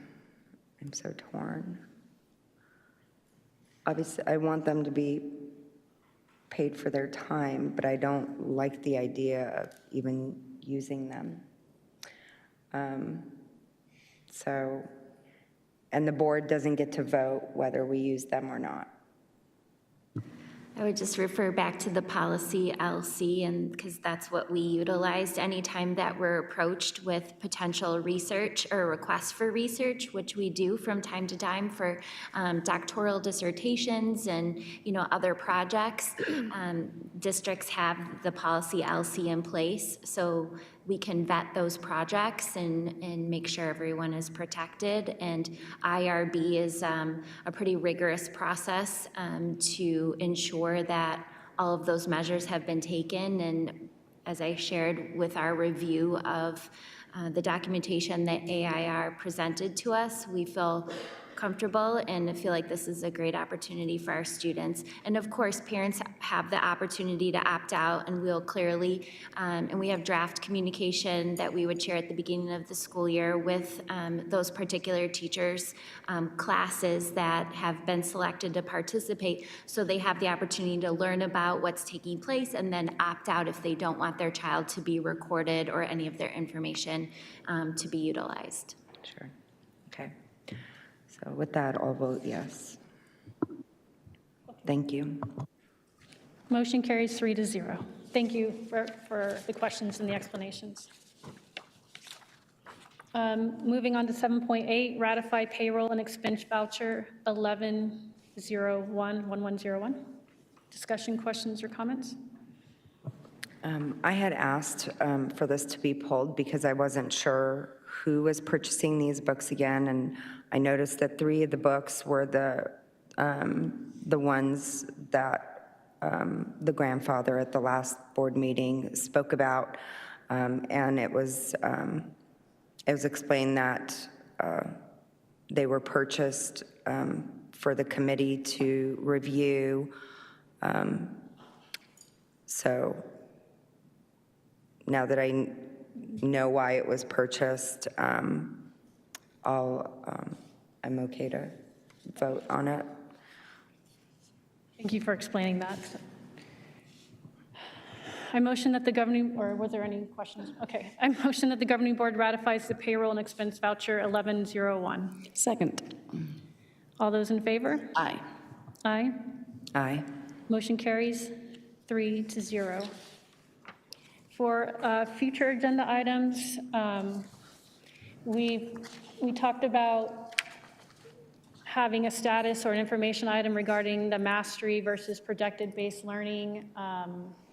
Speaker 5: so torn. Obviously, I want them to be paid for their time, but I don't like the idea of even using them. And the board doesn't get to vote whether we use them or not.
Speaker 10: I would just refer back to the policy LC, and because that's what we utilized anytime that we're approached with potential research or requests for research, which we do from time to time for doctoral dissertations and other projects. Districts have the policy LC in place, so we can vet those projects and make sure everyone is protected. And IRB is a pretty rigorous process to ensure that all of those measures have been taken. And as I shared with our review of the documentation that AIR presented to us, we feel comfortable and feel like this is a great opportunity for our students. And of course, parents have the opportunity to opt out, and we'll clearly, and we have draft communication that we would share at the beginning of the school year with those particular teachers, classes that have been selected to participate, so they have the opportunity to learn about what's taking place and then opt out if they don't want their child to be recorded or any of their information to be utilized.
Speaker 5: Sure. Okay. So with that, I'll vote yes. Thank you.
Speaker 1: Motion carries 3-0. Thank you for the questions and the explanations. Moving on to 7.8, ratify payroll and expense voucher 1101. Discussion, questions, or comments?
Speaker 5: I had asked for this to be pulled because I wasn't sure who was purchasing these books again, and I noticed that 3 of the books were the ones that the grandfather at the last board meeting spoke about, and it was explained that they were purchased for the committee to review. So now that I know why it was purchased, I'm okay to vote on it.
Speaker 1: Thank you for explaining that. I motion that the governing, or were there any questions? Okay. I motion that the governing board ratifies the payroll and expense voucher 1101.
Speaker 19: Second.
Speaker 1: All those in favor?
Speaker 19: Aye.
Speaker 1: Aye.
Speaker 5: Aye.
Speaker 1: Motion carries 3-0. For future agenda items, we talked about having a status or an information item regarding the mastery versus projected-based learning,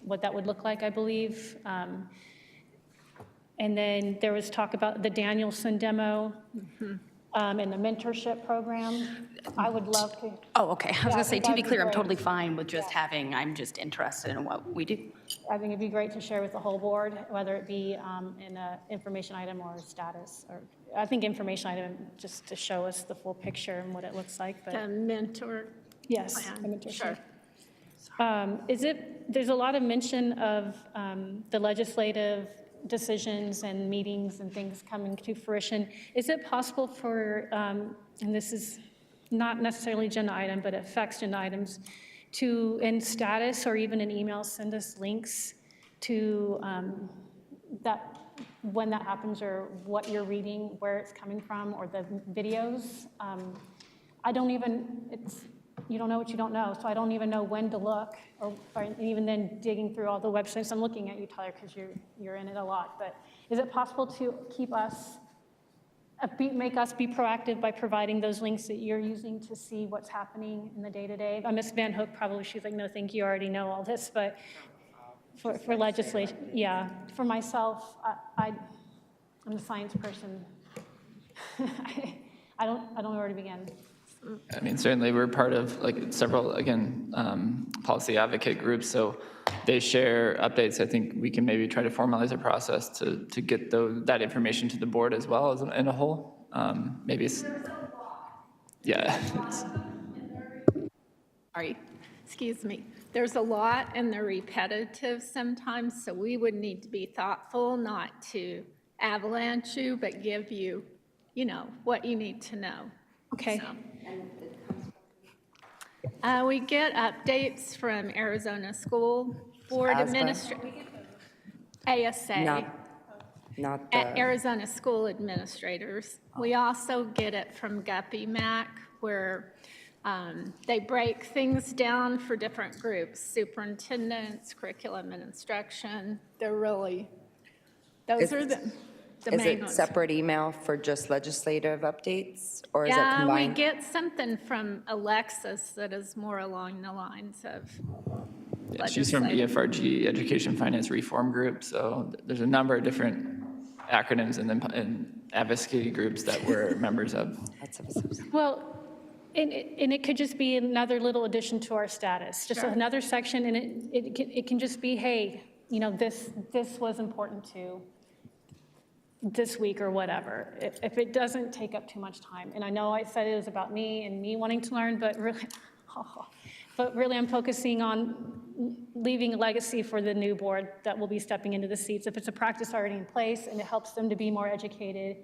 Speaker 1: what that would look like, I believe. And then there was talk about the Danielson demo. and the mentorship program. I would love to.
Speaker 19: Oh, okay. I was
Speaker 1: Yeah,
Speaker 19: going to say,
Speaker 1: think
Speaker 19: to be
Speaker 1: that'd
Speaker 19: clear, I'm
Speaker 1: great.
Speaker 19: totally fine with just having, I'm just interested in what we do.
Speaker 1: I think it'd be great to share with the whole board, whether it be in an information item or status, or I think information item just to show us the full picture and what it looks like. But
Speaker 2: The mentor
Speaker 1: yes,
Speaker 2: plan.
Speaker 1: the mentorship.
Speaker 2: Sure.
Speaker 1: There's a lot of mention of the legislative decisions and meetings and things coming to fruition. Is it possible for, and this is not necessarily agenda item, but it affects agenda items, to, in status or even in email, send us links to that, when that happens, or what you're reading, where it's coming from, or the videos? I don't even, you don't know what you don't know, so I don't even know when to look, or even then digging through all the websites. I'm looking at you, Tyler, because you're in it a lot. But is it possible to keep us, make us be proactive by providing those links that you're using to see what's happening in the day-to-day? Miss Van Hook probably, she's like, no, thank you, I already know all this. But for legislation, yeah. For myself, I'm a science person. I don't know where to begin.
Speaker 4: I mean, certainly we're part of like several, again, policy advocate groups, so they share updates. I think we can maybe try to formalize a process to get that information to the board as well as in a whole. Maybe it's, yeah.
Speaker 2: Sorry, excuse me. There's a lot and they're repetitive sometimes, so we would need to be thoughtful not to avalanche you, but give you, what you need to know.
Speaker 1: Okay.
Speaker 2: We get updates from Arizona School Board
Speaker 5: ASBA?
Speaker 2: Administrators, ASA,
Speaker 5: Not the,
Speaker 2: Arizona School Administrators. We also get it from Guppy Mac, where they break things down for different groups, superintendents, curriculum and instruction. They're really, those are the
Speaker 5: is
Speaker 2: main
Speaker 5: it
Speaker 2: ones.
Speaker 5: separate email for just legislative updates, or is it
Speaker 2: Yeah, we
Speaker 5: combined?
Speaker 2: get something from Alexis that is more along the lines of
Speaker 4: Yeah, she's from EFRG, Education Finance Reform Group, so there's a number of different acronyms and advocacy groups that we're members of.
Speaker 1: Well, and it could just be another little addition to our status, just
Speaker 2: Sure.
Speaker 1: another section, and it can just be, hey, this was important to this week or whatever, if it doesn't take up too much time. And I know I said it was about me and me wanting to learn, but really I'm focusing on leaving a legacy for the new board that will be stepping into the seats. If it's a practice already in place and it helps them to be more educated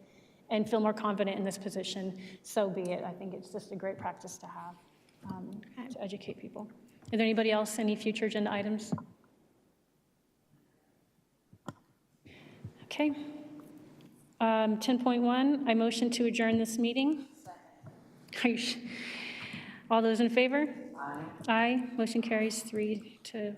Speaker 1: and feel more confident in this position, so be it. I think it's just a great practice to have, to educate people. Is there anybody else, any future agenda items? Okay. 10.1, I motion to adjourn this meeting. All those in favor? Aye. Aye. Motion carries 3-0.